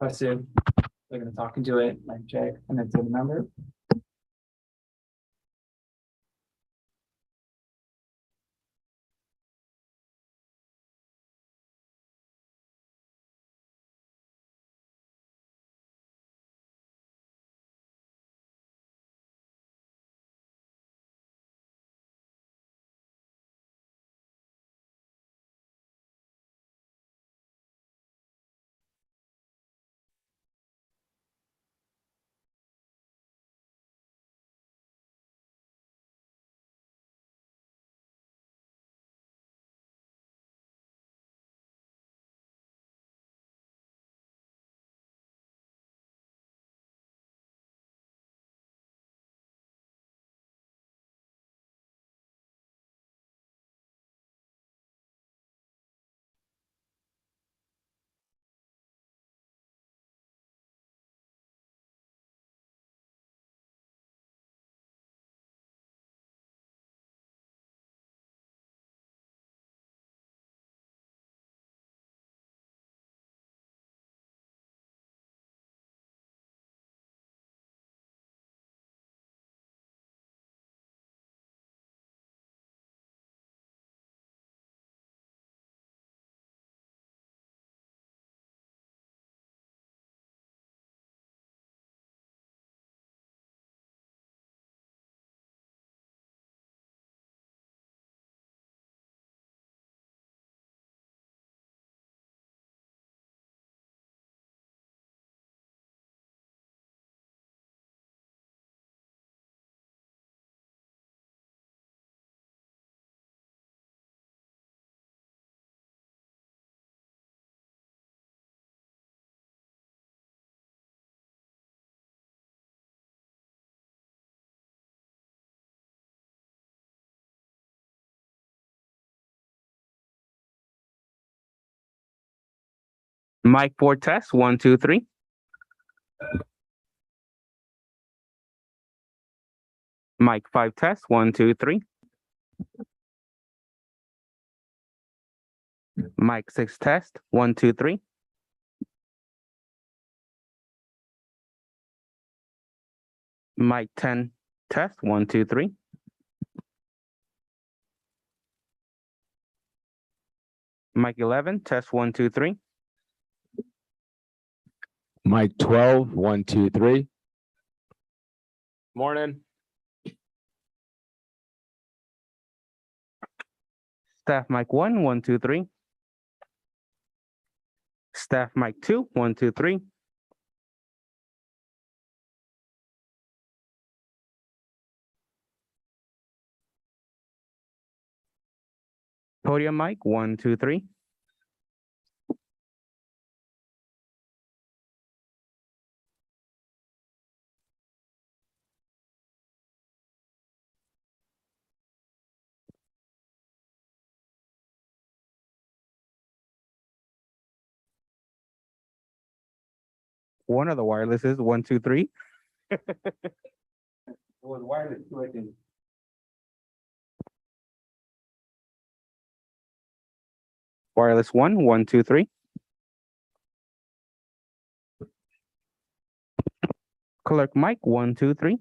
Question. They're gonna talk into it, like check, and then to the member. Mic 4 test, 1, 2, 3. Mic 5 test, 1, 2, 3. Mic 6 test, 1, 2, 3. Mic 10 test, 1, 2, 3. Mic 11 test, 1, 2, 3. Mic 12, 1, 2, 3. Morning. Staff mic 1, 1, 2, 3. Staff mic 2, 1, 2, 3. Podium mic 1, 2, 3. One of the wirelesses, 1, 2, 3. It was wireless too, I think. Wireless 1, 1, 2, 3. Clerk mic 1, 2, 3.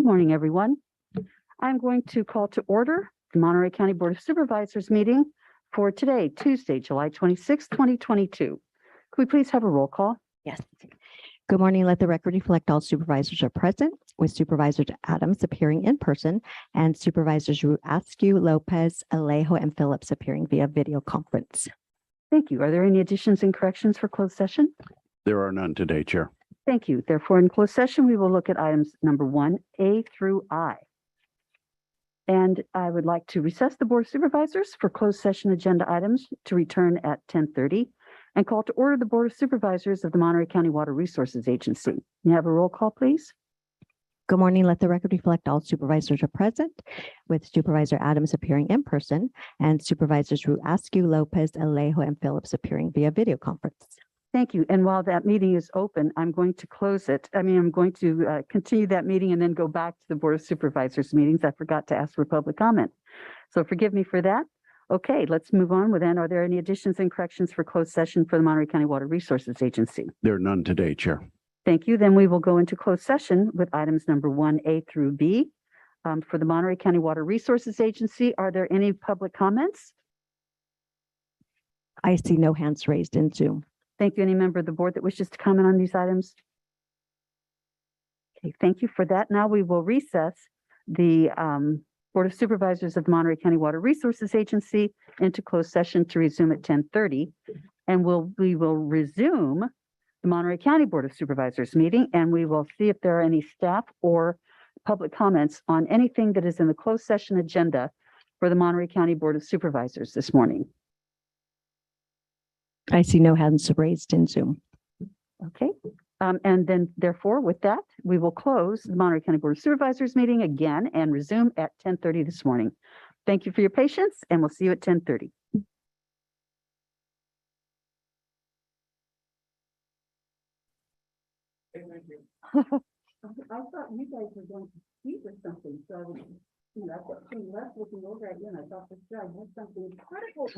morning, everyone. I'm going to call to order the Monterey County Board of Supervisors meeting for today, Tuesday, July 26, 2022. Could we please have a roll call? Yes. Good morning. Let the record reflect all supervisors are present, with Supervisor Adams appearing in person and Supervisors Askew, Lopez, Alejo, and Phillips appearing via video conference. Thank you. Are there any additions and corrections for closed session? There are none today, Chair. Thank you. Therefore, in closed session, we will look at items number 1A through I. And I would like to recess the Board of Supervisors for closed session agenda items to return at 10:30 and call to order the Board of Supervisors of the Monterey County Water Resources Agency. May I have a roll call, please? Good morning. Let the record reflect all supervisors are present, with Supervisor Adams appearing in person and Supervisors Askew, Lopez, Alejo, and Phillips appearing via video conference. Thank you. And while that meeting is open, I'm going to close it. I'm going to continue that meeting and then go back to the Board of Supervisors meetings. I forgot to ask for public comment. So forgive me for that. Okay, let's move on with then. Are there any additions and corrections for closed session for the Monterey County Water Resources Agency? There are none today, Chair. Thank you. Then we will go into closed session with items number 1A through B. For the Monterey County Water Resources Agency, are there any public comments? I see no hands raised in Zoom. Thank you. Any member of the board that wishes to comment on these items? Okay, thank you for that. Now we will recess the Board of Supervisors of the Monterey County Water Resources Agency into closed session to resume at 10:30. And we will resume the Monterey County Board of Supervisors meeting, and we will see if there are any staff or public comments on anything that is in the closed session agenda for the Monterey County Board of Supervisors this morning. I see no hands raised in Zoom. Okay. And then therefore, with that, we will close the Monterey County Board of Supervisors meeting again and resume at 10:30 this morning. Thank you for your patience, and we'll see you at 10:30. I thought you guys were going to speak or something, so I was, I got two left looking over at you, and I thought this guy had something critical.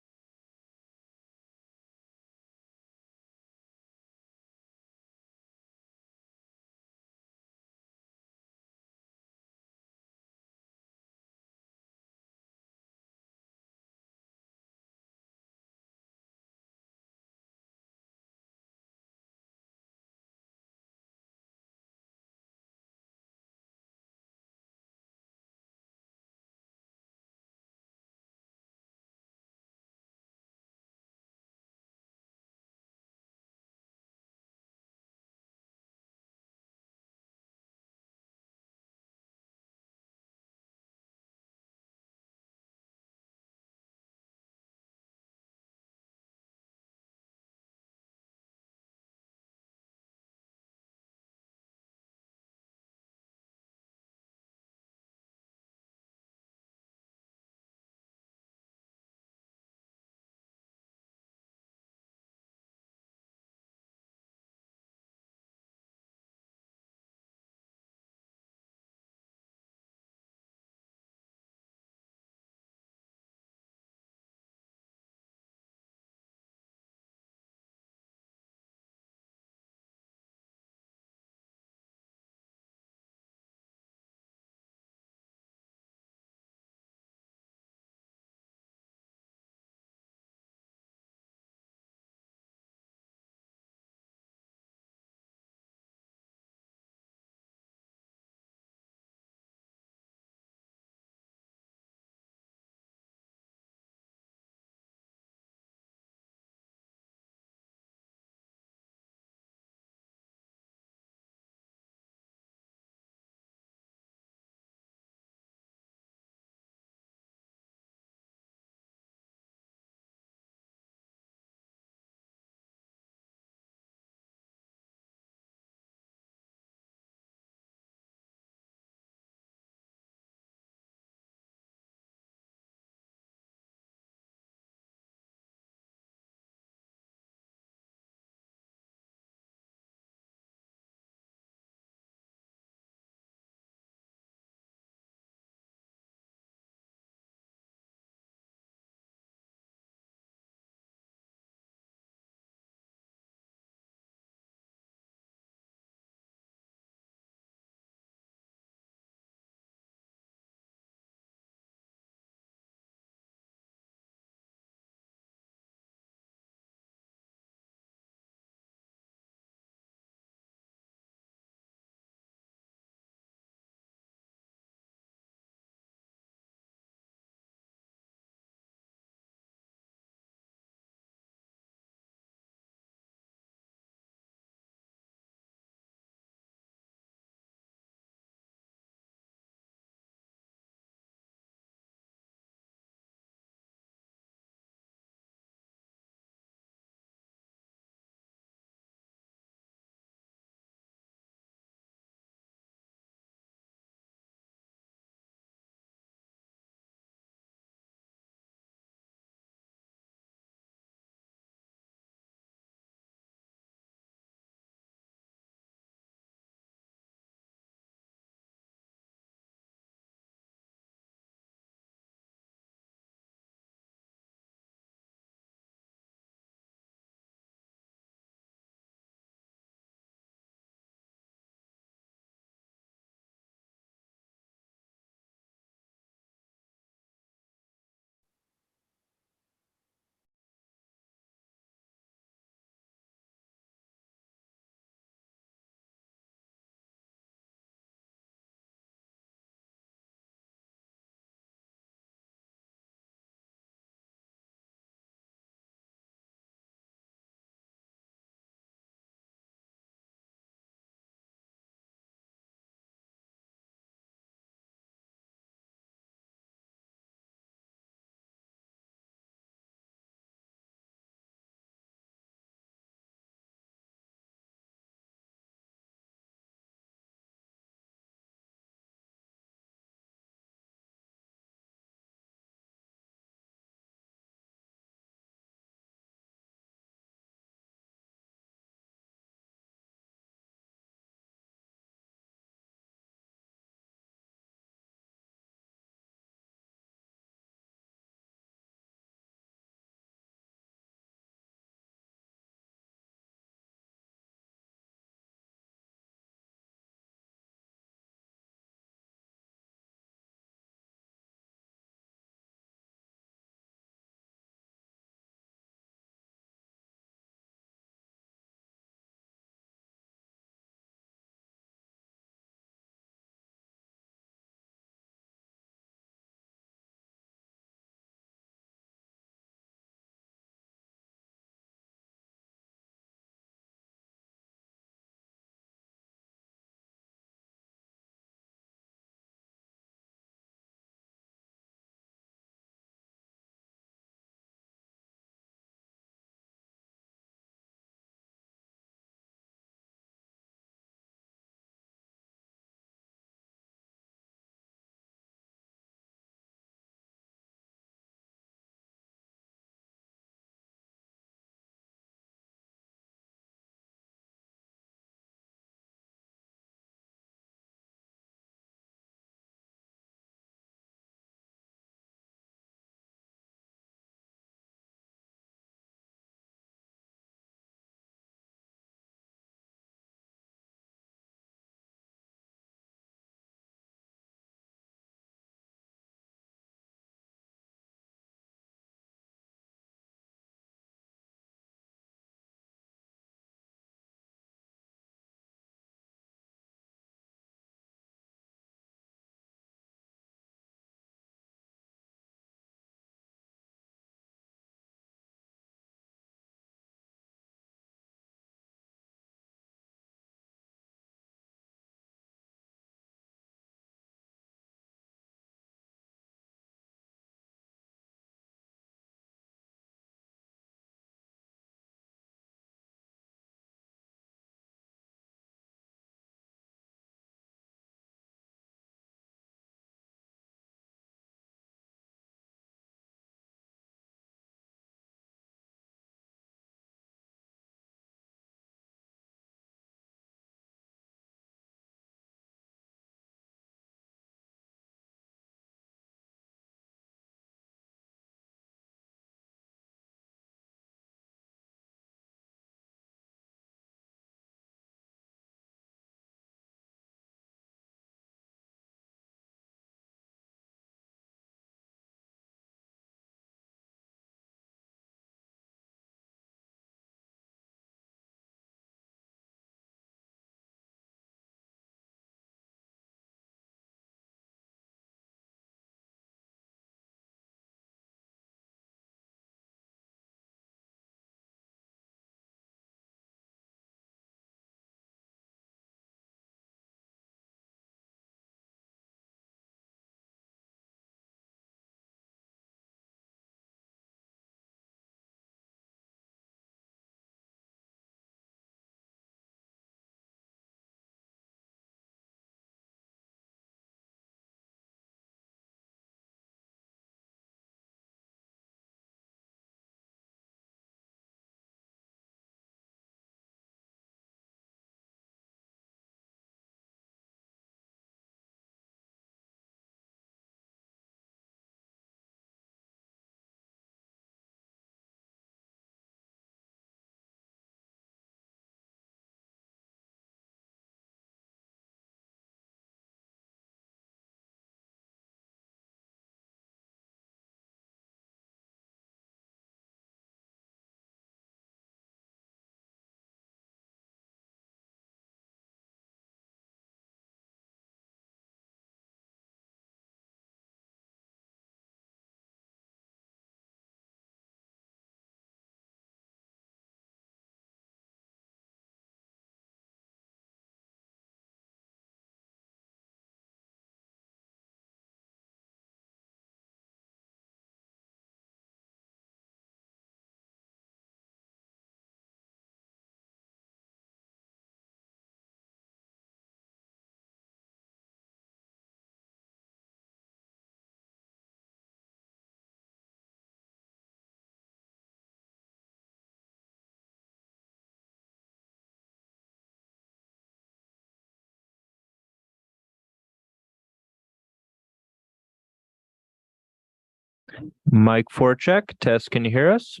Mic 4 check. Test, can you hear us?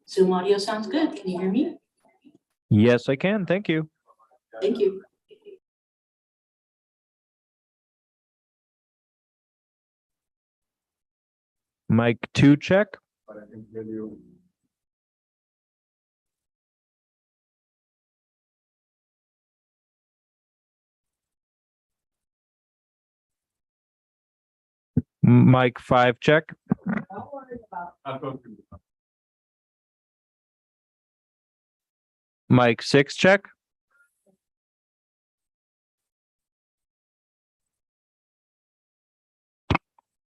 Zoom audio sounds good. Can you hear me? Yes, I can. Thank you. Thank you. Mic 2 check. Mic 5 check. Mic 6 check.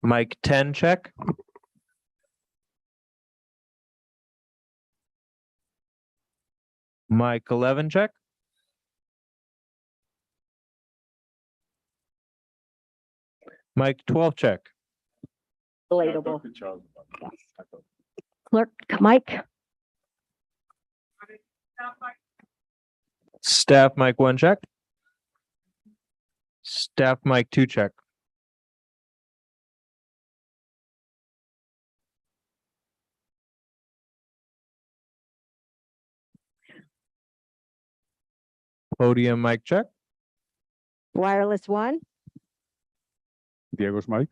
Mic 10 check. Mic 11 check. Mic 12 check. Relatable. Clerk, Mike, Staff mic 1 check. Staff mic 2 check. Podium mic check. wireless 1, Diego's mic.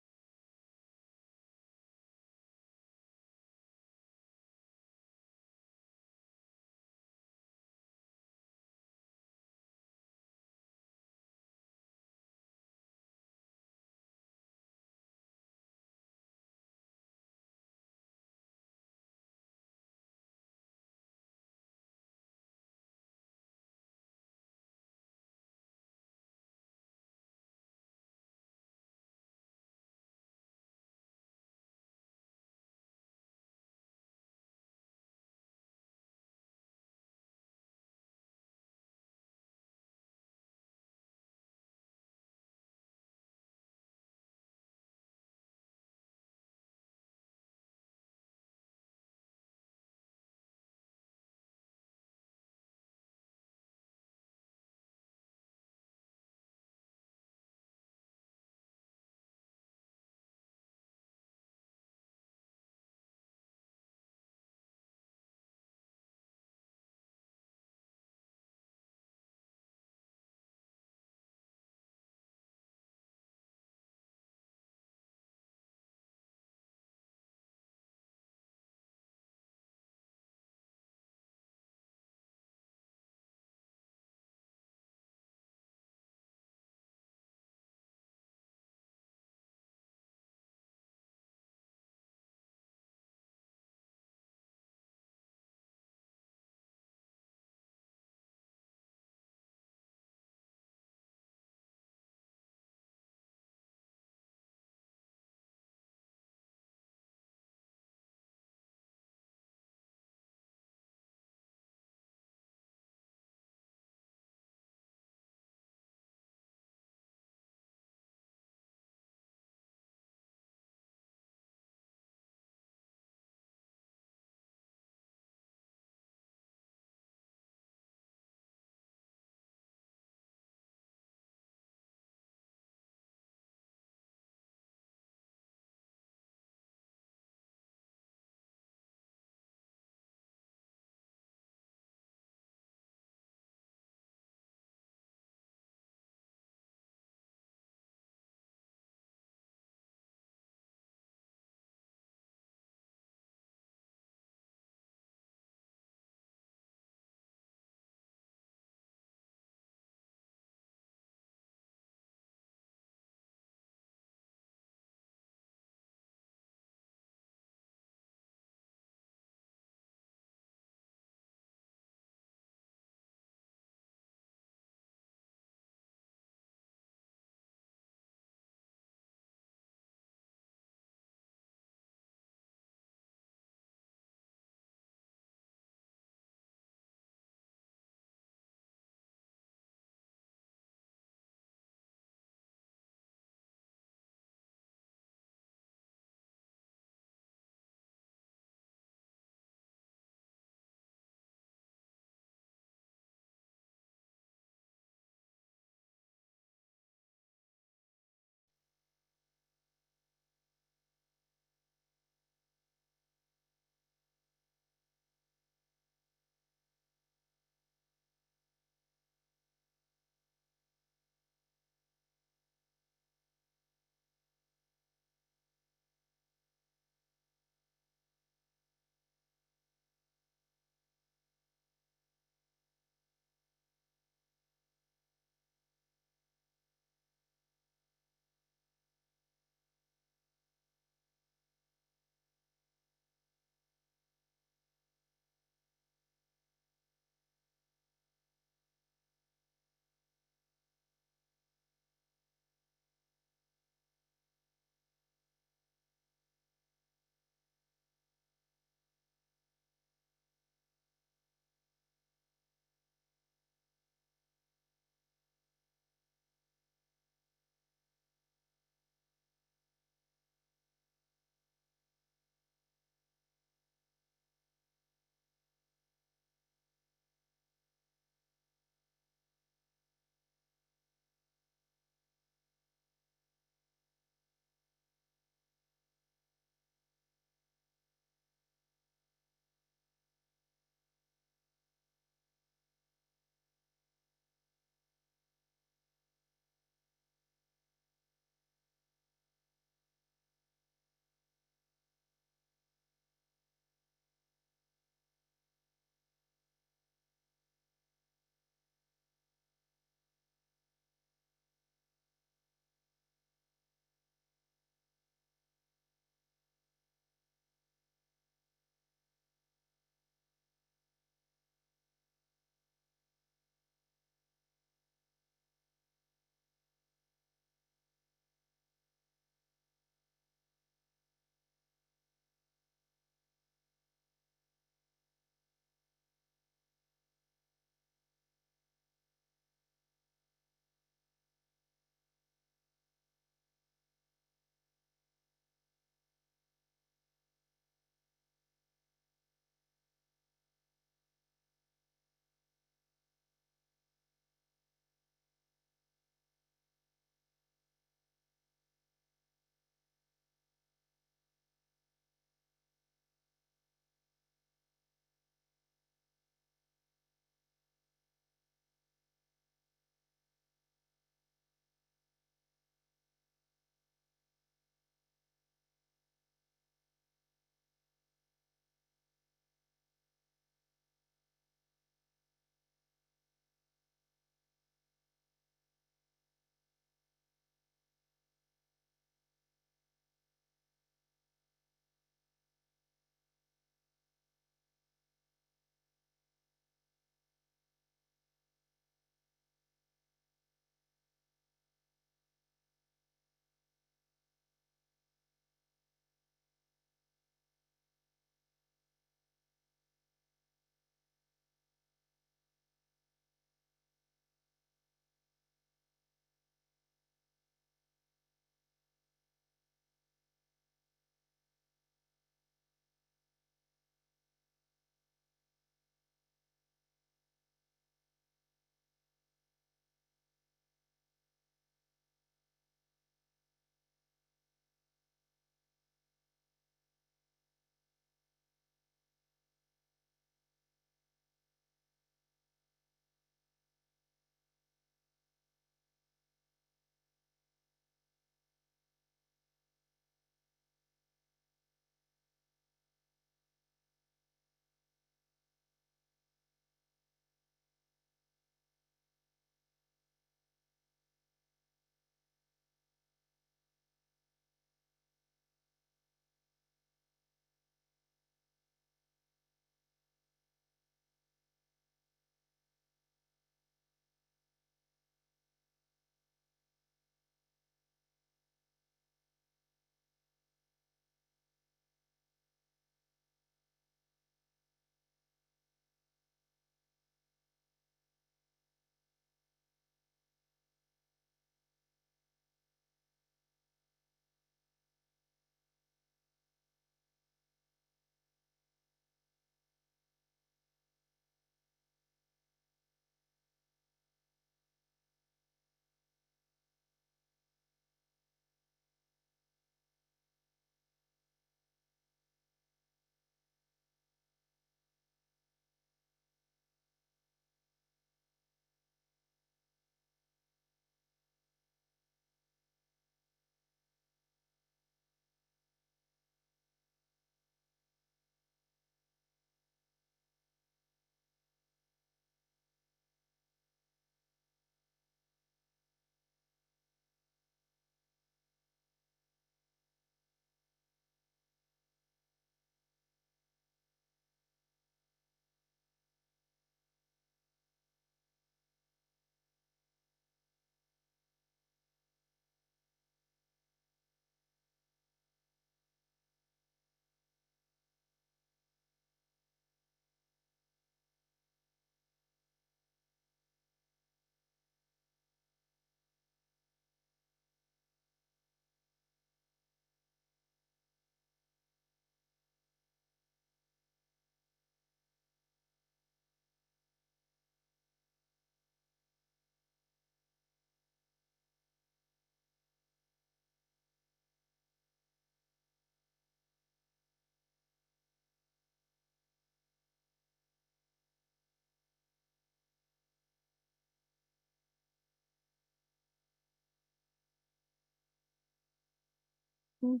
Oh,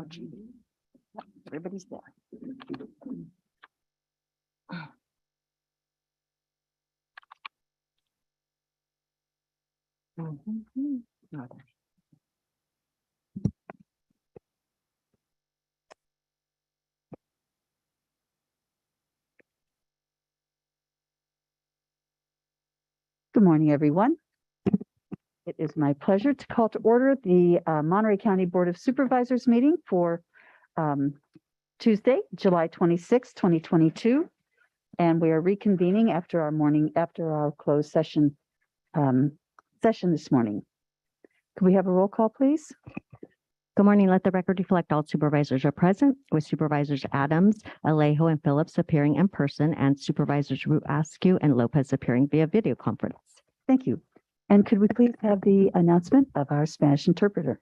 gee. Everybody's there. Mhm. Oh, there. Good morning, everyone. It is my pleasure to call to order the Monterey County Board of Supervisors meeting for Tuesday, July 26, 2022. And we are reconvening after our closed session this morning. Can we have a roll call, please? Good morning. Let the record reflect all supervisors are present, with Supervisors Adams, Alejo, and Phillips appearing in person, and Supervisors Askew and Lopez appearing via video conference. Thank you. And could we please have the announcement of our Spanish interpreter?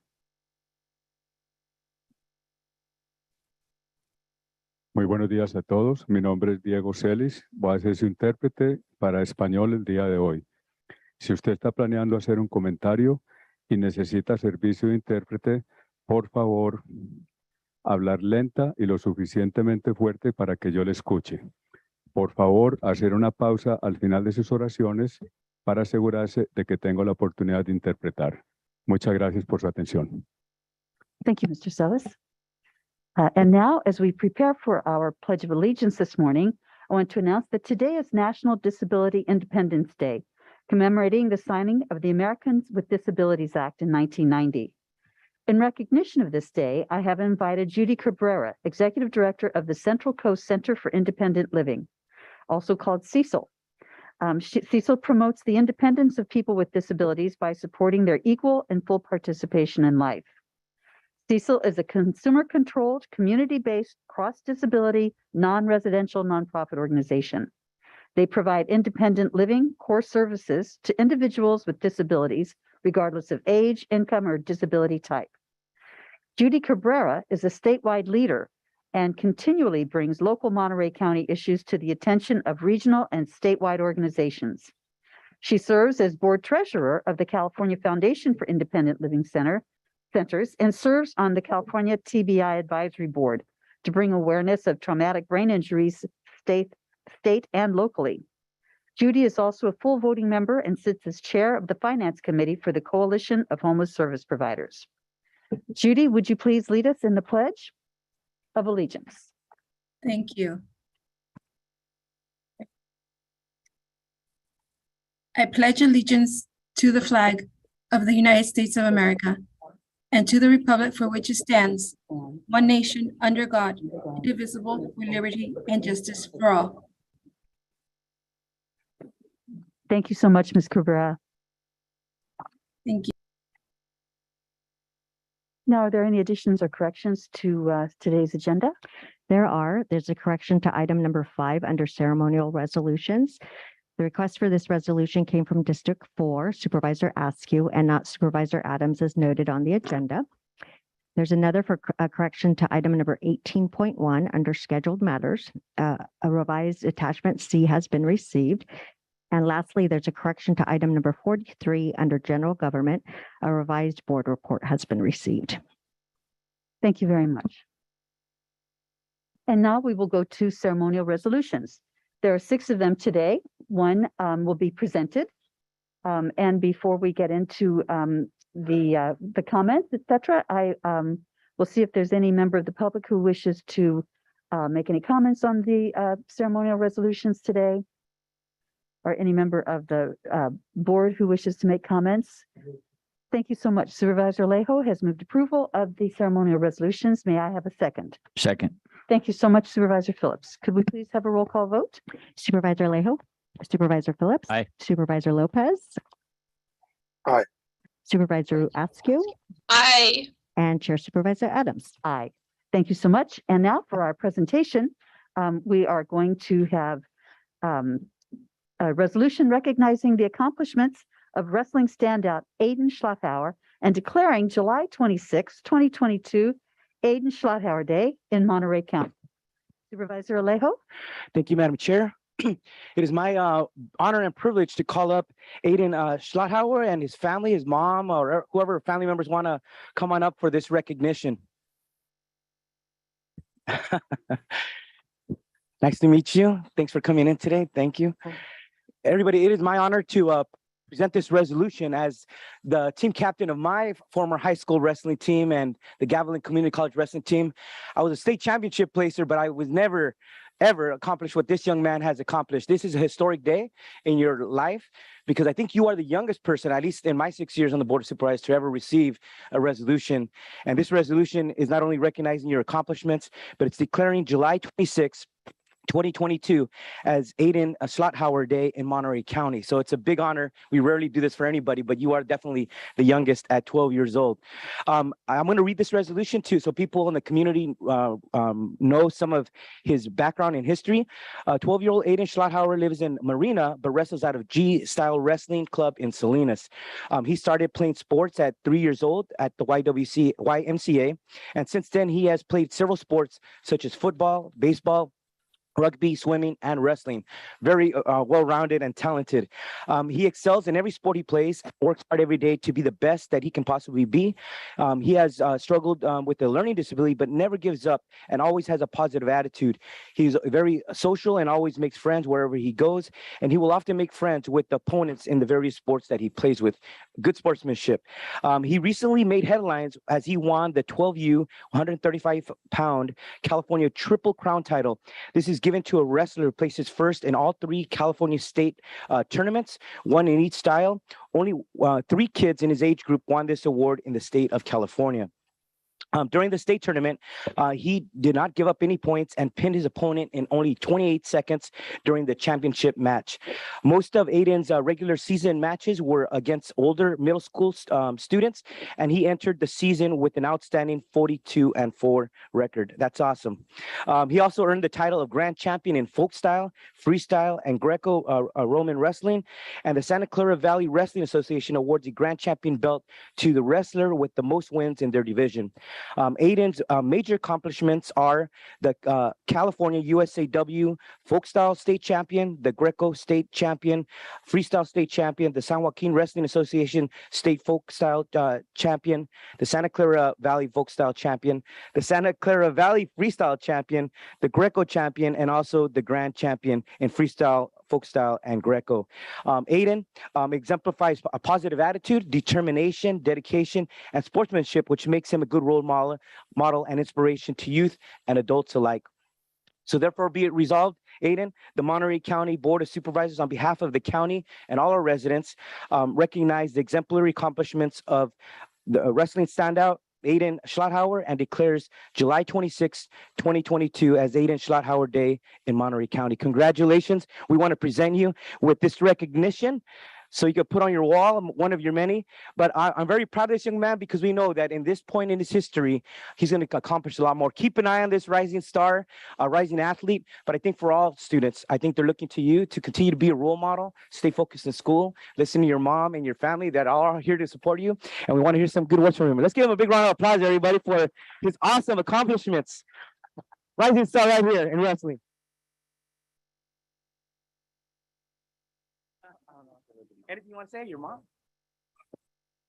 Muy buenos días a todos. Mi nombre es Diego Celis. Voy a ser su intérprete para español el día de hoy. Si usted está planeando hacer un comentario y necesita servicio de intérprete, por favor, hablar lenta y lo suficientemente fuerte para que yo le escuche. Por favor, hacer una pausa al final de sus oraciones para asegurarse de que tengo la oportunidad de interpretar. Muchas gracias por su atención. Thank you, Mr. Celis. And now, as we prepare for our Pledge of Allegiance this morning, I want to announce that today is National Disability Independence Day, commemorating the signing of the Americans with Disabilities Act in 1990. In recognition of this day, I have invited Judy Cabrera, Executive Director of the Central Coast Center for Independent Living, also called Cecil. Cecil promotes the independence of people with disabilities by supporting their equal and full participation in life. Cecil is a consumer-controlled, community-based, cross-disability, non-residential nonprofit organization. They provide independent living core services to individuals with disabilities, regardless of age, income, or disability type. Judy Cabrera is a statewide leader and continually brings local Monterey County issues to the attention of regional and statewide organizations. She serves as board treasurer of the California Foundation for Independent Living Centers and serves on the California TBI Advisory Board to bring awareness of traumatic brain injuries state and locally. Judy is also a full voting member and sits as chair of the Finance Committee for the Coalition of Homeless Service Providers. Judy, would you please lead us in the Pledge of Allegiance? Thank you. I pledge allegiance to the flag of the United States of America and to the republic for which it stands, one nation, under God, indivisible, with liberty and justice for all. Thank you so much, Ms. Cabrera. Thank you. Now, are there any additions or corrections to today's agenda? There's a correction to item number 5 under ceremonial resolutions. The request for this resolution came from District 4, Supervisor Askew, and not Supervisor Adams as noted on the agenda. There's another for a correction to item number 18.1 under scheduled matters. A revised attachment C has been received. And lastly, there's a correction to item number 43 under general government. A revised board report has been received. Thank you very much. And now we will go to ceremonial resolutions. There are 6 of them today. One will be presented. And before we get into the comments, etc., I will see if there's any member of the public who wishes to make any comments on the ceremonial resolutions today, or any member of the board who wishes to make comments. Thank you so much. Supervisor Alejo has moved approval of the ceremonial resolutions. May I have a second? Second. Thank you so much, Supervisor Phillips. Could we please have a roll call vote? Supervisor Alejo, Supervisor Phillips. Aye. Supervisor Lopez. Aye. Supervisor Askew Aye. and Chair Supervisor Adams. Aye. Thank you so much. And now for our presentation, we are going to have a resolution recognizing the accomplishments of wrestling standout Aiden Schlafauer and declaring July 26, 2022, Aiden Schlafauer Day in Monterey County. Supervisor Alejo? Thank you, Madam Chair. It is my honor and privilege to call up Aiden Schlotthauer and his family, his mom, or whoever family members want to come on up for this recognition. Nice to meet you. Thanks for coming in today. Thank you. Everybody, it is my honor to present this resolution as the team captain of my former high school wrestling team and the Gavilan Community College wrestling team. I was a state championship placer, but I was never, ever accomplished what this young man has accomplished. This is a historic day in your life because I think you are the youngest person, at least in my 6 years on the Board of Supervisors, to ever receive a resolution. And this resolution is not only recognizing your accomplishments, but it's declaring July 26th, 2022 as Aiden Schlotthauer Day in Monterey County. So it's a big honor. We rarely do this for anybody, but you are definitely the youngest at 12 years old. I'm going to read this resolution too, so people in the community know some of his background and history. 12-year-old Aiden Schlotthauer lives in Marina, but wrestles out of G-Style Wrestling Club in Salinas. He started playing sports at 3 years old at the YMCA, and since then he has played several sports such as football, baseball, rugby, swimming, and wrestling. Very well-rounded and talented. He excels in every sport he plays, works hard every day to be the best that he can possibly be. He has struggled with a learning disability, but never gives up and always has a positive attitude. He's very social and always makes friends wherever he goes, and he will often make friends with the opponents in the various sports that he plays with. Good sportsmanship. He recently made headlines as he won the 12U 135-pound California Triple Crown title. This is given to a wrestler who places first in all 3 California state tournaments, one in each style. Only 3 kids in his age group won this award in the state of California. During the state tournament, he did not give up any points and pinned his opponent in only 28 seconds during the championship match. Most of Aiden's regular season matches were against older middle school students, and he entered the season with an outstanding 42-4 record. That's awesome. He also earned the title of Grand Champion in folk style, freestyle, and Greco-Roman wrestling, and the Santa Clara Valley Wrestling Association awards the Grand Champion belt to the wrestler with the most wins in their division. Aiden's major accomplishments are the California USAW Folk Style State Champion, the Greco State Champion, Freestyle State Champion, the San Joaquin Wrestling Association State Folk Style Champion, the Santa Clara Valley Folk Style Champion, the Santa Clara Valley Freestyle Champion, the Greco Champion, and also the Grand Champion in Freestyle, Folk Style, and Greco. Aiden exemplifies a positive attitude, determination, dedication, and sportsmanship, which makes him a good role model and inspiration to youth and adults alike. So therefore be it resolved, Aiden, the Monterey County Board of Supervisors on behalf of the county and all our residents recognize the exemplary accomplishments of the wrestling standout, Aiden Schlotthauer, and declares July 26, 2022 as Aiden Schlotthauer Day in Monterey County. Congratulations. We want to present you with this recognition so you can put on your wall, one of your many. But I'm very proud of this young man because we know that in this point in his history, he's going to accomplish a lot more. Keep an eye on this rising star, rising athlete. But I think for all students, I think they're looking to you to continue to be a role model, stay focused in school, listen to your mom and your family that are here to support you. And we want to hear some good words from him. Let's give him a big round of applause, everybody, for his awesome accomplishments. Rising star right here in wrestling. Anything you want to say, your mom?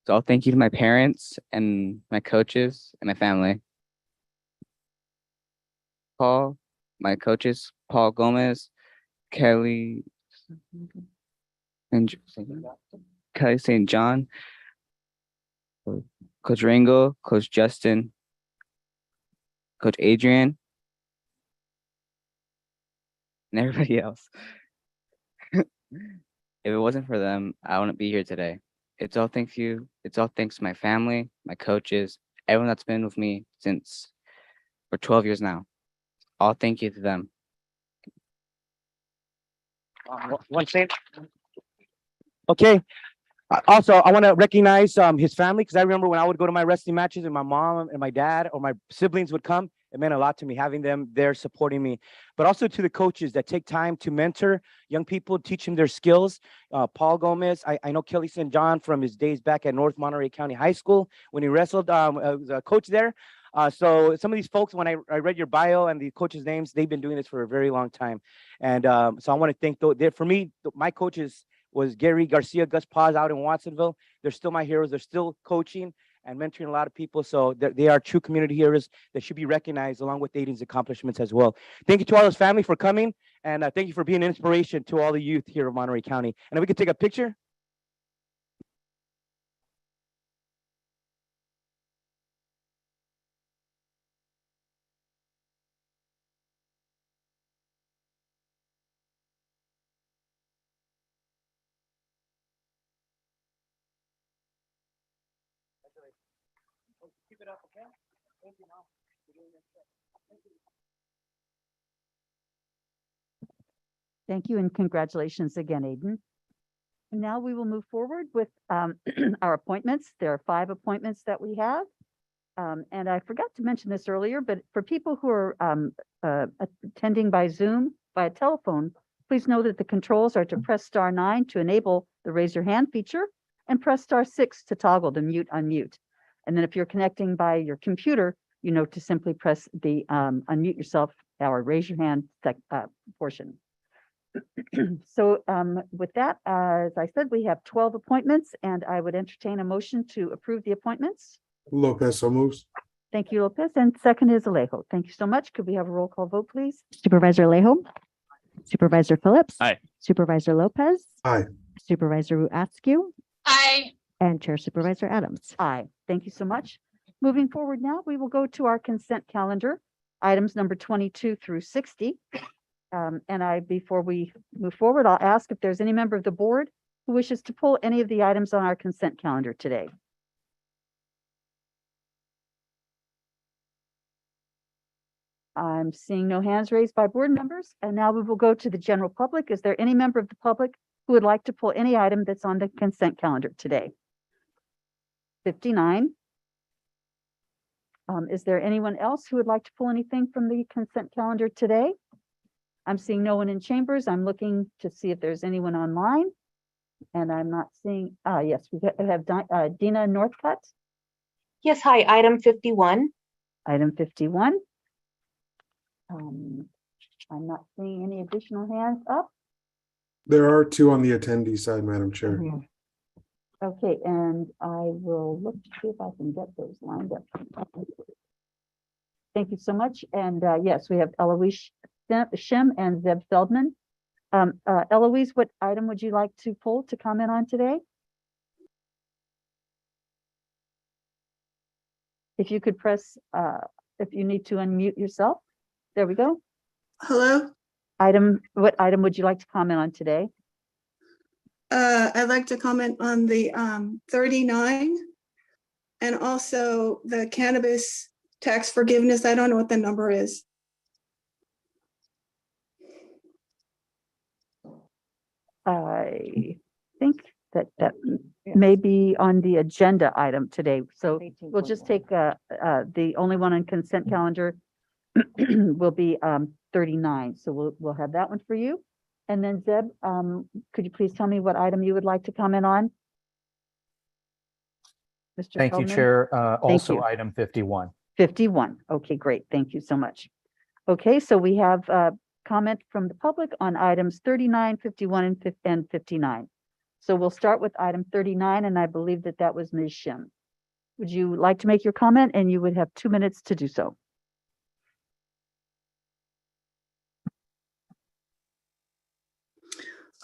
So I'll thank you to my parents and my coaches and my family. My coaches, Paul Gomez, Kelly, and Kelly St. John, Coach Ringo, Coach Justin, Coach Adrian, and everybody else. If it wasn't for them, I wouldn't be here today. It's all thanks to you. It's all thanks to my family, my coaches, everyone that's been with me for 12 years now. All thank you to them. One thing. Okay. Also, I want to recognize his family because I remember when I would go to my wrestling matches and my mom and my dad or my siblings would come. It meant a lot to me having them there supporting me, but also to the coaches that take time to mentor young people, teach them their skills. Paul Gomez, I know Kelly St. John from his days back at North Monterey County High School when he wrestled, was a coach there. So some of these folks, when I read your bio and the coaches' names, they've been doing this for a very long time. And so I want to thank for me, my coaches was Gary Garcia, Gus Paz out in Watsonville. They're still my heroes. They're still coaching and mentoring a lot of people. So they are true community heroes that should be recognized along with Aiden's accomplishments as well. Thank you to all his family for coming. And thank you for being an inspiration to all the youth here of Monterey County. And if we could take a picture. Keep it up, okay? Thank you, Mom. Thank you and congratulations again, Aiden. And now we will move forward with our appointments. There are 5 appointments that we have. And I forgot to mention this earlier, but for people who are attending by Zoom, by telephone, please know that the controls are to press *9 to enable the raise your hand feature and press *6 to toggle the mute unmute. And then if you're connecting by your computer, you know to simply press the unmute yourself or raise your hand portion. So with that, as I said, we have 12 appointments and I would entertain a motion to approve the appointments. Lopez, so moves. Thank you, Lopez. And second is Alejo. Thank you so much. Could we have a roll call vote, please? Supervisor Alejo. Supervisor Phillips. Aye. Supervisor Lopez. Aye. Supervisor Askew. Aye. And Chair Supervisor Adams. Aye. Thank you so much. Moving forward now, we will go to our consent calendar, items number 22 through 60. Before we move forward, I'll ask if there's any member of the board who wishes to pull any of the items on our consent calendar today. I'm seeing no hands raised by board members, and now we will go to the general public. Is there any member of the public who would like to pull any item that's on the consent calendar today? 59. Is there anyone else who would like to pull anything from the consent calendar today? I'm seeing no one in chambers. I'm looking to see if there's anyone online. And I'm not seeing, yes, we have Dina Northcutt. Yes, hi, item 51. Item 51. I'm not seeing any additional hands up. There are 2 on the attendee side, Madam Chair. Okay, and I will look to see if I can get those lined up. Thank you so much. And yes, we have Eloise Shim and Zeb Feldman. Eloise, what item would you like to pull to comment on today? If you could press, if you need to unmute yourself. There we go. Hello, What item would you like to comment on today? I'd like to comment on the 39 and also the cannabis tax forgiveness. I don't know what the number is. I think that may be on the agenda item today. So we'll just take the only one on consent calendar will be 39. So we'll have that one for you. And then Zeb, could you please tell me what item you would like to comment on? Mr. Thank you, Feldman? Chair. Thank Also you. item 51. 51. Okay, great. Thank you so much. Okay, so we have comment from the public on items 39, 51, and 59. So we'll start with item 39, and I believe that was Ms. Shim. Would you like to make your comment? And you would have 2 minutes to do so.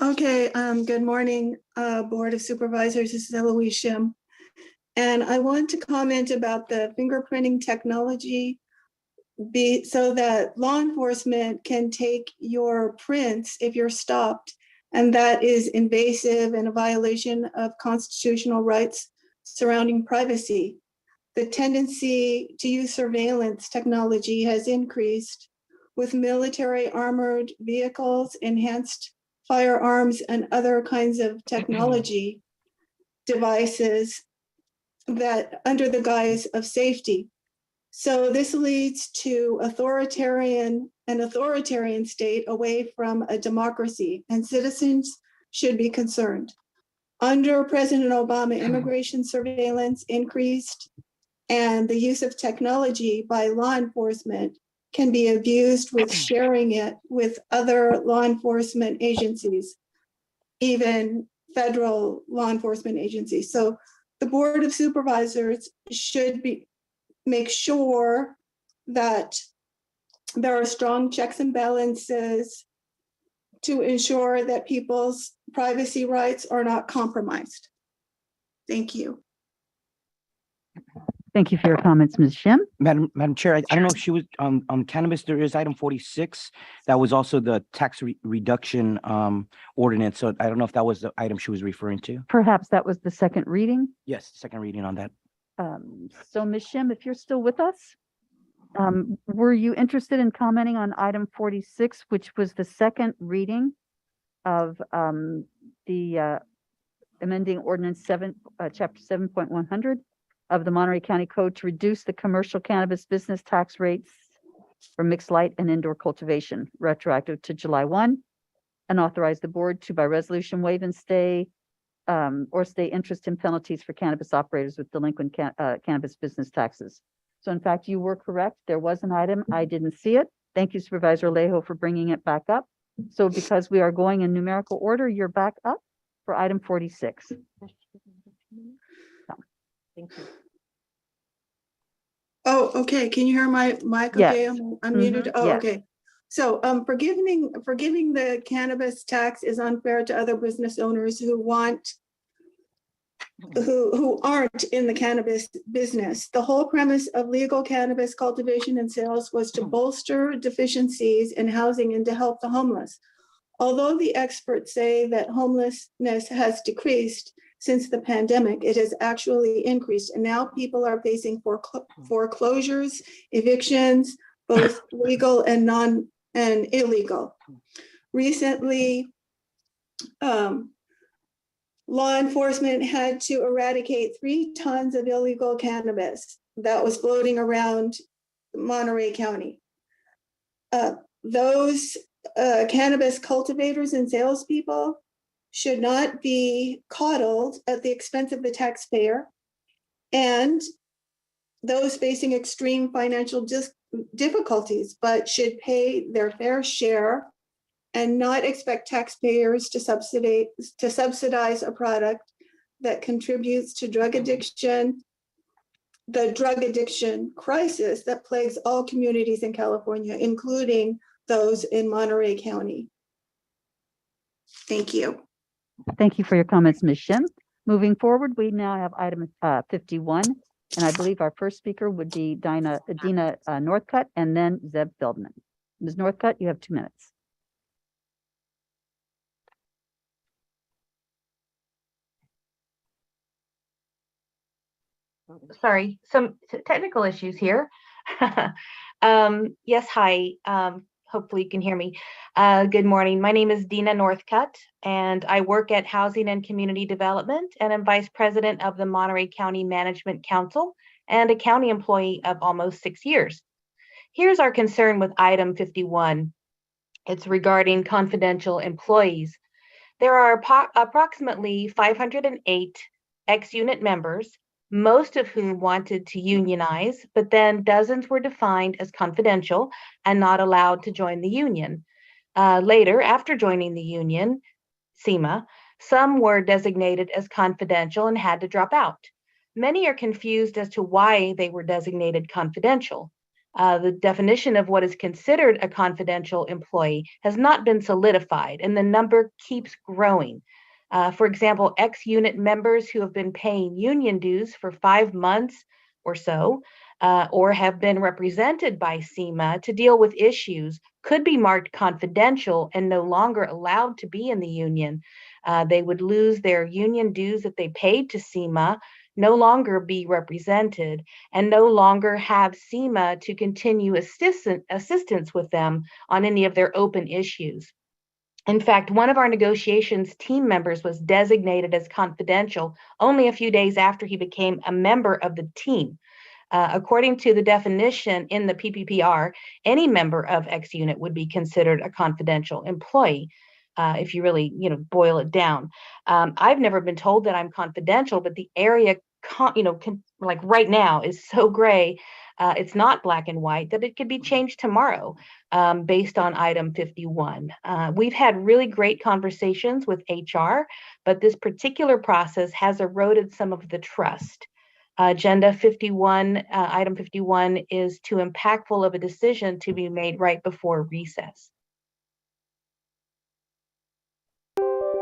Okay, good morning, Board of Supervisors. This is Eloise Shim. And I want to comment about the fingerprinting technology so that law enforcement can take your prints if you're stopped, and that is invasive and a violation of constitutional rights surrounding privacy. The tendency to use surveillance technology has increased with military armored vehicles, enhanced firearms, and other kinds of technology devices that under the guise of safety. So this leads to an authoritarian state away from a democracy, and citizens should be concerned. Under President Obama, immigration surveillance increased and the use of technology by law enforcement can be abused with sharing it with other law enforcement agencies, even federal law enforcement agencies. So the Board of Supervisors should make sure that there are strong checks and balances to ensure that people's privacy rights are not compromised. Thank you. Thank you for your comments, Ms. Shim. Madam Chair, I don't know if she was on cannabis. There is item 46. That was also the tax reduction ordinance. So I don't know if that was the item she was referring to. Perhaps that was the second reading. Yes, second reading on that. So Ms. Shim, if you're still with us, were you interested in commenting on item 46, which was the second reading of the amending ordinance chapter 7.100 of the Monterey County Code to reduce the commercial cannabis business tax rates for mixed light and indoor cultivation, retroactive to July 1, and authorize the board to by resolution waive and stay or stay interest and penalties for cannabis operators with delinquent cannabis business taxes. So in fact, you were correct. There was an item. I didn't see it. Thank you, Supervisor Alejo, for bringing it back up. So because we are going in numerical order, you're back up for item 46. Thank you. Oh, okay. Can you hear my mic? Yes. Okay, I'm muted. Oh, Yes. okay. So forgiving the cannabis tax is unfair to other business owners who aren't in the cannabis business. The whole premise of legal cannabis cultivation and sales was to bolster deficiencies in housing and to help the homeless. Although the experts say that homelessness has decreased since the pandemic, it has actually increased, and now people are facing foreclosures, evictions, both legal and illegal. Recently, law enforcement had to eradicate 3 tons of illegal cannabis that was floating around Monterey County. Those cannabis cultivators and salespeople should not be coddled at the expense of the taxpayer, and those facing extreme financial difficulties, but should pay their fair share and not expect taxpayers to subsidize a product that contributes to drug addiction, the drug addiction crisis that plagues all communities in California, including those in Monterey County. Thank you. Thank you for your comments, Ms. Shim. Moving forward, we now have item 51, and I believe our first speaker would be Dina Northcutt and then Zeb Feldman. Ms. Northcutt, you have 2 minutes. Sorry, some technical issues here. Yes, hi. Hopefully you can hear me. Good morning. My name is Dina Northcutt, and I work at Housing and Community Development, and I'm Vice President of the Monterey County Management Council and a county employee of almost 6 years. Here's our concern with item 51. It's regarding confidential employees. There are approximately 508 ex-unit members, most of whom wanted to unionize, but then dozens were defined as confidential and not allowed to join the union. Later, after joining the union, Cma, some were designated as confidential and had to drop out. Many are confused as to why they were designated confidential. The definition of what is considered a confidential employee has not been solidified, and the number keeps growing. For example, ex-unit members who have been paying union dues for 5 months or so, or have been represented by Cma to deal with issues could be marked confidential and no longer allowed to be in the union. They would lose their union dues that they paid to Cma, no longer be represented, and no longer have Cma to continue assistance with them on any of their open issues. In fact, one of our negotiations team members was designated as confidential only a few days after he became a member of the team. According to the definition in the PPPR, any member of X unit would be considered a confidential employee. If you really, boil it down. I've never been told that I'm confidential, but the area like right now is so gray, it's not black and white, that it could be changed tomorrow based on item 51. We've had really great conversations with HR, but this particular process has eroded some of the trust. Agenda 51, item 51 is too impactful of a decision to be made right before recess.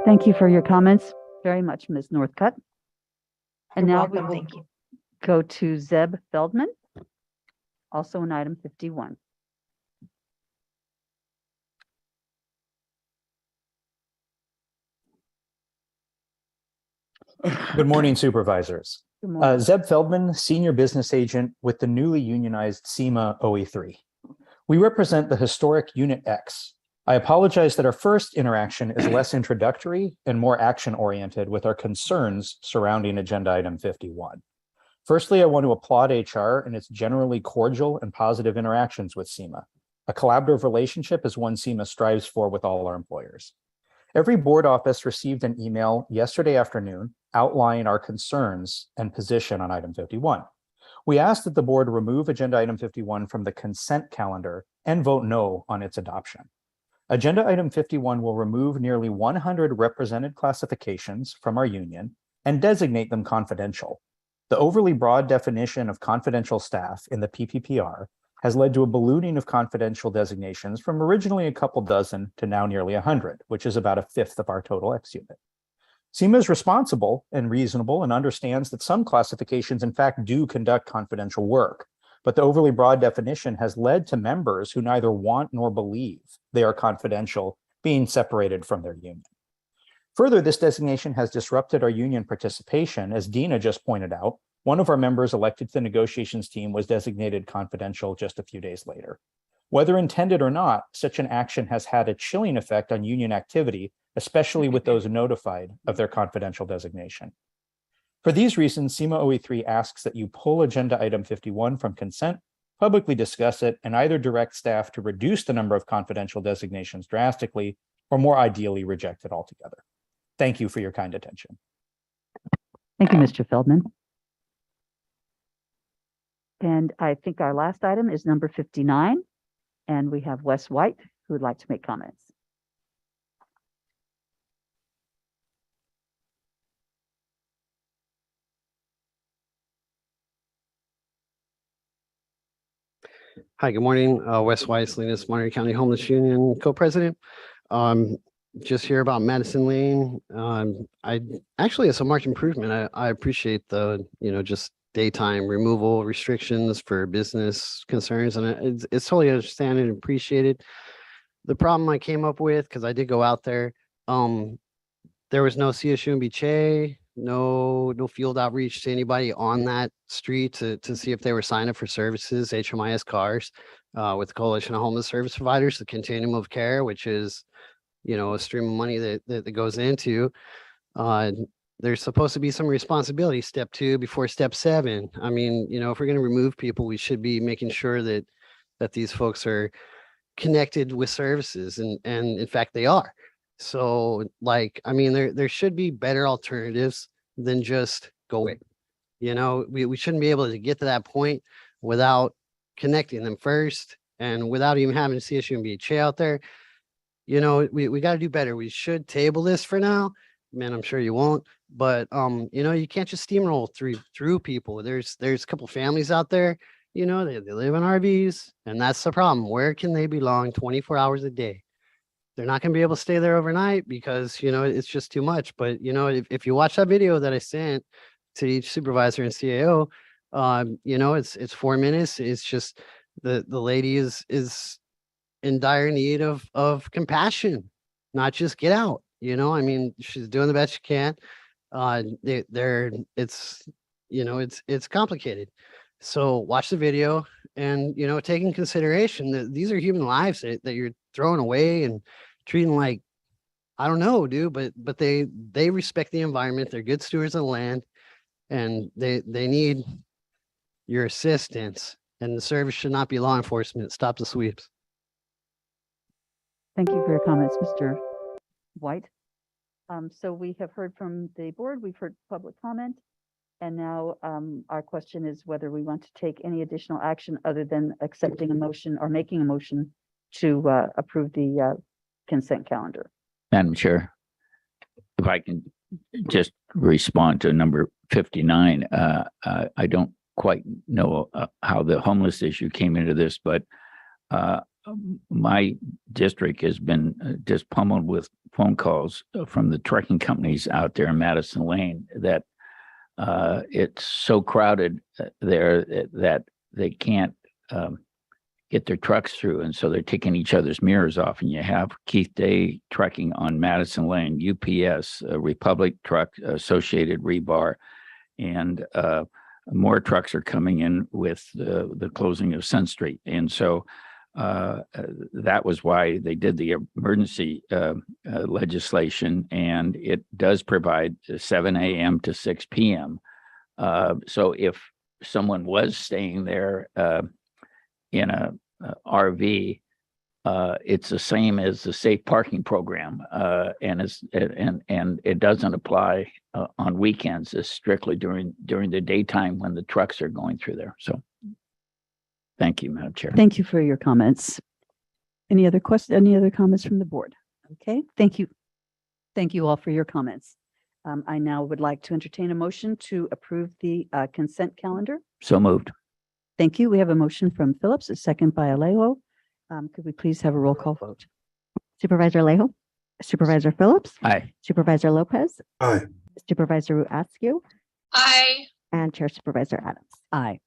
Thank you for your comments very much, Ms. Northcutt. And You're now welcome. we will Thank you. go to Zeb Feldman, also in item 51. Good morning, Supervisors. Good morning. Zeb Feldman, Senior Business Agent with the newly unionized Cma OE3. We represent the historic Unit X. I apologize that our first interaction is less introductory and more action-oriented with our concerns surrounding Agenda Item 51. Firstly, I want to applaud HR and its generally cordial and positive interactions with Cma. A collaborative relationship is one Cma strives for with all our employers. Every board office received an email yesterday afternoon outlining our concerns and position on item 51. We asked that the board remove agenda item 51 from the consent calendar and vote no on its adoption. Agenda item 51 will remove nearly 100 represented classifications from our union and designate them confidential. The overly broad definition of confidential staff in the PPPR has led to a ballooning of confidential designations from originally a couple dozen to now nearly 100, which is about a fifth of our total X unit. Cma is responsible and reasonable and understands that some classifications in fact do conduct confidential work, but the overly broad definition has led to members who neither want nor believe they are confidential being separated from their union. Further, this designation has disrupted our union participation. As Dina just pointed out, one of our members elected to the negotiations team was designated confidential just a few days later. Whether intended or not, such an action has had a chilling effect on union activity, especially with those notified of their confidential designation. For these reasons, Cma OE3 asks that you pull agenda item 51 from consent, publicly discuss it, and either direct staff to reduce the number of confidential designations drastically, or more ideally reject it altogether. Thank you for your kind attention. Thank you, Mr. Feldman. And I think our last item is number 59, and we have Wes White, who would like to make comments. Hi, good morning. Wes White, Salinas Monterey County Homeless Union co-president. Just here about Madison Lane. I actually, it's a marked improvement. I appreciate the, just daytime removal restrictions for business concerns, and it's totally understanded and appreciated. The problem I came up with, because I did go out there, there was no CSU and Biche, no field outreach to anybody on that street to see if they were signed up for services, HMIS cars, with the Coalition of Homeless Service Providers, the Continuum of Care, which is, a stream of money that goes into. There's supposed to be some responsibility, step 2 before step 7. I mean, if we're going to remove people, we should be making sure that these folks are connected with services, and in fact they are. So there should be better alternatives than just go away. We shouldn't be able to get to that point without connecting them first, and without even having CSU and BHA out there. We got to do better. We should table this for now. Man, I'm sure you won't, but you can't just steamroll through people. There's a couple families out there, they live in RVs, and that's the problem. Where can they belong 24 hours a day? They're not going to be able to stay there overnight because, it's just too much. But, if you watch that video that I sent to each supervisor and CAO, it's 4 minutes. It's just the lady is in dire need of compassion, not just get out. She's doing the best she can. It's complicated. So watch the video and, take in consideration that these are human lives that you're throwing away and treating like, I don't know, dude, but they respect the environment. They're good stewards of the land, and they need your assistance, and the service should not be law enforcement. Stop the sweeps. Thank you for your comments, Mr. White. So we have heard from the board, we've heard public comment, And now our question is whether we want to take any additional action other than accepting a motion or making a motion to approve the consent calendar. Madam Chair, if I can just respond to number 59. I don't quite know how the homeless issue came into this, but my district has been just pummeled with phone calls from the trucking companies out there in Madison Lane that it's so crowded there that they can't get their trucks through. And so they're taking each other's mirrors off. And you have Keith Day Trucking on Madison Lane, UPS, Republic Truck, Associated Rebar, and more trucks are coming in with the closing of Sun Street. And so that was why they did the emergency legislation, and it does provide 7 a.m. to 6 p.m. So if someone was staying there in a RV, it's the same as the safe parking program, and it doesn't apply on weekends. It's strictly during the daytime when the trucks are going through there. So, thank you, Madam Chair. Thank you for your comments. Any other questions? Any other comments from the board? Okay, thank you. Thank you all for your comments. I now would like to entertain a motion to approve the consent calendar. So moved. Thank you. We have a motion from Phillips, a second by Alejo. Could we please have a roll call vote? Supervisor Alejo, Supervisor Phillips, Aye. Supervisor Lopez, Aye. Supervisor Askew, Aye. and Chair Supervisor Adams. Aye.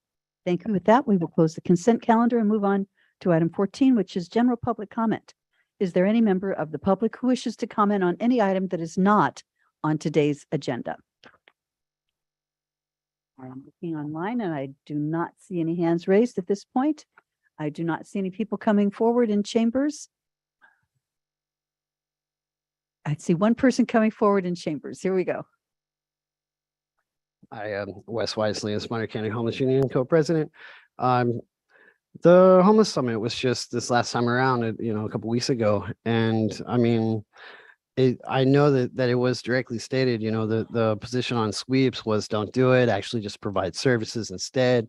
Thank you. With that, we will close the consent calendar and move on to item 14, which is general public comment. Is there any member of the public who wishes to comment on any item that is not on today's agenda? I'm looking online and I do not see any hands raised at this point. I do not see any people coming forward in chambers. I see one person coming forward in chambers. Here we go. I am Wes Wisely, as Monterey County Homeless Union co-president. The homeless summit was just this last time around, a couple weeks ago, and I mean, I know that it was directly stated. The position on sweeps was don't do it. Actually, just provide services instead.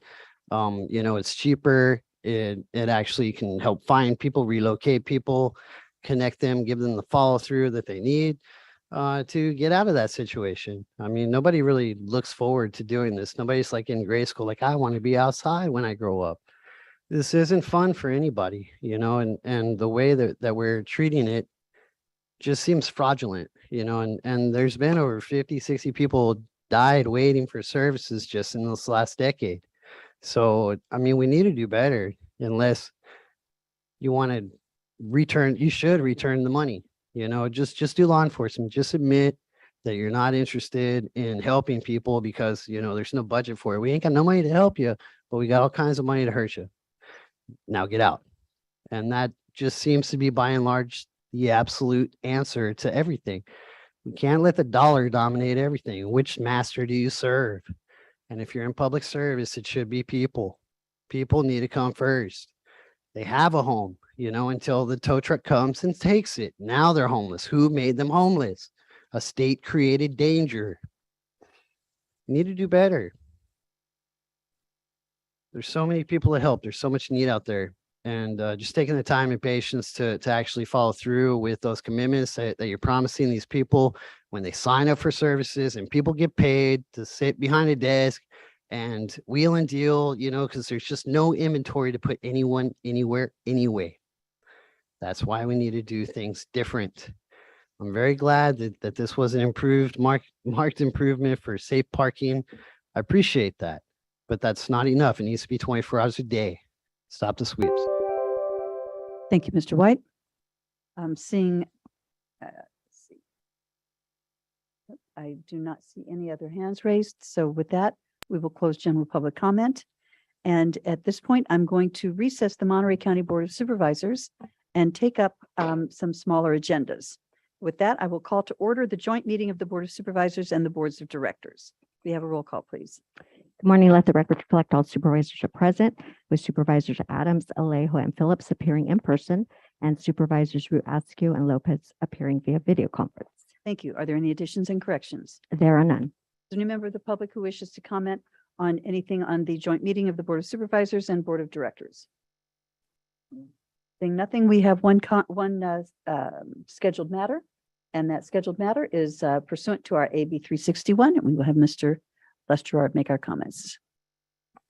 It's cheaper. It actually can help find people, relocate people, connect them, give them the follow through that they need to get out of that situation. I mean, nobody really looks forward to doing this. Nobody's like in grade school, like, I want to be outside when I grow up. This isn't fun for anybody, and the way that we're treating it just seems fraudulent, and there's been over 50, 60 people died waiting for services just in this last decade. So, I mean, we need to do better. Unless you want to return, you should return the money, just do law enforcement. Just admit that you're not interested in helping people because, there's no budget for it. We ain't got no money to help you, but we got all kinds of money to hurt you. Now get out. And that just seems to be by and large the absolute answer to everything. We can't let the dollar dominate everything. Which master do you serve? And if you're in public service, it should be people. People need to come first. They have a home, until the tow truck comes and takes it. Now they're homeless. Who made them homeless? A state created danger. We need to do better. There's so many people to help. There's so much need out there. And just taking the time and patience to actually follow through with those commitments that you're promising these people when they sign up for services, and people get paid to sit behind a desk and wheel and deal, because there's just no inventory to put anyone anywhere anyway. That's why we need to do things different. I'm very glad that this was an marked improvement for safe parking. I appreciate that, but that's not enough. It needs to be 24 hours a day. Stop the sweeps. Thank you, Mr. White. I'm seeing, let's see. I do not see any other hands raised. So with that, we will close general public comment. And at this point, I'm going to recess the Monterey County Board of Supervisors and take up some smaller agendas. With that, I will call to order the joint meeting of the Board of Supervisors and the Boards of Directors. We have a roll call, please. Good morning. Let the record reflect all supervisors are present, with Supervisors Adams, Alejo, and Phillips appearing in person, and Supervisors Askew and Lopez appearing via video conference. Thank you. Are there any additions and corrections? There are none. there any member of the public who wishes to comment on anything on the joint meeting of the Board of Supervisors and Board of Directors? Seeing nothing, we have one scheduled matter, and that scheduled matter is pursuant to our AB 361, and we will have Mr. Les Gerard make our comments.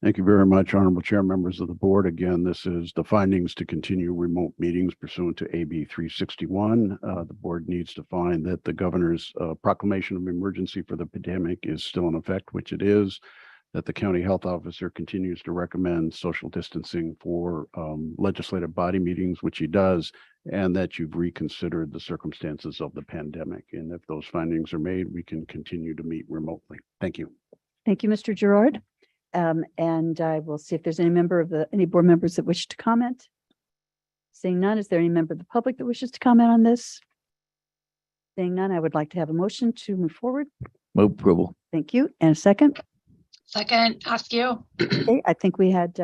Thank you very much, Honorable Chair, members of the board. Again, this is the findings to continue remote meetings pursuant to AB 361. The board needs to find that the governor's proclamation of emergency for the pandemic is still in effect, which it is, that the county health officer continues to recommend social distancing for legislative body meetings, which he does, and that you've reconsidered the circumstances of the pandemic. And if those findings are made, we can continue to meet remotely. Thank you. Thank you, Mr. Gerard. And I will see if there's any board members that wish to comment. Seeing none, is there any member of the public that wishes to comment on this? Seeing none, I would like to have a motion to move forward. Move approval. Thank you. And a second. Second, Askew. Okay, I think we had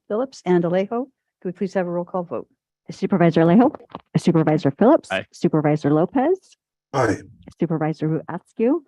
Phillips and Alejo. Could we please have a roll call vote? Supervisor Alejo, Supervisor Phillips, Aye. Supervisor Lopez, Aye. Supervisor Askew,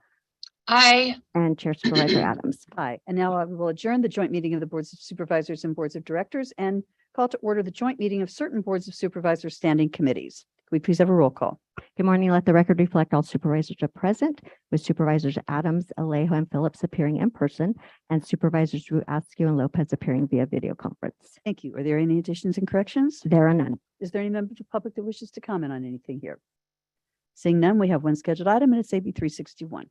Aye. and Chair Supervisor Adams. Aye. And now we will adjourn the joint meeting of the Boards of Supervisors and Boards of Directors and call to order the joint meeting of certain Boards of Supervisors standing committees. Could we please have a roll call? Good morning. Let the record reflect all supervisors are present, with Supervisors Adams, Alejo, and Phillips appearing in person, and Supervisors Askew and Lopez appearing via video conference. Thank you. Are there any additions and corrections? There are none. Is there any member of the public that wishes to comment on anything here? Seeing none, we have one scheduled item, and it's AB 361.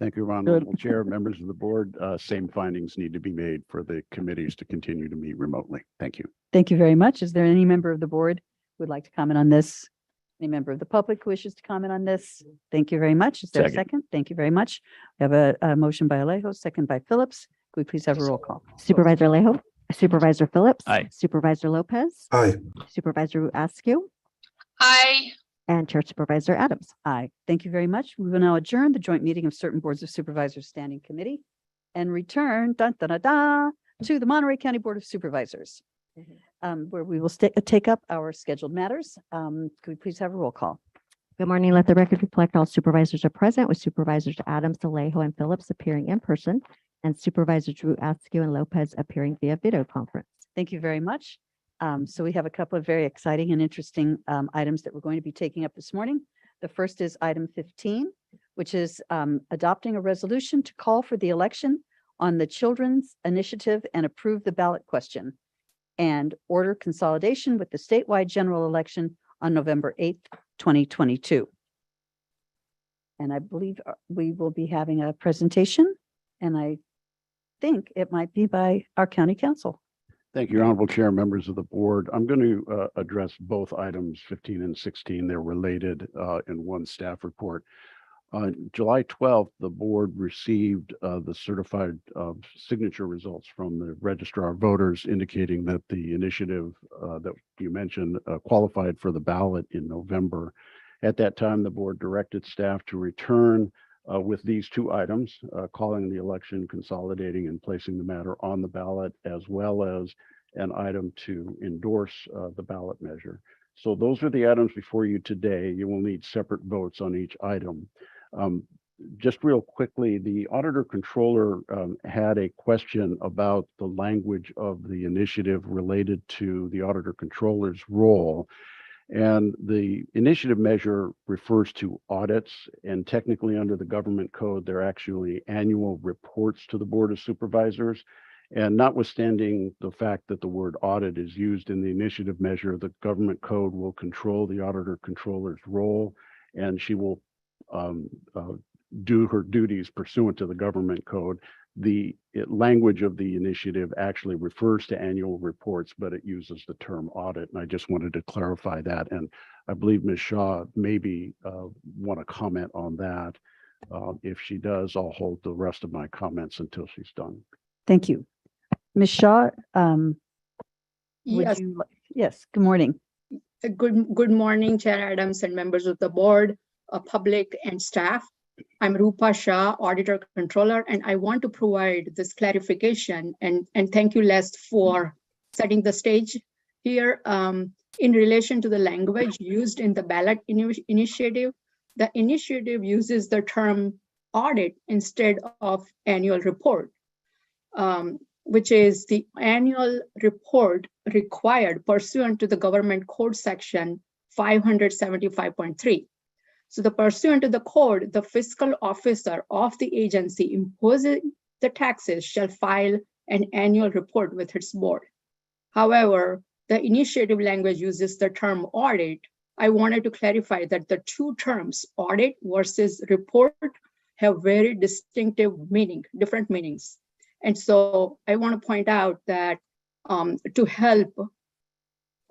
Thank you, Honorable Chair, members of the board. Same findings need to be made for the committees to continue to meet remotely. Thank you. Thank you very much. Is there any member of the board who would like to comment on this? Any member of the public who wishes to comment on this? Thank you very much. Is there a Second. second? Thank you very much. We have a motion by Alejo, second by Phillips. Could we please have a roll call? Supervisor Alejo, Supervisor Phillips, Aye. Supervisor Lopez, Aye. Supervisor Askew, Aye. and Chair Supervisor Adams. Aye. Thank you very much. We will now adjourn the joint meeting of certain Boards of Supervisors Standing Committee and return to the Monterey County Board of Supervisors, where we will take up our scheduled matters. Could we please have a roll call? Good morning. Let the record reflect all supervisors are present, with Supervisors Adams, Alejo, and Phillips appearing in person, and Supervisors Askew and Lopez appearing via video conference. Thank you very much. So we have a couple of very exciting and interesting items that we're going to be taking up this morning. The first is item 15, which is adopting a resolution to call for the election on the Children's Initiative and approve the ballot question, and order consolidation with the statewide general election on November 8th, 2022. And I believe we will be having a presentation, and I think it might be by our county council. Thank you, Honorable Chair, members of the board. I'm going to address both items 15 and 16. They're related in one staff report. On July 12th, the board received the certified signature results from the registrar of voters indicating that the initiative that you mentioned qualified for the ballot in November. At that time, the board directed staff to return with these two items, calling the election, consolidating, and placing the matter on the ballot, as well as an item to endorse the ballot measure. So those are the items before you today. You will need separate votes on each item. Just real quickly, the auditor controller had a question about the language of the initiative related to the auditor controller's role. And the initiative measure refers to audits, and technically under the government code, they're actually annual reports to the Board of Supervisors. And notwithstanding the fact that the word audit is used in the initiative measure, the government code will control the auditor controller's role, and she will do her duties pursuant to the government code. The language of the initiative actually refers to annual reports, but it uses the term audit. And I just wanted to clarify that. And I believe Ms. Shaw maybe want to comment on that. If she does, I'll hold the rest of my comments until she's done. Thank you. Ms. Shaw, Yes. Yes, good morning. Good morning, Chair Adams and members of the board, public and staff. I'm Rupa Shah, Auditor Controller, and I want to provide this clarification and thank you, Les, for setting the stage here in relation to the language used in the ballot initiative. the initiative uses the term audit instead of annual report, which is the annual report required pursuant to the government code section 575.3. So the pursuant to the code, the fiscal officer of the agency imposing the taxes shall file an annual report with its board. However, the initiative language uses the term audit. I wanted to clarify that the two terms, audit versus report, have very distinctive meaning, different meanings. And so I want to point out that to help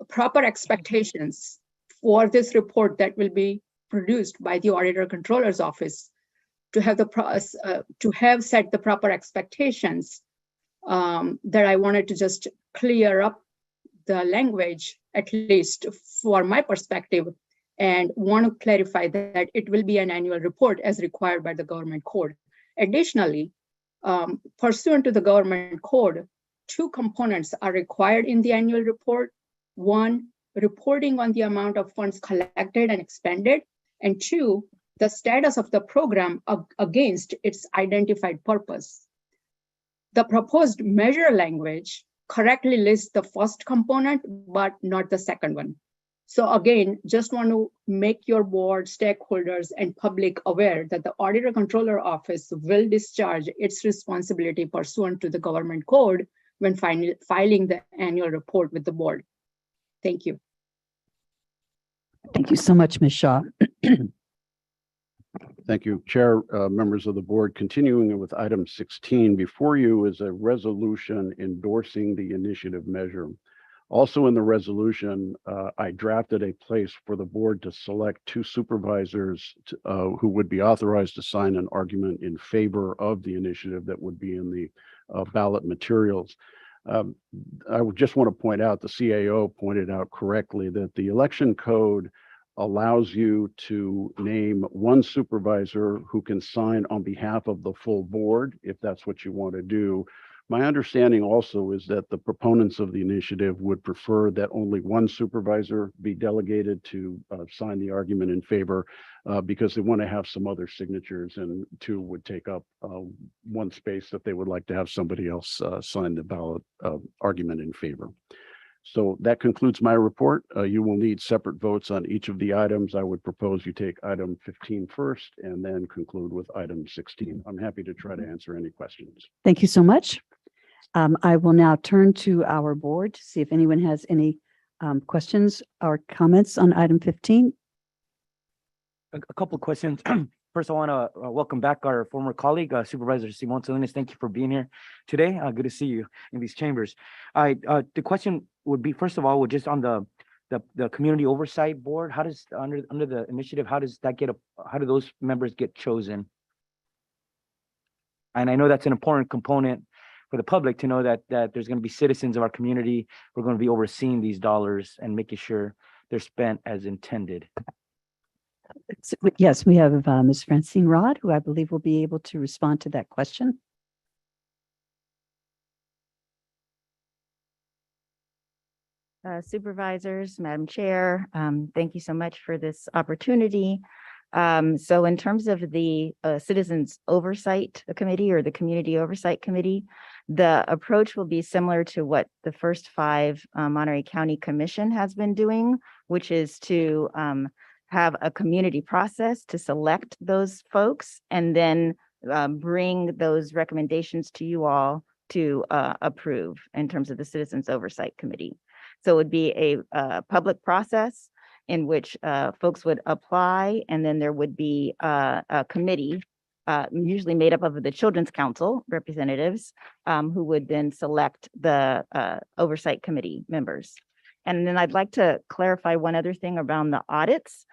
proper expectations for this report that will be produced by the Auditor Controller's Office, to have set the proper expectations, that I wanted to just clear up the language, at least for my perspective, and want to clarify that it will be an annual report as required by the government code. Additionally, pursuant to the government code, two components are required in the annual report. One, reporting on the amount of funds collected and expended, and two, the status of the program against its identified purpose. The proposed measure language correctly lists the first component, but not the second one. So again, just want to make your board, stakeholders, and public aware that the Auditor Controller Office will discharge its responsibility pursuant to the government code when filing the annual report with the board. Thank you. Thank you so much, Ms. Shaw. Thank you, Chair, members of the board. Continuing with item 16, before you is a resolution endorsing the initiative measure. Also in the resolution, I drafted a place for the board to select two supervisors who would be authorized to sign an argument in favor of the initiative that would be in the ballot materials. I would just want to point out, the CAO pointed out correctly that the election code allows you to name one supervisor who can sign on behalf of the full board, if that's what you want to do. My understanding also is that the proponents of the initiative would prefer that only one supervisor be delegated to sign the argument in favor because they want to have some other signatures, and two would take up one space that they would like to have somebody else sign the ballot argument in favor. So that concludes my report. You will need separate votes on each of the items. I would propose you take item 15 first and then conclude with item 16. I'm happy to try to answer any questions. Thank you so much. I will now turn to our board to see if anyone has any questions or comments on item 15. A couple of questions. First, I want to welcome back our former colleague, Supervisor Simon Salinas. Thank you for being here today. Good to see you in these chambers. The question would be, first of all, just on the Community Oversight Board. How does under the initiative, how does that how do those members get chosen? And I know that's an important component for the public to know that there's going to be citizens of our community who are going to be overseeing these dollars and making sure they're spent as intended. Yes, we have Ms. Francine Rod, who I believe will be able to respond to that question. Supervisors, Madam Chair, thank you so much for this opportunity. So in terms of the Citizens Oversight Committee or the Community Oversight Committee, the approach will be similar to what the first 5 Monterey County Commission has been doing, which is to have a community process to select those folks and then bring those recommendations to you all to approve in terms of the Citizens Oversight Committee. So it would be a public process in which folks would apply, and then there would be a committee usually made up of the Children's Council representatives who would then select the Oversight Committee members. And then I'd like to clarify one other thing around the audits.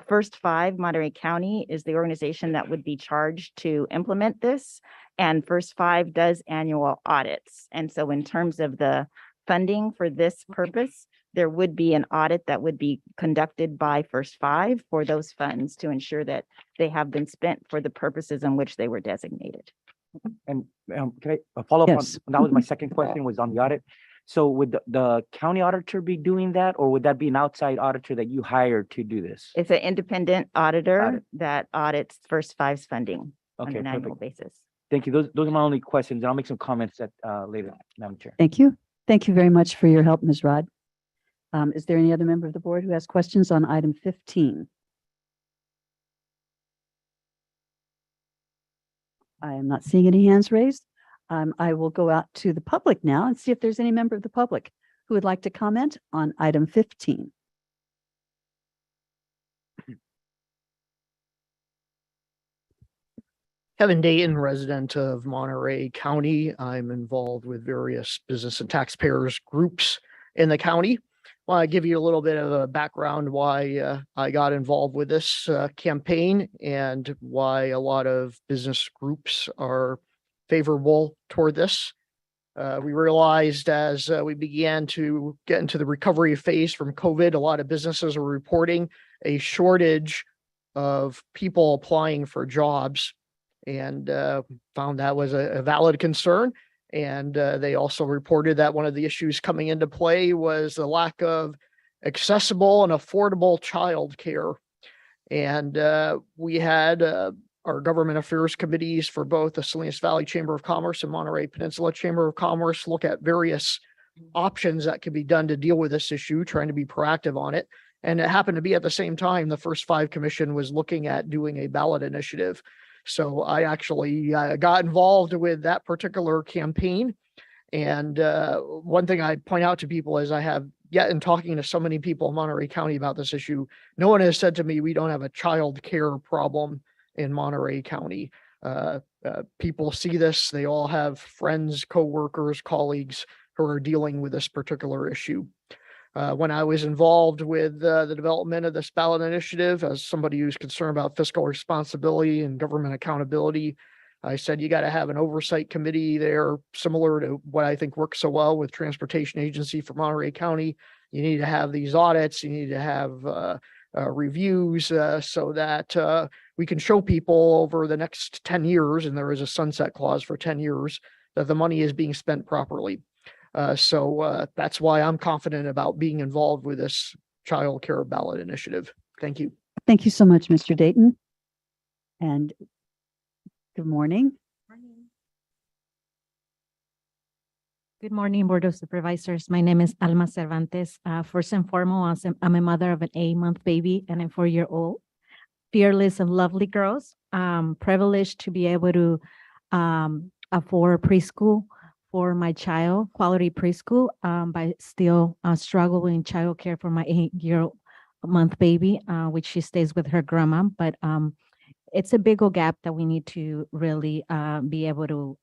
First 5 Monterey County is the organization that would be charged to implement this, and First 5 does annual audits. And so in terms of the funding for this purpose, there would be an audit that would be conducted by First 5 for those funds to ensure that they have been spent for the purposes in which they were designated. And can I follow up Yes. on that? Was my second question was on the audit. So would the county auditor be doing that, or would that be an outside auditor that you hired to do this? It's an independent auditor that audits First Five's funding on Okay, an annual perfect. basis. Thank you. Those are my only questions. And I'll make some comments at later, Madam Chair. Thank you. Thank you very much for your help, Ms. Rod. Is there any other member of the board who has questions on item 15? I am not seeing any hands raised. I will go out to the public now and see if there's any member of the public who would like to comment on item 15. Kevin Dayton, resident of Monterey County. I'm involved with various business and taxpayers groups in the county. Want to give you a little bit of a background why I got involved with this campaign and why a lot of business groups are favorable toward this. We realized as we began to get into the recovery phase from COVID, a lot of businesses were reporting a shortage of people applying for jobs, and found that was a valid concern. And they also reported that one of the issues coming into play was the lack of accessible and affordable childcare. And we had our government affairs committees for both the Salinas Valley Chamber of Commerce and Monterey Peninsula Chamber of Commerce look at various options that could be done to deal with this issue, trying to be proactive on it. And it happened to be at the same time, the First Five Commission was looking at doing a ballot initiative. So I actually got involved with that particular campaign. And one thing I point out to people is I have yet in talking to so many people in Monterey County about this issue, no one has said to me, we don't have a child care problem in Monterey County. People see this, they all have friends, coworkers, colleagues who are dealing with this particular issue. When I was involved with the development of this ballot initiative, as somebody who's concerned about fiscal responsibility and government accountability, I said, you got to have an oversight committee there, similar to what I think works so well with Transportation Agency for Monterey County. You need to have these audits, you need to have reviews so that we can show people over the next 10 years, and there is a sunset clause for 10 years, that the money is being spent properly. So that's why I'm confident about being involved with this child care ballot initiative. Thank you. Thank you so much, Mr. Dayton. And good morning. Good morning, Board of Supervisors. My name is Alma Cervantes. First and foremost, I'm a mother of an 8-month baby and a 4-year-old. Fearless and lovely girls. Privileged to be able to afford preschool for my child, quality preschool, but still struggling childcare for my 8-month baby, which she stays with her grandma. But it's a big old gap that we need to really be able to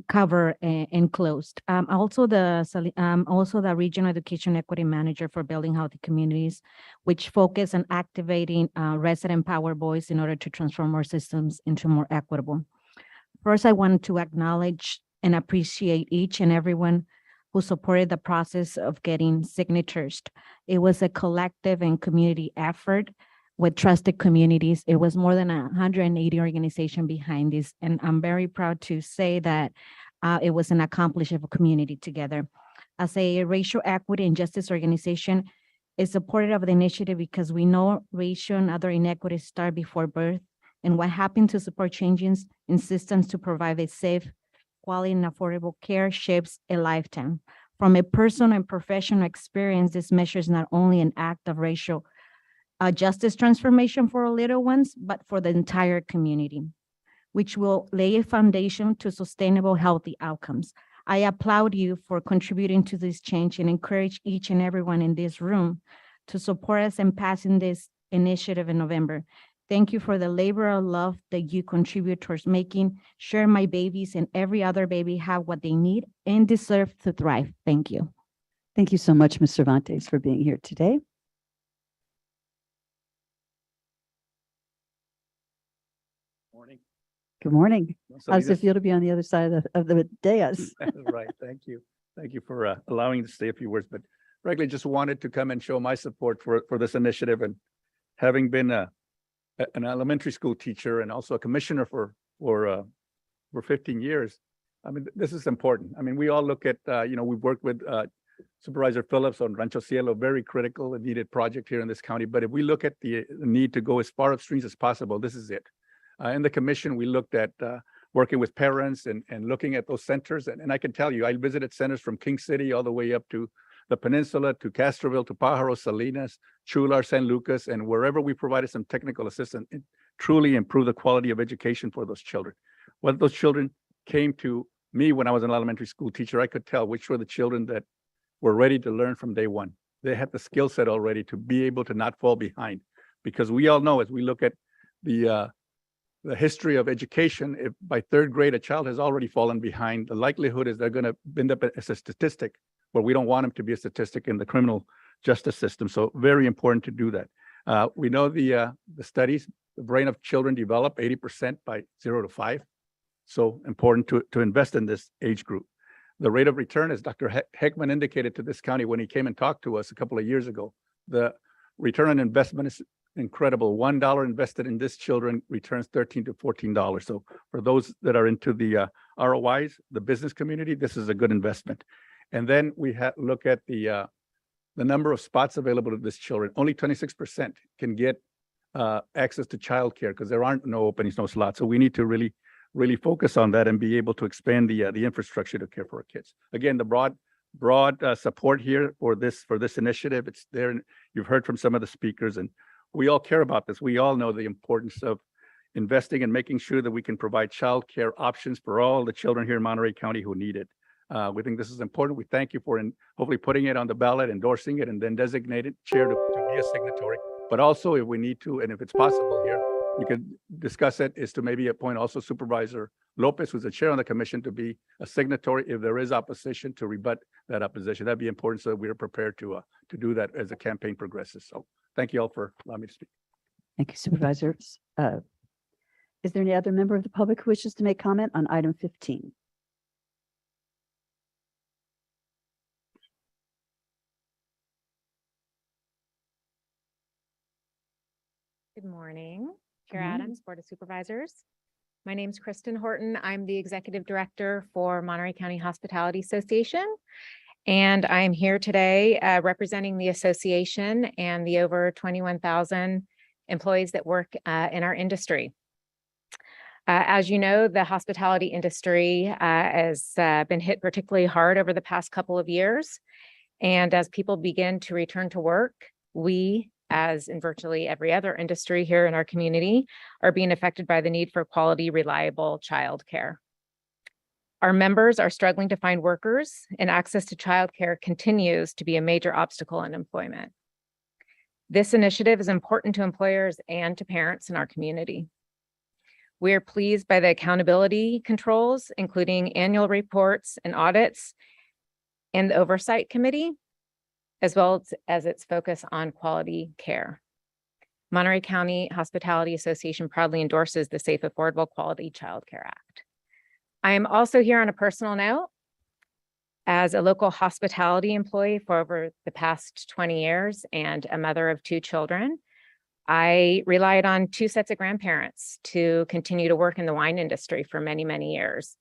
cover and closed. Also the Regional Education Equity Manager for Building Healthy Communities, which focus on activating resident power voice in order to transform our systems into more equitable. First, I wanted to acknowledge and appreciate each and everyone who supported the process of getting signatures. It was a collective and community effort with trusted communities. It was more than 180 organizations behind this, and I'm very proud to say that it was an accomplishment of a community together. As a racial equity and justice organization, is supportive of the initiative because we know racial and other inequities start before birth, and what happened to support changes in systems to provide a safe, quality, and affordable care shapes a lifetime. From a personal and professional experience, this measure is not only an act of racial justice transformation for our little ones, but for the entire community, which will lay a foundation to sustainable, healthy outcomes. I applaud you for contributing to this change and encourage each and everyone in this room to support us in passing this initiative in November. Thank you for the labor of love that you contribute towards making sure my babies and every other baby have what they need and deserve to thrive. Thank you. Thank you so much, Ms. Cervantes, for being here today. Morning. Good morning. So How's it just- feel to be on the other side of the dais? Right, thank you. Thank you for allowing me to say a few words, but frankly, just wanted to come and show my support for this initiative, and having been an elementary school teacher and also a commissioner for 15 years, I mean, this is important. I mean, we all look at, we've worked with Supervisor Phillips on Rancho Cielo, very critical and needed project here in this county. But if we look at the need to go as far upstream as possible, this is it. In the commission, we looked at working with parents and looking at those centers. And I can tell you, I visited centers from King City all the way up to the peninsula, to Castroville, to Pajaro, Salinas, Chular, San Lucas, and wherever we provided some technical assistance, it truly improved the quality of education for those children. When those children came to me when I was an elementary school teacher, I could tell which were the children that were ready to learn from day one. They had the skill set already to be able to not fall behind. Because we all know, as we look at the history of education, if by third grade a child has already fallen behind, the likelihood is they're going to end up as a statistic, but we don't want them to be a statistic in the criminal justice system. So very important to do that. We know the studies, the brain of children develop 80% by 0 to 5. So important to invest in this age group. The rate of return, as Dr. Heckman indicated to this county when he came and talked to us a couple of years ago, the return on investment is incredible. $1 invested in this children returns $13 to $14. So for those that are into the ROIs, the business community, this is a good investment. And then we look at the number of spots available to this children. Only 26% can get access to childcare because there aren't no openings, no slots. So we need to really focus on that and be able to expand the infrastructure to care for our kids. Again, the broad support here for this initiative. It's there. And you've heard from some of the speakers, and we all care about this. We all know the importance of investing and making sure that we can provide childcare options for all the children here in Monterey County who need it. We think this is important. We thank you for hopefully putting it on the ballot, endorsing it, and then designated chair to be a signatory. But also, if we need to, and if it's possible here, we could discuss it, is to maybe appoint also Supervisor Lopez, who's the chair on the commission, to be a signatory if there is opposition, to rebut that opposition. That'd be important so that we're prepared to do that as the campaign progresses. So thank you all for allowing me to speak. Thank you, Supervisors. Is there any other member of the public who wishes to make comment on item 15? Good morning, Chair Good morning. Adams, Board of Supervisors. My name is Kristen Horton. I'm the Executive Director for Monterey County Hospitality Association. And I'm here today representing the association and the over 21,000 employees that work in our industry. As you know, the hospitality industry has been hit particularly hard over the past couple of years. And as people begin to return to work, we, as in virtually every other industry here in our community, are being affected by the need for quality, reliable childcare. Our members are struggling to find workers, and access to childcare continues to be a major obstacle in employment. This initiative is important to employers and to parents in our community. We are pleased by the accountability controls, including annual reports and audits, and the Oversight Committee, as well as its focus on quality care. Monterey County Hospitality Association proudly endorses the Safe, Affordable, Quality Child Care Act. I am also here on a personal note. As a local hospitality employee for over the past 20 years and a mother of 2 children, I relied on 2 sets of grandparents to continue to work in the wine industry for many, many years.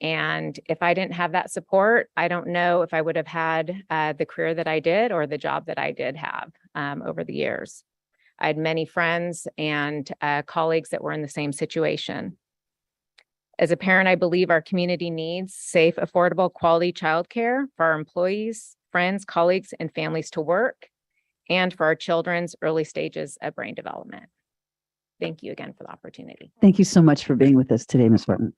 And if I didn't have that support, I don't know if I would have had the career that I did or the job that I did have over the years. I had many friends and colleagues that were in the same situation. As a parent, I believe our community needs safe, affordable, quality childcare for our employees, friends, colleagues, and families to work, and for our children's early stages of brain development. Thank you again for the opportunity. Thank you so much for being with us today, Ms. Horton.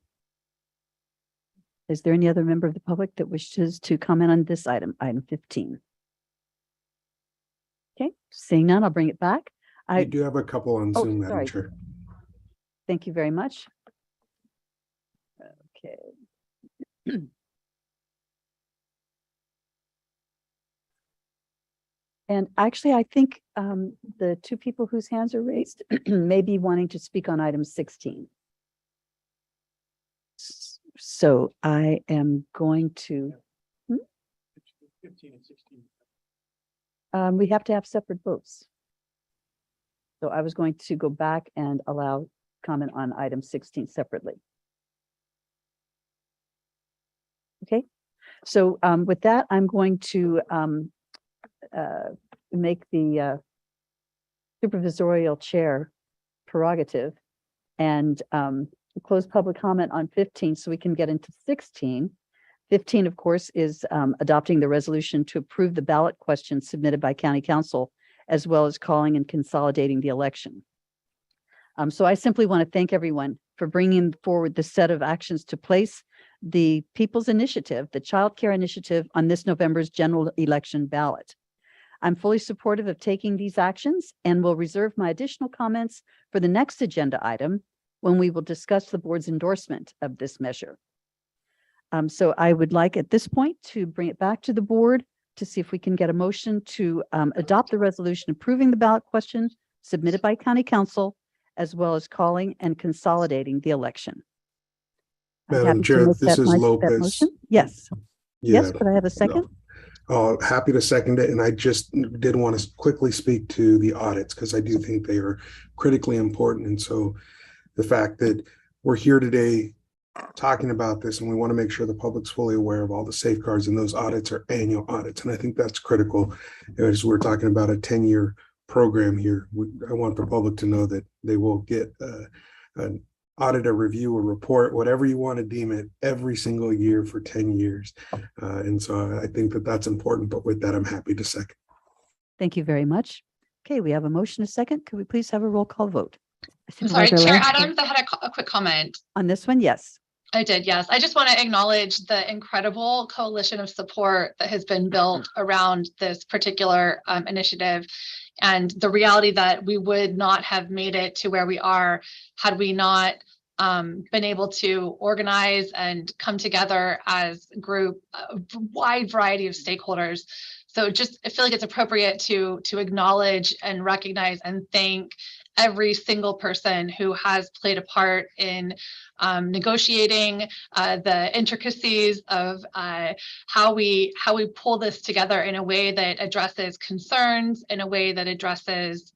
Is there any other member of the public that wishes to comment on this item, item 15? Okay, seeing none, I'll bring it back. I do have a couple on Zoom, Madam sorry. Chair. Thank you very much. Okay. And actually, I think the 2 people whose hands are raised may be wanting to speak on item 16. So I am going to. 15 and 16. We have to have separate votes. So I was going to go back and allow comment on item 16 separately. So with that, I'm going to make the supervisorial chair prerogative and close public comment on 15 so we can get into 16. 15, of course, is adopting the resolution to approve the ballot questions submitted by County Council, as well as calling and consolidating the election. So I simply want to thank everyone for bringing forward the set of actions to place the People's Initiative, the Childcare Initiative, on this November's general election ballot. I'm fully supportive of taking these actions and will reserve my additional comments for the next agenda item when we will discuss the board's endorsement of this measure. So I would like at this point to bring it back to the board to see if we can get a motion to adopt the resolution approving the ballot question submitted by County Council, as well as calling and consolidating the election. I'm Madam happy to Chair, make this that is that Lopez. motion. Yes. Yeah, Yes, could I have a second? happy to second it. And I just did want to quickly speak to the audits because I do think they are critically important. And so the fact that we're here today talking about this and we want to make sure the public's fully aware of all the safeguards, and those audits are annual audits. And I think that's critical as we're talking about a 10-year program here. I want the public to know that they will get an audit, a review, a report, whatever you want to deem it, every single year for 10 years. And so I think that that's important. But with that, I'm happy to second. Thank you very much. Okay, we have a motion, a second. Could we please have a roll call vote? I'm sorry, Supervisor Chair Lay? Adams, I had a quick comment. On this one, yes. I did, yes. I just want to acknowledge the incredible coalition of support that has been built around this particular initiative, and the reality that we would not have made it to where we are had we not been able to organize and come together as a group, a wide variety of stakeholders. So just, I feel like it's appropriate to acknowledge and recognize and thank every single person who has played a part in negotiating the intricacies of how we pull this together in a way that addresses concerns, in a way that addresses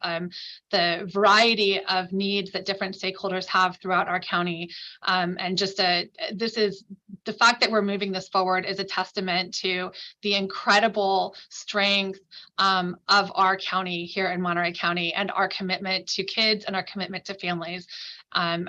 the variety of needs that different stakeholders have throughout our county. And just this is the fact that we're moving this forward is a testament to the incredible strength of our county here in Monterey County, and our commitment to kids and our commitment to families. And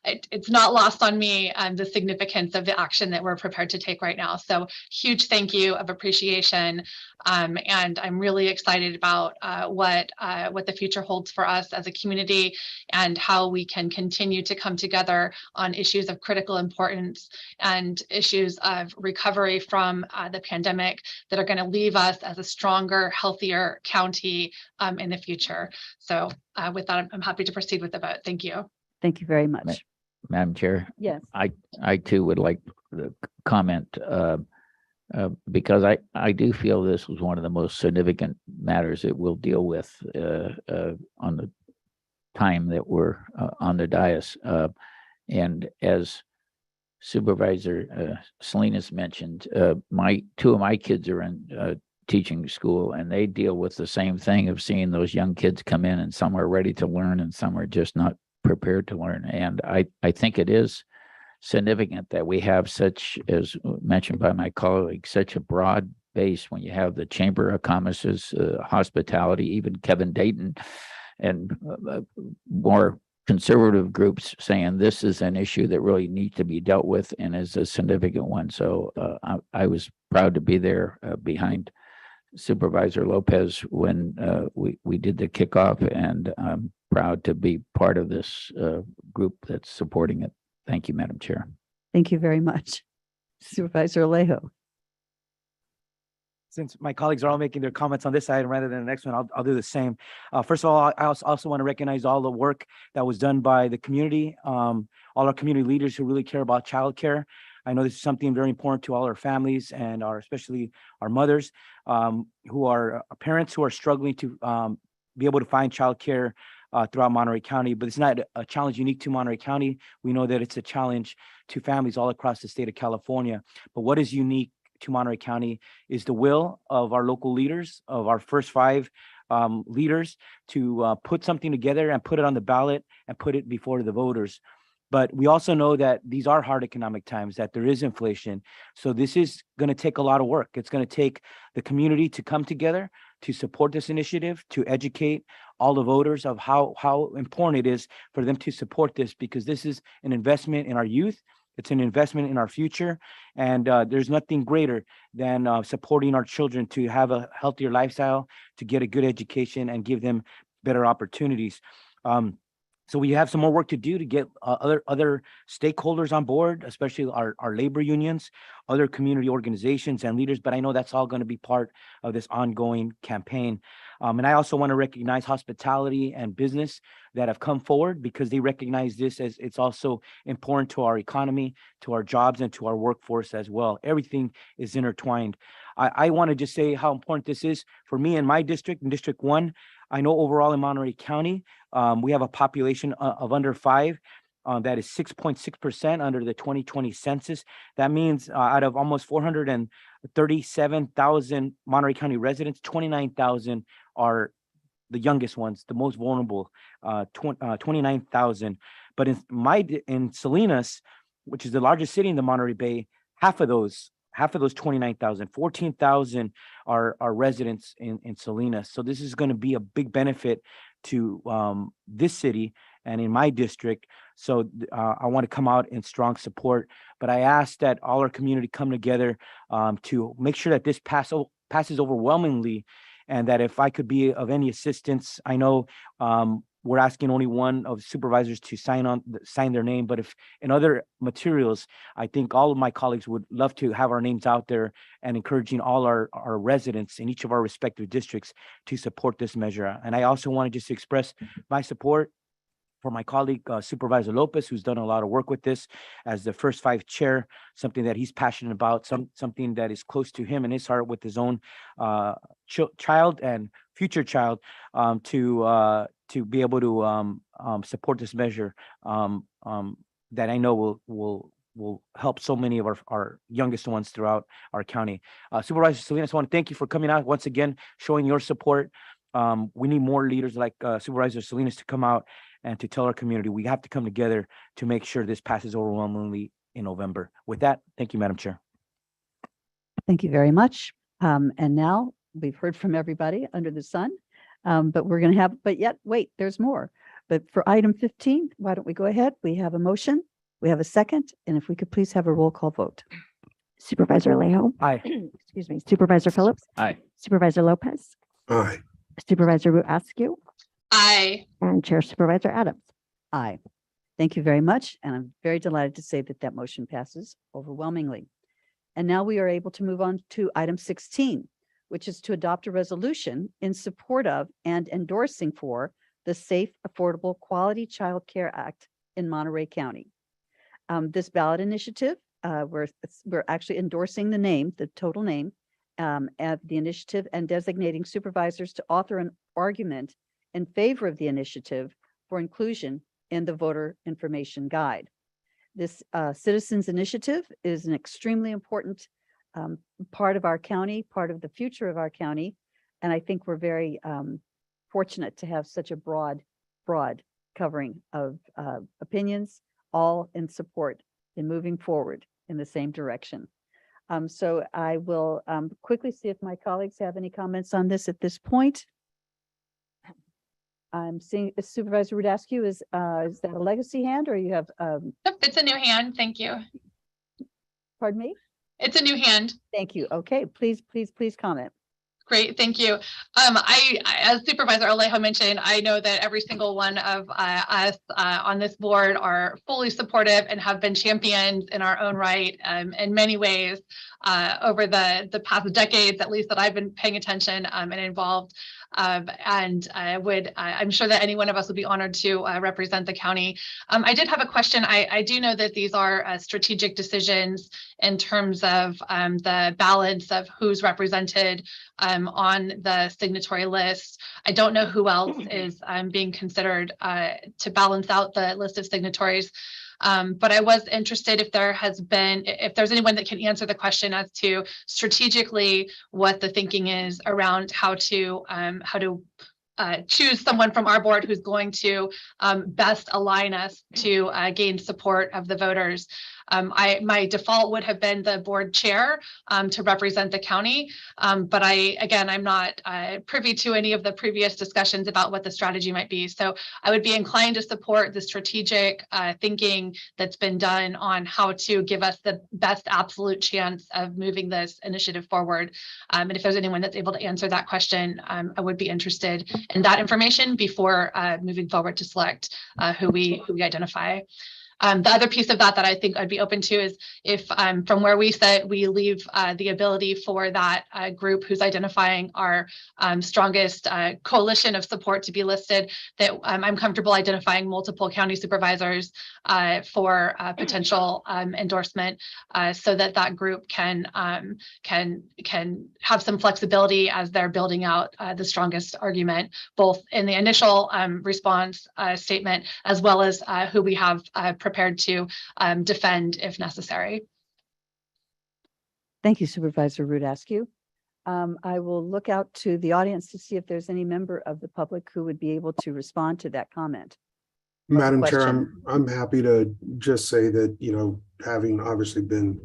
it's not lost on me the significance of the action that we're prepared to take right now. So huge thank you of appreciation. And I'm really excited about what the future holds for us as a community, and how we can continue to come together on issues of critical importance and issues of recovery from the pandemic that are going to leave us as a stronger, healthier county in the future. So with that, I'm happy to proceed with the vote. Thank you. Thank you very much. Madam Chair. Yes. I too would like to comment because I do feel this was one of the most significant matters that we'll deal with on the time that we're on the dais. And as Supervisor Salinas mentioned, two of my kids are in teaching school, and they deal with the same thing of seeing those young kids come in, and some are ready to learn and some are just not prepared to learn. And I think it is significant that we have such, as mentioned by my colleague, such a broad base when you have the Chamber of Commerce's hospitality, even Kevin Dayton, and more conservative groups saying this is an issue that really needs to be dealt with and is a significant one. So I was proud to be there behind Supervisor Lopez when we did the kickoff, and I'm proud to be part of this group that's supporting it. Thank you, Madam Chair. Thank you very much. Supervisor Alejo. Since my colleagues are all making their comments on this item rather than the next one, I'll do the same. First of all, I also want to recognize all the work that was done by the community, all our community leaders who really care about childcare. I know this is something very important to all our families and especially our mothers who are parents who are struggling to be able to find childcare throughout Monterey County. But it's not a challenge unique to Monterey County. We know that it's a challenge to families all across the state of California. But what is unique to Monterey County is the will of our local leaders, of our first 5 leaders, to put something together and put it on the ballot and put it before the voters. But we also know that these are hard economic times, that there is inflation. So this is going to take a lot of work. It's going to take the community to come together to support this initiative, to educate all the voters of how important it is for them to support this, because this is an investment in our youth. It's an investment in our future. And there's nothing greater than supporting our children to have a healthier lifestyle, to get a good education and give them better opportunities. So we have some more work to do to get other stakeholders on board, especially our labor unions, other community organizations and leaders. But I know that's all going to be part of this ongoing campaign. And I also want to recognize hospitality and business that have come forward, because they recognize this as it's also important to our economy, to our jobs, and to our workforce as well. Everything is intertwined. I want to just say how important this is for me in my district, in District 1. I know overall in Monterey County, we have a population of under 5. That is 6.6% under the 2020 census. That means out of almost 437,000 Monterey County residents, 29,000 are the youngest ones, the most vulnerable, 29,000. But in Salinas, which is the largest city in the Monterey Bay, half of those 29,000, 14,000 are residents in Salinas. So this is going to be a big benefit to this city and in my district. So I want to come out in strong support, but I ask that all our community come together to make sure that this passes overwhelmingly, and that if I could be of any assistance, I know we're asking only one of supervisors to sign their name, but if in other materials, I think all of my colleagues would love to have our names out there and encouraging all our residents in each of our respective districts to support this measure. And I also want to just express my support for my colleague, Supervisor Lopez, who's done a lot of work with this as the First 5 chair, something that he's passionate about, something that is close to him and his heart with his own child and future child, to be able to support this measure that I know will help so many of our youngest ones throughout our county. Supervisor Salinas, I want to thank you for coming out once again, showing your support. We need more leaders like Supervisor Salinas to come out and to tell our community we have to come together to make sure this passes overwhelmingly in November. With that, thank you, Madam Chair. Thank you very much. And now we've heard from everybody under the sun, but wait, there's more. But for item 15, why don't we go ahead? We have a motion, we have a second, and if we could please have a roll call vote. Supervisor Alejo. Aye. Excuse me. Supervisor Phillips. Aye. Supervisor Lopez. Aye. Supervisor Askew. Aye. And Chair Supervisor Adams. Aye. Thank you very much. And I'm very delighted to say that motion passes overwhelmingly. And now we are able to move on to item 16, which is to adopt a resolution in support of and endorsing for the Safe, Affordable, Quality Childcare Act in Monterey County. This ballot initiative, we're actually endorsing the name, the total name, at the initiative, and designating supervisors to author an argument in favor of the initiative for inclusion in the voter information guide. This citizens initiative is an extremely important part of our county, part of the future of our county. And I think we're very fortunate to have such a broad covering of opinions, all in support in moving forward in the same direction. So I will quickly see if my colleagues have any comments on this at this point. I'm seeing Supervisor Rudasky, is that a legacy hand, or you have? Yep, it's a new hand. Thank you. Pardon me? It's a new hand. Thank you. Okay, please comment. Great, thank you. As Supervisor Alejo mentioned, I know that every single one of us on this board are fully supportive and have been champions in our own right in many ways over the past decades, at least that I've been paying attention and involved. And I'm sure that any one of us would be honored to represent the county. I did have a question. I do know that these are strategic decisions in terms of the balance of who's represented on the signatory list. I don't know who else is being considered to balance out the list of signatories. But I was interested if there's anyone that can answer the question as to strategically what the thinking is around how to choose someone from our board who's going to best align us to gain support of the voters. My default would have been the board chair to represent the county. But I'm not privy to any of the previous discussions about what the strategy might be. So I would be inclined to support the strategic thinking that's been done on how to give us the best absolute chance of moving this initiative forward. And if there's anyone that's able to answer that question, I would be interested in that information before moving forward to select who we identify. The other piece of that I think I'd be open to is if from where we sit, we leave the ability for that group who's identifying our strongest coalition of support to be listed, that I'm comfortable identifying multiple county supervisors for potential endorsement so that group can have some flexibility as they're building out the strongest argument, both in the initial response statement, as well as who we have prepared to defend if necessary. Thank you, Supervisor Rudascu. I will look out to the audience to see if there's any member of the public who would be able to respond to that comment. Madam Chair, question. I'm happy to just say that, having obviously been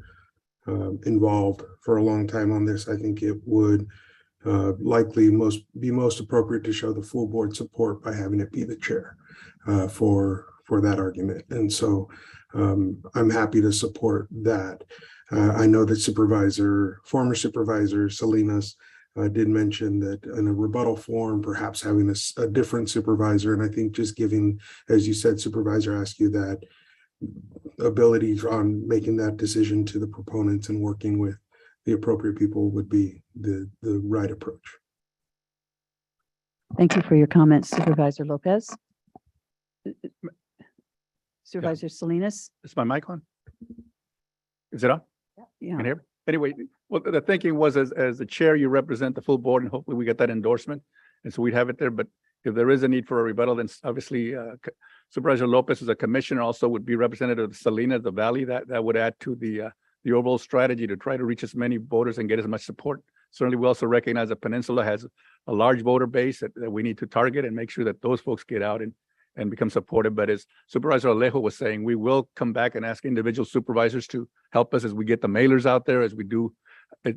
involved for a long time on this, I think it would likely be most appropriate to show the full board support by having it be the chair for that argument. And so I'm happy to support that. I know that former supervisor Salinas did mention that in a rebuttal form, perhaps having a different supervisor. And I think just giving, as you said, Supervisor Askew, that ability on making that decision to the proponents and working with the appropriate people would be the right approach. Thank you for your comments, Supervisor Lopez. Supervisor Salinas. Is my mic on? Is it on? Yeah. Can you hear me? Anyway, well, the thinking was as the chair, you represent the full board and hopefully we get that endorsement. And so we'd have it there. But if there is a need for a rebuttal, then obviously Supervisor Lopez as a commissioner also would be representative of Salinas, the Valley. That would add to the overall strategy to try to reach as many voters and get as much support. Certainly, we also recognize that Peninsula has a large voter base that we need to target and make sure that those folks get out and become supportive. But as Supervisor Alejo was saying, we will come back and ask individual supervisors to help us as we get the mailers out there, as we do,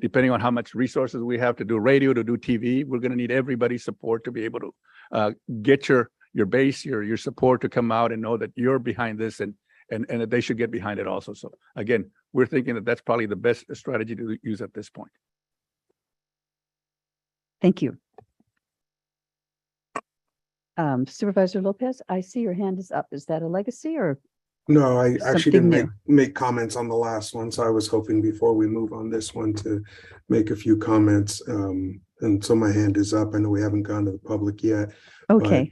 depending on how much resources we have to do radio, to do TV. We're going to need everybody's support to be able to get your base, your support to come out and know that you're behind this and that they should get behind it also. So again, we're thinking that that's probably the best strategy to use at this point. Thank you. Supervisor Lopez, I see your hand is up. Is that a legacy or? No, I actually something didn't new? make comments on the last one. So I was hoping before we move on this one to make a few comments. And so my hand is up. I know we haven't gone to the public yet. Okay.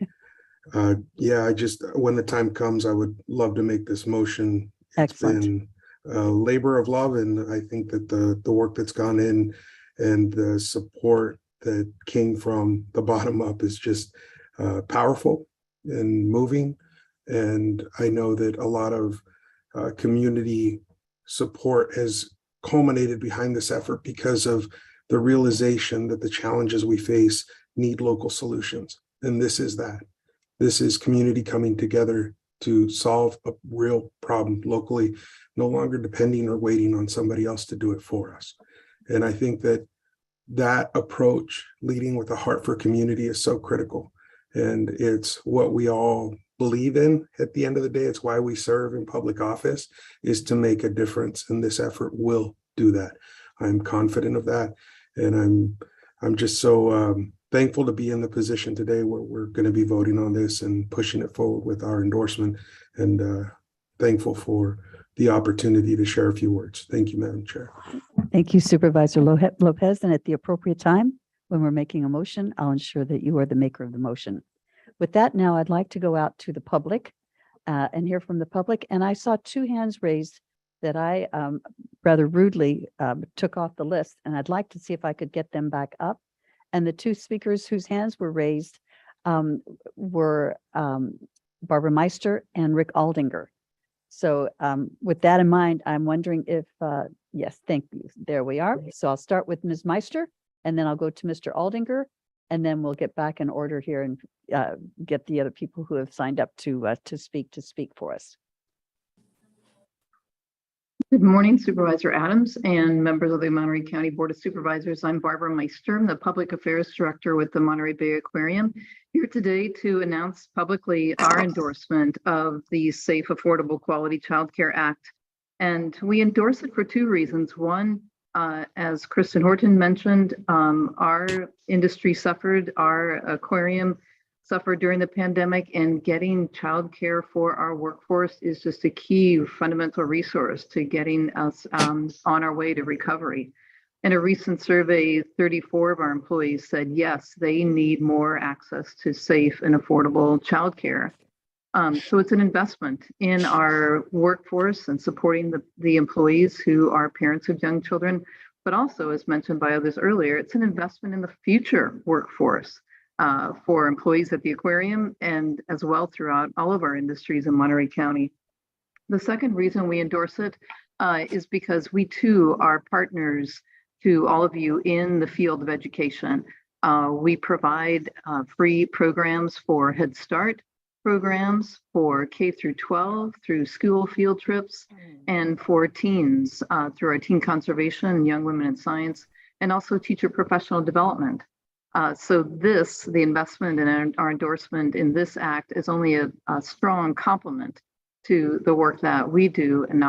But, yeah, when the time comes, I would love to make this motion. Excellent. It's been a labor of love. And I think that the work that's gone in and the support that came from the bottom up is just powerful and moving. And I know that a lot of community support has culminated behind this effort because of the realization that the challenges we face need local solutions. And this is that. This is community coming together to solve a real problem locally, no longer depending or waiting on somebody else to do it for us. And I think that approach, leading with a heart for community, is so critical. And it's what we all believe in at the end of the day. It's why we serve in public office, is to make a difference. And this effort will do that. I'm confident of that. And I'm just so thankful to be in the position today where we're going to be voting on this and pushing it forward with our endorsement, and thankful for the opportunity to share a few words. Thank you, Madam Chair. Thank you, Supervisor Lopez. And at the appropriate time, when we're making a motion, I'll ensure that you are the maker of the motion. With that, now I'd like to go out to the public and hear from the public. And I saw two hands raised that I rather rudely took off the list. And I'd like to see if I could get them back up. And the two speakers whose hands were raised were Barbara Meister and Rick Aldinger. So with that in mind, I'm wondering if, yes, thank you. There we are. So I'll start with Ms. Meister, and then I'll go to Mr. Aldinger. And then we'll get back in order here and get the other people who have signed up to speak for us. Good morning, Supervisor Adams and members of the Monterey County Board of Supervisors. I'm Barbara Meister, I'm the Public Affairs Director with the Monterey Bay Aquarium, here today to announce publicly our endorsement of the Safe, Affordable, Quality Childcare Act. And we endorse it for two reasons. One, as Kristen Horton mentioned, our industry suffered, our aquarium suffered during the pandemic, and getting childcare for our workforce is just a key fundamental resource to getting us on our way to recovery. In a recent survey, 34 of our employees said, yes, they need more access to safe and affordable childcare. So it's an investment in our workforce and supporting the employees who are parents of young children, but also, as mentioned by others earlier, it's an investment in the future workforce. For employees at the aquarium and as well throughout all of our industries in Monterey County. The second reason we endorse it is because we too are partners to all of you in the field of education. We provide free programs for Head Start programs, for K through 12 through school field trips, and for teens through our teen conservation, young women in science, and also teacher professional development. So the investment and our endorsement in this act is only a strong complement to the work that we do, and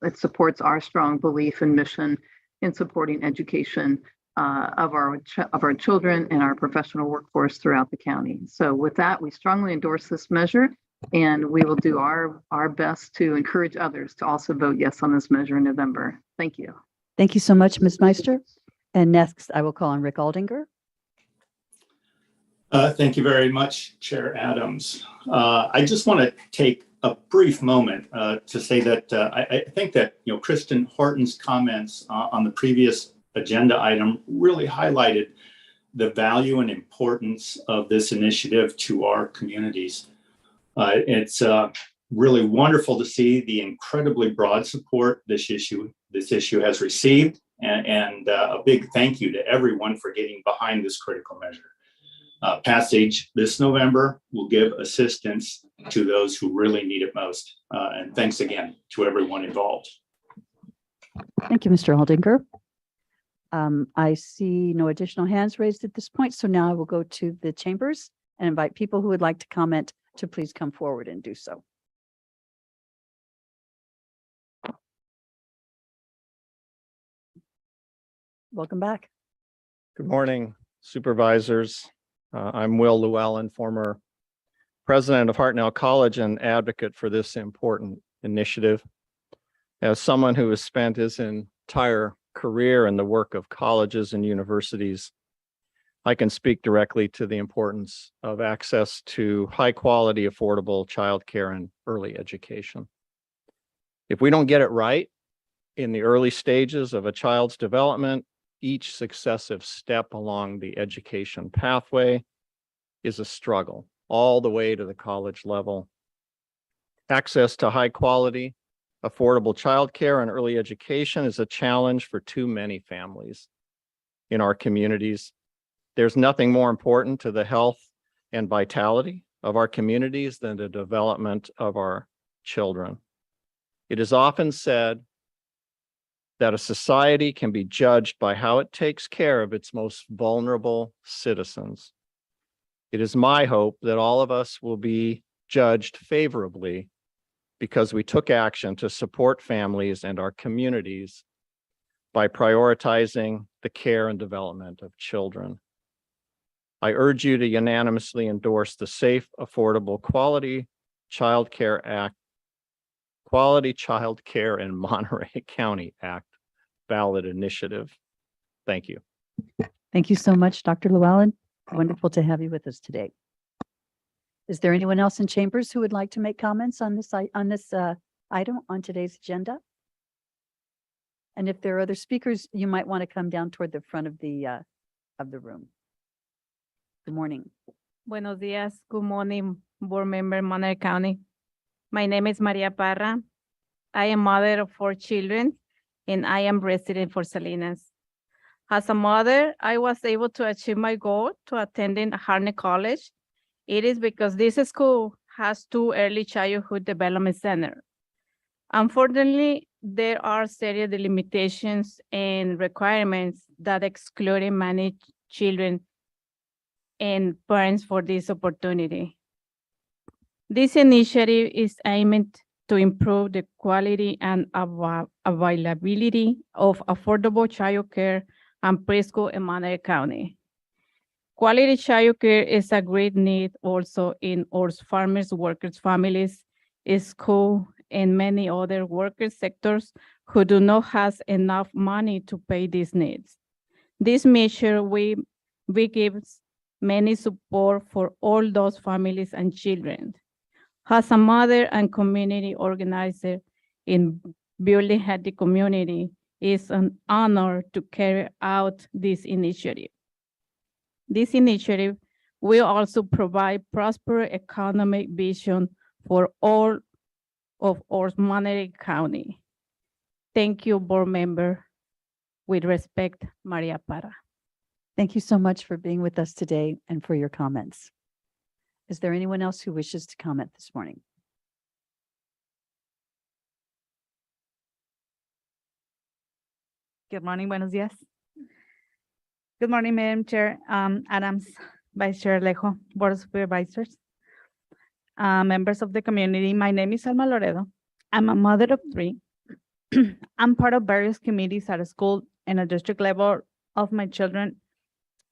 it supports our strong belief and mission in supporting education of our children and our professional workforce throughout the county. So with that, we strongly endorse this measure, and we will do our best to encourage others to also vote yes on this measure in November. Thank you. Thank you so much, Ms. Meister. And next, I will call on Rick Aldinger. Thank you very much, Chair Adams. I just want to take a brief moment to say that I think that Kristen Horton's comments on the previous agenda item really highlighted the value and importance of this initiative to our communities. It's really wonderful to see the incredibly broad support this issue has received, and a big thank you to everyone for getting behind this critical measure. Passage this November will give assistance to those who really need it most. And thanks again to everyone involved. Thank you, Mr. Aldinger. I see no additional hands raised at this point, so now I will go to the chambers and invite people who would like to comment to please come forward and do so. Welcome back. Good morning, supervisors. I'm Will Llewellyn, former president of Hartnell College and advocate for this important initiative. As someone who has spent his entire career in the work of colleges and universities, I can speak directly to the importance of access to high quality, affordable childcare and early education. If we don't get it right in the early stages of a child's development, each successive step along the education pathway is a struggle all the way to the college level. Access to high quality, affordable childcare and early education is a challenge for too many families in our communities. There's nothing more important to the health and vitality of our communities than the development of our children. It is often said that a society can be judged by how it takes care of its most vulnerable citizens. It is my hope that all of us will be judged favorably because we took action to support families and our communities by prioritizing the care and development of children. I urge you to unanimously endorse the Safe, Affordable, Quality Childcare Act, Quality Childcare in Monterey County Act ballot initiative. Thank you. Thank you so much, Dr. Llewellyn. Wonderful to have you with us today. Is there anyone else in chambers who would like to make comments on this item on today's agenda? And if there are other speakers, you might want to come down toward the front of the room. Good morning. Buenos días. Good morning, board member, Monterey County. My name is Maria Parra. I am mother of 4 children, and I am resident for Salinas. As a mother, I was able to achieve my goal to attending Harney College. It is because this school has 2 early childhood development centers. Unfortunately, there are serious limitations and requirements that exclude many children and parents for this opportunity. This initiative is aimed to improve the quality and availability of affordable childcare and preschool in Monterey County. Quality childcare is a great need also in our farmers, workers, families, school, and many other worker sectors who do not have enough money to pay these needs. This measure we give many support for all those families and children. As a mother and community organizer in building healthy community, it's an honor to carry out this initiative. This initiative will also provide prosperous economic vision for all of our Monterey County. Thank you, board member. With respect, Maria Parra. Thank you so much for being with us today and for your comments. Is there anyone else who wishes to comment this morning? Good morning, buenos días. Good morning, Madam Chair, Adams, Vice Chair Alejo, Board of Supervisors, members of the community. My name is Alma Loredo. I'm a mother of 3. I'm part of various committees at a school and a district level of my children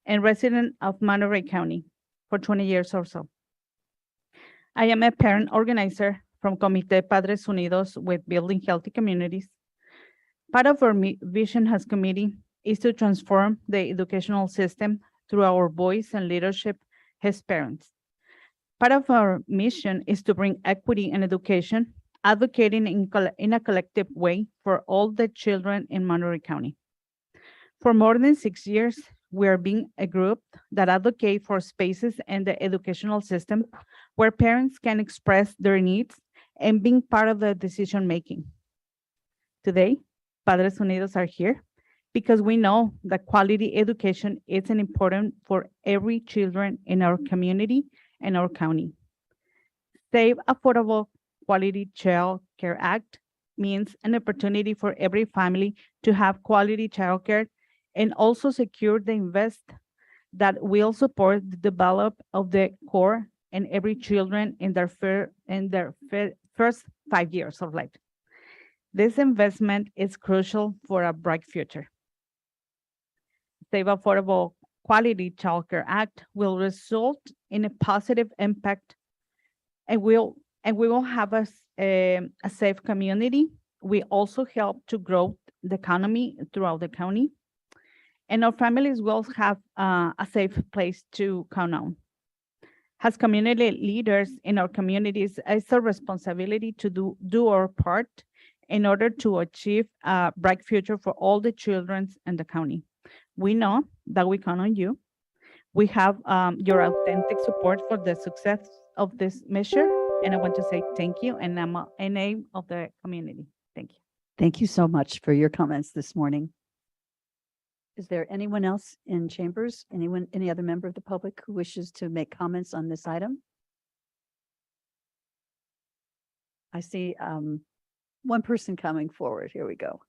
and resident of Monterey County for 20 years or so. I am a parent organizer from Comité Padres Unidos with Building Healthy Communities. Part of our vision as committee is to transform the educational system through our voice and leadership as parents. Part of our mission is to bring equity in education, advocating in a collective way for all the children in Monterey County. For more than 6 years, we are being a group that advocate for spaces in the educational system where parents can express their needs and being part of the decision-making. Today, Padres Unidos are here because we know that quality education is important for every children in our community and our county. Safe, affordable, quality Child Care Act means an opportunity for every family to have quality childcare and also secure the invest that will support the development of the core and every children in their first 5 years of life. This investment is crucial for a bright future. Safe, affordable, quality Childcare Act will result in a positive impact, and we will have a safe community. We also help to grow the economy throughout the county, and our families will have a safe place to count on. As community leaders in our communities, it's our responsibility to do our part in order to achieve a bright future for all the children in the county. We know that we count on you. We have your authentic support for the success of this measure, and I want to say thank you in name of the community. Thank you. Thank you so much for your comments this morning. Is there anyone else in chambers? Any other member of the public who wishes to make comments on this item? I see one person coming forward. Here we go.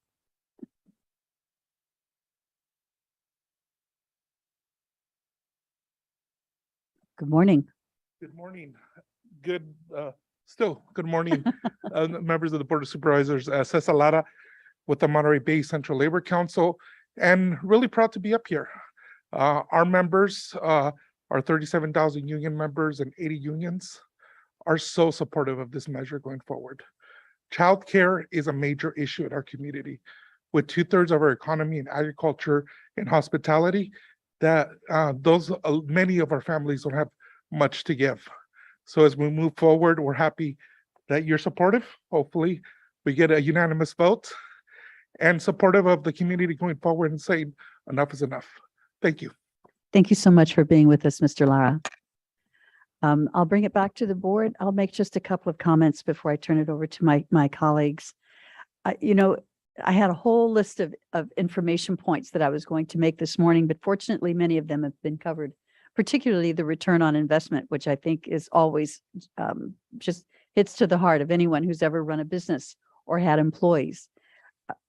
Good morning. Good morning. Good morning, members of the Board of Supervisors. Cesar Lara with the Monterey Bay Central Labor Council, and really proud to be up here. Our members, our 37,000 union members and 80 unions, are so supportive of this measure going forward. Childcare is a major issue in our community. With 2/3 of our economy in agriculture and hospitality, that many of our families don't have much to give. So as we move forward, we're happy that you're supportive. Hopefully, we get a unanimous vote and supportive of the community going forward and saying enough is enough. Thank you. Thank you so much for being with us, Mr. Lara. I'll bring it back to the board. I'll make just a couple of comments before I turn it over to my colleagues. I had a whole list of information points that I was going to make this morning, but fortunately, many of them have been covered, particularly the return on investment, which I think is always just hits to the heart of anyone who's ever run a business or had employees.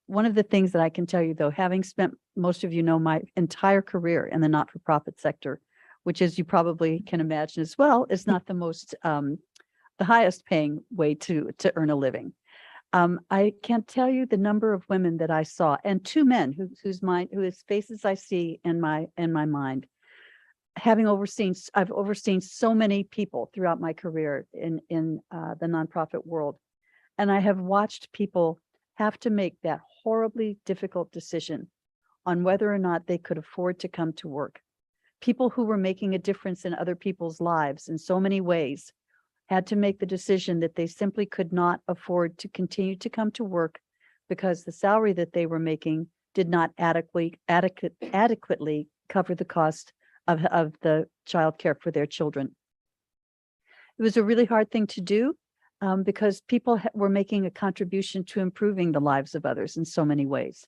One of the things that I can tell you, though, having spent, most of you know, my entire career in the not-for-profit sector, which, as you probably can imagine as well, is not the most, the highest paying way to earn a living. I can't tell you the number of women that I saw, and two men whose faces I see in my mind. I've overseen so many people throughout my career in the nonprofit world, and I have watched people have to make that horribly difficult decision on whether or not they could afford to come to work. People who were making a difference in other people's lives in so many ways had to make the decision that they simply could not afford to continue to come to work because the salary that they were making did not adequately cover the cost of the childcare for their children. It was a really hard thing to do because people were making a contribution to improving the lives of others in so many ways.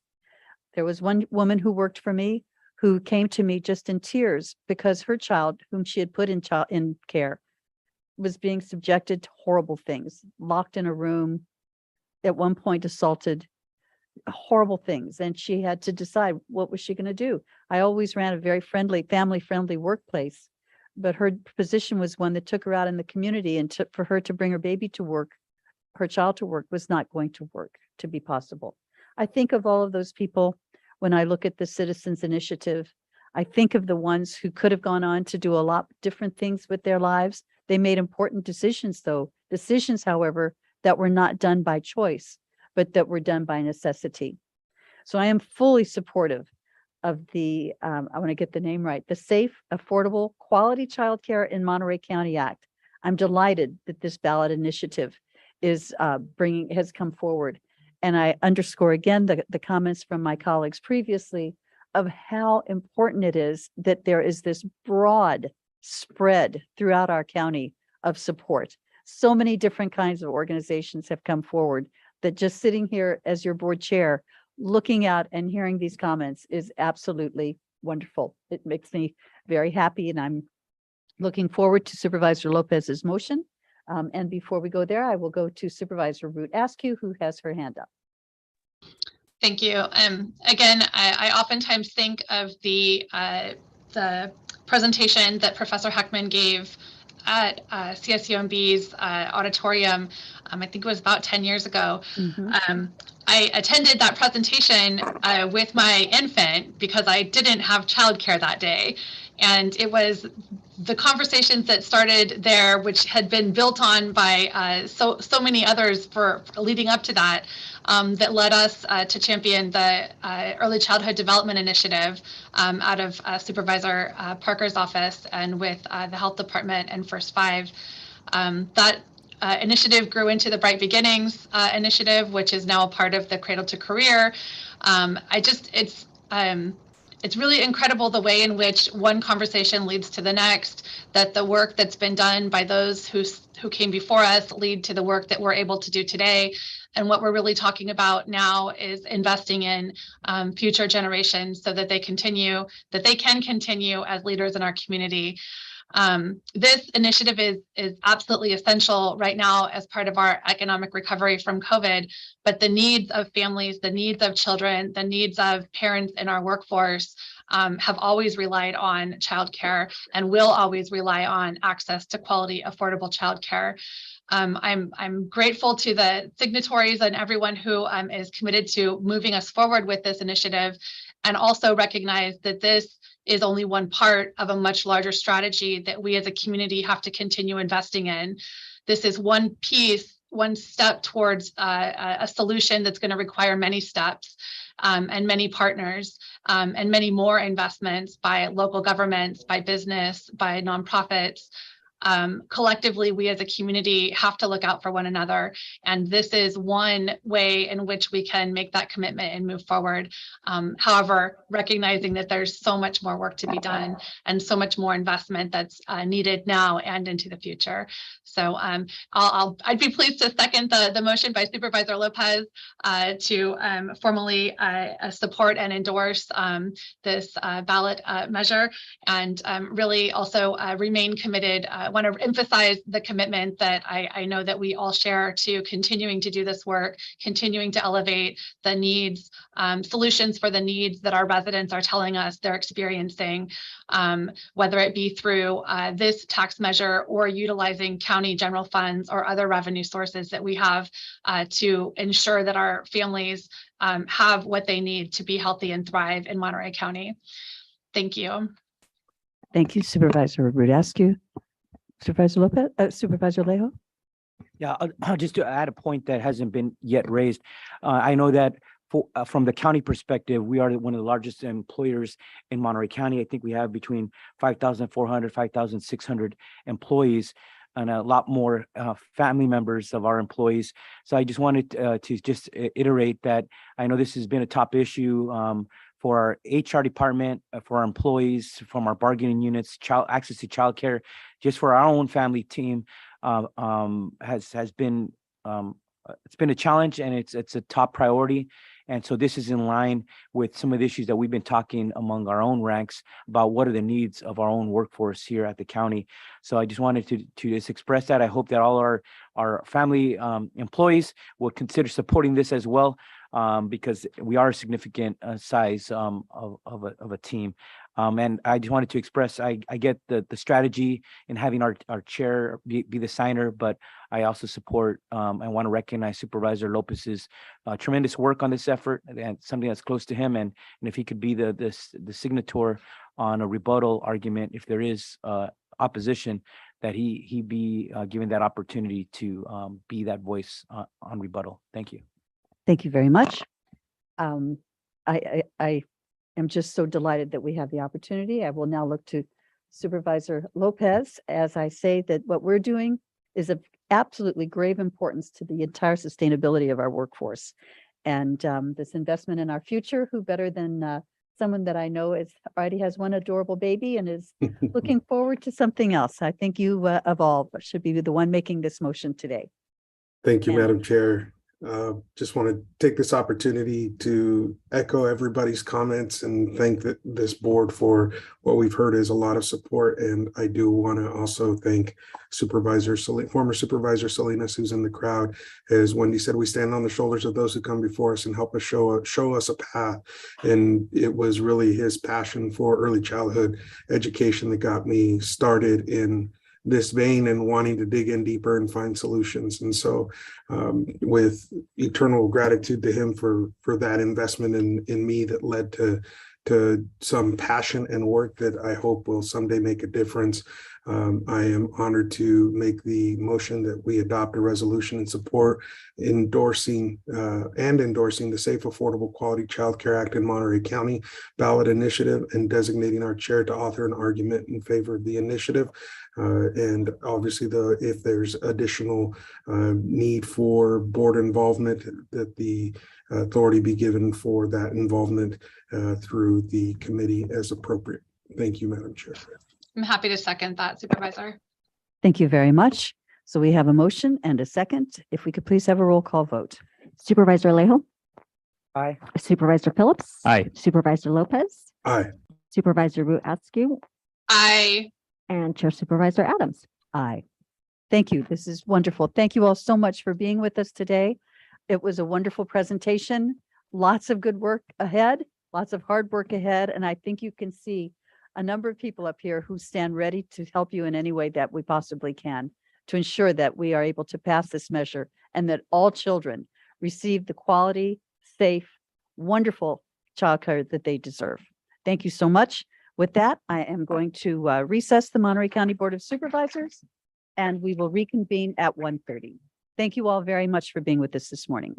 There was one woman who worked for me who came to me just in tears because her child, whom she had put in care, was being subjected to horrible things, locked in a room, at one point assaulted, horrible things. And she had to decide, what was she going to do? I always ran a very friendly, family-friendly workplace, but her position was one that took her out in the community, and for her to bring her baby to work, her child to work, was not going to work to be possible. I think of all of those people when I look at the Citizens Initiative. I think of the ones who could have gone on to do a lot different things with their lives. They made important decisions, though. Decisions, however, that were not done by choice, but that were done by necessity. So I am fully supportive of the, I want to get the name right, the Safe, Affordable, Quality Childcare in Monterey County Act. I'm delighted that this ballot initiative is has come forward. And I underscore again the comments from my colleagues previously of how important it is that there is this broad spread throughout our county of support. So many different kinds of organizations have come forward that just sitting here as your board chair, looking out and hearing these comments is absolutely wonderful. It makes me very happy, and I'm looking forward to Supervisor Lopez's motion. And before we go there, I will go to Supervisor Ruth Askew, who has her hand up. Thank you. Again, I oftentimes think of the presentation that Professor Heckman gave at CSUMB's auditorium. I think it was about 10 years ago. I attended that presentation with my infant because I didn't have childcare that day. And it was the conversations that started there, which had been built on by so many others for leading up to that, that led us to champion the Early Childhood Development Initiative out of Supervisor Parker's office and with the Health Department and First Five. That initiative grew into the Bright Beginnings initiative, which is now a part of the Cradle to Career. It's really incredible the way in which one conversation leads to the next, that the work that's been done by those who came before us lead to the work that we're able to do today. And what we're really talking about now is investing in future generations so that they can continue as leaders in our community. This initiative is absolutely essential right now as part of our economic recovery from COVID, but the needs of families, the needs of children, the needs of parents in our workforce have always relied on childcare and will always rely on access to quality, affordable childcare. I'm grateful to the signatories and everyone who is committed to moving us forward with this initiative, and also recognize that this is only one part of a much larger strategy that we as a community have to continue investing in. This is one piece, one step towards a solution that's going to require many steps and many partners and many more investments by local governments, by business, by nonprofits. collectively, we as a community have to look out for one another. And this is one way in which we can make that commitment and move forward. However, recognizing that there's so much more work to be done and so much more investment that's needed now and into the future. So I'd be pleased to second the motion by Supervisor Lopez to formally support and endorse this ballot measure, and really also remain committed. I want to emphasize the commitment that I know that we all share to continuing to do this work, continuing to elevate the needs, solutions for the needs that our residents are telling us they're experiencing, whether it be through this tax measure or utilizing county general funds or other revenue sources that we have to ensure that our families have what they need to be healthy and thrive in Monterey County. Thank you. Thank you, Supervisor Rudascu. Supervisor Lopez, Supervisor Lejo. Yeah, just to add a point that hasn't been yet raised. I know that from the county perspective, we are one of the largest employers in Monterey County. I think we have between 5,400, 5,600 employees and a lot more family members of our employees. So I just wanted to just iterate that I know this has been a top issue for our HR department, for our employees, from our bargaining units, access to childcare, just for our own family team has been it's been a challenge, and it's a top priority. And so this is in line with some of the issues that we've been talking among our own ranks about what are the needs of our own workforce here at the county. So I just wanted to just express that. I hope that all our family employees will consider supporting this as well, because we are a significant size of a team. And I just wanted to express, I get the strategy in having our chair be the signer, but I also support and want to recognize Supervisor Lopez's tremendous work on this effort, and something that's close to him. And if he could be the signator on a rebuttal argument, if there is opposition, that he be given that opportunity to be that voice on rebuttal. Thank you. Thank you very much. I am just so delighted that we have the opportunity. I will now look to Supervisor Lopez as I say that what we're doing is of absolutely grave importance to the entire sustainability of our workforce. And this investment in our future, who better than someone that I know already has one adorable baby and is looking forward to something else. I think you of all should be the one making this motion today. Thank you, Madam Chair. Just want to take this opportunity to echo everybody's comments and thank this board for what we've heard is a lot of support. And I do want to also thank former Supervisor Salinas, who's in the crowd. As Wendy said, we stand on the shoulders of those who come before us and help us show us a path. And it was really his passion for early childhood education that got me started in this vein and wanting to dig in deeper and find solutions. And so with eternal gratitude to him for that investment in me that led to some passion and work that I hope will someday make a difference. I am honored to make the motion that we adopt a resolution in support endorsing the Safe, Affordable, Quality Child Care Act in Monterey County ballot initiative and designating our chair to author an argument in favor of the initiative. And obviously, if there's additional need for board involvement, that the authority be given for that involvement through the committee as appropriate. Thank you, Madam Chair. I'm happy to second that, Supervisor. Thank you very much. So we have a motion and a second. If we could please have a roll call vote. Supervisor Alejo. Aye. Supervisor Phillips. Aye. Supervisor Lopez. Aye. Supervisor Ruascu. Aye. And Chair Supervisor Adams. Aye. Thank you. This is wonderful. Thank you all so much for being with us today. It was a wonderful presentation. Lots of good work ahead, lots of hard work ahead. And I think you can see a number of people up here who stand ready to help you in any way that we possibly can to ensure that we are able to pass this measure and that all children receive the quality, safe, wonderful childcare that they deserve. Thank you so much. With that, I am going to recess the Monterey County Board of Supervisors, and we will reconvene at 1:30. Thank you all very much for being with us this morning.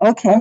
Okay.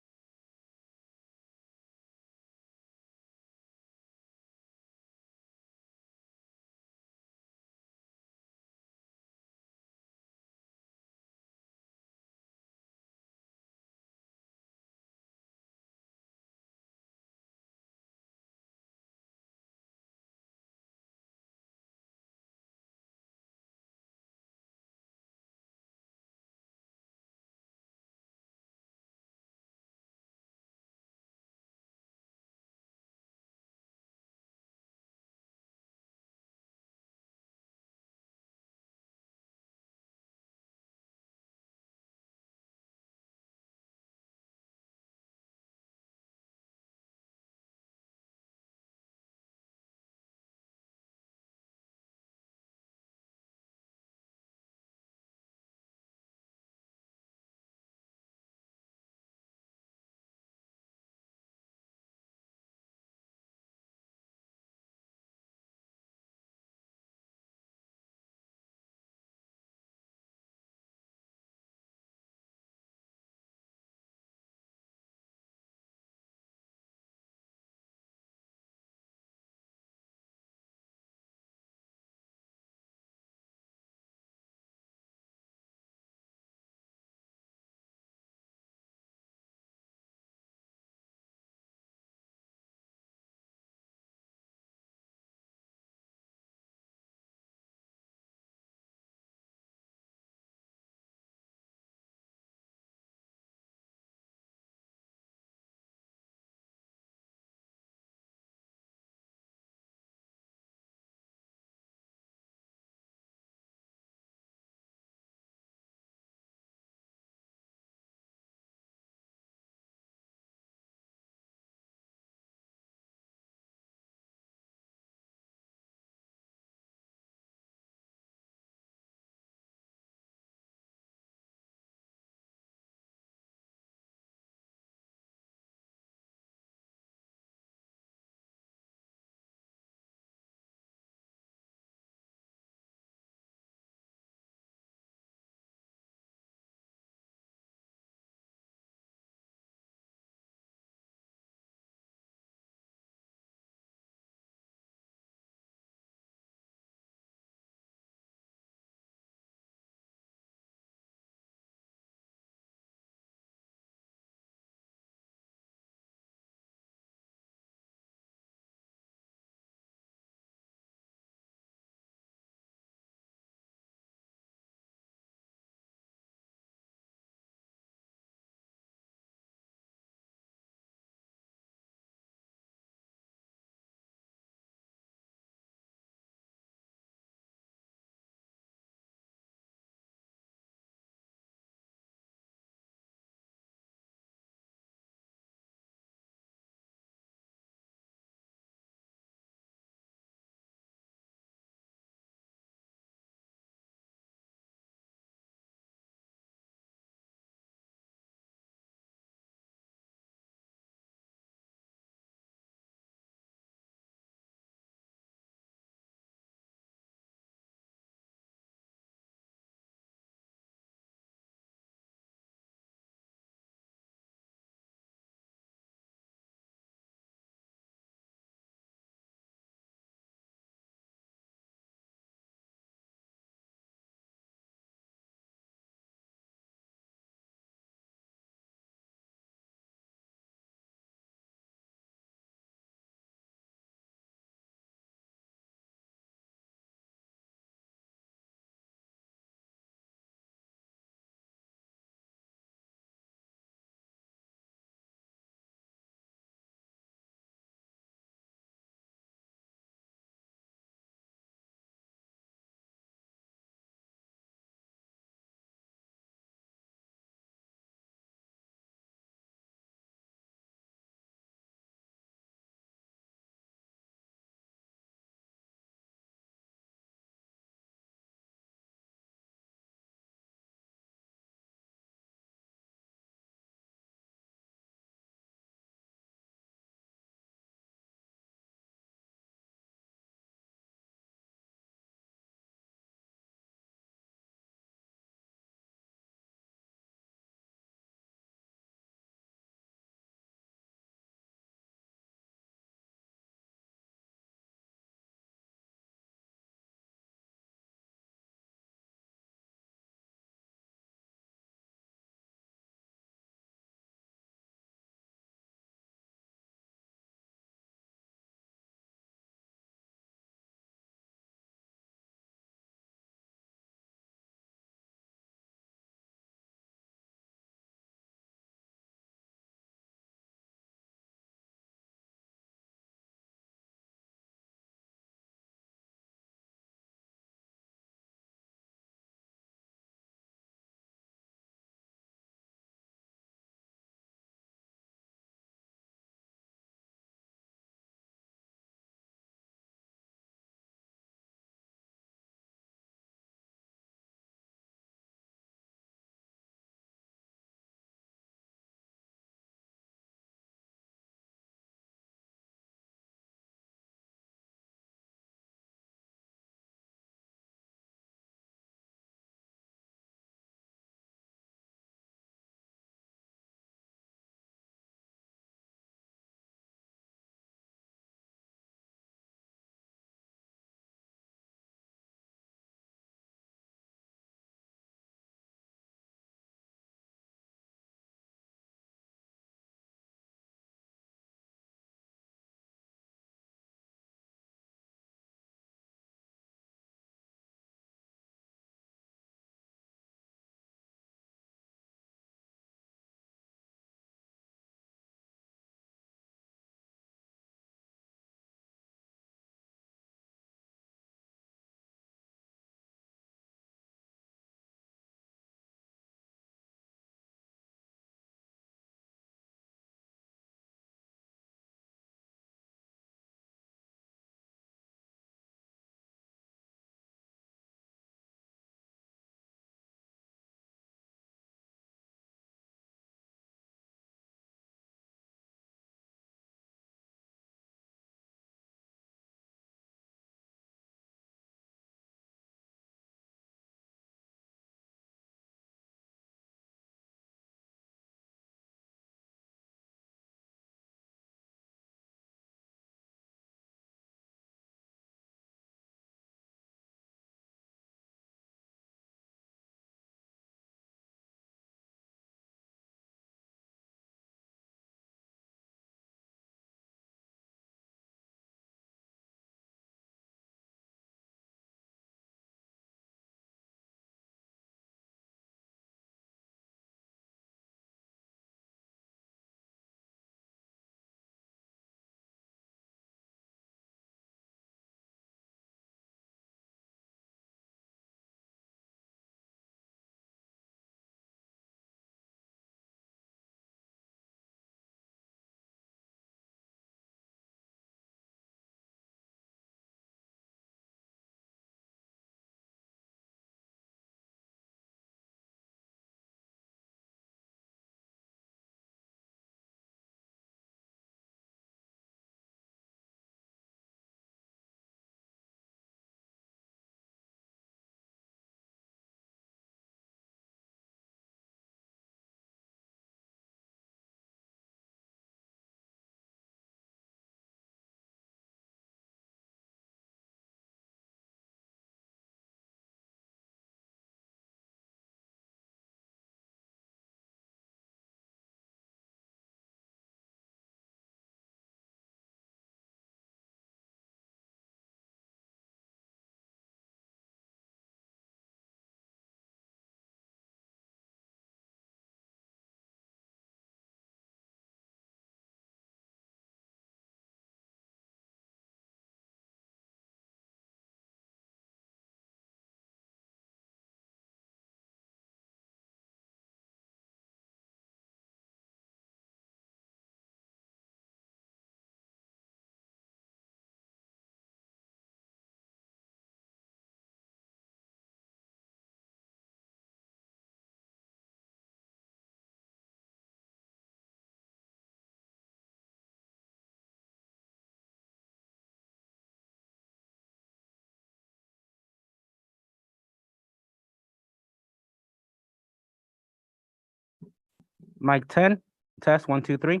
Mic 10, test 1, 2, 3.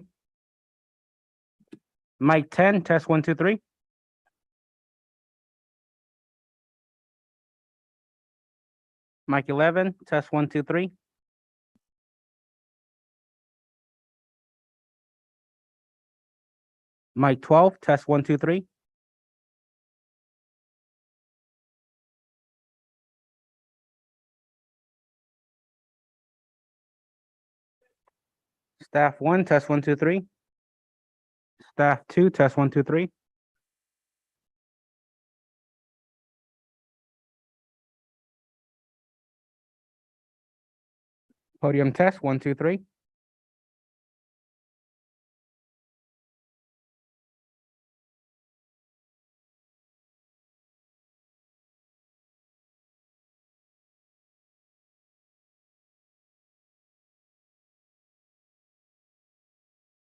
Mic 10, test 1, 2, 3. Mic 11, test 1, 2, 3. Mic 12, test 1, 2, 3. Staff 1, test 1, 2, 3. Staff 2, test 1, 2, 3. Podium test 1, 2, 3.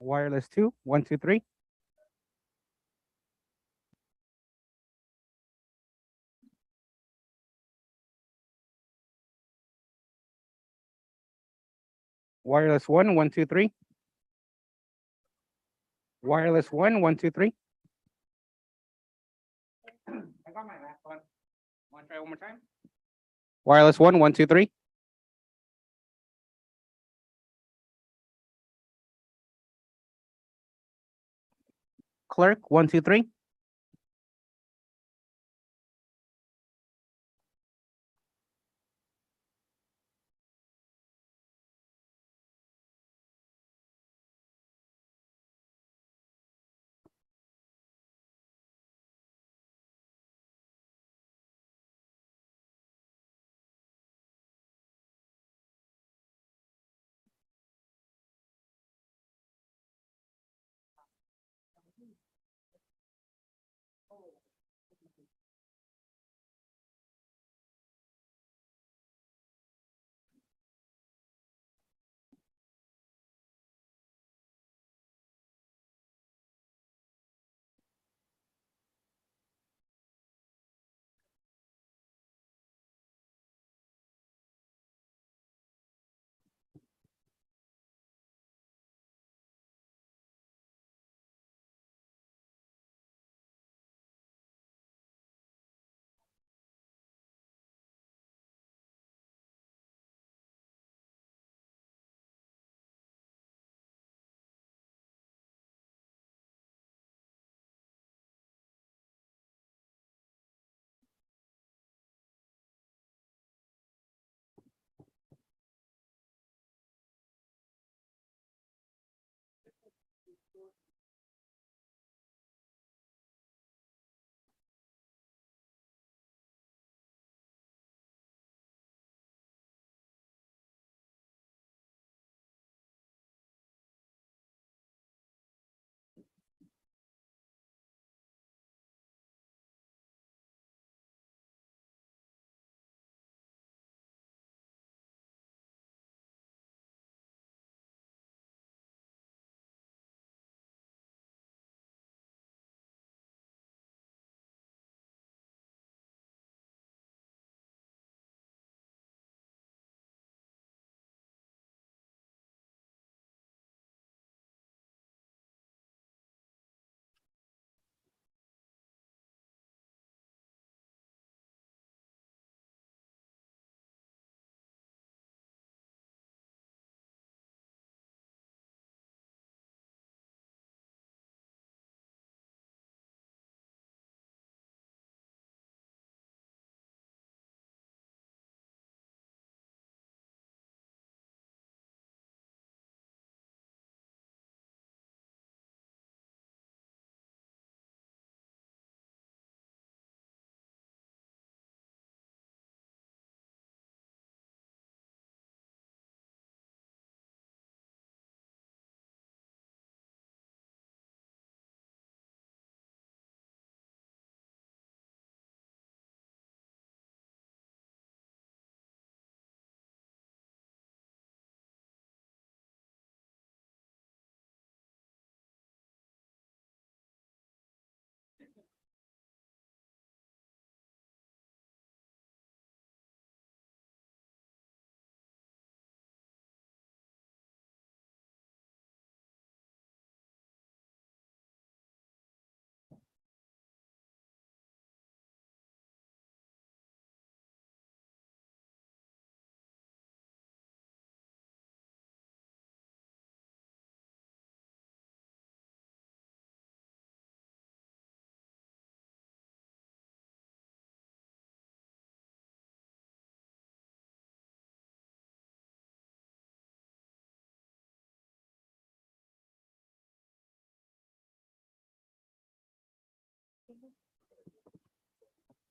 Wireless 2, 1, 2, 3. Wireless 1, 1, 2, 3. Wireless 1, 1, 2, 3. I got my last one. Want to try one more time? Wireless 1, 1, 2, 3. Clerk 1, 2, 3.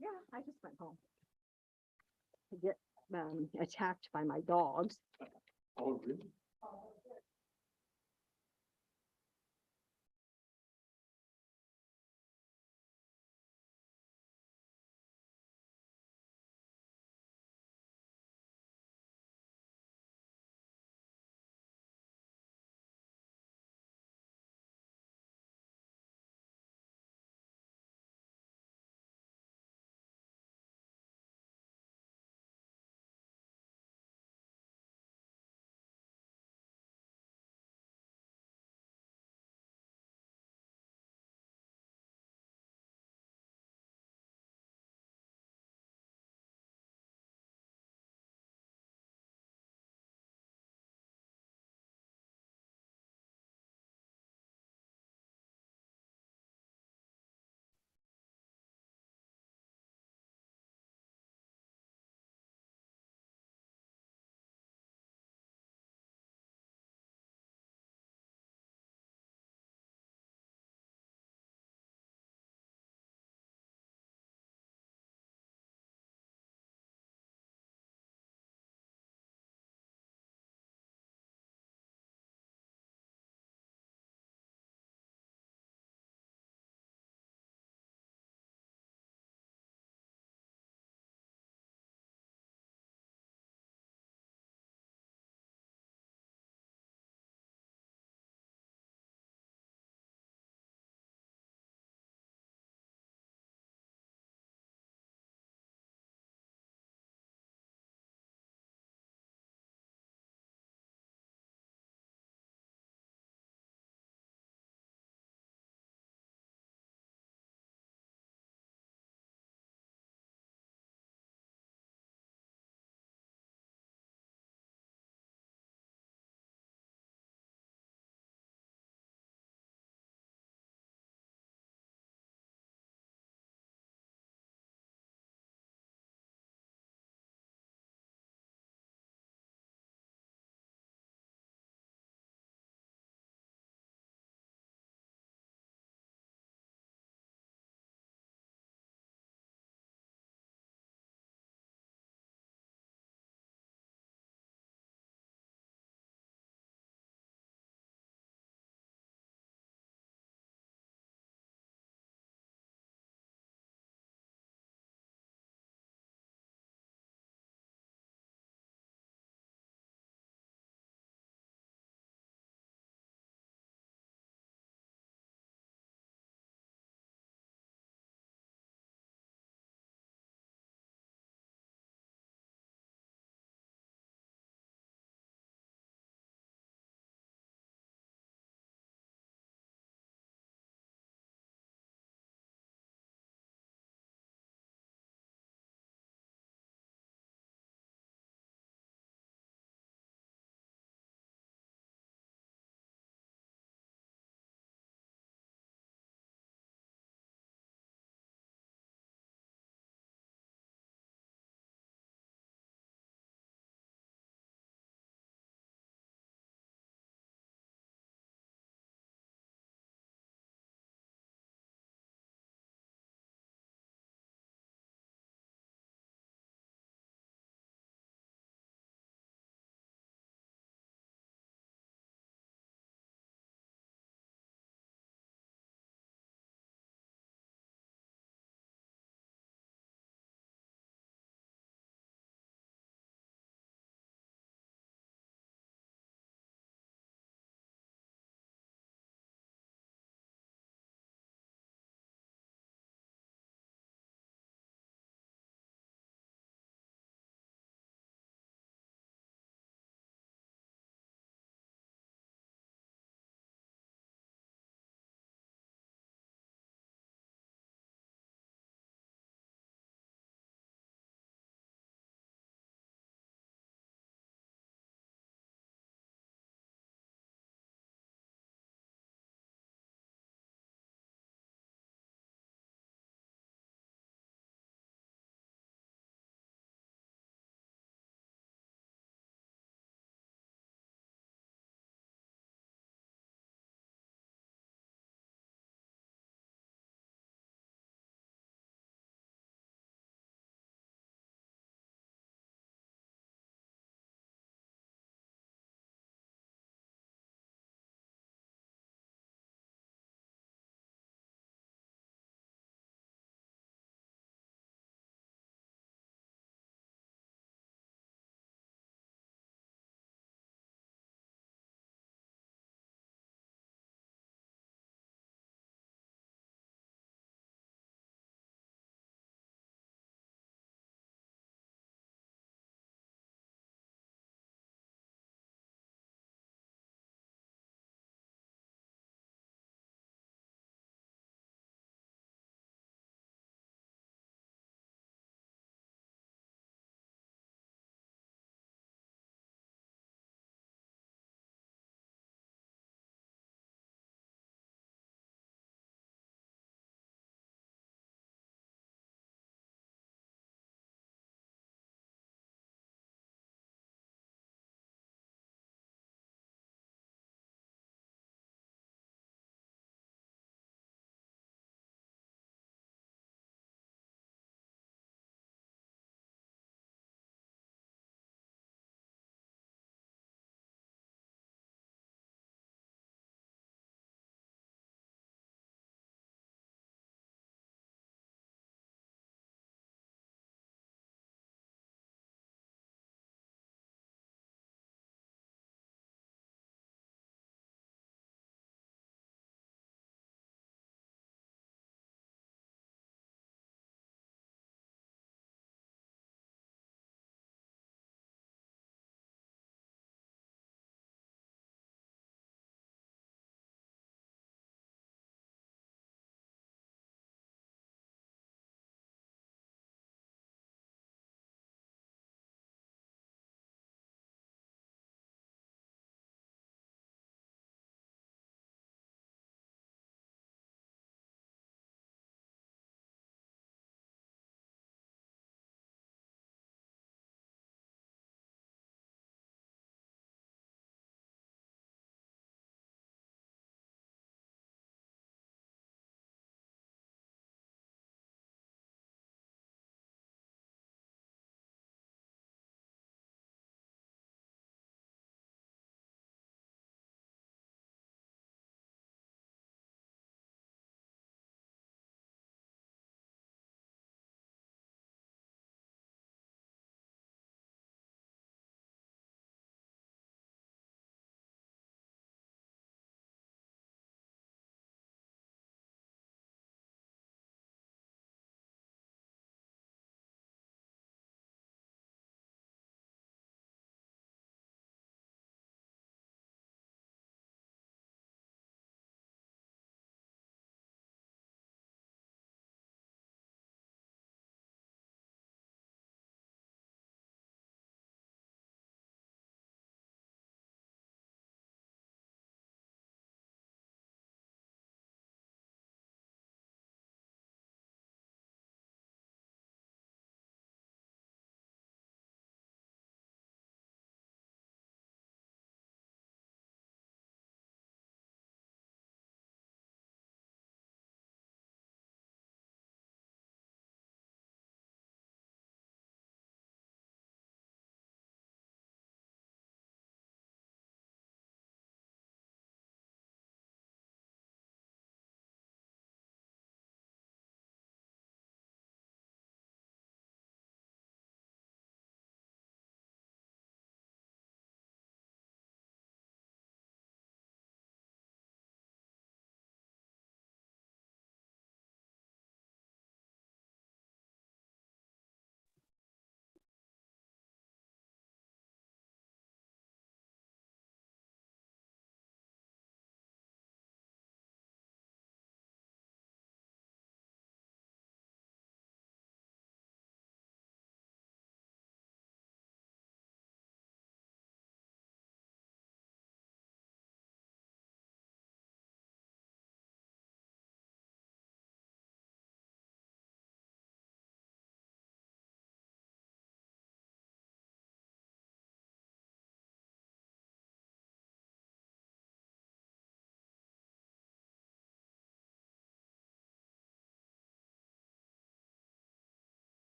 Yeah, I just went home to get attacked by my dogs. Oh, really?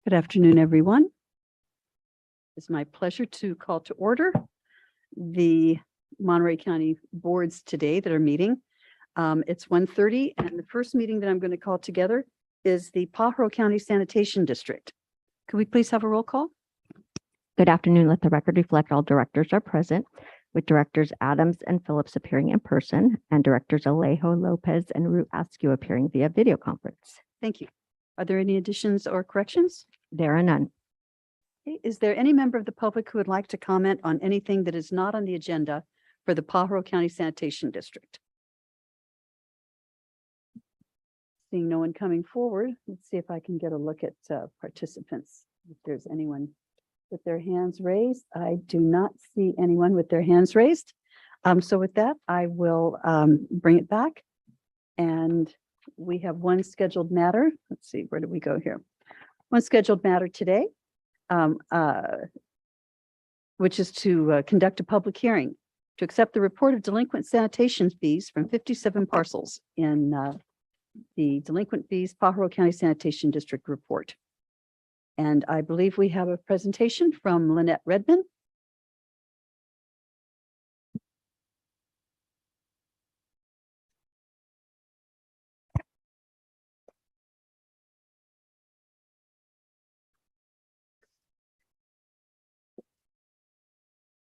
Good afternoon, everyone. It's my pleasure to call to order the Monterey County boards today that are meeting. It's 1:30, and the first meeting that I'm going to call together is the Pajaro County Sanitation District. Could we please have a roll call? Good afternoon. Let the record reflect all directors are present, with Directors Adams and Phillips appearing in person and Directors Alejo, Lopez, and Root Askew appearing via video conference. Thank you. Are there any additions or corrections? There are none. Okay, is there any member of the public who would like to comment on anything that is not on the agenda for the Pajaro County Sanitation District? Seeing no one coming forward, let's see if I can get a look at participants. If there's anyone with their hands raised. I do not see anyone with their hands raised. So with that, I will bring it back. And we have one scheduled matter. Let's see, where do we go here? One scheduled matter today, which is to conduct a public hearing to accept the report of delinquent sanitation fees from 57 parcels in the Delinquent Fees Pajaro County Sanitation District report. And I believe we have a presentation from Lynette Redmond.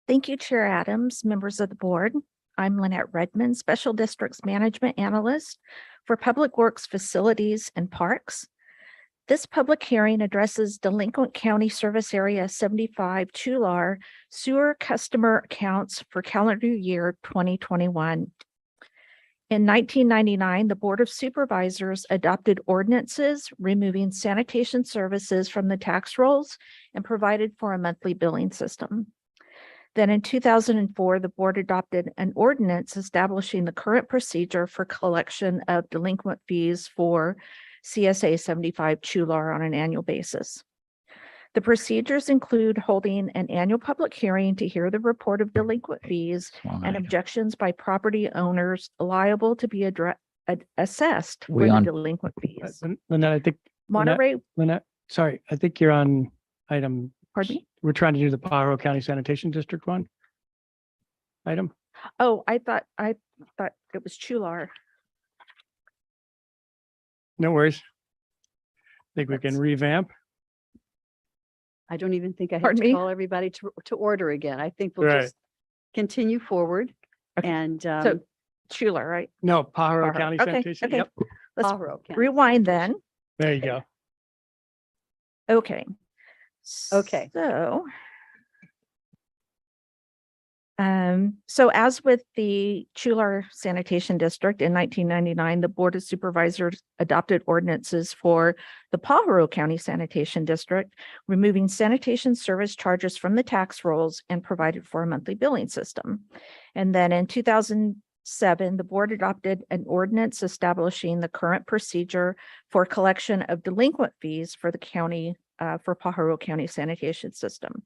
Thank you, Chair Adams, members of the board. I'm Lynette Redmond, Special Districts Management Analyst for Public Works Facilities and Parks. This public hearing addresses Delinquent County Service Area 75 Chular sewer customer accounts for calendar year 2021. In 1999, the Board of Supervisors adopted ordinances removing sanitation services from the tax rolls and provided for a monthly billing system. Then in 2004, the board adopted an ordinance establishing the current procedure for collection of delinquent fees for CSA 75 Chular on an annual basis. The procedures include holding an annual public hearing to hear the report of delinquent fees and objections by property owners liable to be assessed for the delinquent fees. Lynette, I think. Monterey. Lynette, sorry, I think you're on item. Pardon me? We're trying to do the Pajaro County Sanitation District one. Item. Oh, I thought it was Chular. No worries. Think we can revamp. I don't even think I have Pardon to me? call everybody to order again. I think we'll Right. just continue forward. And So Chular, right? No, Pajaro Pajaro. County Okay, Sanitation. okay. Yep. Let's Pajaro County. rewind then. There you go. Okay. Okay. So as with the Chular Sanitation District in 1999, the Board of Supervisors adopted ordinances for the Pajaro County Sanitation District, removing sanitation service charges from the tax rolls and provided for a monthly billing system. And then in 2007, the board adopted an ordinance establishing the current procedure for collection of delinquent fees for the county, for Pajaro County Sanitation System.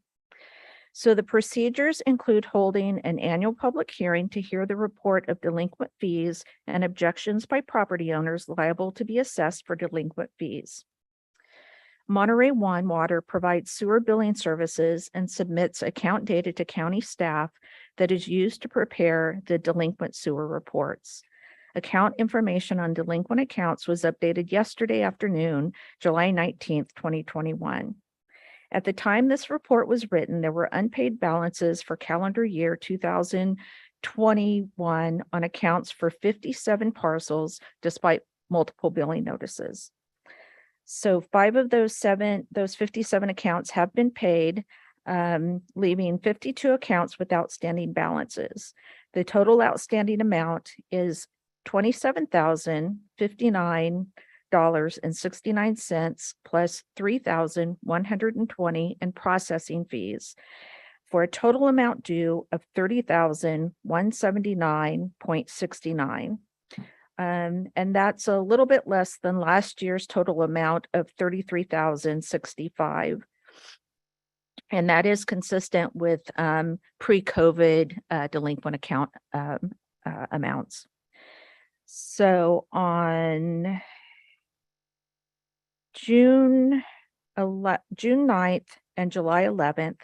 So the procedures include holding an annual public hearing to hear the report of delinquent fees and objections by property owners liable to be assessed for delinquent fees. Monterey One Water provides sewer billing services and submits account data to county staff that is used to prepare the delinquent sewer reports. Account information on delinquent accounts was updated yesterday afternoon, July 19th, 2021. At the time this report was written, there were unpaid balances for calendar year 2021 on accounts for 57 parcels, despite multiple billing notices. So 5 of those 57 accounts have been paid, leaving 52 accounts with outstanding balances. The total outstanding amount is $27,059.69 plus $3,120 in processing fees, for a total amount due of $30,179.69. And that's a little bit less than last year's total amount of $33,065. And that is consistent with pre-COVID delinquent account amounts. So on June June 9th and July 11th,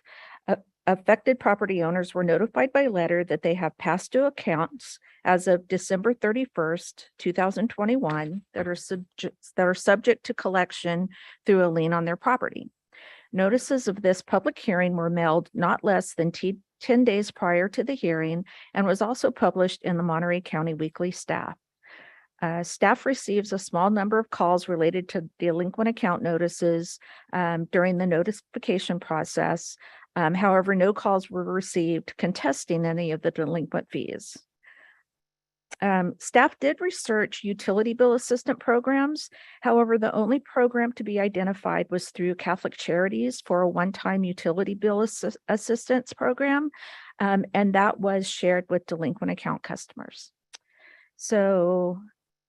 affected property owners were notified by letter that they have past due accounts as of December 31st, 2021 that are subject to collection through a lien on their property. Notices of this public hearing were mailed not less than 10 days prior to the hearing and was also published in the Monterey County Weekly Staff. Staff receives a small number of calls related to delinquent account notices during the notification process. However, no calls were received contesting any of the delinquent fees. Staff did research utility bill assistance programs. However, the only program to be identified was through Catholic Charities for a one-time utility bill assistance program, and that was shared with delinquent account customers. So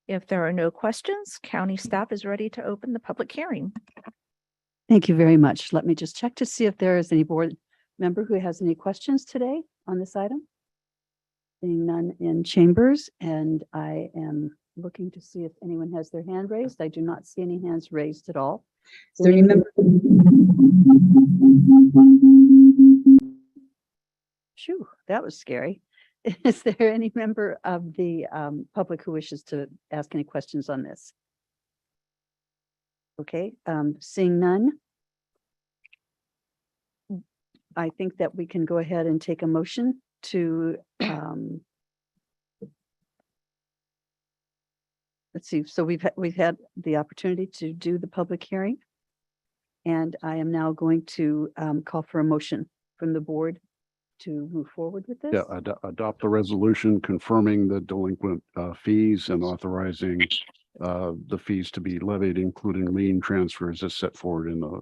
if there are no questions, county staff is ready to open the public hearing. Thank you very much. Let me just check to see if there is any board member who has any questions today on this item. Seeing none in chambers, and I am looking to see if anyone has their hand raised. I do not see any hands raised at all. Is there any member? Phew, that was scary. Is there any member of the public who wishes to ask any questions on this? Okay, seeing none. I think that we can go ahead and take a motion to, let's see, so we've had the opportunity to do the public hearing. And I am now going to call for a motion from the board to move forward with this. Yeah, adopt the resolution confirming the delinquent fees and authorizing the fees to be levied, including lien transfers as set forward in the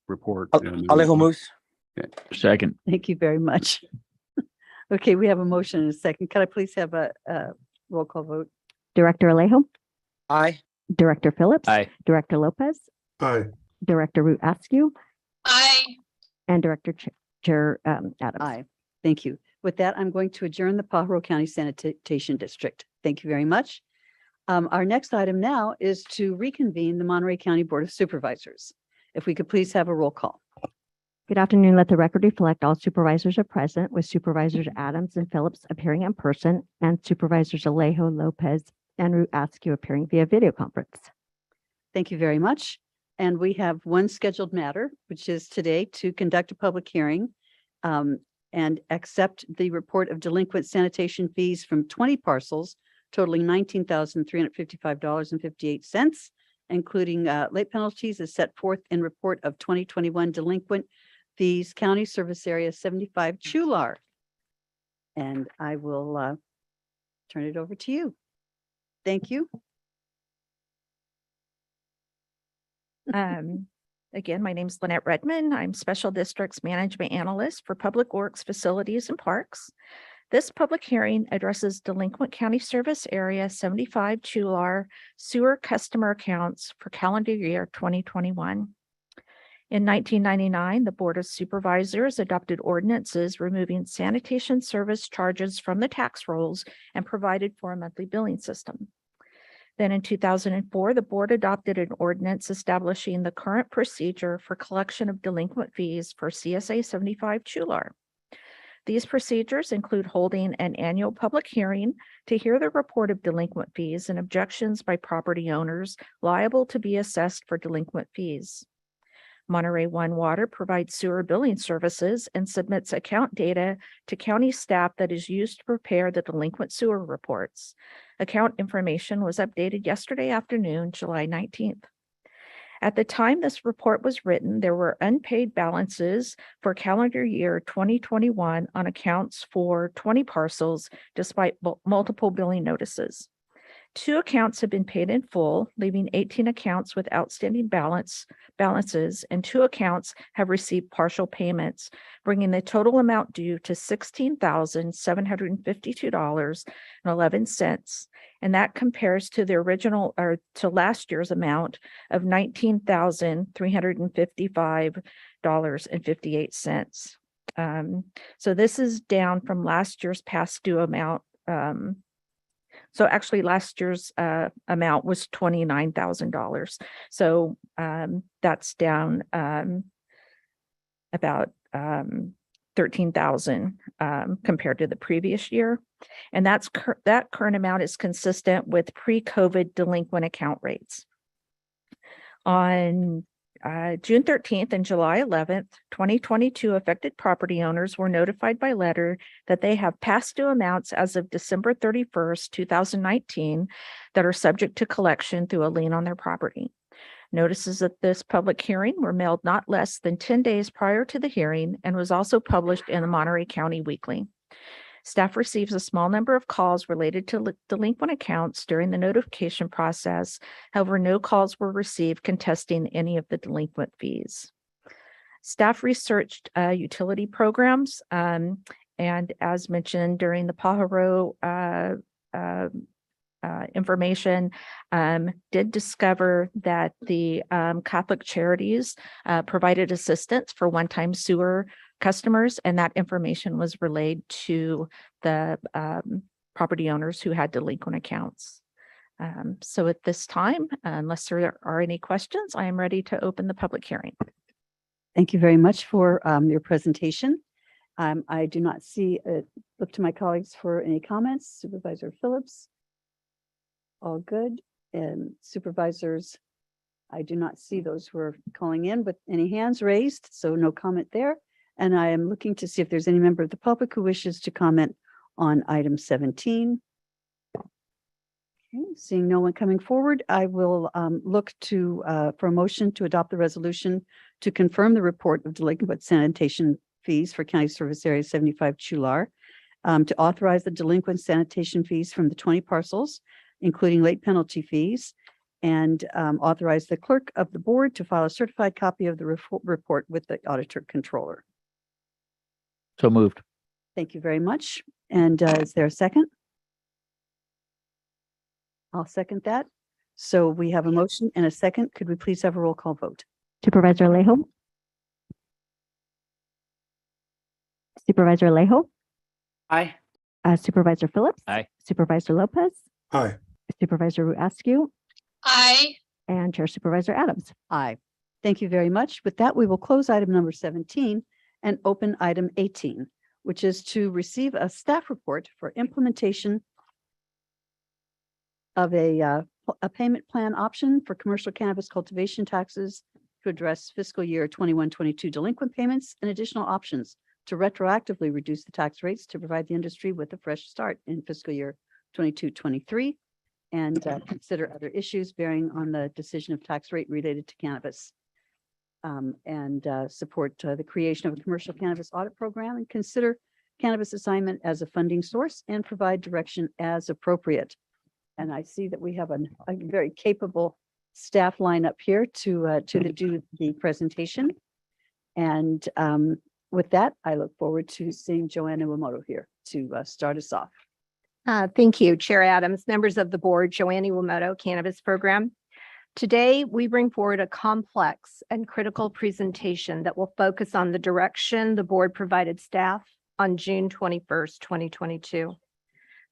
report. Alejo moves. Second. Thank you very much. Okay, we have a motion and a second. Can I please have a roll call vote? Director Alejo, Aye. Director Phillips. Aye. Director Lopez, Aye. Director Root Askew, Aye. and Director Chair Adams. Aye. Thank you. With that, I'm going to adjourn the Pajaro County Sanitation District. Thank you very much. Our next item now is to reconvene the Monterey County Board of Supervisors. If we could please have a roll call. Good afternoon. Let the record reflect all supervisors are present, with Supervisors Adams and Phillips appearing in person and Supervisors Alejo, Lopez, and Root Askew appearing via video conference. Thank you very much. And we have one scheduled matter, which is today to conduct a public hearing and accept the report of delinquent sanitation fees from 20 parcels totaling $19,355.58, including late penalties as set forth in report of 2021 delinquent fees, County Service Area 75 Chular. And I will turn it over to you. Thank you. Again, my name is Lynette Redmond. I'm Special Districts Management Analyst for Public Works, Facilities, and Parks. This public hearing addresses delinquent County Service Area 75 Chular sewer customer accounts for calendar year 2021. In 1999, the Board of Supervisors adopted ordinances removing sanitation service charges from the tax rolls and provided for a monthly billing system. Then in 2004, the board adopted an ordinance establishing the current procedure for collection of delinquent fees for CSA 75 Chular. These procedures include holding an annual public hearing to hear the report of delinquent fees and objections by property owners liable to be assessed for delinquent fees. Monterey One Water provides sewer billing services and submits account data to county staff that is used to prepare the delinquent sewer reports. Account information was updated yesterday afternoon, July 19th. At the time this report was written, there were unpaid balances for calendar year 2021 on accounts for 20 parcels, despite multiple billing notices. 2 accounts have been paid in full, leaving 18 accounts with outstanding balances, and 2 accounts have received partial payments, bringing the total amount due to $16,752.11. And that compares to the original or to last year's amount of $19,355.58. So this is down from last year's past due amount. So actually last year's amount was $29,000. So that's down about 13,000 compared to the previous year. And that current amount is consistent with pre-COVID delinquent account rates. On June 13th and July 11th, 2022, affected property owners were notified by letter that they have past due amounts as of December 31st, 2019 that are subject to collection through a lien on their property. Notices of this public hearing were mailed not less than 10 days prior to the hearing and was also published in the Monterey County Weekly. Staff receives a small number of calls related to delinquent accounts during the notification process. However, no calls were received contesting any of the delinquent fees. Staff researched utility programs, and as mentioned during the Pajaro information, did discover that the Catholic Charities provided assistance for one-time sewer customers, and that information was relayed to the property owners who had delinquent accounts. So at this time, unless there are any questions, I am ready to open the public hearing. Thank you very much for your presentation. I do not see, look to my colleagues for any comments. Supervisor Phillips? All good. And supervisors, I do not see those who are calling in with any hands raised, so no comment there. And I am looking to see if there's any member of the public who wishes to comment on item 17. Okay, seeing no one coming forward, I will look to for a motion to adopt the resolution to confirm the report of delinquent sanitation fees for County Service Area 75 Chular, to authorize the delinquent sanitation fees from the 20 parcels, including late penalty fees, and authorize the clerk of the board to file a certified copy of the report with the auditor controller. So moved. Thank you very much. And is there a second? I'll second that. So we have a motion and a second. Could we please have a roll call vote? Supervisor Alejo? Supervisor Alejo? Aye. Supervisor Phillips? Aye. Supervisor Lopez? Aye. Supervisor Askew? Aye. And Chair Supervisor Adams. Aye. Thank you very much. With that, we will close item number 17 and open item 18, which is to receive a staff report for implementation of a payment plan option for commercial cannabis cultivation taxes to address fiscal year 21-22 delinquent payments and additional options to retroactively reduce the tax rates to provide the industry with a fresh start in fiscal year 22-23 and consider other issues bearing on the decision of tax rate related to cannabis. And support the creation of a commercial cannabis audit program and consider cannabis assignment as a funding source and provide direction as appropriate. And I see that we have a very capable staff lineup here to do the presentation. And with that, I look forward to seeing Joanna Iwamoto here to start us off. Thank you, Chair Adams, members of the board, Joanna Iwamoto, Cannabis Program. Today, we bring forward a complex and critical presentation that will focus on the direction the board provided staff on June 21st, 2022.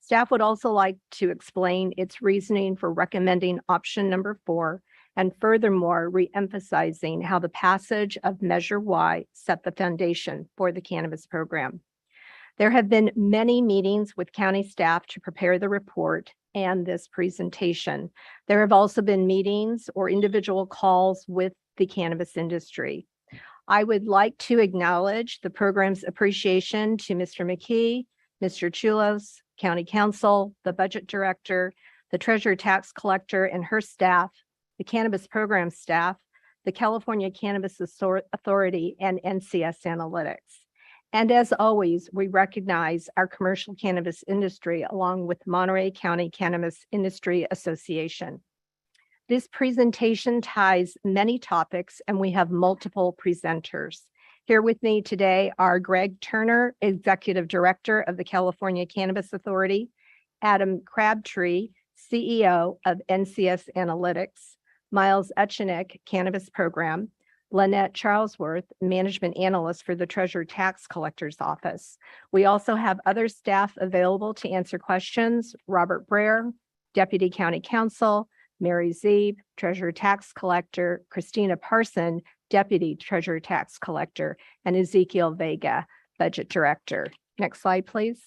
Staff would also like to explain its reasoning for recommending option number 4, and furthermore, re-emphasizing how the passage of Measure Y set the foundation for the cannabis program. There have been many meetings with county staff to prepare the report and this presentation. There have also been meetings or individual calls with the cannabis industry. I would like to acknowledge the program's appreciation to Mr. McKee, Mr. Chulos, County Council, the Budget Director, the Treasurer Tax Collector and her staff, the Cannabis Program staff, the California Cannabis Authority, and NCS Analytics. And as always, we recognize our commercial cannabis industry along with Monterey County Cannabis Industry Association. This presentation ties many topics and we have multiple presenters. Here with me today are Greg Turner, Executive Director of the California Cannabis Authority, Adam Crabtree, CEO of NCS Analytics, Miles Etchenik, Cannabis Program, Lynette Charlesworth, Management Analyst for the Treasurer Tax Collector's Office. We also have other staff available to answer questions. Robert Brayer, Deputy County Counsel, Mary Zeeb, Treasurer Tax Collector, Christina Parson, Deputy Treasurer Tax Collector, and Ezekiel Vega, Budget Director. Next slide, please.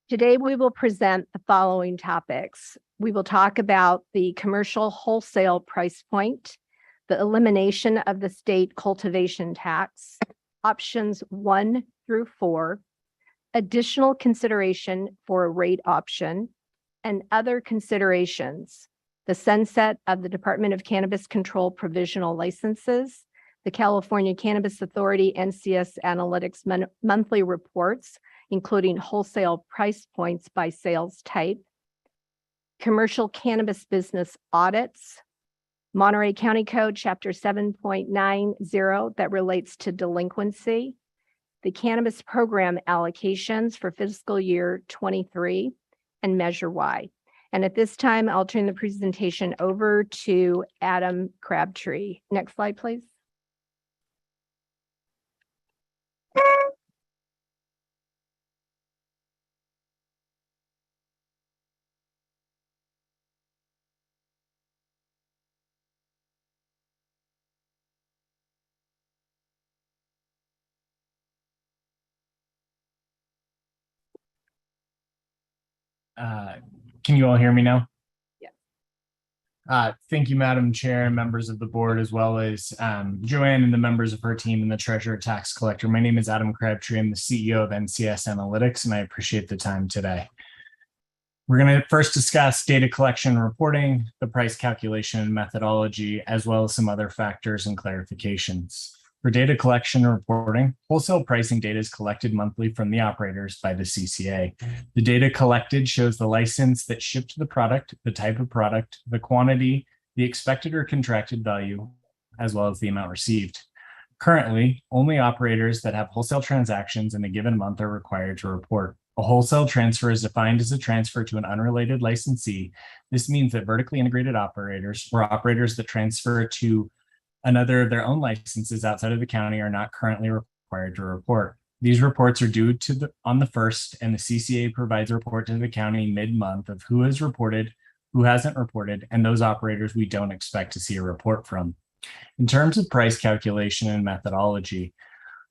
Today, we will present the following topics. We will talk about the commercial wholesale price point, the elimination of the state cultivation tax, options 1 through 4, additional consideration for a rate option, and other considerations, the sunset of the Department of Cannabis Control provisional licenses, the California Cannabis Authority NCS Analytics monthly reports, including wholesale price points by sales type, commercial cannabis business audits, Monterey County Code Chapter 7.90 that relates to delinquency, the cannabis program allocations for fiscal year 23, and Measure Y. And at this time, I'll turn the presentation over to Adam Crabtree. Next slide, please. Can you all hear me now? Yeah. Thank you, Madam Chair, and members of the board, as well as Joanne and the members of her team and the Treasurer Tax Collector. My name is Adam Crabtree. I'm the CEO of NCS Analytics, and I appreciate the time today. We're going to first discuss data collection and reporting, the price calculation and methodology, as well as some other factors and clarifications. For data collection and reporting, wholesale pricing data is collected monthly from the operators by the CCA. The data collected shows the license that shipped the product, the type of product, the quantity, the expected or contracted value, as well as the amount received. Currently, only operators that have wholesale transactions in a given month are required to report. A wholesale transfer is defined as a transfer to an unrelated licensee. This means that vertically integrated operators or operators that transfer to another of their own licenses outside of the county are not currently required to report. These reports are due on the 1st, and the CCA provides a report to the county mid-month of who has reported, who hasn't reported, and those operators we don't expect to see a report from. In terms of price calculation and methodology,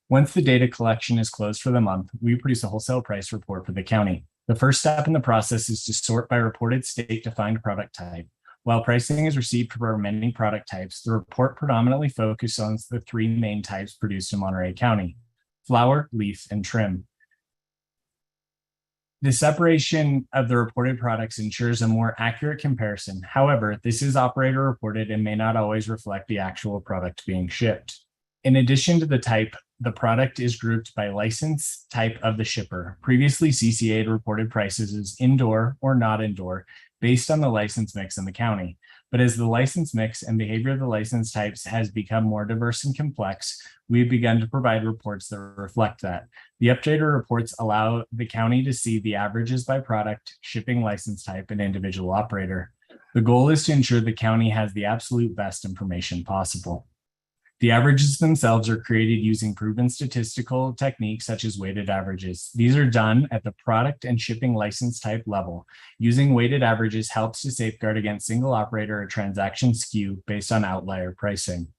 once the data collection is closed for the month, we produce a wholesale price report for the county. The first step in the process is to sort by reported state-defined product type. While pricing is received for many product types, the report predominantly focuses on the 3 main types produced in Monterey County: flower, leaf, and trim. The separation of the reported products ensures a more accurate comparison. However, this is operator reported and may not always reflect the actual product being shipped. In addition to the type, the product is grouped by license type of the shipper. Previously, CCA had reported prices as indoor or not indoor, based on the license mix in the county. But as the license mix and behavior of the license types has become more diverse and complex, we've begun to provide reports that reflect that. The updated reports allow the county to see the averages by product, shipping license type, and individual operator. The goal is to ensure the county has the absolute best information possible. The averages themselves are created using proven statistical techniques such as weighted averages. These are done at the product and shipping license type level. Using weighted averages helps to safeguard against single operator or transaction skew based on outlier pricing.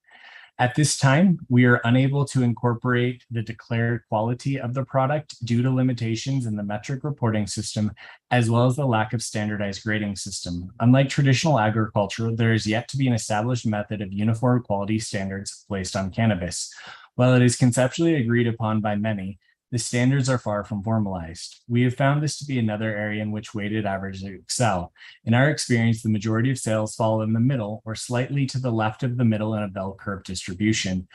At this time, we are unable to incorporate the declared quality of the product due to limitations in the metric reporting system, as well as the lack of standardized grading system. Unlike traditional agriculture, there is yet to be an established method of uniform quality standards placed on cannabis. While it is conceptually agreed upon by many, the standards are far from formalized. We have found this to be another area in which weighted averages excel. In our experience, the majority of sales fall in the middle or slightly to the left of the middle in a bell curve distribution.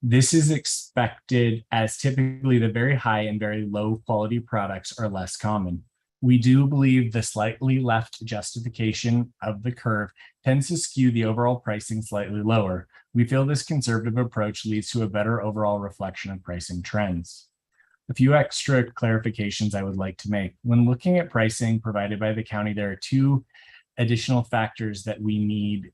This is expected as typically the very high and very low quality products are less common. We do believe the slightly left justification of the curve tends to skew the overall pricing slightly lower. We feel this conservative approach leads to a better overall reflection of pricing trends. A few extra clarifications I would like to make. When looking at pricing provided by the county, there are 2 additional factors that we need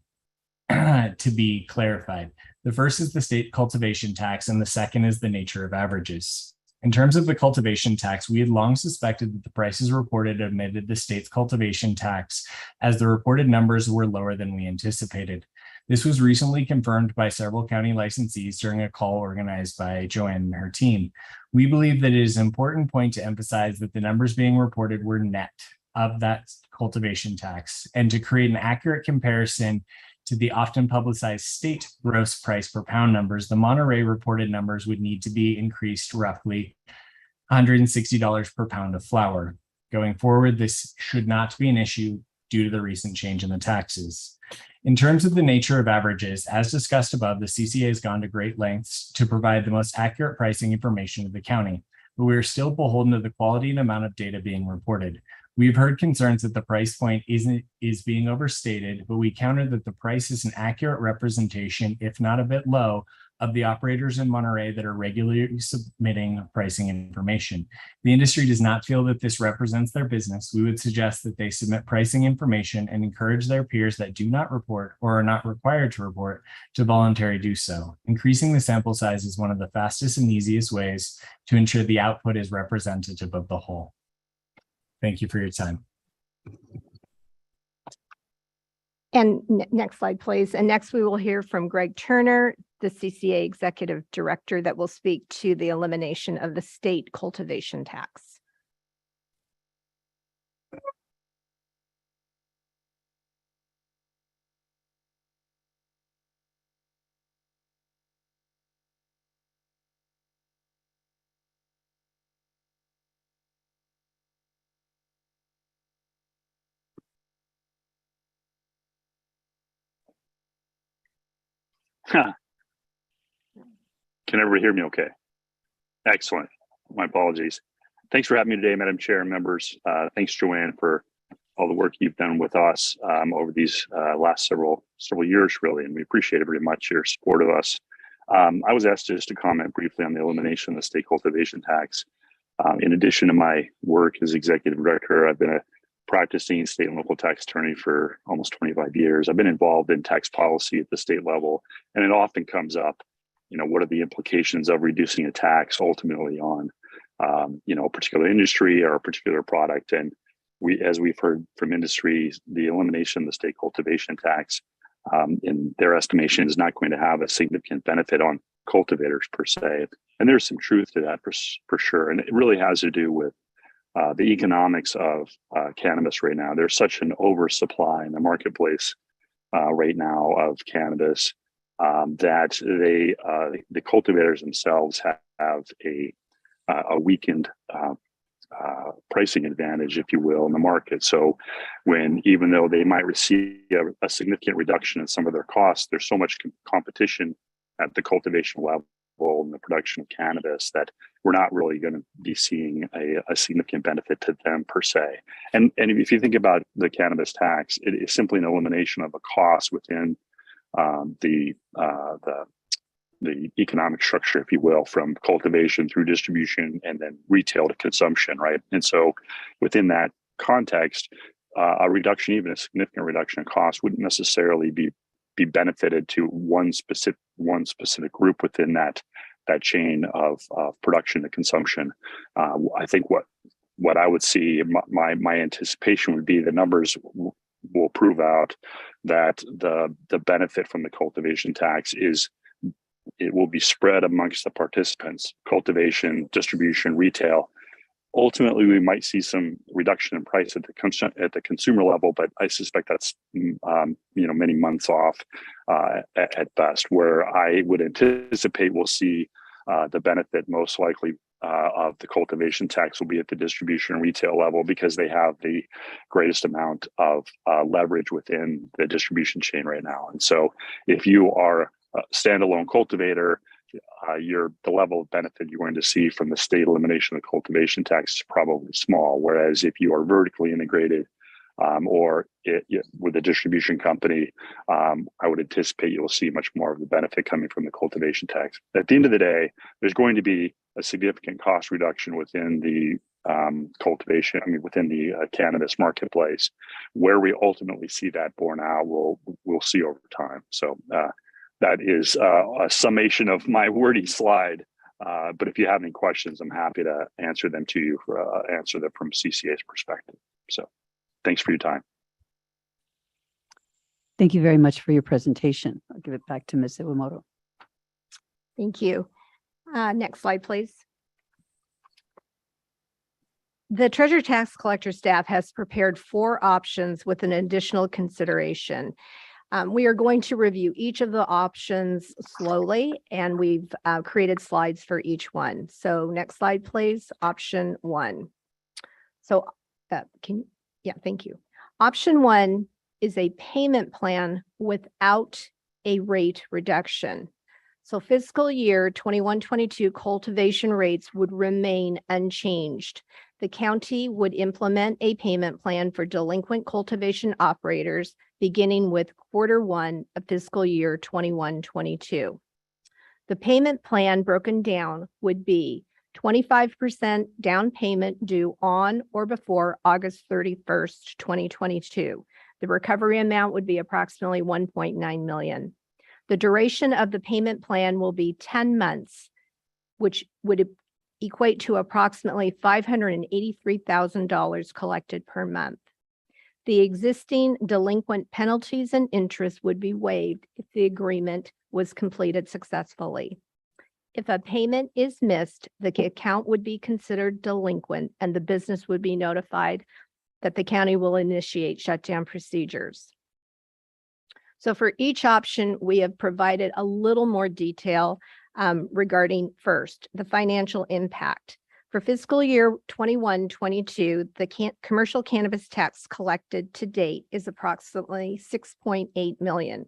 to be clarified. The first is the state cultivation tax, and the second is the nature of averages. In terms of the cultivation tax, we had long suspected that the prices reported omitted the state's cultivation tax, as the reported numbers were lower than we anticipated. This was recently confirmed by several county licensees during a call organized by Joanne and her team. We believe that it is an important point to emphasize that the numbers being reported were net of that cultivation tax, and to create an accurate comparison to the often publicized state gross price per pound numbers, the Monterey reported numbers would need to be increased roughly $160 per pound of flour. Going forward, this should not be an issue due to the recent change in the taxes. In terms of the nature of averages, as discussed above, the CCA has gone to great lengths to provide the most accurate pricing information to the county, but we are still beholden to the quality and amount of data being reported. We've heard concerns that the price point is being overstated, but we counter that the price is an accurate representation, if not a bit low, of the operators in Monterey that are regularly submitting pricing information. The industry does not feel that this represents their business. We would suggest that they submit pricing information and encourage their peers that do not report or are not required to report to voluntarily do so. Increasing the sample size is one of the fastest and easiest ways to ensure the output is representative of the whole. Thank you for your time. And next slide, please. And next we will hear from Greg Turner, the CCA Executive Director, that will speak to the elimination of the state cultivation tax. Huh. Can everybody hear me okay? Excellent. My apologies. Thanks for having me today, Madam Chair and members. Thanks, Joanne, for all the work you've done with us over these last several years, really, and we appreciate it very much, your support of us. I was asked just to comment briefly on the elimination of the state cultivation tax. In addition to my work as Executive Director, I've been a practicing state and local tax attorney for almost 25 years. I've been involved in tax policy at the state level, and it often comes up, what are the implications of reducing a tax ultimately on, a particular industry or a particular product. And as we've heard from industry, the elimination of the state cultivation tax, in their estimation, is not going to have a significant benefit on cultivators per se. And there's some truth to that for sure. And it really has to do with the economics of cannabis right now. There's such an oversupply in the marketplace right now of cannabis that the cultivators themselves have a weakened pricing advantage, if you will, in the market. So even though they might receive a significant reduction in some of their costs, there's so much competition at the cultivation level and the production of cannabis that we're not really going to be seeing a significant benefit to them per se. And if you think about the cannabis tax, it is simply an elimination of a cost within the economic structure, if you will, from cultivation through distribution and then retail to consumption, right? And so within that context, a reduction, even a significant reduction in cost, wouldn't necessarily be benefited to one specific group within that chain of production to consumption. I think what I would see, my anticipation would be the numbers will prove out that the benefit from the cultivation tax it will be spread amongst the participants: cultivation, distribution, retail. Ultimately, we might see some reduction in price at the consumer level, but I suspect that's many months off at best. Where I would anticipate we'll see the benefit most likely of the cultivation tax will be at the distribution and retail level, because they have the greatest amount of leverage within the distribution chain right now. And so, if you are a standalone cultivator, the level of benefit you're going to see from the state elimination of the cultivation tax is probably small. Whereas if you are vertically integrated with a distribution company, I would anticipate you'll see much more of the benefit coming from the cultivation tax. At the end of the day, there's going to be a significant cost reduction within the cultivation, within the cannabis marketplace. Where we ultimately see that borne out, we'll see over time. So that is a summation of my wordy slide. But if you have any questions, I'm happy to answer them to you, answer them from CCA's perspective. So thanks for your time. Thank you very much for your presentation. I'll give it back to Ms. Iwamoto. Thank you. Next slide, please. The Treasurer Tax Collector staff has prepared 4 options with an additional consideration. We are going to review each of the options slowly, and we've created slides for each one. So next slide, please. Option 1. So thank you. Option 1 is a payment plan without a rate reduction. So fiscal year 21-22 cultivation rates would remain unchanged. The county would implement a payment plan for delinquent cultivation operators beginning with Q1 of fiscal year 21-22. The payment plan broken down would be 25% down payment due on or before August 31st, 2022. The recovery amount would be approximately $1.9 million. The duration of the payment plan will be 10 months, which would equate to approximately $583,000 collected per month. The existing delinquent penalties and interest would be waived if the agreement was completed successfully. If a payment is missed, the account would be considered delinquent and the business would be notified that the county will initiate shutdown procedures. So for each option, we have provided a little more detail regarding first, the financial impact. For fiscal year 21-22, the commercial cannabis tax collected to date is approximately $6.8 million.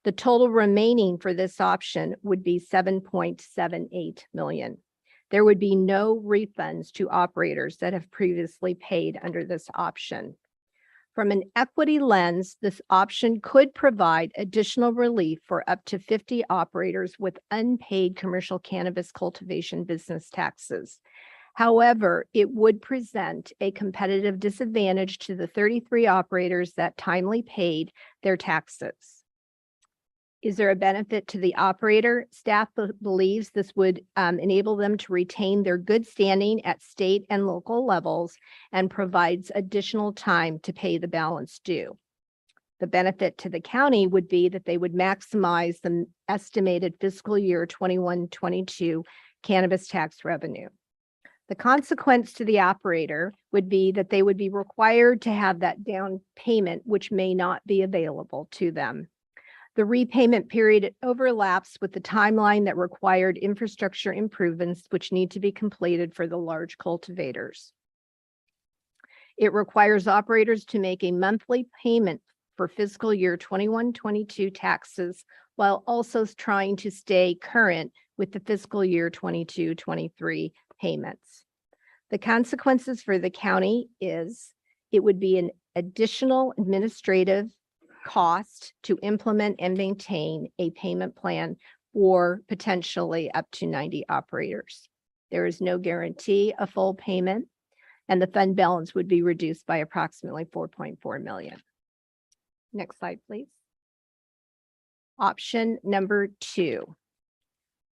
The total remaining for this option would be $7.78 million. There would be no refunds to operators that have previously paid under this option. From an equity lens, this option could provide additional relief for up to 50 operators with unpaid commercial cannabis cultivation business taxes. However, it would present a competitive disadvantage to the 33 operators that timely paid their taxes. Is there a benefit to the operator? Staff believes this would enable them to retain their good standing at state and local levels and provides additional time to pay the balance due. The benefit to the county would be that they would maximize the estimated fiscal year 21-22 cannabis tax revenue. The consequence to the operator would be that they would be required to have that down payment, which may not be available to them. The repayment period overlaps with the timeline that required infrastructure improvements, which need to be completed for the large cultivators. It requires operators to make a monthly payment for fiscal year 21-22 taxes, while also trying to stay current with the fiscal year 22-23 payments. The consequences for the county is it would be an additional administrative cost to implement and maintain a payment plan for potentially up to 90 operators. There is no guarantee of full payment, and the fund balance would be reduced by approximately $4.4 million. Next slide, please. Option number 2.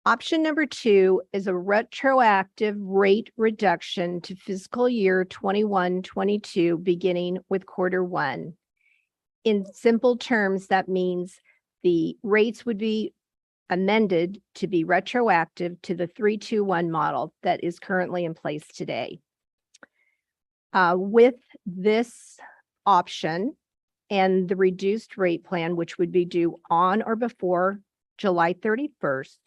Option number 2 is a retroactive rate reduction to fiscal year 21-22, beginning with Q1. In simple terms, that means the rates would be amended to be retroactive to the 3-2-1 model that is currently in place today. With this option and the reduced rate plan, which would be due on or before July 31st,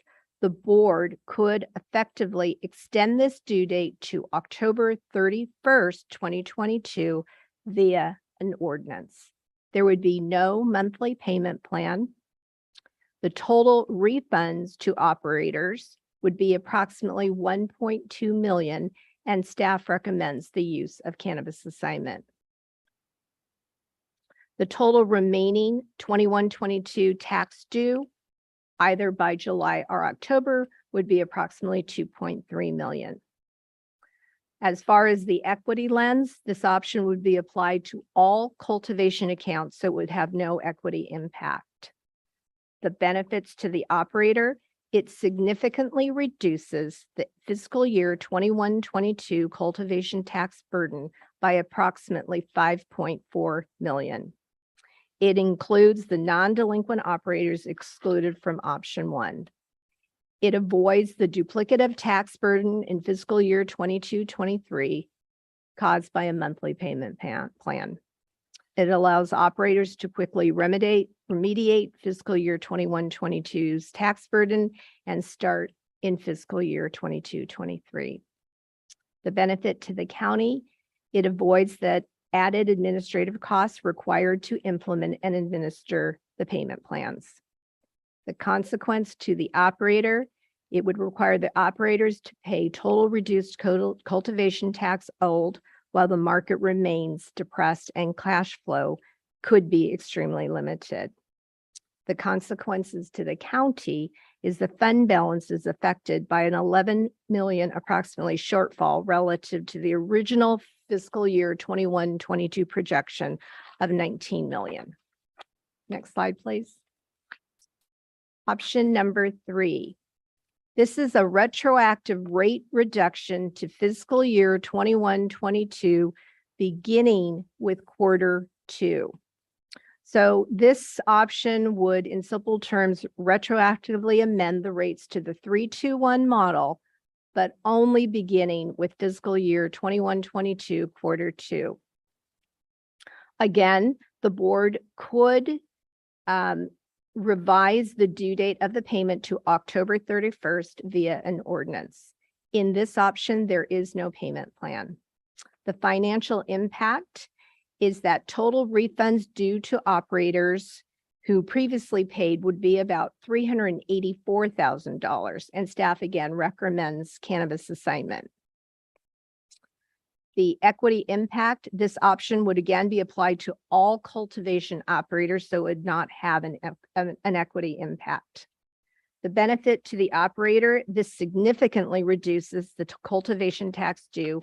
the board could effectively extend this due date to October 31st, 2022 via an ordinance. There would be no monthly payment plan. The total refunds to operators would be approximately $1.2 million, and staff recommends the use of cannabis assignment. The total remaining 21-22 tax due, either by July or October, would be approximately $2.3 million. As far as the equity lens, this option would be applied to all cultivation accounts, so it would have no equity impact. The benefits to the operator, it significantly reduces the fiscal year 21-22 cultivation tax burden by approximately 5.4 million. It includes the non-delinquent operators excluded from option 1. It avoids the duplicative tax burden in fiscal year 22-23 caused by a monthly payment plan. It allows operators to quickly remediate fiscal year 21-22's tax burden and start in fiscal year 22-23. The benefit to the county, it avoids the added administrative costs required to implement and administer the payment plans. The consequence to the operator, it would require the operators to pay total reduced cultivation tax owed while the market remains depressed and cash flow could be extremely limited. The consequences to the county is the fund balance is affected by an 11 million approximately shortfall relative to the original fiscal year 21-22 projection of 19 million. Next slide, please. Option number 3. This is a retroactive rate reduction to fiscal year 21-22, beginning with Q2. So this option would, in simple terms, retroactively amend the rates to the 3-2-1 model, but only beginning with fiscal year 21-22, Q2. Again, the board could revise the due date of the payment to October 31st via an ordinance. In this option, there is no payment plan. The financial impact is that total refunds due to operators who previously paid would be about $384,000, and staff again recommends cannabis assignment. The equity impact, this option would again be applied to all cultivation operators, so it would not have an equity impact. The benefit to the operator, this significantly reduces the cultivation tax due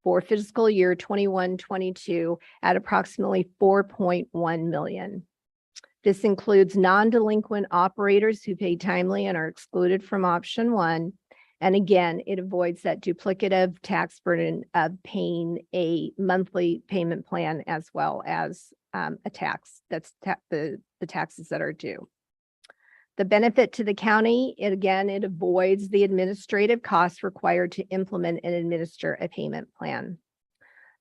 for fiscal year 21-22 at approximately 4.1 million. This includes non-delinquent operators who pay timely and are excluded from option 1. And again, it avoids that duplicative tax burden of paying a monthly payment plan as well as a tax. That's the taxes that are due. The benefit to the county, it avoids the administrative costs required to implement and administer a payment plan.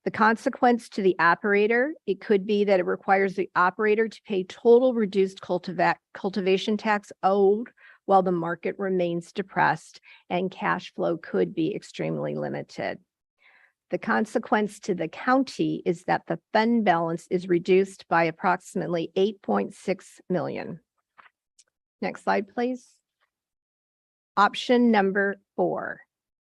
The consequence to the operator, it could be that it requires the operator to pay total reduced cultivation tax owed while the market remains depressed and cash flow could be extremely limited. The consequence to the county is that the fund balance is reduced by approximately 8.6 million. Next slide, please. Option number 4.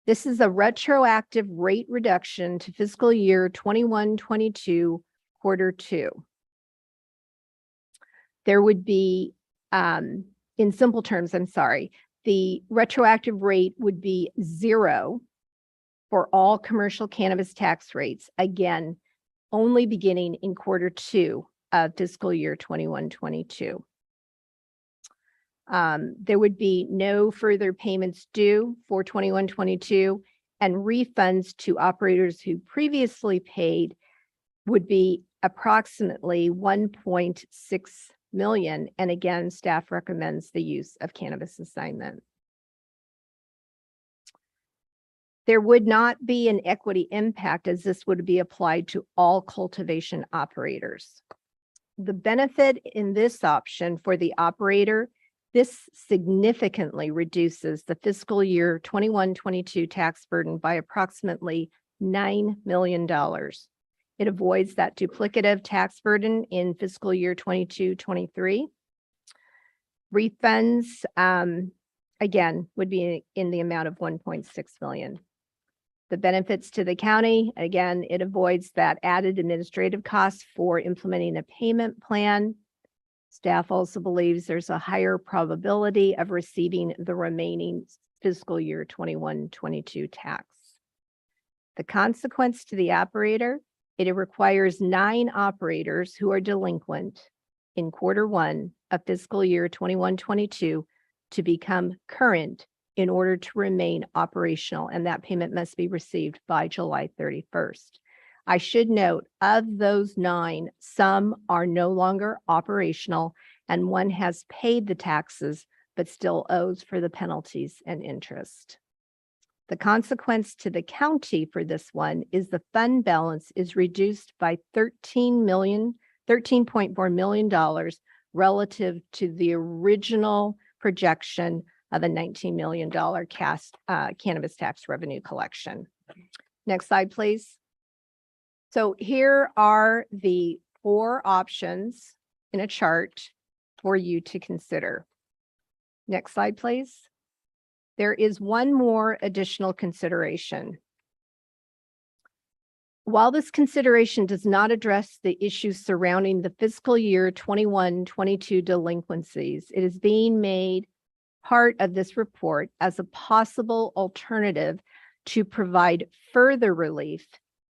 This is a retroactive rate reduction to fiscal year 21-22, Q2. There would be, in simple terms, the retroactive rate would be 0 for all commercial cannabis tax rates, again, only beginning in Q2 of fiscal year 21-22. There would be no further payments due for 21-22, and refunds to operators who previously paid would be approximately 1.6 million. And again, staff recommends the use of cannabis assignment. There would not be an equity impact as this would be applied to all cultivation operators. The benefit in this option for the operator, this significantly reduces the fiscal year 21-22 tax burden by approximately $9 million. It avoids that duplicative tax burden in fiscal year 22-23. Refunds, again, would be in the amount of 1.6 million. The benefits to the county, again, it avoids that added administrative costs for implementing a payment plan. Staff also believes there's a higher probability of receiving the remaining fiscal year 21-22 tax. The consequence to the operator, it requires 9 operators who are delinquent in Q1 of fiscal year 21-22 to become current in order to remain operational, and that payment must be received by July 31st. I should note, of those 9, some are no longer operational and one has paid the taxes but still owes for the penalties and interest. The consequence to the county for this one is the fund balance is reduced by $13.4 million relative to the original projection of a $19 million cannabis tax revenue collection. Next slide, please. So here are the 4 options in a chart for you to consider. Next slide, please. There is one more additional consideration. While this consideration does not address the issues surrounding the fiscal year 21-22 delinquencies, it is being made part of this report as a possible alternative to provide further relief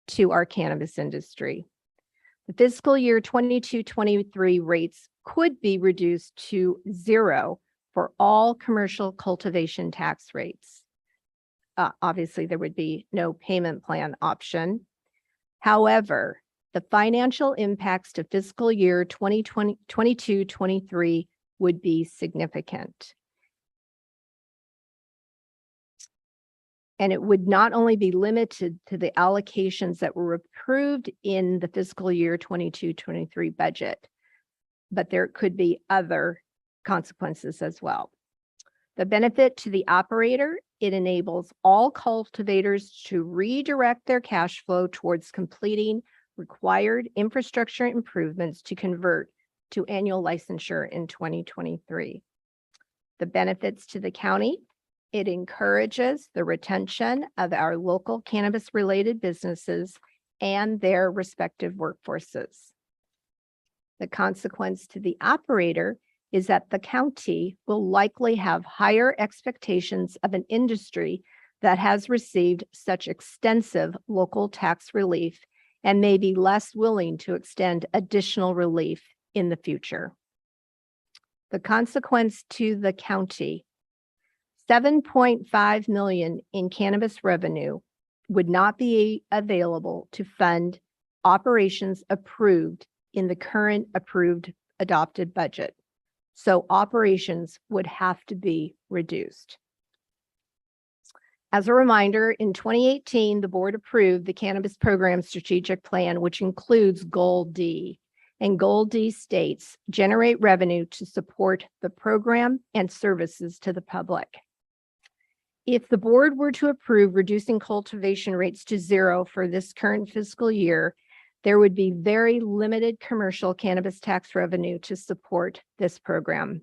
to our cannabis industry. The fiscal year 22-23 rates could be reduced to 0 for all commercial cultivation tax rates. Obviously, there would be no payment plan option. However, the financial impacts to fiscal year 2022-23 would be significant. And it would not only be limited to the allocations that were approved in the fiscal year 22-23 budget, but there could be other consequences as well. The benefit to the operator, it enables all cultivators to redirect their cash flow towards completing required infrastructure improvements to convert to annual licensure in 2023. The benefits to the county, it encourages the retention of our local cannabis-related businesses and their respective workforces. The consequence to the operator is that the county will likely have higher expectations of an industry that has received such extensive local tax relief and may be less willing to extend additional relief in the future. The consequence to the county, $7.5 million in cannabis revenue would not be available to fund operations approved in the current approved adopted budget. So operations would have to be reduced. As a reminder, in 2018, the board approved the Cannabis Program Strategic Plan, which includes Goal D. And Goal D states, generate revenue to support the program and services to the public. If the board were to approve reducing cultivation rates to 0 for this current fiscal year, there would be very limited commercial cannabis tax revenue to support this program.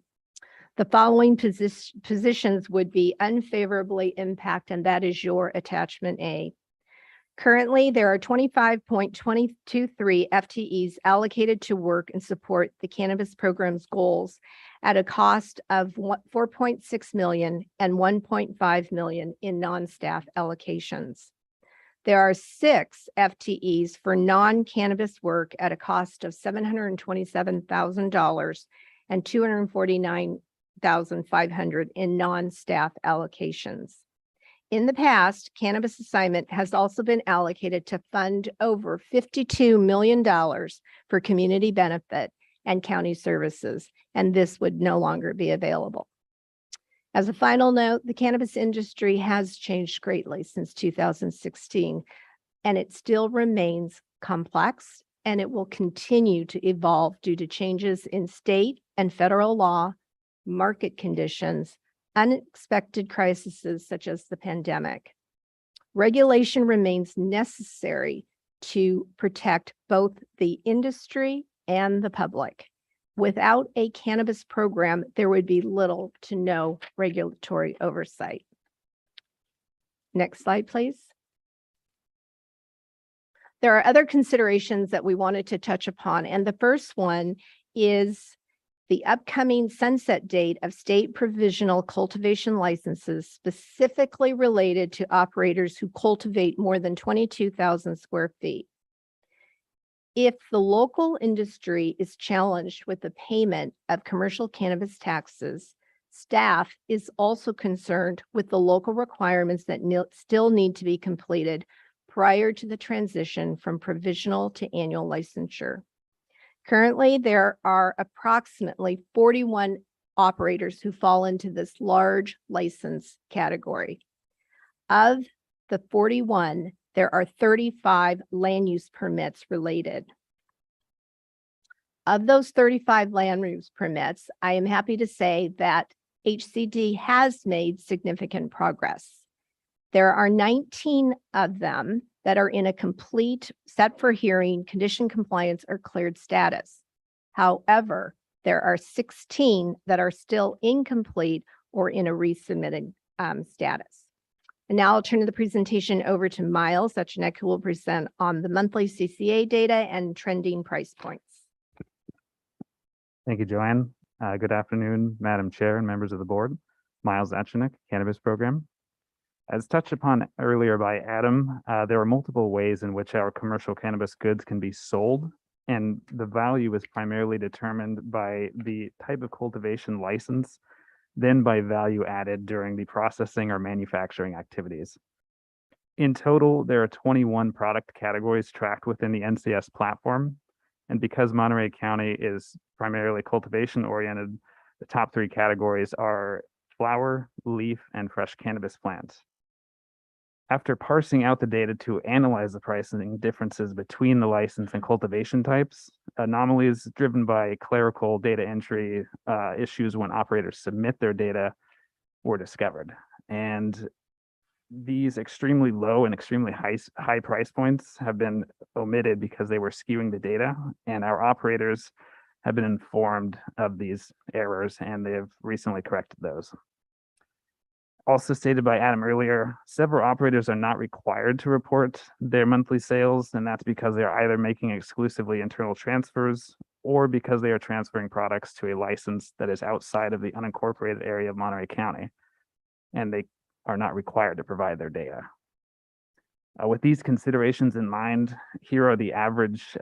The following positions would be unfavorably impacted, and that is your attachment A. Currently, there are 25.223 FTEs allocated to work and support the cannabis program's goals at a cost of $4.6 million and $1.5 million in non-staff allocations. There are 6 FTEs for non-cannabis work at a cost of $727,000 and $249,500 in non-staff allocations. In the past, cannabis assignment has also been allocated to fund over $52 million for community benefit and county services, and this would no longer be available. As a final note, the cannabis industry has changed greatly since 2016, and it still remains complex, and it will continue to evolve due to changes in state and federal law, market conditions, unexpected crises such as the pandemic. Regulation remains necessary to protect both the industry and the public. Without a cannabis program, there would be little to no regulatory oversight. Next slide, please. There are other considerations that we wanted to touch upon, and the first one is the upcoming sunset date of state provisional cultivation licenses specifically related to operators who cultivate more than 22,000 square feet. If the local industry is challenged with the payment of commercial cannabis taxes, staff is also concerned with the local requirements that still need to be completed prior to the transition from provisional to annual licensure. Currently, there are approximately 41 operators who fall into this large license category. Of the 41, there are 35 land use permits related. Of those 35 land use permits, I am happy to say that HCD has made significant progress. There are 19 of them that are in a complete set for hearing, condition compliance, or cleared status. However, there are 16 that are still incomplete or in a resubmitted status. And now I'll turn the presentation over to Miles Suchnick, who will present on the monthly CCA data and trending price points. Thank you, Joanne. Good afternoon, Madam Chair and members of the board. Miles Suchnick, Cannabis Program. As touched upon earlier by Adam, there are multiple ways in which our commercial cannabis goods can be sold, and the value is primarily determined by the type of cultivation license, then by value added during the processing or manufacturing activities. In total, there are 21 product categories tracked within the NCS platform, and because Monterey County is primarily cultivation oriented, the top 3 categories are flower, leaf, and fresh cannabis plants. After parsing out the data to analyze the pricing differences between the license and cultivation types, anomalies driven by clerical data entry issues when operators submit their data were discovered. And these extremely low and extremely high price points have been omitted because they were skewing the data, and our operators have been informed of these errors and they have recently corrected those. Also stated by Adam earlier, several operators are not required to report their monthly sales, and that's because they are either making exclusively internal transfers or because they are transferring products to a license that is outside of the unincorporated area of Monterey County, and they are not required to provide their data. With these considerations in mind, here are the average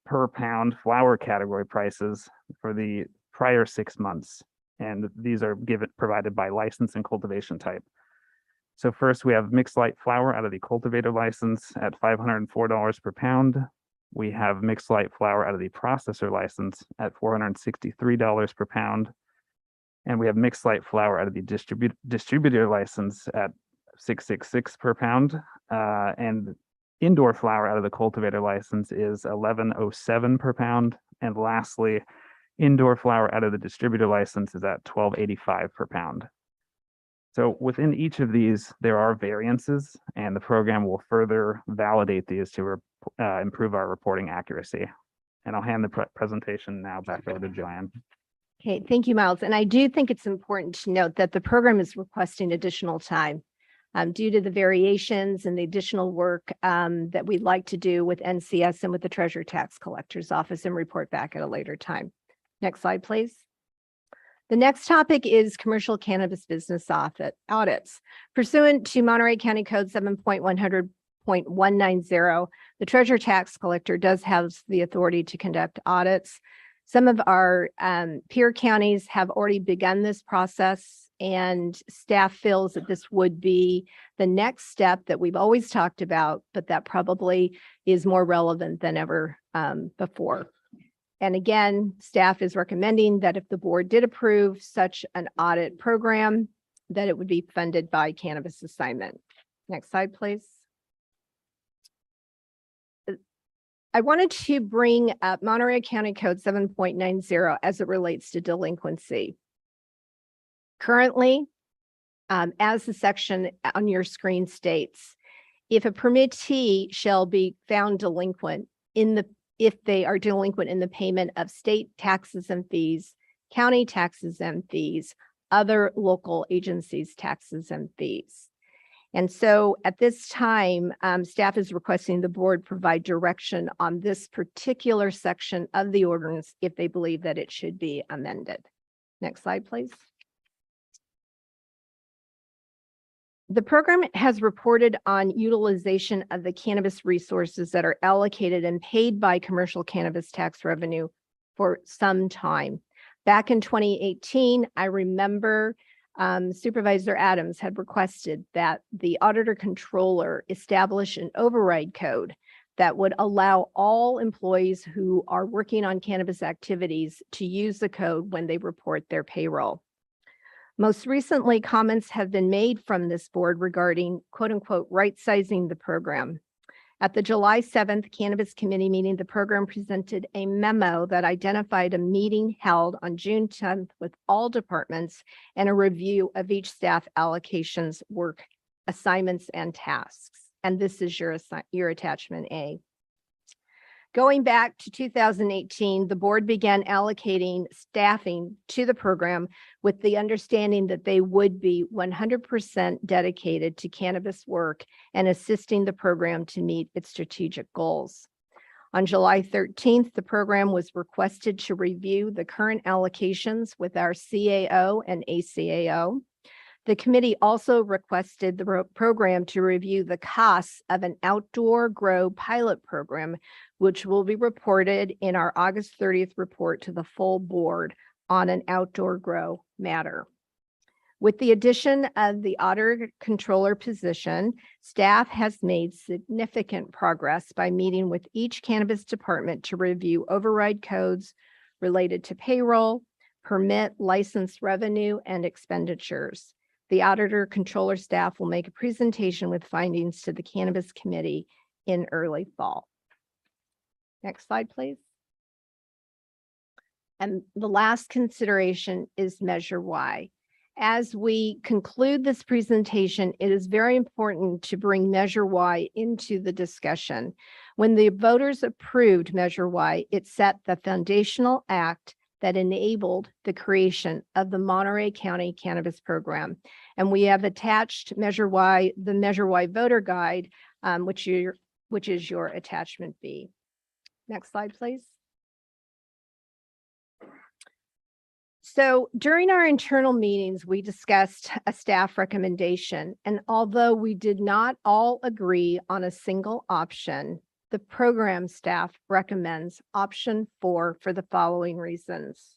per pound flower category prices for the prior 6 months. And these are provided by license and cultivation type. So first we have mixed light flower out of the cultivator license at $504 per pound. We have mixed light flower out of the processor license at $463 per pound. And we have mixed light flower out of the distributor license at $666 per pound. And indoor flower out of the cultivator license is $1107 per pound. And lastly, indoor flower out of the distributor license is at $1285 per pound. So within each of these, there are variances, and the program will further validate these to improve our reporting accuracy. And I'll hand the presentation now back over to Joanne. Okay, thank you, Miles. And I do think it's important to note that the program is requesting additional time due to the variations and the additional work that we'd like to do with NCS and with the Treasurer Tax Collector's Office and report back at a later time. Next slide, please. The next topic is commercial cannabis business audits. Pursuant to Monterey County Code 7.100.190, the Treasurer Tax Collector does have the authority to conduct audits. Some of our peer counties have already begun this process, and staff feels that this would be the next step that we've always talked about, but that probably is more relevant than ever before. And again, staff is recommending that if the board did approve such an audit program, that it would be funded by cannabis assignment. Next slide, please. I wanted to bring up Monterey County Code 7.90 as it relates to delinquency. Currently, as the section on your screen states, if a permittee shall be found delinquent if they are delinquent in the payment of state taxes and fees, county taxes and fees, other local agencies' taxes and fees. And so at this time, staff is requesting the board provide direction on this particular section of the ordinance if they believe that it should be amended. Next slide, please. The program has reported on utilization of the cannabis resources that are allocated and paid by commercial cannabis tax revenue for some time. Back in 2018, I remember Supervisor Adams had requested that the auditor controller establish an override code that would allow all employees who are working on cannabis activities to use the code when they report their payroll. Most recently, comments have been made from this board regarding quote unquote right-sizing the program. At the July 7th Cannabis Committee meeting, the program presented a memo that identified a meeting held on June 10th with all departments and a review of each staff allocations, work, assignments, and tasks. And this is your attachment A. Going back to 2018, the board began allocating staffing to the program with the understanding that they would be 100% dedicated to cannabis work and assisting the program to meet its strategic goals. On July 13th, the program was requested to review the current allocations with our CAO and ACAO. The committee also requested the program to review the costs of an outdoor grow pilot program, which will be reported in our August 30th report to the full board on an outdoor grow matter. With the addition of the auditor controller position, staff has made significant progress by meeting with each cannabis department to review override codes related to payroll, permit, license revenue, and expenditures. The auditor controller staff will make a presentation with findings to the Cannabis Committee in early fall. Next slide, please. And the last consideration is Measure Y. As we conclude this presentation, it is very important to bring Measure Y into the discussion. When the voters approved Measure Y, it set the foundational act that enabled the creation of the Monterey County Cannabis Program. And we have attached Measure Y, the Measure Y voter guide, which is your attachment B. Next slide, please. So during our internal meetings, we discussed a staff recommendation. And although we did not all agree on a single option, the program staff recommends option 4 for the following reasons.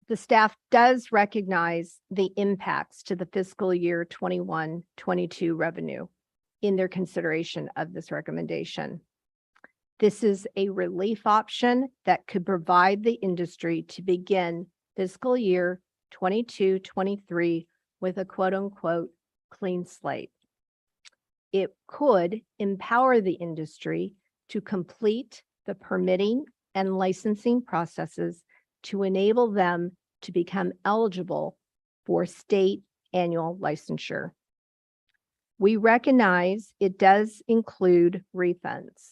The staff does recognize the impacts to the fiscal year 21-22 revenue in their consideration of this recommendation. This is a relief option that could provide the industry to begin fiscal year 22-23 with a quote unquote clean slate. It could empower the industry to complete the permitting and licensing processes to enable them to become eligible for state annual licensure. We recognize it does include refunds,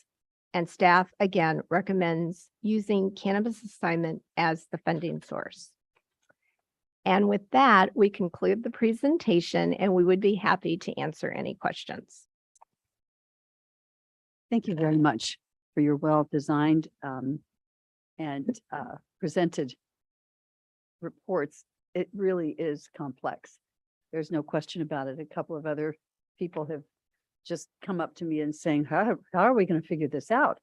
and staff again recommends using cannabis assignment as the funding source. And with that, we conclude the presentation and we would be happy to answer any questions. Thank you very much for your well-designed and presented reports. It really is complex. There's no question about it. A couple of other people have just come up to me and saying, how are we going to figure this out?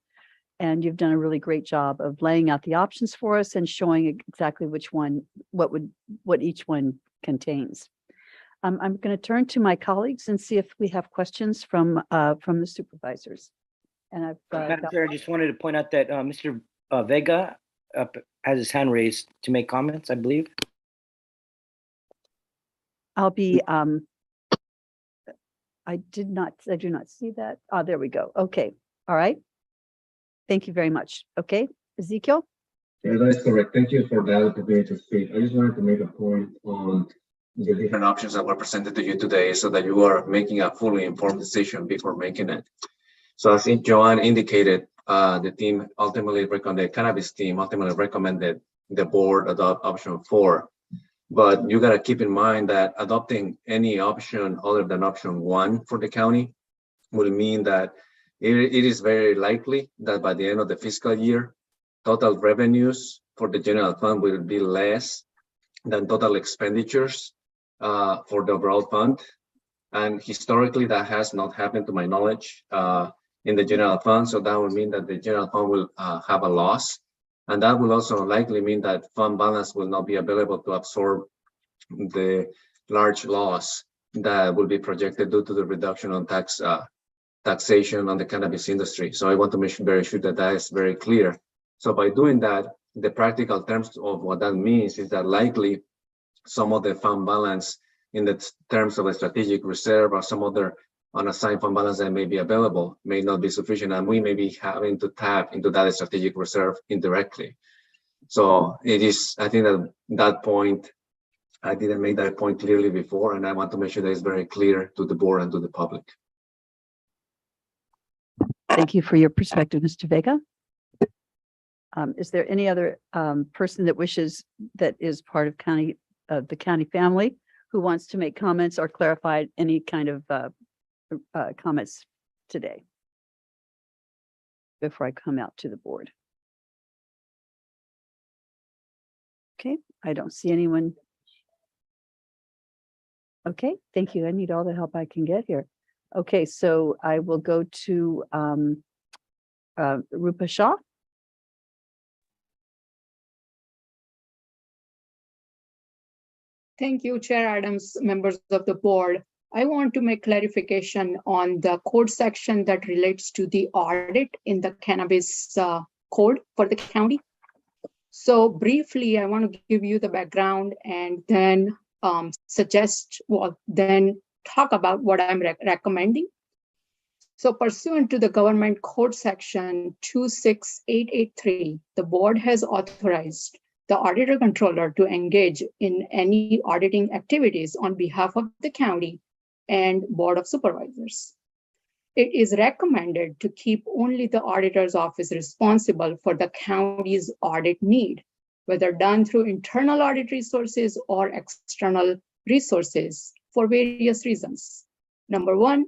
And you've done a really great job of laying out the options for us and showing exactly which one, what each one contains. I'm going to turn to my colleagues and see if we have questions from the supervisors. And I've Madam Chair, I just wanted to point out that Mr. Vega has his hand raised to make comments, I believe. I'll be, I do not see that. Oh, there we go. Okay. All right. Thank you very much. Okay, Ezekiel? Yeah, that's correct. Thank you for the opportunity to speak. I just wanted to make a point on the different options that were presented to you today so that you are making a fully informed decision before making it. So as Joanne indicated, the team ultimately recommended, the cannabis team ultimately recommended the board adopt option 4. But you gotta keep in mind that adopting any option other than option 1 for the county will mean that it is very likely that by the end of the fiscal year, total revenues for the general fund will be less than total expenditures for the overall fund. And historically, that has not happened to my knowledge in the general fund. So that would mean that the general fund will have a loss. And that will also likely mean that fund balance will not be available to absorb the large loss that will be projected due to the reduction on taxation on the cannabis industry. So I want to make very sure that that is very clear. So by doing that, the practical terms of what that means is that likely some of the fund balance in the terms of a strategic reserve or some other unassigned fund balance that may be available may not be sufficient, and we may be having to tap into that strategic reserve indirectly. So it is, I think that point, I didn't make that point clearly before, and I want to make sure that it's very clear to the board and to the public. Thank you for your perspective, Mr. Vega. Is there any other person that is part of the county family who wants to make comments or clarify any kind of comments today before I come out to the board? Okay, I don't see anyone. Okay, thank you. I need all the help I can get here. Okay, so I will go to Rupa Shah. Thank you, Chair Adams, members of the board. I want to make clarification on the code section that relates to the audit in the cannabis code for the county. So briefly, I want to give you the background and then then talk about what I'm recommending. So pursuant to the government code section 26883, the board has authorized the auditor controller to engage in any auditing activities on behalf of the county and board of supervisors. It is recommended to keep only the auditor's office responsible for the county's audit need, whether done through internal audit resources or external resources for various reasons. Number one,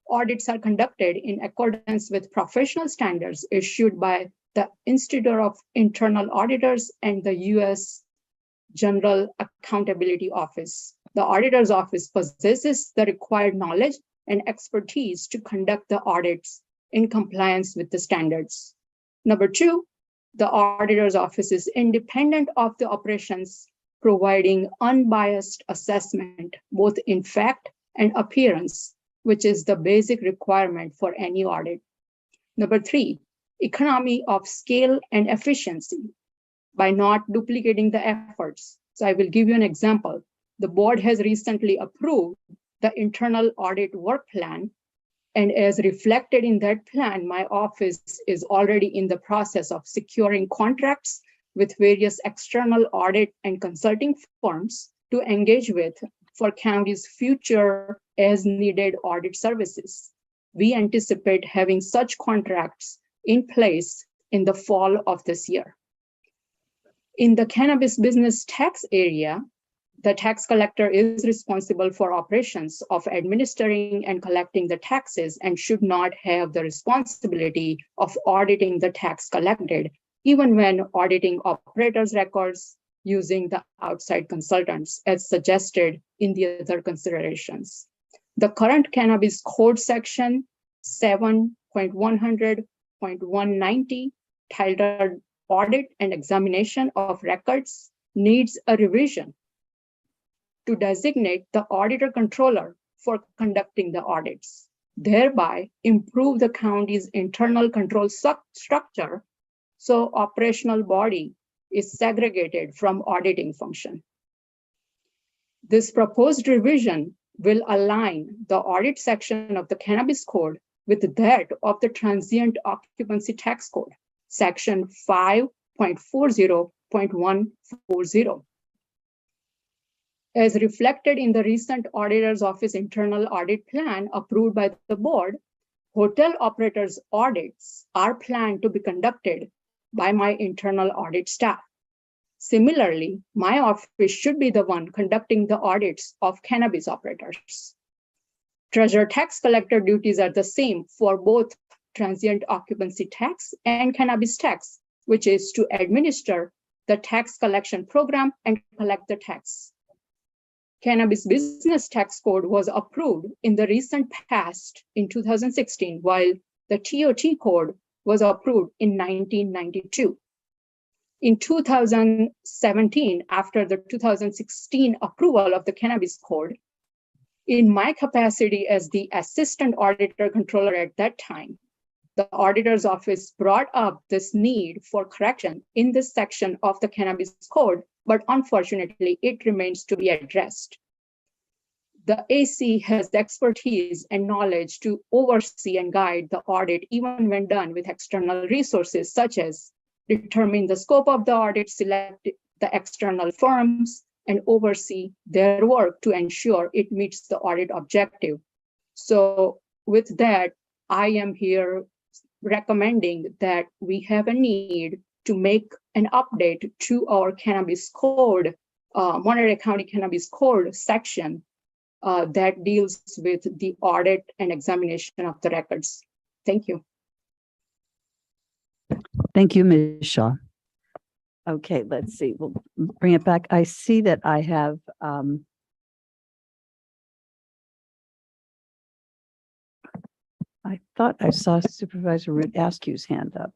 audits are conducted in accordance with professional standards issued by the Institute of Internal Auditors and the U.S. General Accountability Office. The auditor's office possesses the required knowledge and expertise to conduct the audits in compliance with the standards. Number two, the auditor's office is independent of the operations, providing unbiased assessment, both in fact and appearance, which is the basic requirement for any audit. Number three, economy of scale and efficiency by not duplicating the efforts. So I will give you an example. The board has recently approved the internal audit work plan, and as reflected in that plan, my office is already in the process of securing contracts with various external audit and consulting firms to engage with for county's future as needed audit services. We anticipate having such contracts in place in the fall of this year. In the cannabis business tax area, the tax collector is responsible for operations of administering and collecting the taxes and should not have the responsibility of auditing the tax collected, even when auditing operators' records using the outside consultants, as suggested in the other considerations. The current cannabis code section 7.100.190, titled Audit and Examination of Records, needs a revision to designate the auditor controller for conducting the audits, thereby improve the county's internal control structure so operational body is segregated from auditing function. This proposed revision will align the audit section of the cannabis code with that of the transient occupancy tax code, section 5.40.140. As reflected in the recent auditor's office internal audit plan approved by the board, hotel operators' audits are planned to be conducted by my internal audit staff. Similarly, my office should be the one conducting the audits of cannabis operators. Treasurer tax collector duties are the same for both transient occupancy tax and cannabis tax, which is to administer the tax collection program and collect the tax. Cannabis business tax code was approved in the recent past in 2016, while the TOT code was approved in 1992. In 2017, after the 2016 approval of the cannabis code, in my capacity as the assistant auditor controller at that time, the auditor's office brought up this need for correction in this section of the cannabis code, but unfortunately, it remains to be addressed. The AC has the expertise and knowledge to oversee and guide the audit, even when done with external resources, such as determine the scope of the audit, select the external firms, and oversee their work to ensure it meets the audit objective. So with that, I am here recommending that we have a need to make an update to our cannabis code, Monterey County Cannabis Code section that deals with the audit and examination of the records. Thank you. Thank you, Ms. Shaw. Okay, let's see. We'll bring it back. I see that I have I thought I saw Supervisor Root Askew's hand up.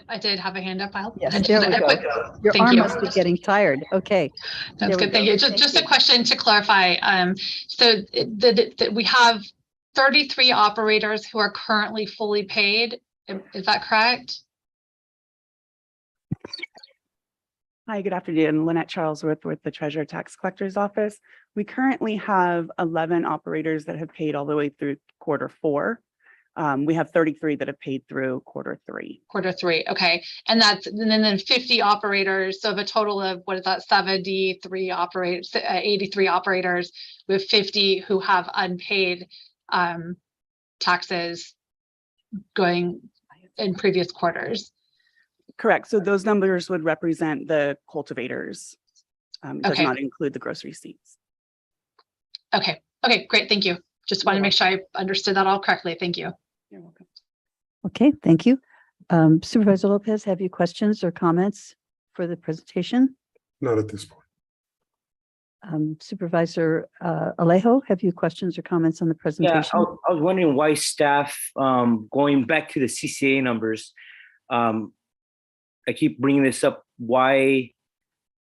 I did have a hand up, Al. Yes, there we go. Your arm must be getting tired. Okay. That's good. Thank you. Just a question to clarify. So we have 33 operators who are currently fully paid. Is that correct? Hi, good afternoon. Lynette Charlesworth with the Treasurer Tax Collector's Office. We currently have 11 operators that have paid all the way through Q4. We have 33 that have paid through Q3. Q3, okay. And then 50 operators. So of a total of, what is that, 73 operators, 83 operators with 50 who have unpaid taxes going in previous quarters. Correct. So those numbers would represent the cultivators. It does not include the gross receipts. Okay. Okay, great. Thank you. Just want to make sure I understood that all correctly. Thank you. You're welcome. Okay, thank you. Supervisor Lopez, have you questions or comments for the presentation? Not at this point. Supervisor Alejo, have you questions or comments on the presentation? Yeah, I was wondering why staff, going back to the CCA numbers, I keep bringing this up. Why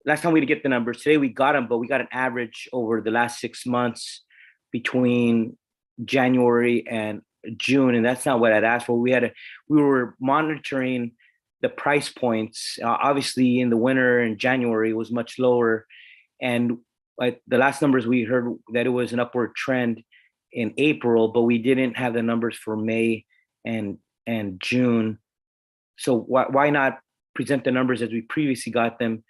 last time we didn't get the numbers, today we got them, but we got an average over the last 6 months between January and June, and that's not what I'd asked for. We were monitoring the price points. Obviously, in the winter in January, it was much lower, and the last numbers we heard that it was an upward trend in April, but we didn't have the numbers for May and June. So why not present the numbers as we previously got them?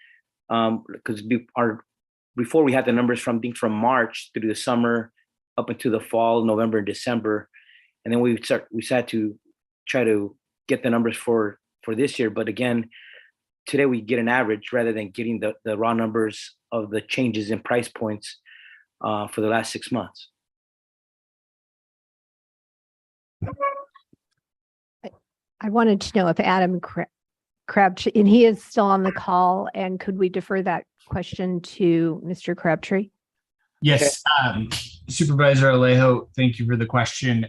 Because before we had the numbers from March through the summer up into the fall, November and December, and then we had to try to get the numbers for this year. But again, today we get an average rather than getting the raw numbers of the changes in price points for the last 6 months. I wanted to know if Adam Crabtree, and he is still on the call, and could we defer that question to Mr. Crabtree? Yes, Supervisor Alejo, thank you for the question.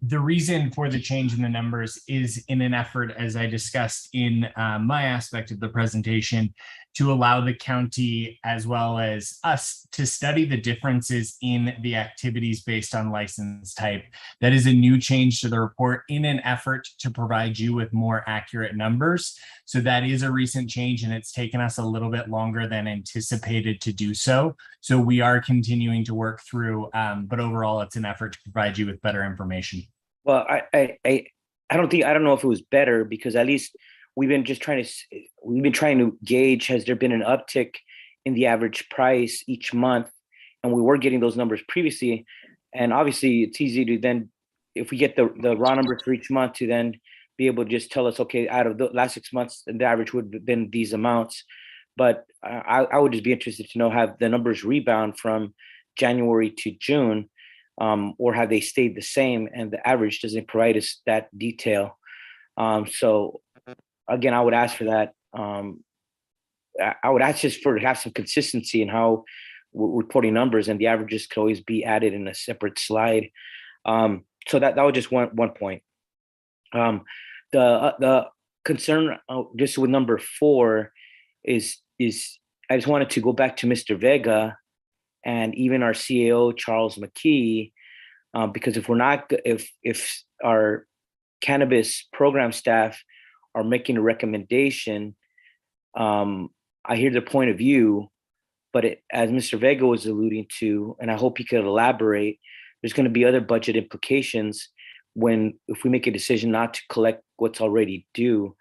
The reason for the change in the numbers is in an effort, as I discussed in my aspect of the presentation, to allow the county as well as us to study the differences in the activities based on license type. That is a new change to the report in an effort to provide you with more accurate numbers. So that is a recent change, and it's taken us a little bit longer than anticipated to do so. So we are continuing to work through, but overall, it's an effort to provide you with better information. Well, I don't know if it was better, because at least we've been trying to gauge, has there been an uptick in the average price each month? And we were getting those numbers previously. And obviously it's easy to then, if we get the raw numbers for each month, to then be be able to just tell us, okay, out of the last 6 months, the average would have been these amounts. But I would just be interested to know, have the numbers rebound from January to June, or have they stayed the same and the average doesn't provide us that detail? So again, I would ask for that. I would ask just for to have some consistency in how we're reporting numbers, and the averages could always be added in a separate slide. So that was just one point. The concern just with number 4 is I just wanted to go back to Mr. Vega and even our CAO Charles McKee, because if our cannabis program staff are making a recommendation, I hear their point of view, but as Mr. Vega was alluding to, and I hope he could elaborate, there's going to be other budget implications if we make a decision not to collect what's already due.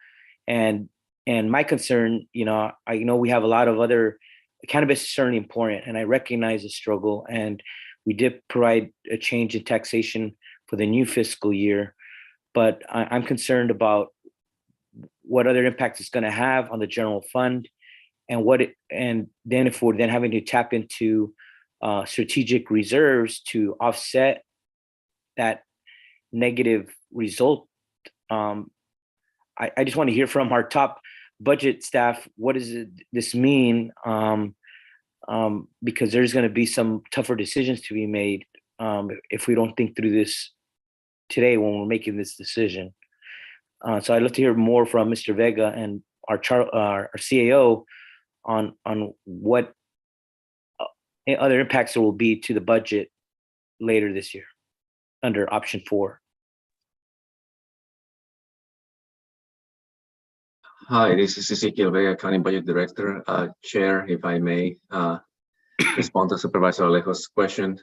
And my concern, I know we have a lot of other, cannabis is certainly important, and I recognize the struggle, and we did provide a change in taxation for the new fiscal year, but I'm concerned about what other impact it's going to have on the general fund, and then if we're then having to tap into strategic reserves to offset that negative result. I just want to hear from our top budget staff, what does this mean? Because there's going to be some tougher decisions to be made if we don't think through this today when we're making this decision. So I'd love to hear more from Mr. Vega and our CAO on what other impacts there will be to the budget later this year under option 4. Hi, this is Cca Vega, County Budget Director. Chair, if I may respond to Supervisor Alejo's question.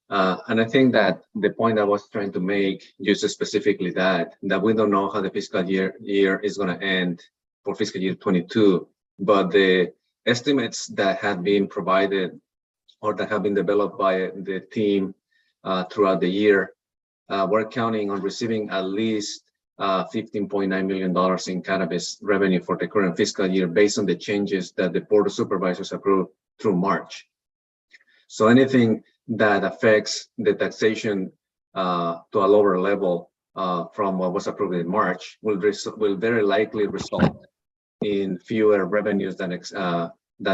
And I think that the point I was trying to make, just specifically that we don't know how the fiscal year is going to end for fiscal year 22, but the estimates that have been provided or that have been developed by the team throughout the year, we're counting on receiving at least $15.9 million in cannabis revenue for the current fiscal year based on the changes that the Board of Supervisors approved through March. So anything that affects the taxation to a lower level from what was approved in March will very likely result in fewer revenues than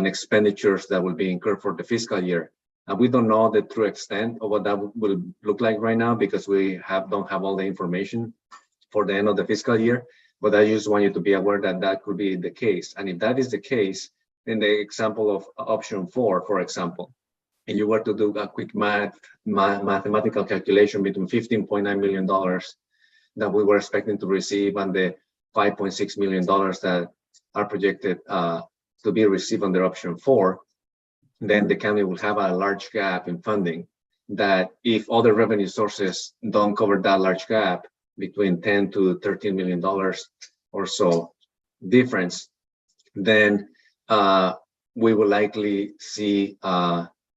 expenditures that will be incurred for the fiscal year. And we don't know the true extent of what that will look like right now because we don't have all the information for the end of the fiscal year. But I just want you to be aware that that could be the case. And if that is the case, in the example of option 4, for example, and you were to do a quick mathematical calculation between $15.9 million that we were expecting to receive and the $5.6 million that are projected to be received under option 4, then the county will have a large gap in funding that if other revenue sources don't cover that large gap between 10 to $13 million or so difference, then we will likely see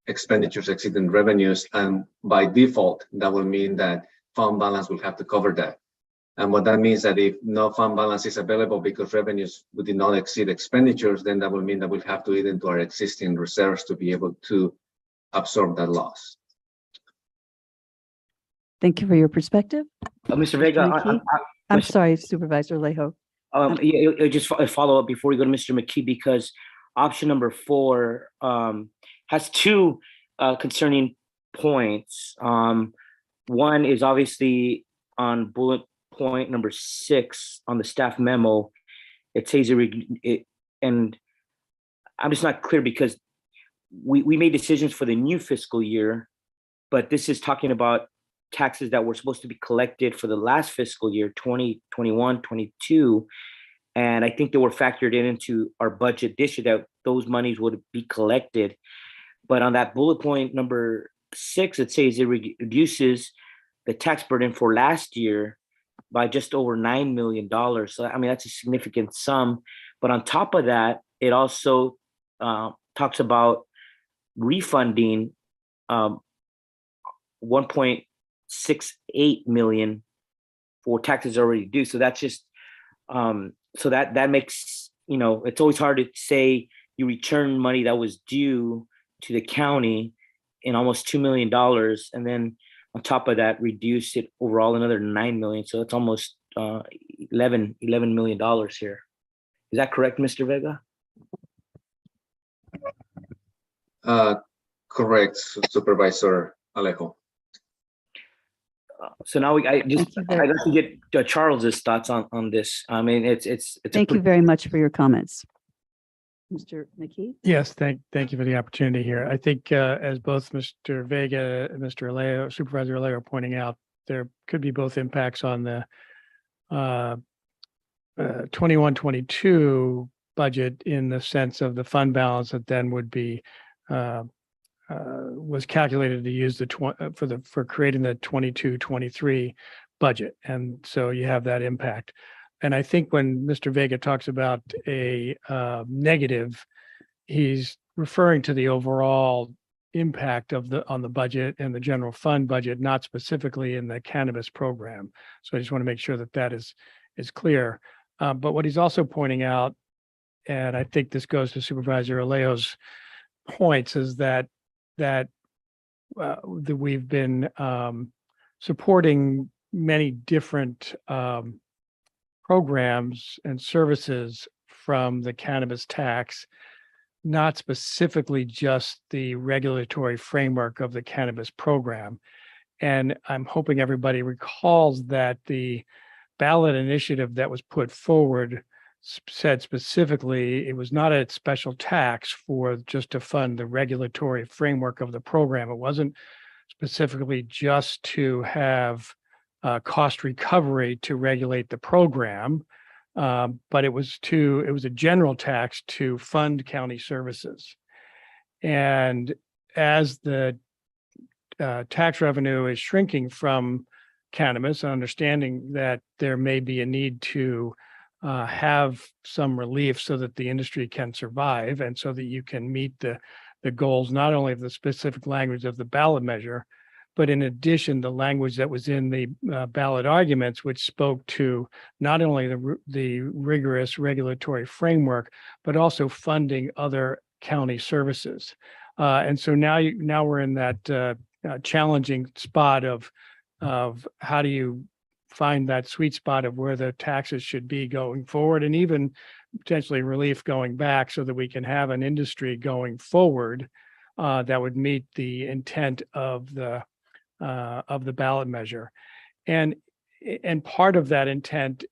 expenditures exceeding revenues, and by default, that will mean that fund balance will have to cover that. And what that means that if no fund balance is available because revenues did not exceed expenditures, then that will mean that we'll have to eat into our existing reserves to be able to absorb that loss. Thank you for your perspective. Mr. Vega, I'm sorry, Supervisor Alejo. Just a follow up before we go to Mr. McKee, because option number 4 has 2 concerning points. One is obviously on bullet point number 6 on the staff memo. It says and I'm just not clear because we made decisions for the new fiscal year, but this is talking about taxes that were supposed to be collected for the last fiscal year, 2021, 22. And I think they were factored into our budget this year that those monies would be collected. But on that bullet point number 6, it says it reduces the tax burden for last year by just over $9 million. So, I mean, that's a significant sum. But on top of that, it also talks about refunding 1.68 million for taxes already due. So that's just so that makes, it's always hard to say you return money that was due to the county in almost $2 million, and then on top of that, reduce it overall another 9 million. So it's almost $11 million here. Is that correct, Mr. Vega? Correct, Supervisor Alejo. So now I'd like to get Charles's thoughts on this. I mean, it's. Thank you very much for your comments. Mr. McKee? Yes, thank you for the opportunity here. I think as both Mr. Vega and Mr. Alejo, Supervisor Alejo are pointing out, there could be both impacts on the 21-22 budget in the sense of the fund balance that then would be was calculated to use for creating the 22-23 budget, and so you have that impact. And I think when Mr. Vega talks about a negative, he's referring to the overall impact on the budget and the general fund budget, not specifically in the cannabis program. So I just want to make sure that is clear. But what he's also pointing out, and I think this goes to Supervisor Alejo's points, is that we've been supporting many different programs and services from the cannabis tax, not specifically just the regulatory framework of the cannabis program. And I'm hoping everybody recalls that the ballot initiative that was put forward said specifically it was not a special tax for just to fund the regulatory framework of the program. It wasn't specifically just to have cost recovery to regulate the program, but it was a general tax to fund county services. And as the tax revenue is shrinking from cannabis, understanding that there may be a need to have some relief so that the industry can survive and so that you can meet the goals, not only of the specific language of the ballot measure, but in addition, the language that was in the ballot arguments, which spoke to not only the rigorous regulatory framework, but also funding other county services. And so now we're in that challenging spot of how do you find that sweet spot of where the taxes should be going forward, and even potentially relief going back, so that we can have an industry going forward that would meet the intent of the ballot measure. And part of that intent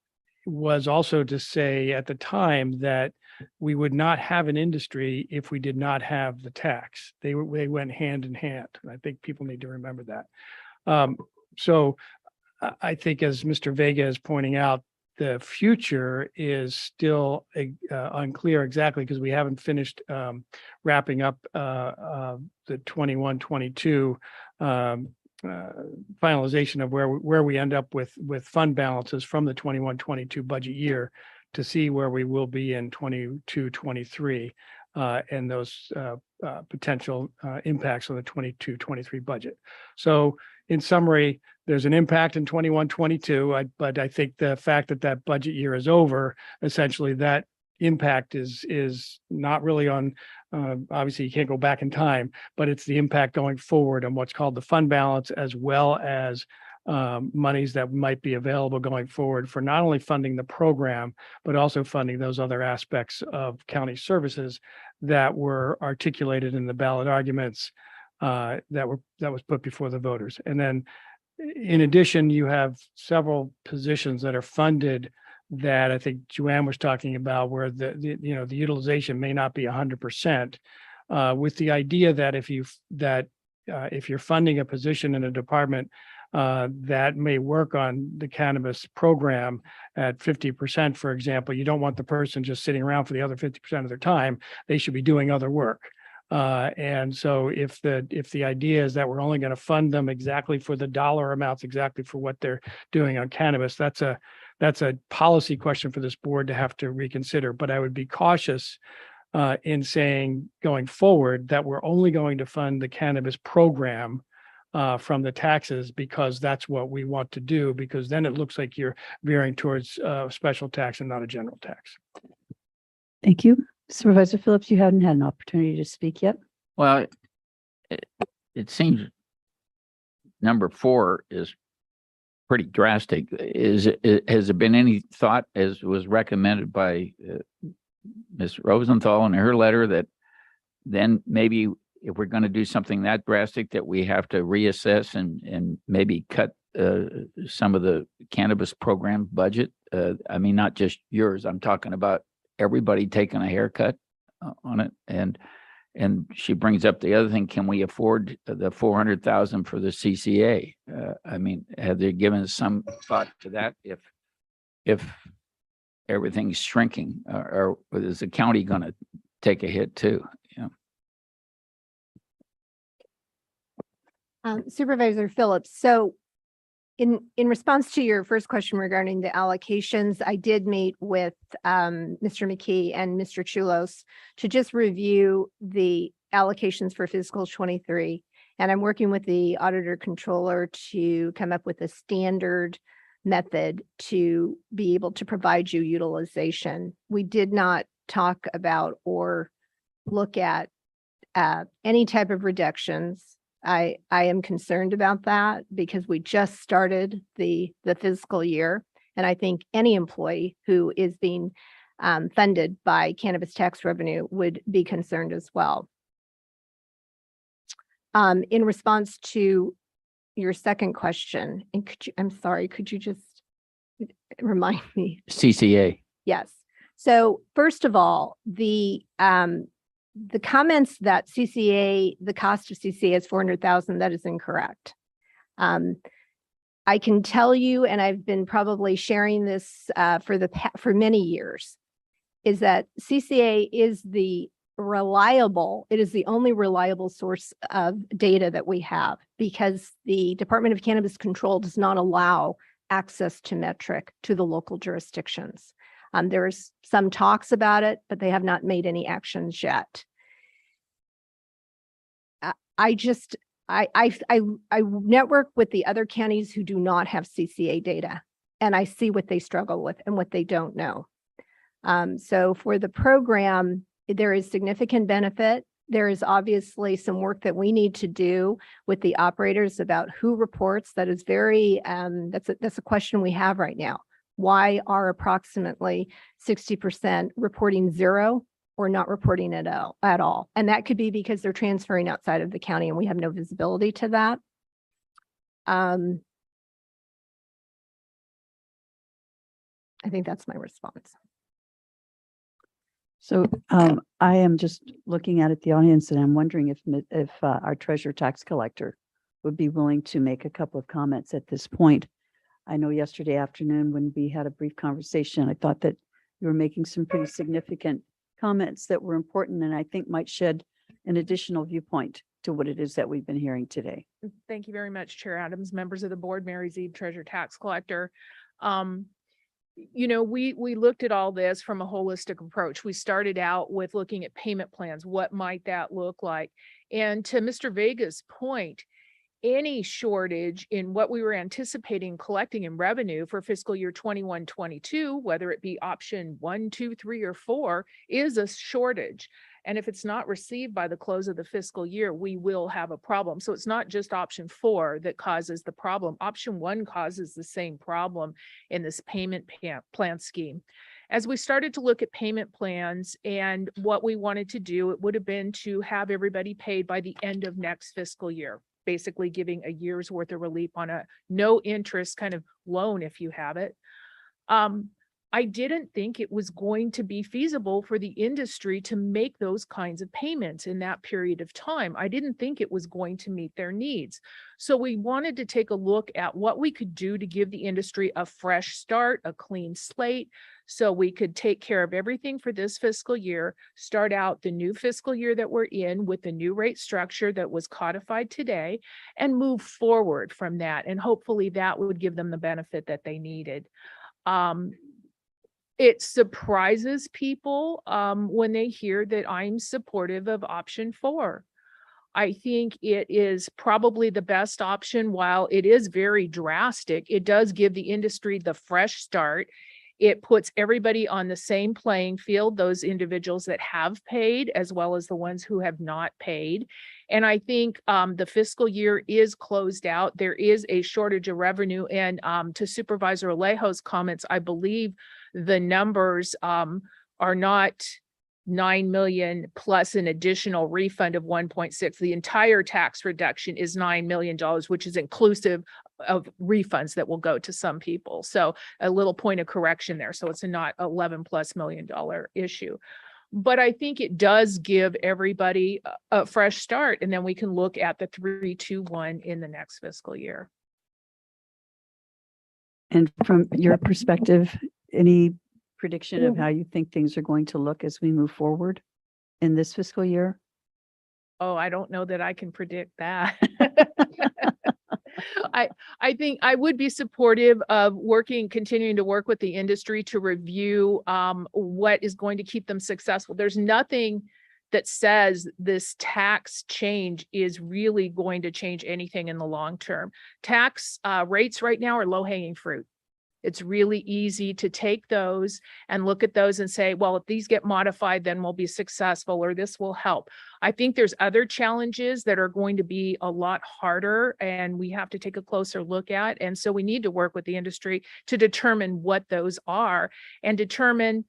was also to say at the time that we would not have an industry if we did not have the tax. They went hand in hand. And I think people need to remember that. So I think, as Mr. Vega is pointing out, the future is still unclear exactly, because we haven't finished wrapping up the 21-22 finalization of where we end up with fund balances from the 21-22 budget year to see where we will be in 22-23 and those potential impacts on the 22-23 budget. So in summary, there's an impact in 21-22, but I think the fact that budget year is over, essentially that impact is not really on, obviously you can't go back in time, but it's the impact going forward on what's called the fund balance, as well as monies that might be available going forward for not only funding the program, but also funding those other aspects of county services that were articulated in the ballot arguments that was put before the voters. And then in addition, you have several positions that are funded that I think Joanne was talking about, where the utilization may not be 100%, with the idea that if you're funding a position in a department that may work on the cannabis program at 50%, for example, you don't want the person just sitting around for the other 50% of their time. They should be doing other work. And so if the idea is that we're only going to fund them exactly for the dollar amounts, exactly for what they're doing on cannabis, that's a policy question for this board to have to reconsider. But I would be cautious in saying going forward that we're only going to fund the cannabis program from the taxes, because that's what we want to do, because then it looks like you're veering towards special tax and not a general tax. Thank you. Supervisor Phillips, you hadn't had an opportunity to speak yet. Well, it seems number 4 is pretty drastic. Has there been any thought, as was recommended by Ms. Rosenthal in her letter, that then maybe if we're going to do something that drastic, that we have to reassess and maybe cut some of the cannabis program budget? I mean, not just yours. I'm talking about everybody taking a haircut on it. And she brings up the other thing: can we afford the 400,000 for the CCA? I mean, have they given some thought to that? If everything's shrinking, or is the county going to take a hit too? Supervisor Phillips, so in response to your first question regarding the allocations, I did meet with Mr. McKee and Mr. Chulos to just review the allocations for fiscal 23. And I'm working with the auditor controller to come up with a standard method to be able to provide you utilization. We did not talk about or look at any type of reductions. I am concerned about that because we just started the fiscal year. And I think any employee who is being funded by cannabis tax revenue would be concerned as well. In response to your second question, and I'm sorry, could you just remind me? CCA. Yes. So first of all, the comments that CCA, the cost of CCA is 400,000, that is incorrect. I can tell you, and I've been probably sharing this for many years, is that CCA is the only reliable source of data that we have, because the Department of Cannabis Control does not allow access to metric to the local jurisdictions. There's some talks about it, but they have not made any actions yet. I network with the other counties who do not have CCA data, and I see what they struggle with and what they don't know. So for the program, there is significant benefit. There is obviously some work that we need to do with the operators about who reports. That is very, that's a question we have right now. Why are approximately 60% reporting zero or not reporting at all? And that could be because they're transferring outside of the county and we have no visibility to that. I think that's my response. So I am just looking at the audience, and I'm wondering if our treasurer tax collector would be willing to make a couple of comments at this point. I know yesterday afternoon when we had a brief conversation, I thought that you were making some pretty significant comments that were important and I think might shed an additional viewpoint to what it is that we've been hearing today. Thank you very much, Chair Adams, members of the board, Mary Zeeb, treasurer tax collector. You know, we looked at all this from a holistic approach. We started out with looking at payment plans. What might that look like? And to Mr. Vega's point, any shortage in what we were anticipating collecting in revenue for fiscal year 21-22, whether it be option 1, 2, 3, or 4, is a shortage. And if it's not received by the close of the fiscal year, we will have a problem. So it's not just option 4 that causes the problem. Option 1 causes the same problem in this payment plan scheme. As we started to look at payment plans and what we wanted to do, it would have been to have everybody paid by the end of next fiscal year, basically giving a year's worth of relief on a no interest kind of loan if you have it. I didn't think it was going to be feasible for the industry to make those kinds of payments in that period of time. I didn't think it was going to meet their needs. So we wanted to take a look at what we could do to give the industry a fresh start, a clean slate, so we could take care of everything for this fiscal year, start out the new fiscal year that we're in with the new rate structure that was codified today, and move forward from that. And hopefully that would give them the benefit that they needed. It surprises people when they hear that I'm supportive of option 4. I think it is probably the best option. While it is very drastic, it does give the industry the fresh start. It puts everybody on the same playing field, those individuals that have paid as well as the ones who have not paid. And I think the fiscal year is closed out. There is a shortage of revenue. And to Supervisor Alejo's comments, I believe the numbers are not 9 million plus an additional refund of 1.6. The entire tax reduction is $9 million, which is inclusive of refunds that will go to some people. So a little point of correction there. So it's a not $11+ million issue. But I think it does give everybody a fresh start, and then we can look at the 3-2-1 in the next fiscal year. And from your perspective, any prediction of how you think things are going to look as we move forward in this fiscal year? Oh, I don't know that I can predict that. I think I would be supportive of continuing to work with the industry to review what is going to keep them successful. There's nothing that says this tax change is really going to change anything in the long term. Tax rates right now are low-hanging fruit. It's really easy to take those and look at those and say, well, if these get modified, then we'll be successful, or this will help. I think there's other challenges that are going to be a lot harder, and we have to take a closer look at. And so we need to work with the industry to determine what those are and determine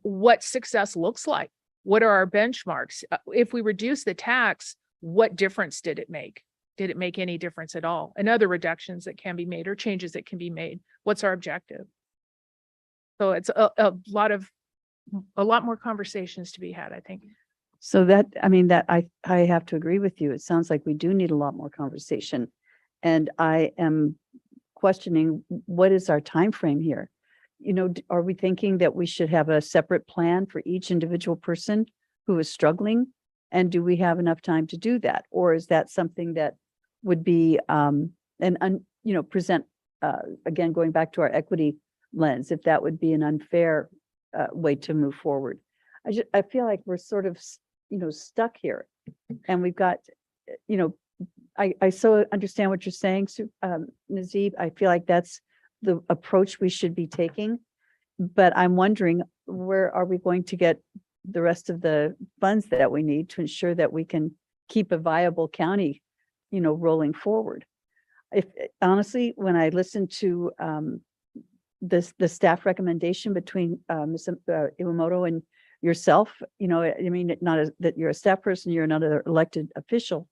what success looks like. What are our benchmarks? If we reduce the tax, what difference did it make? Did it make any difference at all? And other reductions that can be made or changes that can be made. What's our objective? So it's a lot more conversations to be had, I think. So that, I mean, that I have to agree with you. It sounds like we do need a lot more conversation. And I am questioning, what is our time frame here? You know, are we thinking that we should have a separate plan for each individual person who is struggling? And do we have enough time to do that? Or is that something that would be present, again, going back to our equity lens, if that would be an unfair way to move forward? I feel like we're sort of, stuck here, and we've got, I so understand what you're saying, Nazeeb. I feel like that's the approach we should be taking, but I'm wondering, where are we going to get the rest of the funds that we need to ensure that we can keep a viable county, rolling forward? If honestly, when I listened to the staff recommendation between Ms. Iwamoto and yourself, I mean, that you're a staff person, you're another elected official.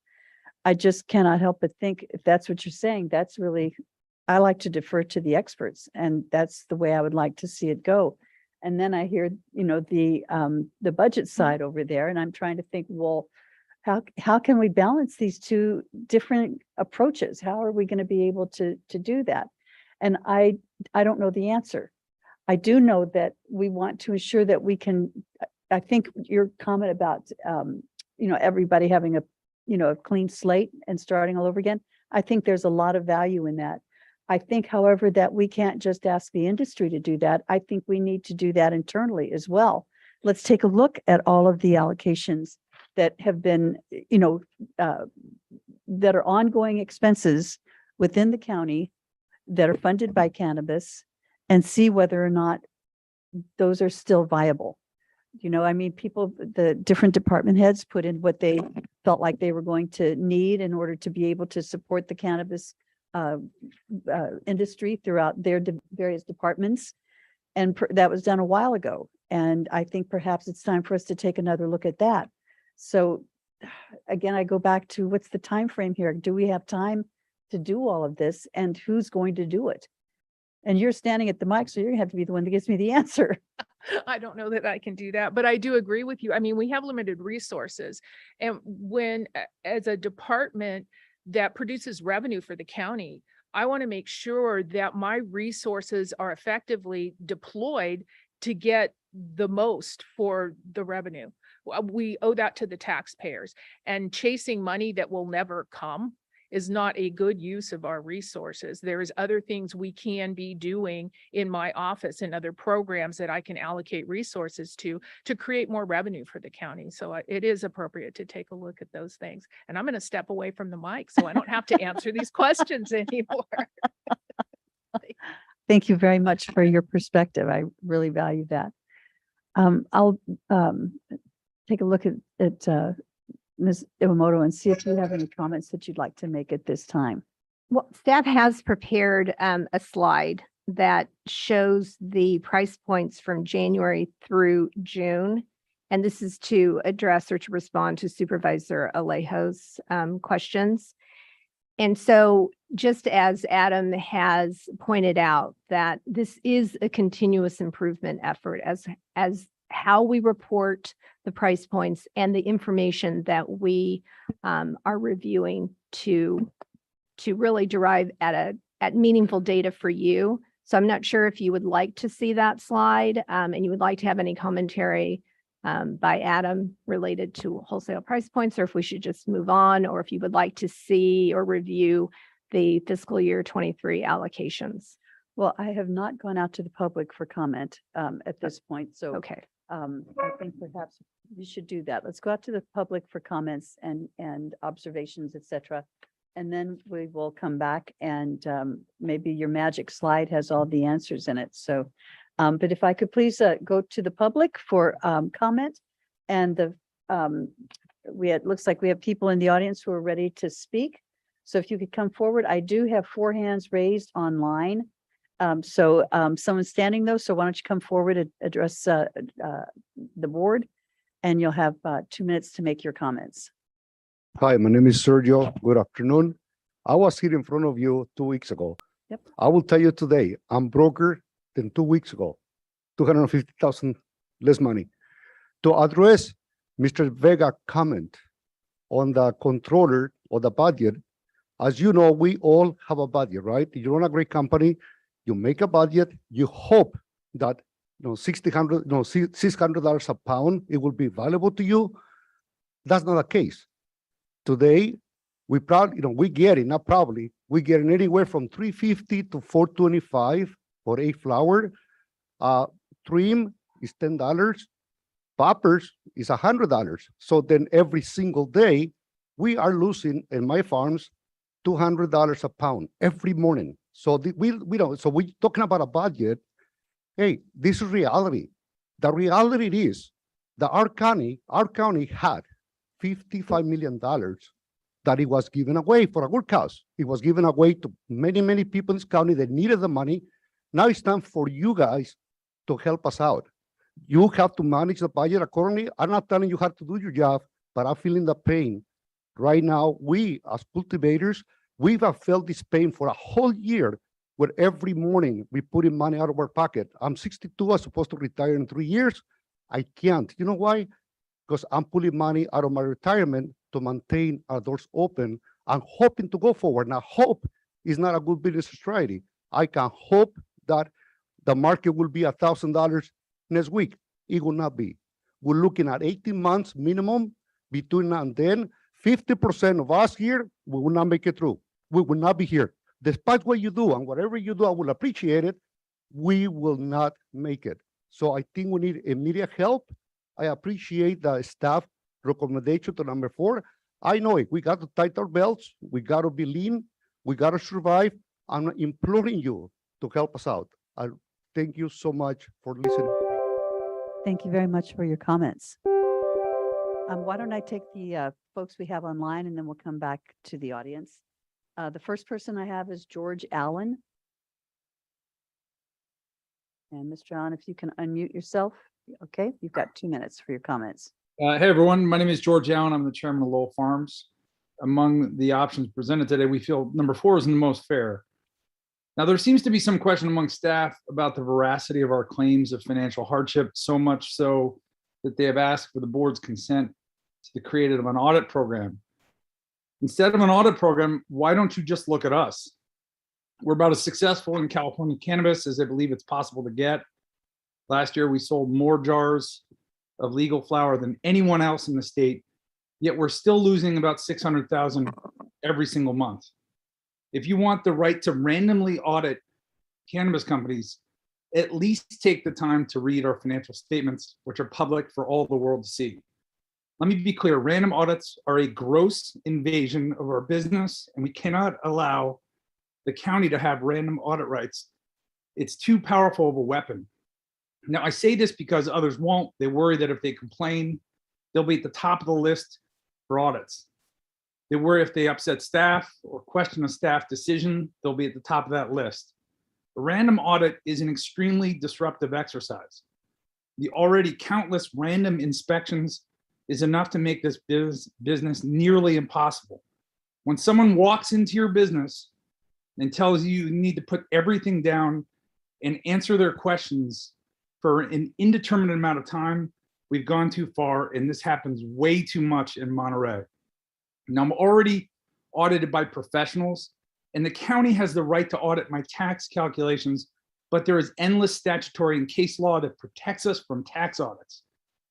I just cannot help but think, if that's what you're saying, that's really, I like to defer to the experts, and that's the way I would like to see it go. And then I hear, the budget side over there, and I'm trying to think, well, how can we balance these two different approaches? How are we going to be able to do that? And I don't know the answer. I do know that we want to ensure that we can, I think your comment about, everybody having a clean slate and starting all over again, I think there's a lot of value in that. I think, however, that we can't just ask the industry to do that. I think we need to do that internally as well. Let's take a look at all of the allocations that have been, that are ongoing expenses within the county that are funded by cannabis, and see whether or not those are still viable. I mean, the different department heads put in what they felt like they were going to need in order to be able to support the cannabis industry throughout their various departments. And that was done a while ago. And I think perhaps it's time for us to take another look at that. So again, I go back to, what's the time frame here? Do we have time to do all of this, and who's going to do it? And you're standing at the mic, so you're gonna have to be the one that gives me the answer. I don't know that I can do that, but I do agree with you. I mean, we have limited resources. And when, as a department that produces revenue for the county, I want to make sure that my resources are effectively deployed to get the most for the revenue. We owe that to the taxpayers, and chasing money that will never come is not a good use of our resources. There is other things we can be doing in my office and other programs that I can allocate resources to create more revenue for the county. So it is appropriate to take a look at those things. And I'm going to step away from the mic so I don't have to answer these questions anymore. Thank you very much for your perspective. I really value that. I'll take a look at Ms. Iwamoto and see if you have any comments that you'd like to make at this time. Well, staff has prepared a slide that shows the price points from January through June. And this is to address or to respond to Supervisor Alejo's questions. And so just as Adam has pointed out, that this is a continuous improvement effort as how we report the price points and the information that we are reviewing to really derive at meaningful data for you. So I'm not sure if you would like to see that slide and you would like to have any commentary by Adam related to wholesale price points, or if we should just move on, or if you would like to see or review the fiscal year 23 allocations. Well, I have not gone out to the public for comment at this point. So okay. I think perhaps you should do that. Let's go out to the public for comments and observations, et cetera. And then we will come back and maybe your magic slide has all the answers in it. So, but if I could please go to the public for comment, and it looks like we have people in the audience who are ready to speak. So if you could come forward, I do have 4 hands raised online. Someone's standing though, so why don't you come forward and address the board, and you'll have 2 minutes to make your comments. Hi, my name is Sergio. Good afternoon. I was here in front of you 2 weeks ago. Yep. I will tell you today, I'm broker than 2 weeks ago, 250,000 less money. To address Mr. Vega comment on the controller or the budget, as you know, we all have a budget, right? You run a great company, you make a budget, you hope that $600 a pound, it will be valuable to you. That's not the case. Today, we probably, we get it, not probably, we get it anywhere from $350 to $425 for a flower. Trim is $10. Poppers is $100. So then every single day, we are losing in my farms $200 a pound every morning. So we don't. So we're talking about a budget. Hey, this is reality. The reality is that our county had $55 million that it was given away for a good cause. It was given away to many, many people in this county that needed the money. Now it's time for you guys to help us out. You have to manage the budget accordingly. I'm not telling you how to do your job, but I'm feeling the pain. Right now, we as cultivators, we've felt this pain for a whole year, where every morning we put in money out of our pocket. I'm 62, I'm supposed to retire in 3 years. I can't. You know why? Because I'm pulling money out of my retirement to maintain our doors open. I'm hoping to go forward. Now, hope is not a good business strategy. I can hope that the market will be $1,000 next week. It will not be. We're looking at 18 months minimum between now and then. 50% of us here, we will not make it through. We will not be here. Despite what you do and whatever you do, I will appreciate it. We will not make it. So I think we need immediate help. I appreciate the staff recommendation to number 4. I know it. We got to tighten our belts. We got to be lean. We got to survive. I'm imploring you to help us out. I thank you so much for listening. Thank you very much for your comments. Why don't I take the folks we have online, and then we'll come back to the audience. The first person I have is George Allen. And Mr. Allen, if you can unmute yourself. Okay, you've got 2 minutes for your comments. Hey, everyone. My name is George Allen. I'm the chairman of Lowell Farms. Among the options presented today, we feel number 4 is the most fair. Now, there seems to be some question among staff about the veracity of our claims of financial hardship, so much so that they have asked for the board's consent to the creation of an audit program. Instead of an audit program, why don't you just look at us? We're about as successful in California cannabis as I believe it's possible to get. Last year, we sold more jars of legal flower than anyone else in the state, yet we're still losing about $600,000 every single month. If you want the right to randomly audit cannabis companies, at least take the time to read our financial statements, which are public for all the world to see. Let me be clear, random audits are a gross invasion of our business, and we cannot allow the county to have random audit rights. It's too powerful of a weapon. Now, I say this because others won't. They worry that if they complain, they'll be at the top of the list for audits. They worry if they upset staff or question a staff decision, they'll be at the top of that list. A random audit is an extremely disruptive exercise. The already countless random inspections is enough to make this business nearly impossible. When someone walks into your business and tells you you need to put everything down and answer their questions for an indeterminate amount of time, we've gone too far, and this happens way too much in Monterey. Now, I'm already audited by professionals, and the county has the right to audit my tax calculations, but there is endless statutory and case law that protects us from tax audits.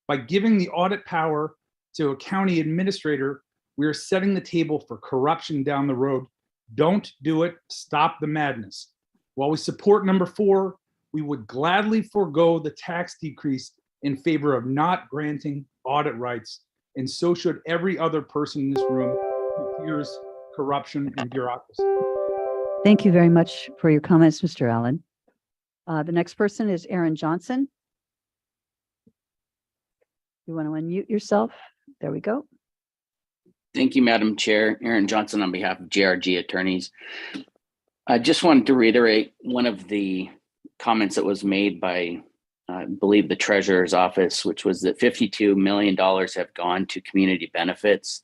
By giving the audit power to a county administrator, we are setting the table for corruption down the road. Don't do it. Stop the madness. While we support number 4, we would gladly forego the tax decrease in favor of not granting audit rights, and so should every other person in this room who fears corruption and bureaucracy. Thank you very much for your comments, Mr. Allen. The next person is Aaron Johnson. You want to unmute yourself? There we go. Thank you, Madam Chair. Aaron Johnson on behalf of JRG Attorneys. I just wanted to reiterate one of the comments that was made by, I believe, the Treasurer's Office, which was that $52 million have gone to community benefits.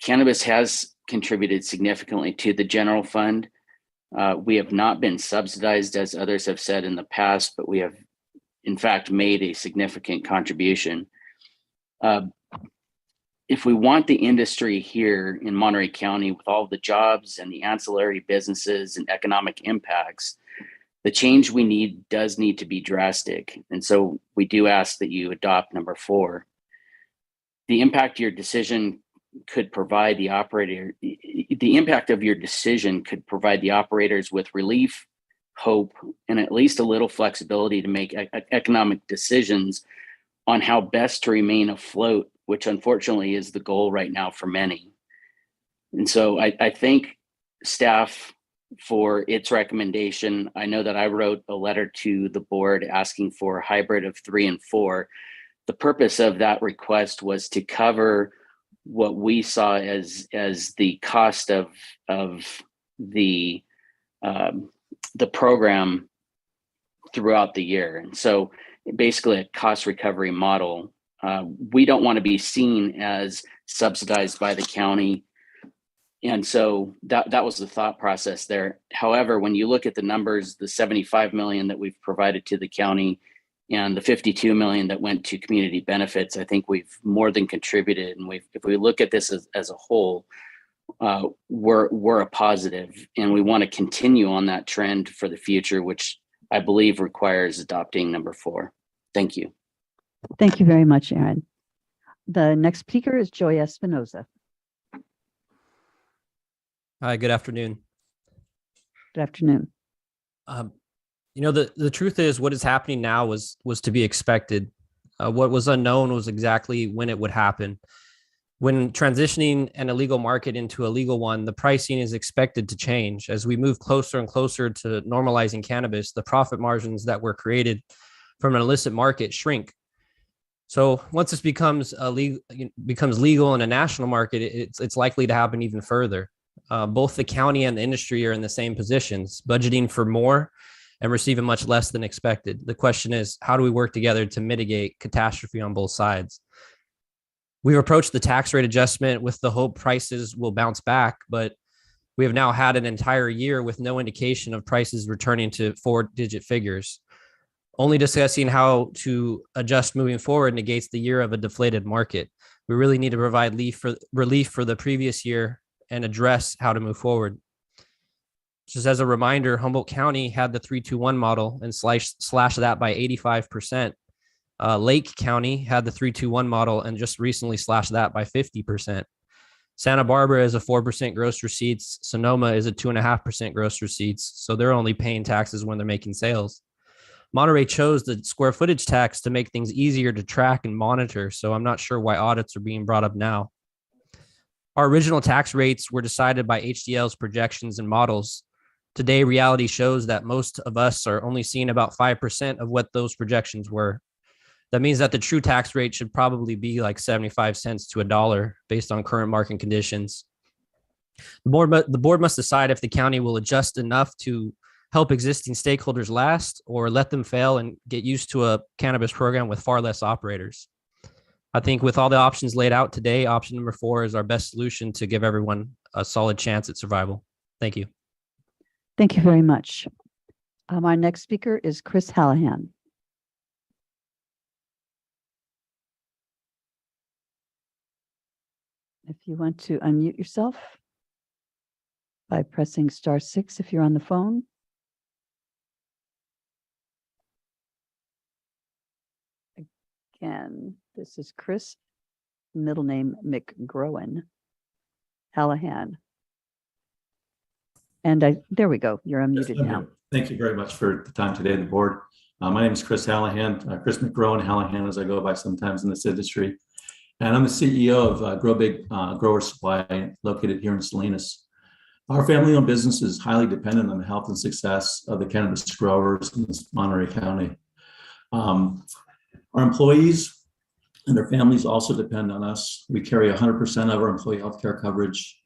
Cannabis has contributed significantly to the general fund. We have not been subsidized, as others have said in the past, but we have, in fact, made a significant contribution. If we want the industry here in Monterey County with all the jobs and the ancillary businesses and economic impacts, the change we need does need to be drastic. And so we do ask that you adopt number 4. The impact of your decision could provide the operators with relief, hope, and at least a little flexibility to make economic decisions on how best to remain afloat, which unfortunately is the goal right now for many. And so I thank staff for its recommendation. I know that I wrote a letter to the board asking for a hybrid of 3 and 4. The purpose of that request was to cover what we saw as the cost of the program throughout the year. And so basically a cost recovery model. We don't want to be seen as subsidized by the county. And so that was the thought process there. However, when you look at the numbers, the 75 million that we've provided to the county and the 52 million that went to community benefits, I think we've more than contributed. And if we look at this as a whole, we're a positive, and we want to continue on that trend for the future, which I believe requires adopting number 4. Thank you. Thank you very much, Aaron. The next speaker is Joy Espinoza. Hi, good afternoon. Good afternoon. The truth is what is happening now was to be expected. What was unknown was exactly when it would happen. When transitioning an illegal market into a legal one, the pricing is expected to change. As we move closer and closer to normalizing cannabis, the profit margins that were created from an illicit market shrink. So once this becomes legal in a national market, it's likely to happen even further. Both the county and the industry are in the same positions, budgeting for more and receiving much less than expected. The question is, how do we work together to mitigate catastrophe on both sides? We've approached the tax rate adjustment with the hope prices will bounce back, but we have now had an entire year with no indication of prices returning to 4-digit figures. Only discussing how to adjust moving forward negates the year of a deflated market. We really need to provide relief for the previous year and address how to move forward. Just as a reminder, Humboldt County had the 3-2-1 model and slashed that by 85%. Lake County had the 3-2-1 model and just recently slashed that by 50%. Santa Barbara is a 4% gross receipts. Sonoma is a 2.5% gross receipts. So they're only paying taxes when they're making sales. Monterey chose the square footage tax to make things easier to track and monitor. So I'm not sure why audits are being brought up now. Our original tax rates were decided by HDL's projections and models. Today, reality shows that most of us are only seeing about 5% of what those projections were. That means that the true tax rate should probably be like 75 cents to $1 based on current market conditions. The board must decide if the county will adjust enough to help existing stakeholders last or let them fail and get used to a cannabis program with far less operators. I think with all the options laid out today, option number 4 is our best solution to give everyone a solid chance at survival. Thank you. Thank you very much. Our next speaker is Chris Hallahan. If you want to unmute yourself by pressing *6 if you're on the phone. Again, this is Chris, middle name McGrowan, Hallahan. And there we go. You're unmuted now. Thank you very much for the time today, the board. My name is Chris Hallahan, Chris McGrowan Hallahan, as I go by sometimes in this industry. And I'm the CEO of Grow Big Grower Supply, located here in Salinas. Our family-owned business is highly dependent on the health and success of the cannabis growers in Monterey County. Our employees and their families also depend on us. We carry 100% of our employee health care coverage.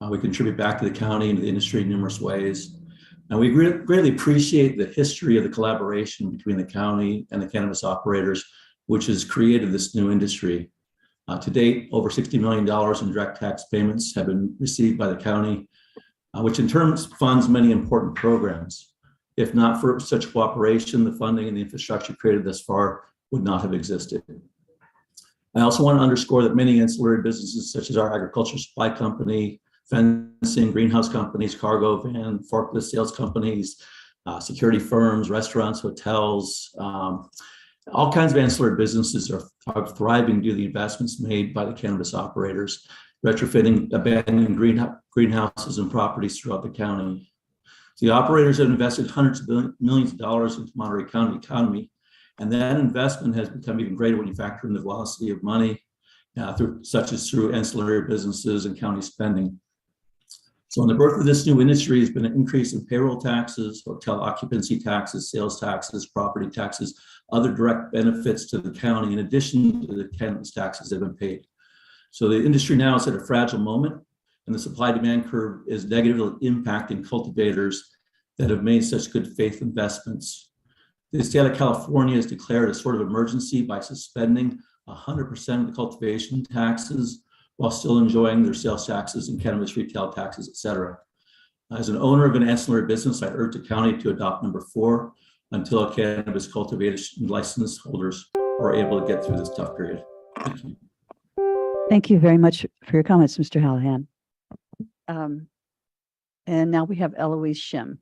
We contribute back to the county and to the industry in numerous ways. And we greatly appreciate the history of the collaboration between the county and the cannabis operators, which has created this new industry. To date, over $60 million in direct tax payments have been received by the county, which in turn funds many important programs. If not for such cooperation, the funding and the infrastructure created thus far would not have existed. I also want to underscore that many ancillary businesses, such as our agriculture supply company, fencing, greenhouse companies, cargo van, forklift sales companies, security firms, restaurants, hotels, all kinds of ancillary businesses are thriving due to the investments made by the cannabis operators, retrofitting abandoned greenhouses and properties throughout the county. So the operators have invested hundreds of millions of dollars into Monterey County economy, and that investment has become even greater when you factor in the velocity of money, such as through ancillary businesses and county spending. So in the birth of this new industry has been an increase in payroll taxes, hotel occupancy taxes, sales taxes, property taxes, other direct benefits to the county, in addition to the cannabis taxes that have been paid. So the industry now is at a fragile moment, and the supply-demand curve is negatively impacting cultivators that have made such good faith investments. The state of California has declared a sort of emergency by suspending 100% of the cultivation taxes while still enjoying their sales taxes and cannabis retail taxes, et cetera. As an owner of an ancillary business, I urge the county to adopt number 4 until cannabis cultivation license holders are able to get through this tough period. Thank you. Thank you very much for your comments, Mr. Hallahan. And now we have Eloise Shim.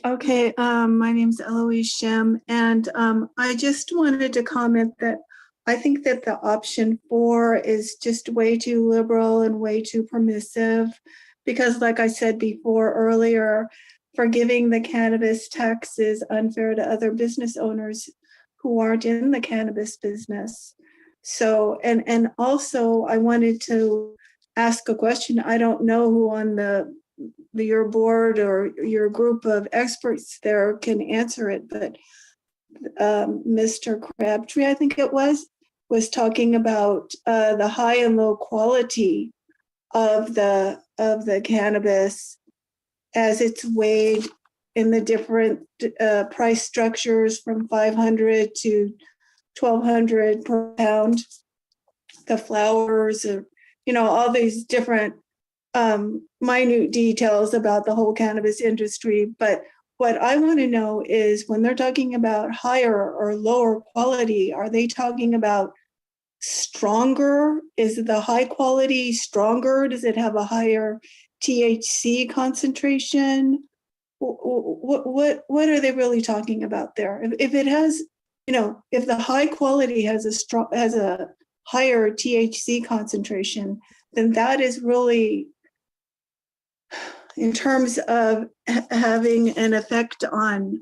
Okay, my name's Eloise Shem, and I just wanted to comment that I think that the option 4 is just way too liberal and way too permissive, because like I said before earlier, forgiving the cannabis tax is unfair to other business owners who aren't in the cannabis business. So, and also I wanted to ask a question. I don't know who on your board or your group of experts there can answer it, but Mr. Crabtree, I think it was talking about the high and low quality of the cannabis as it's weighed in the different price structures from $500 to $1,200 per pound. The flowers, all these different minute details about the whole cannabis industry. But what I want to know is when they're talking about higher or lower quality, are they talking about stronger? Is the high quality stronger? Does it have a higher THC concentration? What are they really talking about there? If it has if the high quality has a higher THC concentration, then that is really, in terms of having an effect on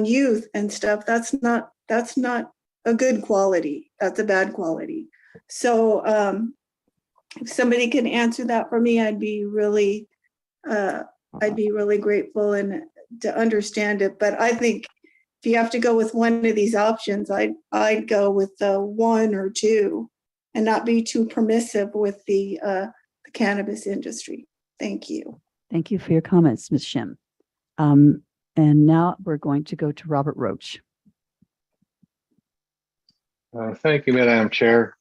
youth and stuff, that's not a good quality. That's a bad quality. So if somebody can answer that for me, I'd be really grateful and to understand it. But I think if you have to go with one of these options, I'd go with the 1 or 2 and not be too permissive with the cannabis industry. Thank you. Thank you for your comments, Ms. Shim. And now we're going to go to Robert Roach. Thank you, Madam Chair.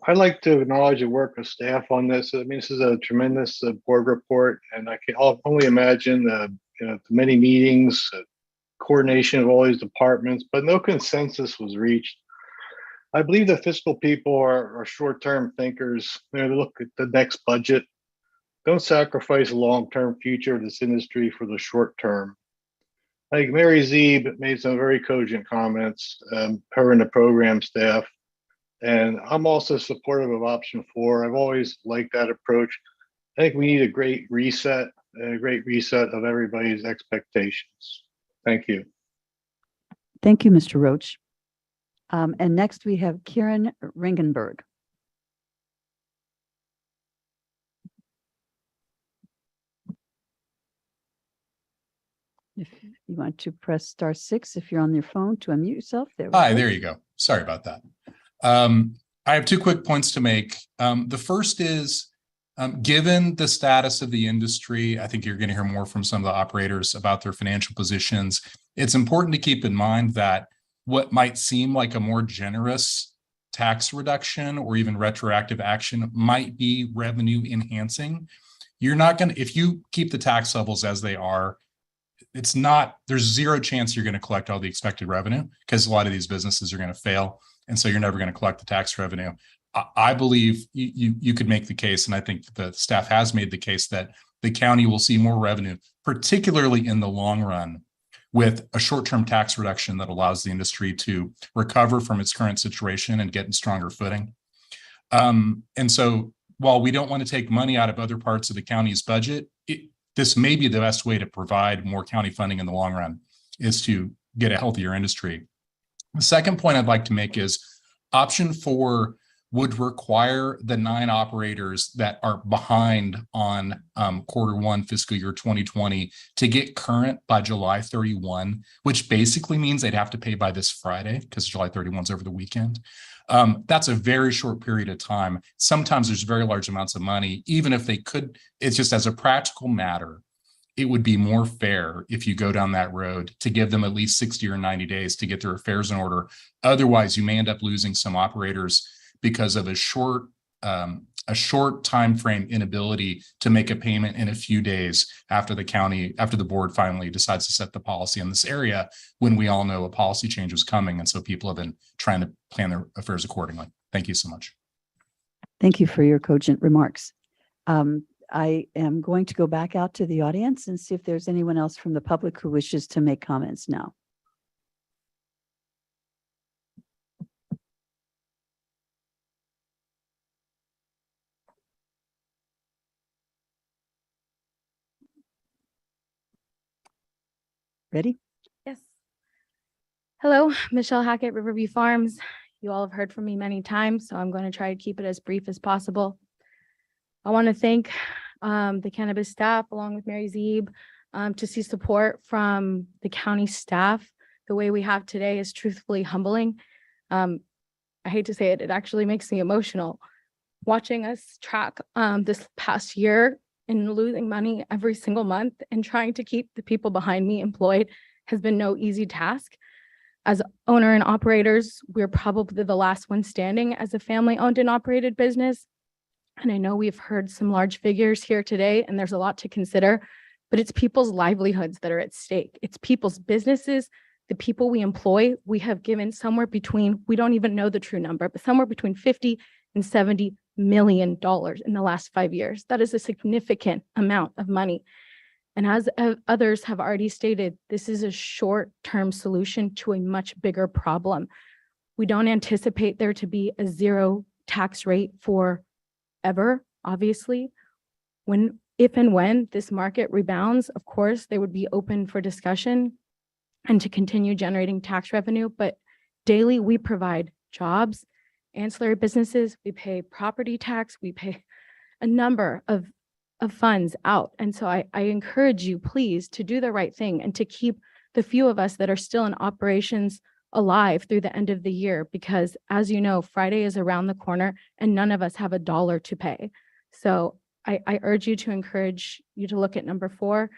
I'd like to acknowledge the work of staff on this. I mean, this is a tremendous board report, and I can only imagine the many meetings, coordination of all these departments, but no consensus was reached. I believe the fiscal people are short-term thinkers. They look at the next budget. Don't sacrifice the long-term future of this industry for the short term. I think Mary Zeeb made some very cogent comments, her and the program staff. And I'm also supportive of option 4. I've always liked that approach. I think we need a great reset of everybody's expectations. Thank you. Thank you, Mr. Roach. And next we have Kieran Ringenberg. If you want to press *6 if you're on your phone to unmute yourself. Hi, there you go. Sorry about that. I have 2 quick points to make. The first is, given the status of the industry, I think you're going to hear more from some of the operators about their financial positions. It's important to keep in mind that what might seem like a more generous tax reduction or even retroactive action might be revenue enhancing. You're not going to, if you keep the tax levels as they are, there's zero chance you're going to collect all the expected revenue because a lot of these businesses are going to fail. And so you're never going to collect the tax revenue. I believe you could make the case, and I think the staff has made the case, that the county will see more revenue, particularly in the long run, with a short-term tax reduction that allows the industry to recover from its current situation and get in stronger footing. And so while we don't want to take money out of other parts of the county's budget, this may be the best way to provide more county funding in the long run, is to get a healthier industry. The second point I'd like to make is option 4 would require the 9 operators that are behind on Q1 fiscal year 2020 to get current by July 31, which basically means they'd have to pay by this Friday because July 31 is over the weekend. That's a very short period of time. Sometimes there's very large amounts of money, even if they could, it's just as a practical matter, it would be more fair if you go down that road to give them at least 60 or 90 days to get their affairs in order. Otherwise, you may end up losing some operators because of a short time frame inability to make a payment in a few days after the board finally decides to set the policy in this area, when we all know a policy change was coming. And so people have been trying to plan their affairs accordingly. Thank you so much. Thank you for your cogent remarks. I am going to go back out to the audience and see if there's anyone else from the public who wishes to make comments now. Ready? Yes. Hello, Michelle Hackett, Riverview Farms. You all have heard from me many times, so I'm going to try to keep it as brief as possible. I want to thank the cannabis staff along with Mary Zeeb. To see support from the county staff the way we have today is truthfully humbling. I hate to say it, it actually makes me emotional. Watching us track this past year and losing money every single month and trying to keep the people behind me employed has been no easy task. As owner and operators, we're probably the last one standing as a family-owned and operated business. And I know we've heard some large figures here today, and there's a lot to consider, but it's people's livelihoods that are at stake. It's people's businesses, the people we employ. We have given somewhere between, we don't even know the true number, but somewhere between $50 and $70 million in the last 5 years. That is a significant amount of money. And as others have already stated, this is a short-term solution to a much bigger problem. We don't anticipate there to be a zero tax rate forever, obviously. If and when this market rebounds, of course, they would be open for discussion and to continue generating tax revenue. But daily, we provide jobs, ancillary businesses, we pay property tax, we pay a number of funds out. And so I encourage you, please, to do the right thing and to keep the few of us that are still in operations alive through the end of the year, because as you know, Friday is around the corner and none of us have a dollar to pay. So I urge you to encourage you to look at number 4,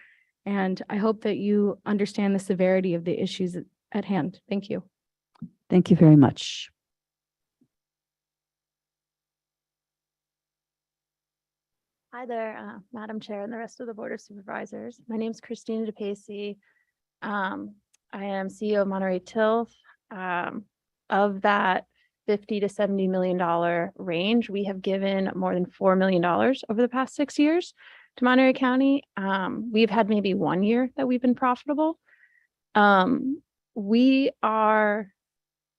and I hope that you understand the severity of the issues at hand. Thank you. Thank you very much. Hi there, Madam Chair and the rest of the Board of Supervisors. My name is Christina DePacy. I am CEO of Monterey Tilth. Of that $50 to $70 million range, we have given more than $4 million over the past 6 years to Monterey County. We've had maybe 1 year that we've been profitable. We are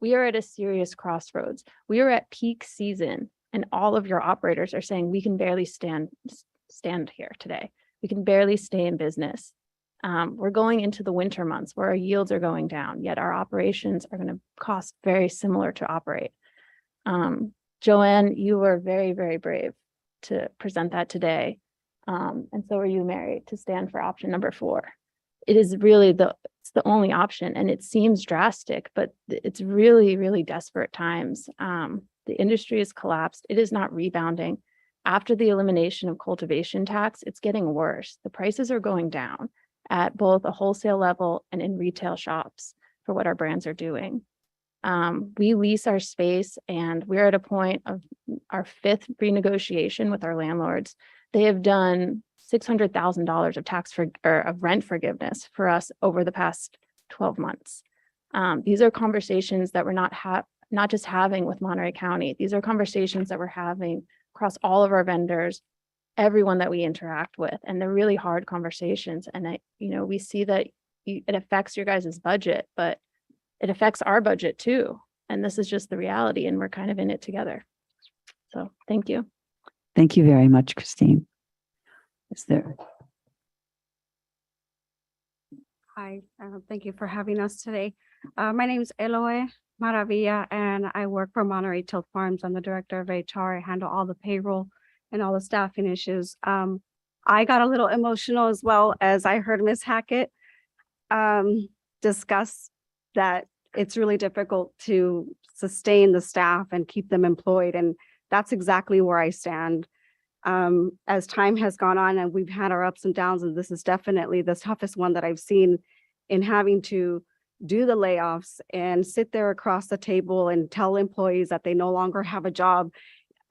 at a serious crossroads. We are at peak season, and all of your operators are saying we can barely stand here today. We can barely stay in business. We're going into the winter months where our yields are going down, yet our operations are going to cost very similar to operate. Joanne, you were very, very brave to present that today. And so are you, Mary, to stand for option number 4. It is really it's the only option, and it seems drastic, but it's really, really desperate times. The industry has collapsed. It is not rebounding. After the elimination of cultivation tax, it's getting worse. The prices are going down at both a wholesale level and in retail shops for what our brands are doing. We lease our space, and we're at a point of our 5th renegotiation with our landlords. They have done $600,000 of rent forgiveness for us over the past 12 months. These are conversations that we're not just having with Monterey County. These are conversations that we're having across all of our vendors, everyone that we interact with, and they're really hard conversations. And we see that it affects your guys' budget, but it affects our budget too. And this is just the reality, and we're kind of in it together. So thank you. Thank you very much, Christine. Is there? Hi, thank you for having us today. My name is Eloy Maravilla, and I work for Monterey Tilth Farms. I'm the director of HR. I handle all the payroll and all the staffing issues. I got a little emotional as well as I heard Ms. Hackett discuss that it's really difficult to sustain the staff and keep them employed. And that's exactly where I stand. As time has gone on and we've had our ups and downs, and this is definitely the toughest one that I've seen in having to do the layoffs and sit there across the table and tell employees that they no longer have a job.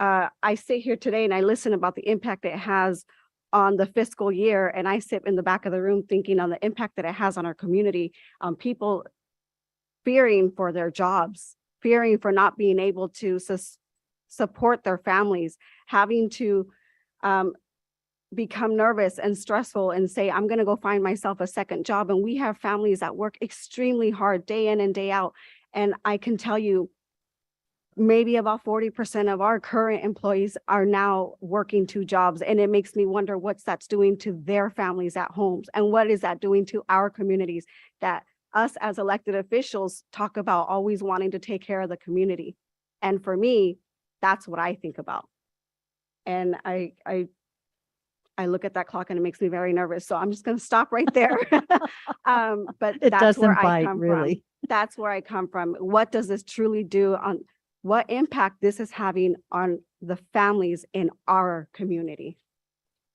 I sit here today and I listen about the impact it has on the fiscal year, and I sit in the back of the room thinking on the impact that it has on our community, people fearing for their jobs, fearing for not being able to support their families, having to become nervous and stressful and say, I'm going to go find myself a second job. And we have families that work extremely hard day in and day out. And I can tell you, maybe about 40% of our current employees are now working 2 jobs. And it makes me wonder what's that's doing to their families at homes. And what is that doing to our communities that us as elected officials talk about always wanting to take care of the community. And for me, that's what I think about. And I look at that clock and it makes me very nervous. So I'm just going to stop right there. But It that's where doesn't I bite, come really. from. That's where I come from. What does this truly do on what impact this is having on the families in our community?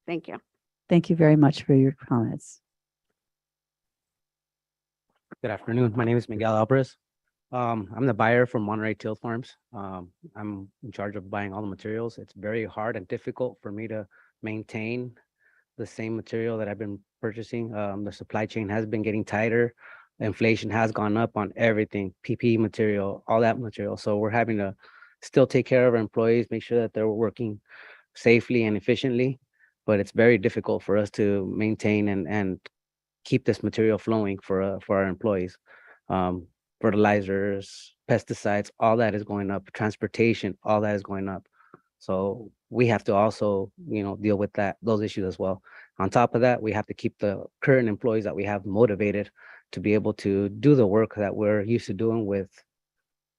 Thank you. Thank you very much for your comments. Good afternoon. My name is Miguel Alvarez. I'm the buyer from Monterey Tilth Farms. I'm in charge of buying all the materials. It's very hard and difficult for me to maintain the same material that I've been purchasing. The supply chain has been getting tighter. Inflation has gone up on everything, PPE material, all that material. So we're having to still take care of our employees, make sure that they're working safely and efficiently. but it's very difficult for us to maintain and keep this material flowing for our employees. Fertilizers, pesticides, all that is going up. Transportation, all that is going up. So we have to also, deal with those issues as well. On top of that, we have to keep the current employees that we have motivated to be able to do the work that we're used to doing with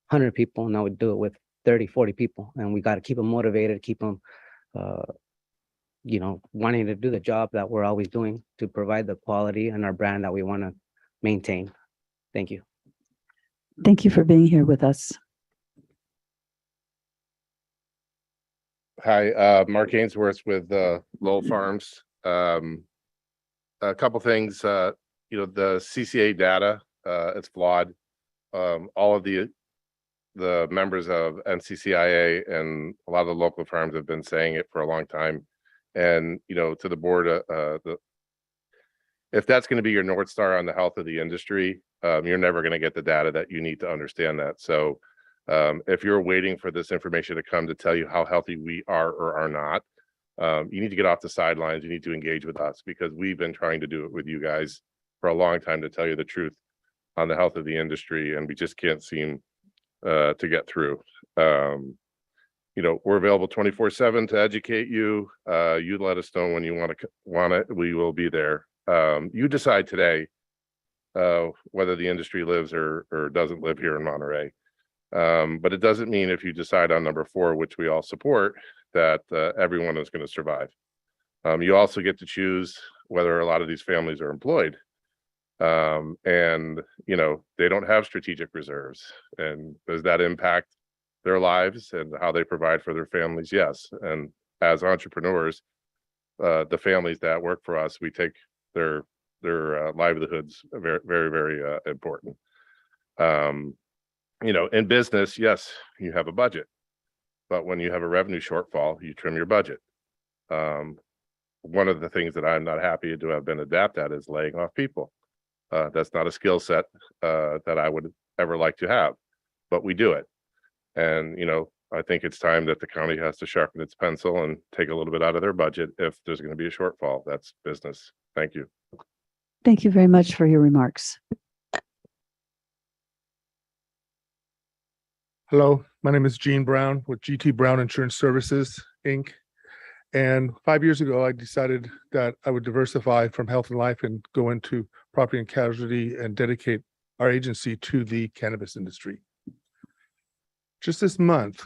100 people. Now we do it with 30, 40 people, and we got to keep them motivated, keep them, wanting to do the job that we're always doing to provide the quality and our brand that we want to maintain. Thank you. Thank you for being here with us. Hi, Mark Ainsworth with Lowell Farms. A couple things, the CCA data, it's flawed. All of the members of NCCIA and a lot of the local farms have been saying it for a long time. And, to the board, if that's going to be your North Star on the health of the industry, you're never going to get the data that you need to understand that. So if you're waiting for this information to come to tell you how healthy we are or are not, you need to get off the sidelines. You need to engage with us, because we've been trying to do it with you guys for a long time to tell you the truth on the health of the industry, and we just can't seem to get through. We're available 24/7 to educate you. You let us know when you want it. We will be there. You decide today whether the industry lives or doesn't live here in Monterey. But it doesn't mean if you decide on number 4, which we all support, that everyone is going to survive. You also get to choose whether a lot of these families are employed. And they don't have strategic reserves. And does that impact their lives and how they provide for their families? Yes. And as entrepreneurs, the families that work for us, we take their livelihoods very, very, very important. In business, yes, you have a budget, but when you have a revenue shortfall, you trim your budget. One of the things that I'm not happy to have been adept at is laying off people. That's not a skill set that I would ever like to have, but we do it. And, I think it's time that the county has to sharpen its pencil and take a little bit out of their budget if there's going to be a shortfall. That's business. Thank you. Thank you very much for your remarks. Hello, my name is Gene Brown with GT Brown Insurance Services, Inc. And 5 years ago, I decided that I would diversify from health and life and go into property and casualty and dedicate our agency to the cannabis industry. Just this month,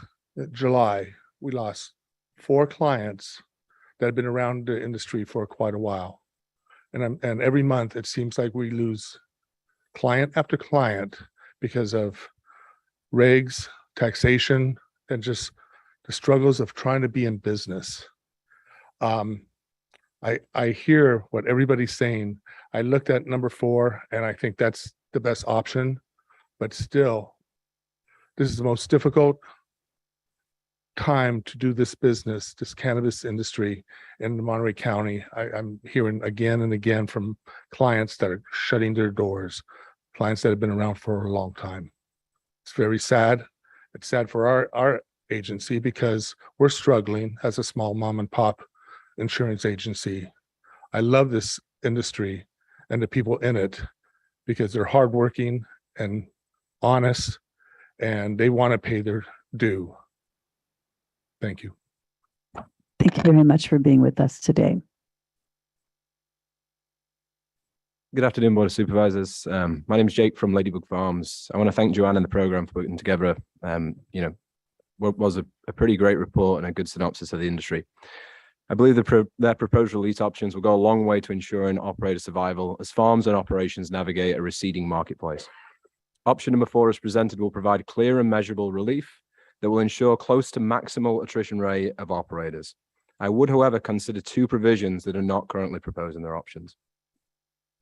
July, we lost 4 clients that had been around the industry for quite a while. And every month, it seems like we lose client after client because of regs, taxation, and just the struggles of trying to be in business. I hear what everybody's saying. I looked at number 4, and I think that's the best option, but still, this is the most difficult time to do this business, this cannabis industry in the Monterey County. I'm hearing again and again from clients that are shutting their doors, clients that have been around for a long time. It's very sad. It's sad for our agency because we're struggling as a small mom and pop insurance agency. I love this industry and the people in it because they're hardworking and honest, and they want to pay their due. Thank you. Thank you very much for being with us today. Good afternoon, Board of Supervisors. My name is Jake from Ladybug Farms. I want to thank Joanne and the program for putting together, what was a pretty great report and a good synopsis of the industry. I believe that proposed release options will go a long way to ensuring operator survival as farms and operations navigate a receding marketplace. Option number 4 as presented will provide clear and measurable relief that will ensure close to maximal attrition rate of operators. I would, however, consider 2 provisions that are not currently proposed in their options.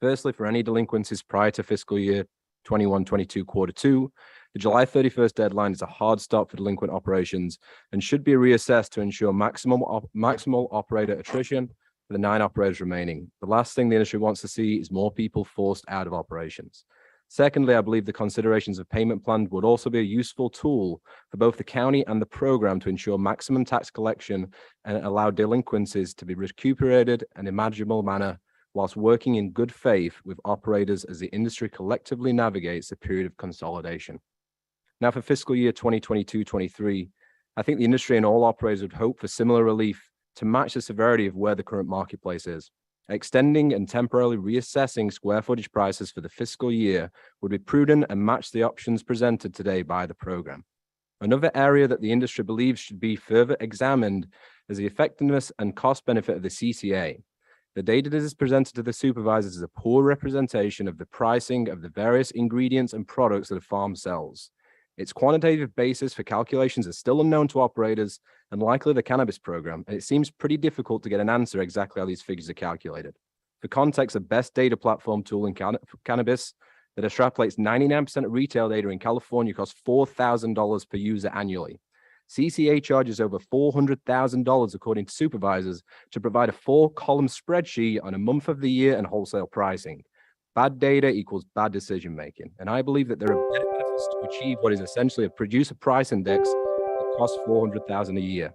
Firstly, for any delinquencies prior to fiscal year 21-22 quarter 2, the July 31st deadline is a hard stop for delinquent operations and should be reassessed to ensure maximal operator attrition for the 9 operators remaining. The last thing the industry wants to see is more people forced out of operations. Secondly, I believe the considerations of payment plan would also be a useful tool for both the county and the program to ensure maximum tax collection and allow delinquencies to be recuperated in a manageable manner whilst working in good faith with operators as the industry collectively navigates a period of consolidation. Now for fiscal year 2022-23, I think the industry and all operators would hope for similar relief to match the severity of where the current marketplace is. Extending and temporarily reassessing square footage prices for the fiscal year would be prudent and match the options presented today by the program. Another area that the industry believes should be further examined is the effectiveness and cost benefit of the CCA. The data that is presented to the supervisors is a poor representation of the pricing of the various ingredients and products that a farm sells. Its quantitative basis for calculations is still unknown to operators and likely the cannabis program, and it seems pretty difficult to get an answer exactly how these figures are calculated. For context, the best data platform tool in cannabis that extrapolates 99% of retail data in California costs $4,000 per user annually. CCA charges over $400,000 according to supervisors to provide a 4-column spreadsheet on a month of the year and wholesale pricing. Bad data equals bad decision making, and I believe that there are better methods to achieve what is essentially a producer price index that costs $400,000 a year.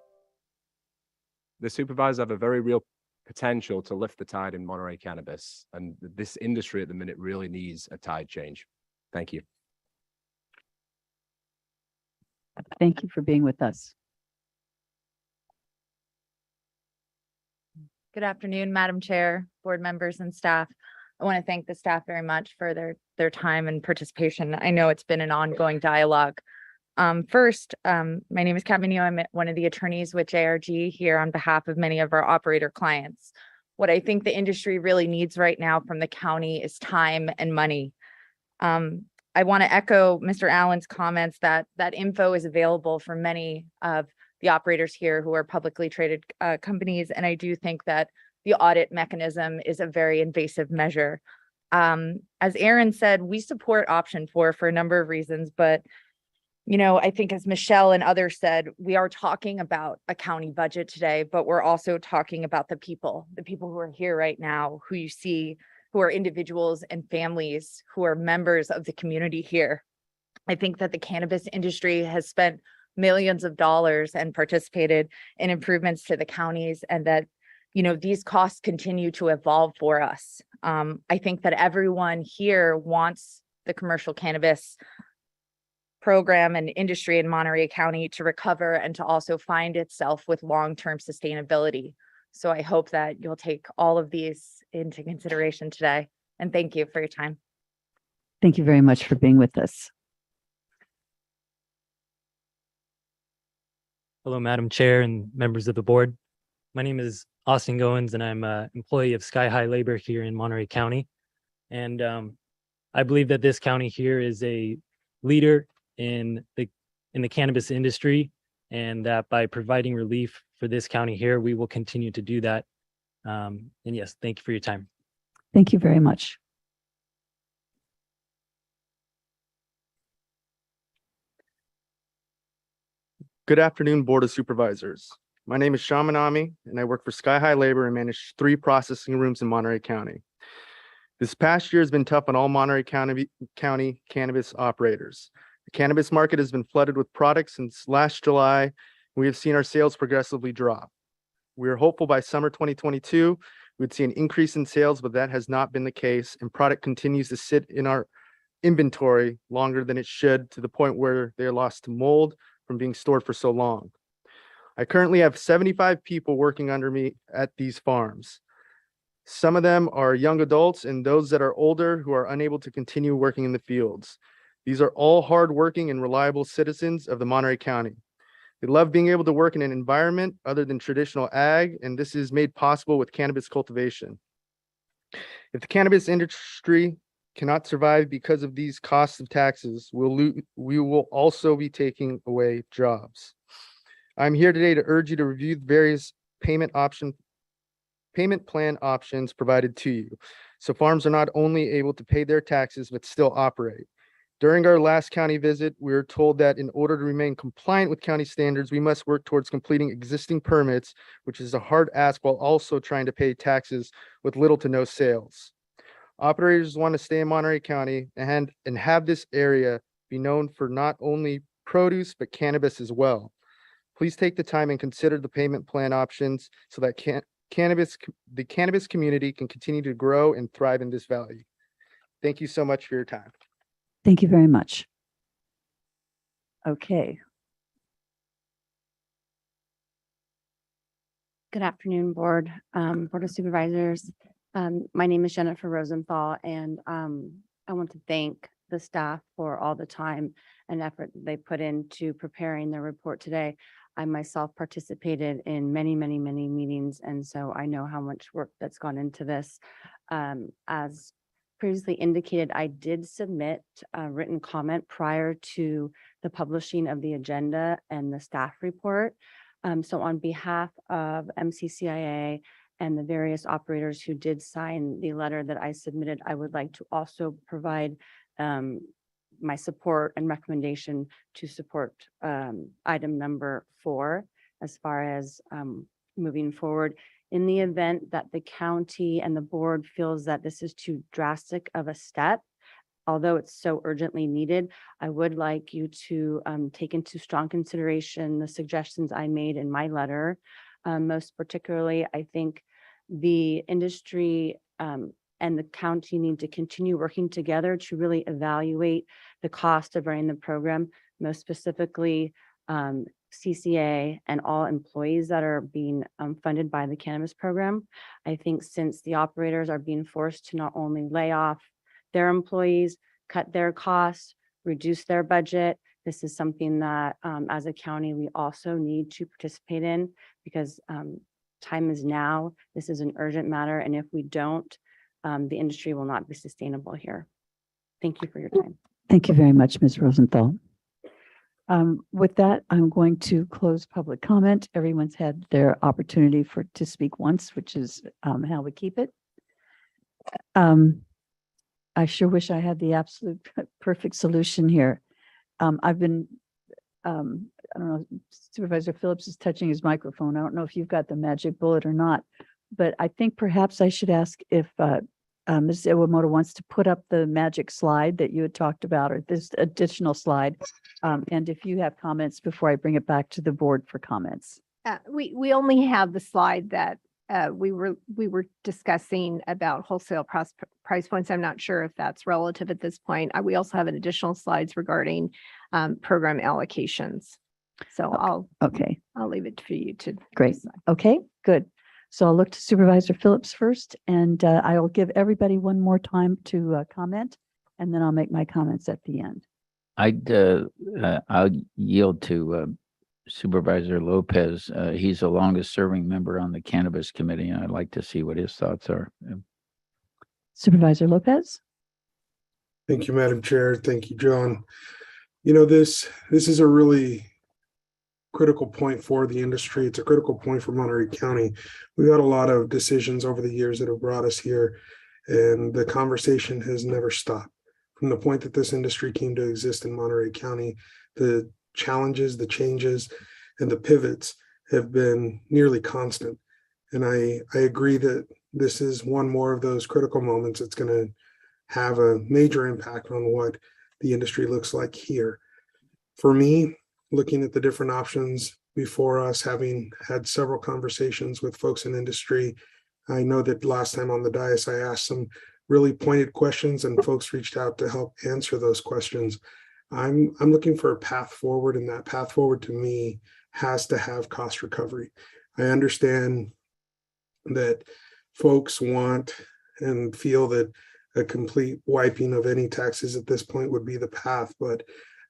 The supervisors have a very real potential to lift the tide in Monterey cannabis, and this industry at the minute really needs a tide change. Thank you. Thank you for being with us. Good afternoon, Madam Chair, board members and staff. I want to thank the staff very much for their time and participation. I know it's been an ongoing dialogue. First, my name is Kat Mineo. I'm one of the attorneys with JRG here on behalf of many of our operator clients. What I think the industry really needs right now from the county is time and money. I want to echo Mr. Allen's comments that info is available for many of the operators here who are publicly traded companies. And I do think that the audit mechanism is a very invasive measure. As Aaron said, we support option 4 for a number of reasons, but I think as Michelle and others said, we are talking about a county budget today, but we're also talking about the people who are here right now, who you see, who are individuals and families who are members of the community here. I think that the cannabis industry has spent millions of dollars and participated in improvements to the counties, and that these costs continue to evolve for us. I think that everyone here wants the commercial cannabis program and industry in Monterey County to recover and to also find itself with long-term sustainability. So I hope that you'll take all of these into consideration today. And thank you for your time. Thank you very much for being with us. Hello, Madam Chair and members of the board. My name is Austin Goins, and I'm an employee of Sky High Labor here in Monterey County. And I believe that this county here is a leader in the cannabis industry, and that by providing relief for this county here, we will continue to do that. And yes, thank you for your time. Thank you very much. Good afternoon, Board of Supervisors. My name is Sean Manami, and I work for Sky High Labor and manage 3 processing rooms in Monterey County. This past year has been tough on all Monterey County cannabis operators. The cannabis market has been flooded with products since last July, and we have seen our sales progressively drop. We are hopeful by summer 2022, we'd see an increase in sales, but that has not been the case, and product continues to sit in our inventory longer than it should, to the point where they are lost to mold from being stored for so long. I currently have 75 people working under me at these farms. Some of them are young adults and those that are older who are unable to continue working in the fields. These are all hardworking and reliable citizens of the Monterey County. They love being able to work in an environment other than traditional ag, and this is made possible with cannabis cultivation. If the cannabis industry cannot survive because of these costs of taxes, we will also be taking away jobs. I'm here today to urge you to review the various payment plan options provided to you, so farms are not only able to pay their taxes but still operate. During our last county visit, we were told that in order to remain compliant with county standards, we must work towards completing existing permits, which is a hard ask, while also trying to pay taxes with little to no sales. Operators want to stay in Monterey County and have this area be known for not only produce, but cannabis as well. Please take the time and consider the payment plan options so that the cannabis community can continue to grow and thrive in this valley. Thank you so much for your time. Thank you very much. Okay. Good afternoon, Board of Supervisors. My name is Jennifer Rosenthal, and I want to thank the staff for all the time and effort they put into preparing their report today. I myself participated in many meetings, and so I know how much work that's gone into this. As previously indicated, I did submit a written comment prior to the publishing of the agenda and the staff report. So on behalf of MCCIA and the various operators who did sign the letter that I submitted, I would like to also provide my support and recommendation to support item number 4 as far as moving forward. In the event that the county and the board feels that this is too drastic of a step, although it's so urgently needed, I would like you to take into strong consideration the suggestions I made in my letter. Most particularly, I think the industry and the county need to continue working together to really evaluate the cost of running the program, most specifically CCA and all employees that are being funded by the cannabis program. I think since the operators are being forced to not only lay off their employees, cut their costs, reduce their budget, this is something that as a county, we also need to participate in because time is now. This is an urgent matter. And if we don't, the industry will not be sustainable here. Thank you for your time. Thank you very much, Ms. Rosenthal. With that, I'm going to close public comment. Everyone's had their opportunity to speak once, which is how we keep it. I sure wish I had the absolute perfect solution here. I've been, I don't know, Supervisor Phillips is touching his microphone. I don't know if you've got the magic bullet or not, but I think perhaps I should ask if Ms. Iwamoto wants to put up the magic slide that you had talked about, or this additional slide. And if you have comments before I bring it back to the board for comments. We only have the slide that we were discussing about wholesale price points. I'm not sure if that's relative at this point. We also have an additional slides regarding program allocations. So okay. I'll leave it for you to. Great. decide. Okay, good. So I'll look to Supervisor Phillips first, and I'll give everybody one more time to comment, and then I'll make my comments at the end. I'll yield to Supervisor Lopez. He's the longest serving member on the Cannabis Committee, and I'd like to see what his thoughts are. Supervisor Lopez. Thank you, Madam Chair. Thank you, John. You know, this is a really critical point for the industry. It's a critical point for Monterey County. We've had a lot of decisions over the years that have brought us here, and the conversation has never stopped. From the point that this industry came to exist in Monterey County, the challenges, the changes, and the pivots have been nearly constant. And I agree that this is one more of those critical moments that's going to have a major impact on what the industry looks like here. For me, looking at the different options before us, having had several conversations with folks in industry, I know that last time on the dais, I asked some really pointed questions and folks reached out to help answer those questions. I'm looking for a path forward, and that path forward to me has to have cost recovery. I understand that folks want and feel that a complete wiping of any taxes at this point would be the path, but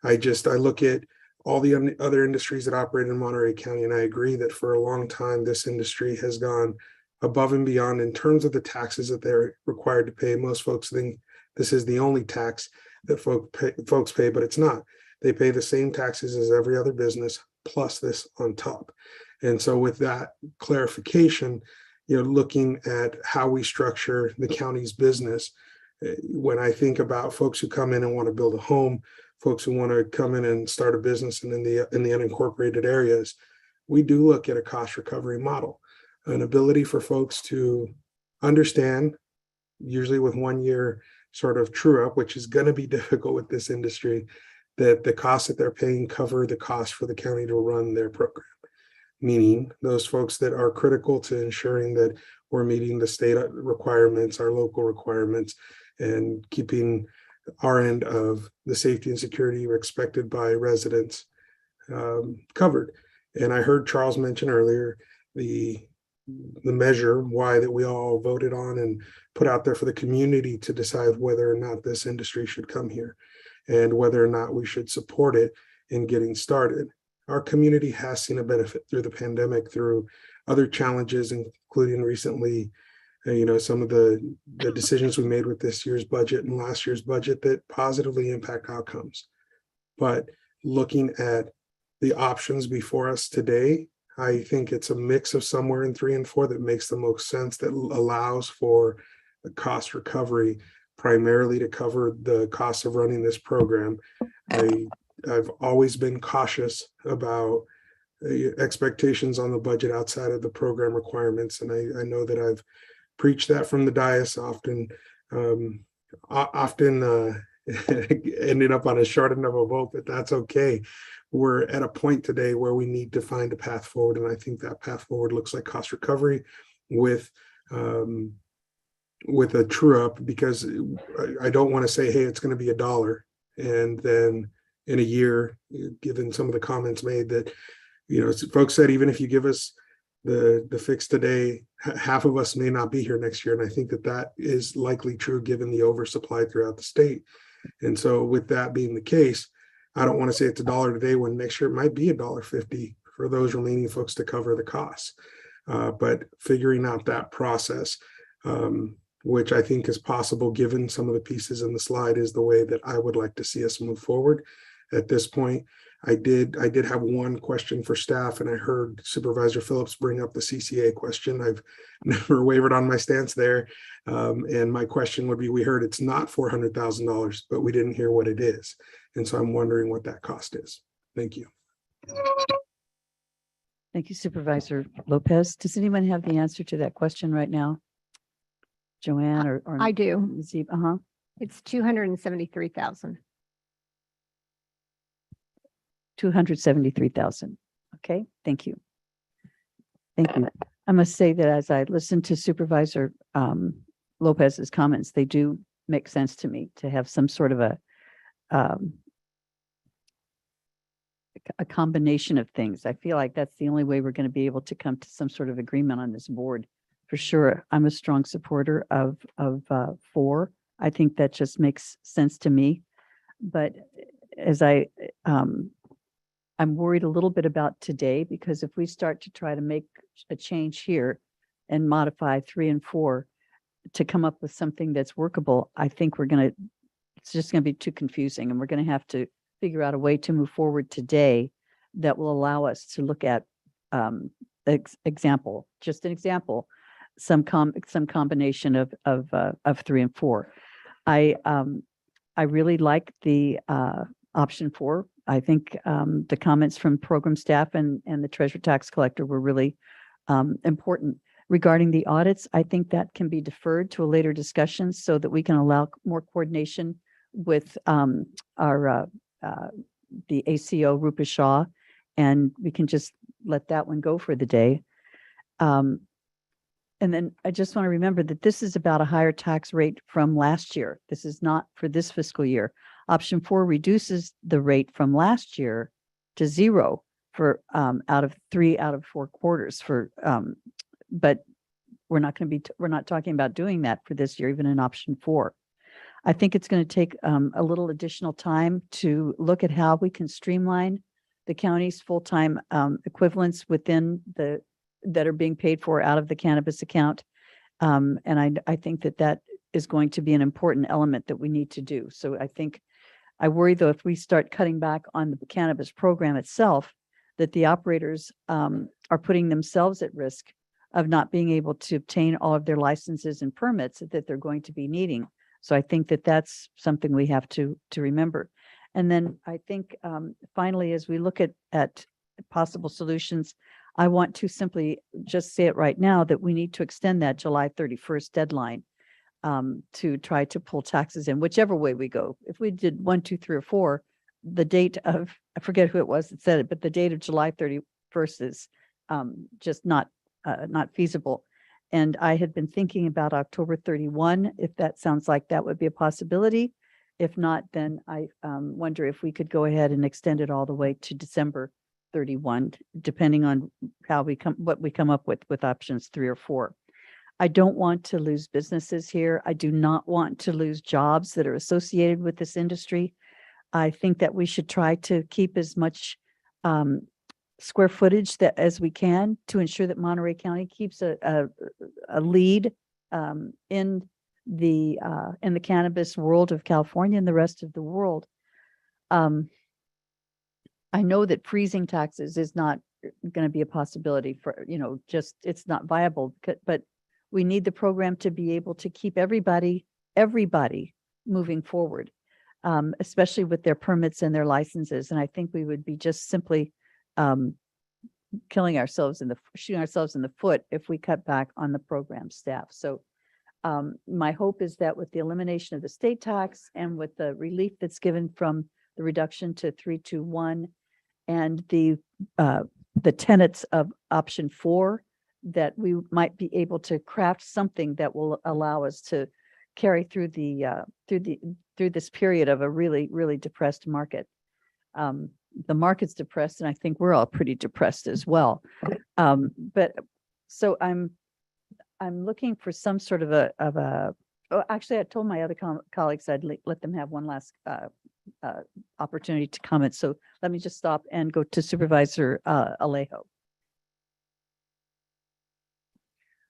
I look at all the other industries that operate in Monterey County, and I agree that for a long time, this industry has gone above and beyond in terms of the taxes that they're required to pay. Most folks think this is the only tax that folks pay, but it's not. They pay the same taxes as every other business, plus this on top. And so with that clarification, looking at how we structure the county's business, when I think about folks who come in and want to build a home, folks who want to come in and start a business and in the unincorporated areas, we do look at a cost recovery model, an ability for folks to understand usually with 1 year sort of true up, which is going to be difficult with this industry, that the costs that they're paying cover the cost for the county to run their program. Meaning those folks that are critical to ensuring that we're meeting the state requirements, our local requirements, and keeping our end of the safety and security expected by residents covered. And I heard Charles mention earlier the measure why that we all voted on and put out there for the community to decide whether or not this industry should come here and whether or not we should support it in getting started. Our community has seen a benefit through the pandemic, through other challenges, including recently, some of the decisions we made with this year's budget and last year's budget that positively impact outcomes. But looking at the options before us today, I think it's a mix of somewhere in 3 and 4 that makes the most sense, that allows for the cost recovery, primarily to cover the cost of running this program. I've always been cautious about expectations on the budget outside of the program requirements. And I know that I've preached that from the dais often, ended up on a short end of a vote, but that's okay. We're at a point today where we need to find a path forward. And I think that path forward looks like cost recovery with a true up, because I don't want to say, hey, it's going to be $1. And then in a year, given some of the comments made that, folks said, even if you give us the fix today, half of us may not be here next year. And I think that is likely true given the oversupply throughout the state. And so with that being the case, I don't want to say it's $1 today when next year it might be $1.50 for those remaining folks to cover the costs. But figuring out that process, which I think is possible given some of the pieces in the slide, is the way that I would like to see us move forward. At this point, I did have one question for staff, and I heard Supervisor Phillips bring up the CCA question. I've never wavered on my stance there. And my question would be, we heard it's not $400,000, but we didn't hear what it is. And so I'm wondering what that cost is. Thank you. Thank you, Supervisor Lopez. Does anyone have the answer to that question right now? Joanne or I do. Zee? It's 273,000. 273,000. Okay, thank you. Thank you. I must say that as I listened to Supervisor Lopez's comments, they do make sense to me, to have some sort of a combination of things. I feel like that's the only way we're going to be able to come to some sort of agreement on this board. For sure, I'm a strong supporter of 4. I think that just makes sense to me. But as I'm worried a little bit about today, because if we start to try to make a change here and modify 3 and 4 to come up with something that's workable, I think it's just going to be too confusing, and we're going to have to figure out a way to move forward today that will allow us to look at just an example, some combination of 3 and 4. I really like the option 4. I think the comments from program staff and the treasurer tax collector were really important. Regarding the audits, I think that can be deferred to a later discussion so that we can allow more coordination with the ACO Rupa Shaw, and we can just let that one go for the day. And then I just want to remember that this is about a higher tax rate from last year. This is not for this fiscal year. Option 4 reduces the rate from last year to 0 for out of 3 out of 4 quarters but we're not talking about doing that for this year, even in option 4. I think it's going to take a little additional time to look at how we can streamline the county's full-time equivalents within that are being paid for out of the cannabis account. And I think that is going to be an important element that we need to do. So I worry though, if we start cutting back on the cannabis program itself, that the operators are putting themselves at risk of not being able to obtain all of their licenses and permits that they're going to be needing. So I think that's something we have to remember. And then I think finally, as we look at possible solutions, I want to simply just say it right now that we need to extend that July 31st deadline. to try to pull taxes in, whichever way we go. If we did 1, 2, 3, or 4, the date of, I forget who it was that said it, but the date of July 31st is just not feasible. And I had been thinking about October 31, if that sounds like that would be a possibility. If not, then I wonder if we could go ahead and extend it all the way to December 31, depending on what we come up with options 3 or 4. I don't want to lose businesses here. I do not want to lose jobs that are associated with this industry. I think that we should try to keep as much square footage as we can to ensure that Monterey County keeps a lead in the cannabis world of California and the rest of the world. I know that freezing taxes is not going to be a possibility for, it's not viable, but we need the program to be able to keep everybody moving forward, especially with their permits and their licenses. And I think we would be just simply shooting ourselves in the foot if we cut back on the program staff. So my hope is that with the elimination of the state tax and with the relief that's given from the reduction to 321 and the tenets of option 4, that we might be able to craft something that will allow us to carry through through this period of a really, really depressed market. The market's depressed, and I think we're all pretty depressed as well. But so I'm looking for some sort of actually, I told my other colleagues I'd let them have one last opportunity to comment. So let me just stop and go to Supervisor Alejo.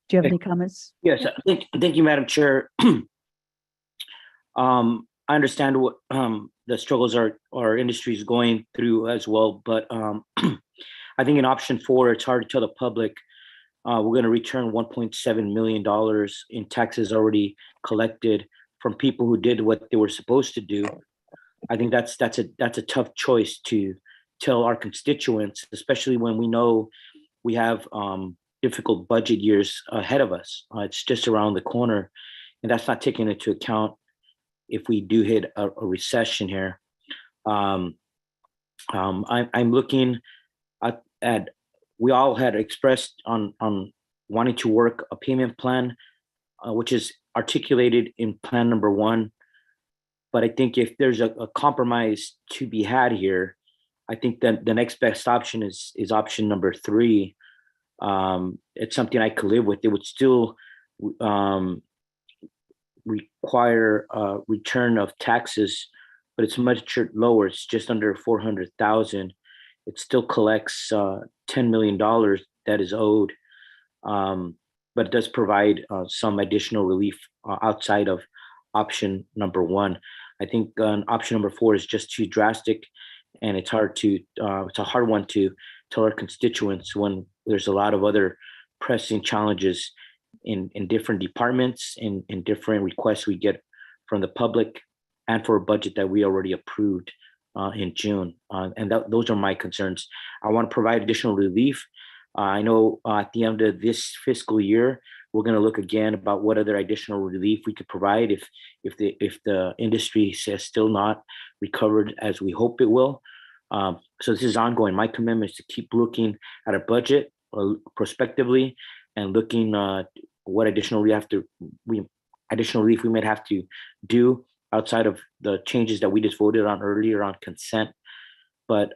Do you have any comments? Yes, thank you, Madam Chair. I understand what the struggles our industry is going through as well, but I think in option 4, it's hard to tell the public we're going to return $1.7 million in taxes already collected from people who did what they were supposed to do. I think that's a tough choice to tell our constituents, especially when we know we have difficult budget years ahead of us. It's just around the corner, and that's not taking into account if we do hit a recession here. I'm looking at we all had expressed on wanting to work a payment plan, which is articulated in plan number 1. But I think if there's a compromise to be had here, I think that the next best option is option number 3. It's something I could live with. It would still require a return of taxes, but it's much lower. It's just under 400,000. It still collects $10 million that is owed, but it does provide some additional relief outside of option number 1. I think option number 4 is just too drastic, and it's a hard one to tell our constituents when there's a lot of other pressing challenges in different departments, in different requests we get from the public, and for a budget that we already approved in June. And those are my concerns. I want to provide additional relief. I know at the end of this fiscal year, we're going to look again about what other additional relief we could provide if the industry has still not recovered as we hope it will. So this is ongoing. My commitment is to keep looking at a budget prospectively and looking what additional relief we might have to do outside of the changes that we just voted on earlier on consent. But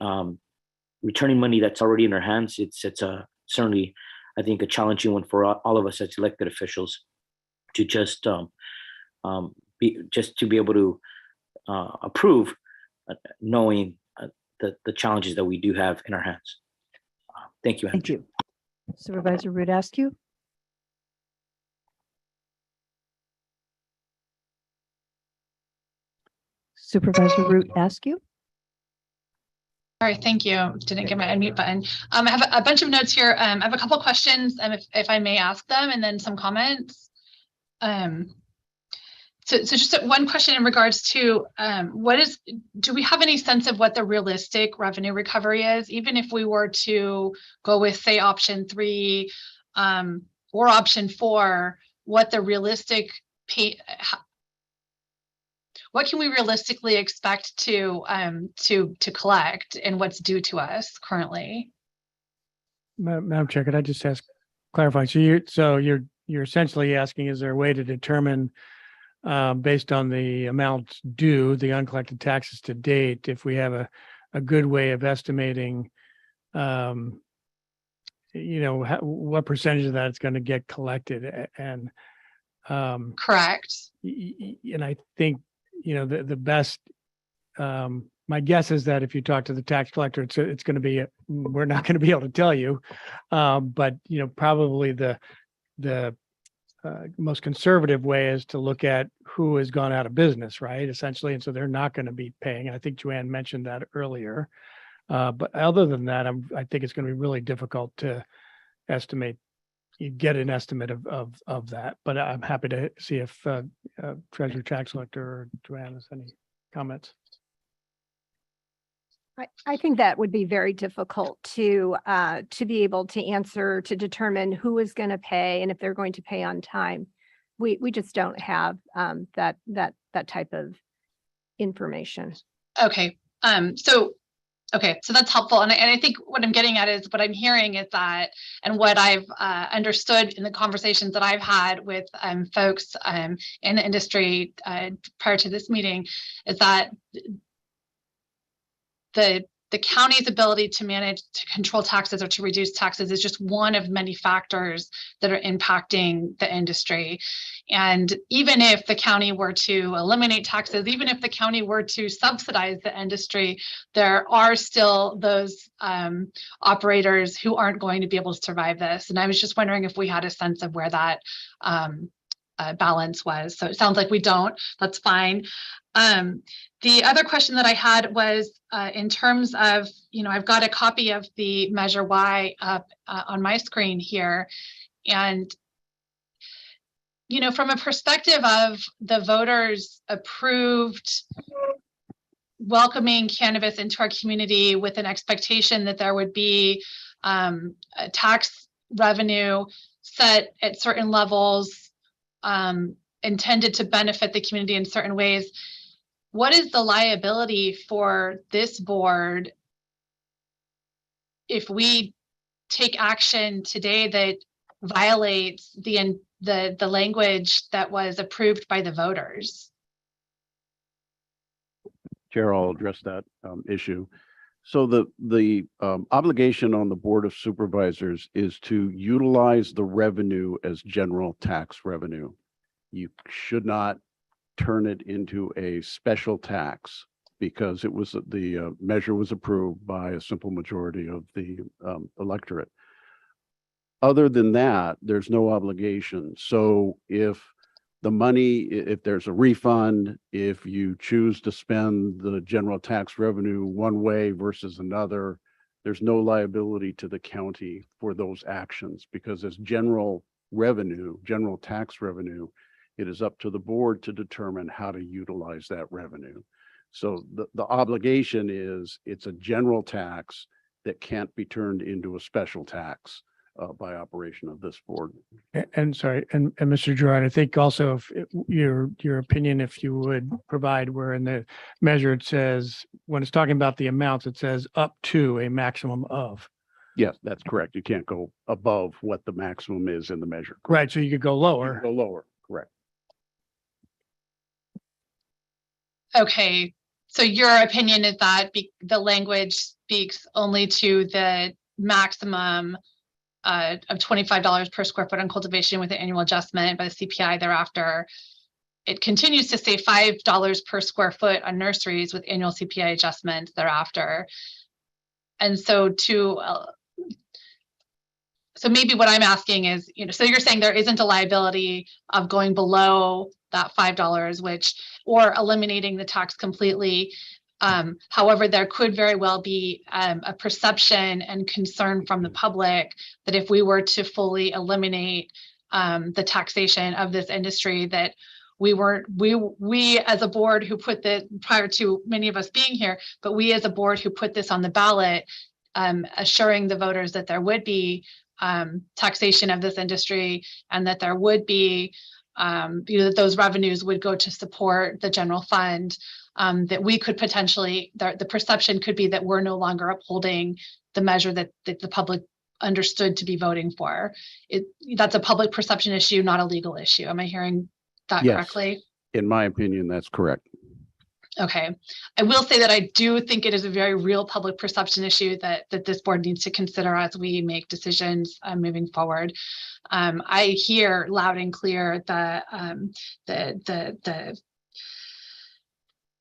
returning money that's already in our hands, it's certainly, I think, a challenging one for all of us as elected officials to just be able to approve, knowing the challenges that we do have in our hands. Thank you. Thank you. Supervisor Root Askew. Supervisor Root Askew. All right, thank you. Didn't get my unmute button. I have a bunch of notes here. I have a couple of questions, if I may ask them, and then some comments. So just one question in regards to do we have any sense of what the realistic revenue recovery is, even if we were to go with, say, option 3 or option 4, what the realistic what can we realistically expect to collect and what's due to us currently? Madam Chair, could I just clarify? So you're essentially asking, is there a way to determine based on the amounts due, the uncollected taxes to date, if we have a good way of estimating, what percentage of that is going to get collected? And correct. And I think, the best, my guess is that if you talk to the tax collector, it's going to be, we're not going to be able to tell you, but probably the most conservative way is to look at who has gone out of business, right? Essentially, and so they're not going to be paying. And I think Joanne mentioned that earlier. But other than that, I think it's going to be really difficult to estimate. You get an estimate of that. But I'm happy to see if Treasurer Tax Collector or Joanne has any comments. I think that would be very difficult to be able to answer, to determine who is going to pay and if they're going to pay on time. We just don't have that type of information. Okay. So that's helpful. And I think what I'm getting at is what I'm hearing is that, and what I've understood in the conversations that I've had with folks in the industry prior to this meeting, is that the county's ability to manage, to control taxes or to reduce taxes is just one of many factors that are impacting the industry. And even if the county were to eliminate taxes, even if the county were to subsidize the industry, there are still those operators who aren't going to be able to survive this. And I was just wondering if we had a sense of where that balance was. So it sounds like we don't. That's fine. The other question that I had was in terms of, I've got a copy of the Measure Y up on my screen here. And, from a perspective of the voters approved welcoming cannabis into our community with an expectation that there would be a tax revenue set at certain levels intended to benefit the community in certain ways. What is the liability for this board if we take action today that violates the language that was approved by the voters? Chair, I'll address that issue. So the obligation on the Board of Supervisors is to utilize the revenue as general tax revenue. You should not turn it into a special tax because it was the measure was approved by a simple majority of the electorate. Other than that, there's no obligation. So if the money, if there's a refund, if you choose to spend the general tax revenue one way versus another, there's no liability to the county for those actions because as general revenue, general tax revenue, it is up to the board to determine how to utilize that revenue. So the obligation is it's a general tax that can't be turned into a special tax by operation of this board. And sorry, and Mr. Gerard, I think also if your opinion, if you would provide where in the measure it says, when it's talking about the amounts, it says up to a maximum of. Yes, that's correct. You can't go above what the maximum is in the measure. Right, so you could go lower. You can go lower, correct. Okay, so your opinion is that the language speaks only to the maximum of $25 per square foot on cultivation with an annual adjustment by the CPI thereafter. It continues to say $5 per square foot on nurseries with annual CPI adjustments thereafter. And so so maybe what I'm asking is, so you're saying there isn't a liability of going below that $5, or eliminating the tax completely. However, there could very well be a perception and concern from the public that if we were to fully eliminate the taxation of this industry, that we as a board who put prior to many of us being here, but we as a board who put this on the ballot, assuring the voters that there would be taxation of this industry and that there would be that those revenues would go to support the general fund, that we could potentially, the perception could be that we're no longer upholding the measure that the public understood to be voting for. That's a public perception issue, not a legal issue. Am I hearing that Yes. correctly? In my opinion, that's correct. Okay. I will say that I do think it is a very real public perception issue that this board needs to consider as we make decisions moving forward. I hear loud and clear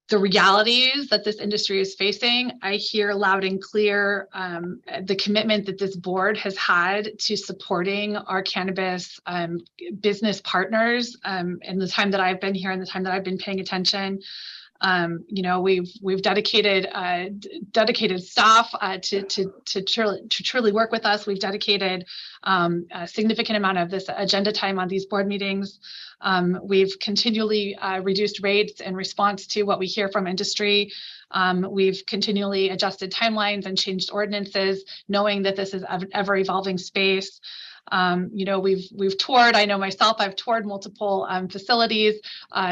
the realities that this industry is facing. I hear loud and clear the commitment that this board has had to supporting our cannabis business partners in the time that I've been here and the time that I've been paying attention. We've dedicated staff to truly work with us. We've dedicated a significant amount of this agenda time on these board meetings. We've continually reduced rates in response to what we hear from industry. We've continually adjusted timelines and changed ordinances, knowing that this is an ever evolving space. We've toured, I know myself, I've toured multiple facilities,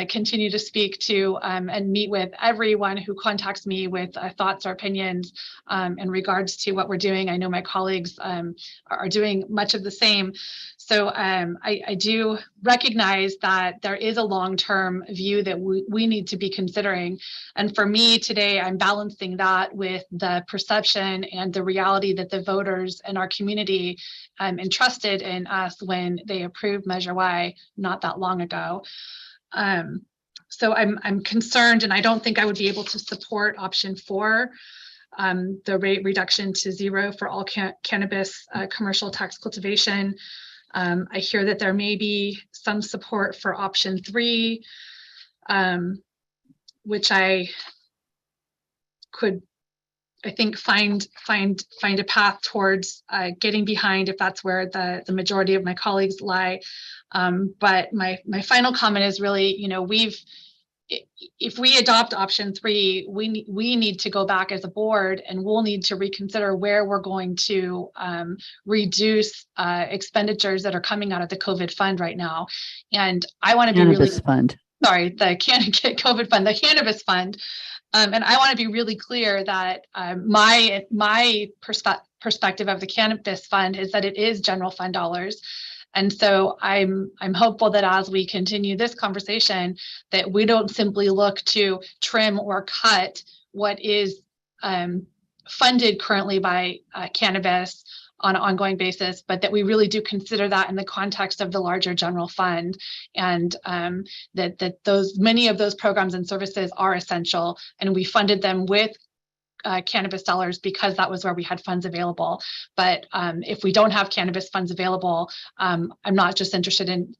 continue to speak to and meet with everyone who contacts me with thoughts or opinions in regards to what we're doing. I know my colleagues are doing much of the same. So I do recognize that there is a long-term view that we need to be considering. And for me today, I'm balancing that with the perception and the reality that the voters in our community entrusted in us when they approved Measure Y not that long ago. So I'm concerned, and I don't think I would be able to support option 4, the rate reduction to 0 for all cannabis commercial tax cultivation. I hear that there may be some support for option 3, which I could, I think, find a path towards getting behind if that's where the majority of my colleagues lie. But my final comment is really, if we adopt option 3, we need to go back as a board and we'll need to reconsider where we're going to reduce expenditures that are coming out of the COVID fund right now. And I want to be really fund. Sorry, the COVID fund, the cannabis fund. And I want to be really clear that my perspective of the cannabis fund is that it is general fund dollars. And so I'm hopeful that as we continue this conversation, that we don't simply look to trim or cut what is funded currently by cannabis on an ongoing basis, but that we really do consider that in the context of the larger general fund, and that many of those programs and services are essential, and we funded them with cannabis dollars because that was where we had funds available. But if we don't have cannabis funds available, I'm not just interested in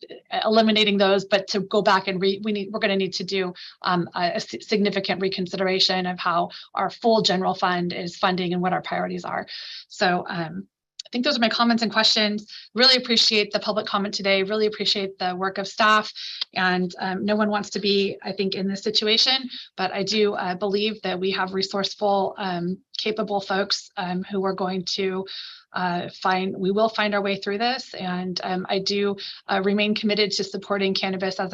eliminating those, but to go back and we're going to need to do a significant reconsideration of how our full general fund is funding and what our priorities are. So I think those are my comments and questions. Really appreciate the public comment today. Really appreciate the work of staff. And no one wants to be, I think, in this situation, but I do believe that we have resourceful, capable folks who are going to we will find our way through this. And I do remain committed to supporting cannabis as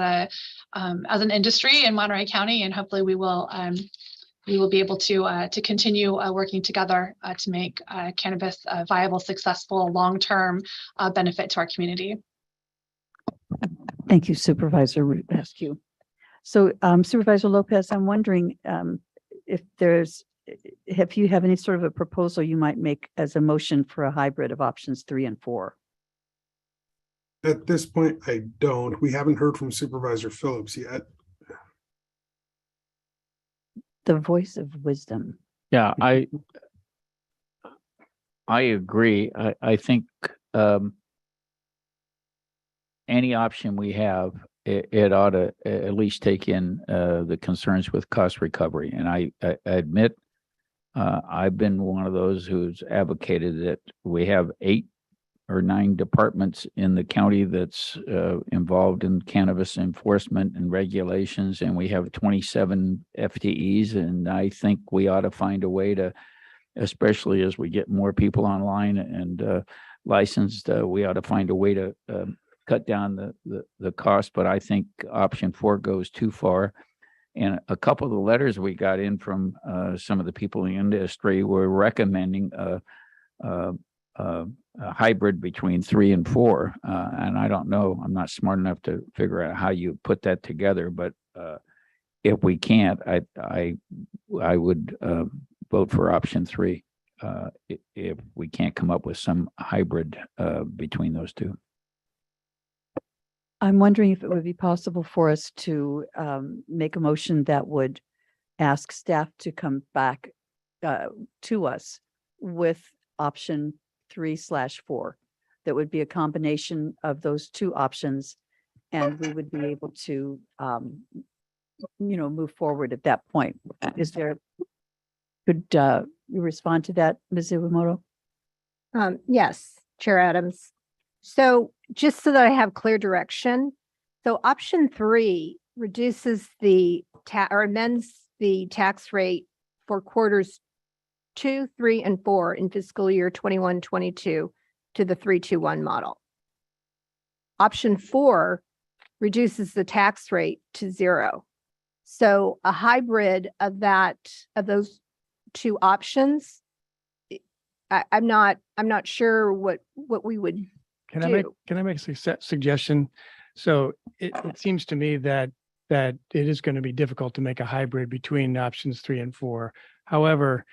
an industry in Monterey County, and hopefully we will be able to continue working together to make cannabis a viable, successful, long-term benefit to our community. Thank you, Supervisor Rescue. So Supervisor Lopez, I'm wondering if you have any sort of a proposal you might make as a motion for a hybrid of options 3 and 4? At this point, I don't. We haven't heard from Supervisor Phillips yet. The voice of wisdom. Yeah, I agree. I think any option we have, it ought to at least take in the concerns with cost recovery. And I admit I've been one of those who's advocated that we have 8 or 9 departments in the county that's involved in cannabis enforcement and regulations, and we have 27 FTEs. And I think we ought to find a way to, especially as we get more people online and licensed, we ought to find a way to cut down the cost, but I think option 4 goes too far. And a couple of the letters we got in from some of the people in the industry were recommending a hybrid between 3 and 4. And I don't know, I'm not smart enough to figure out how you put that together, but if we can't, I would vote for option 3 if we can't come up with some hybrid between those two. I'm wondering if it would be possible for us to make a motion that would ask staff to come back to us with option 3/4. That would be a combination of those two options, and we would be able to, move forward at that point. Is there, could you respond to that, Ms. Iwamoto? Yes, Chair Adams. So just so that I have clear direction, so option 3 reduces the or amends the tax rate for quarters 2, 3, and 4 in fiscal year 21-22 to the 3-2-1 model. Option 4 reduces the tax rate to 0. So a hybrid of those two options, I'm not sure what we would do. Can I make a suggestion? So it seems to me that it is going to be difficult to make a hybrid between options 3 and 4. However,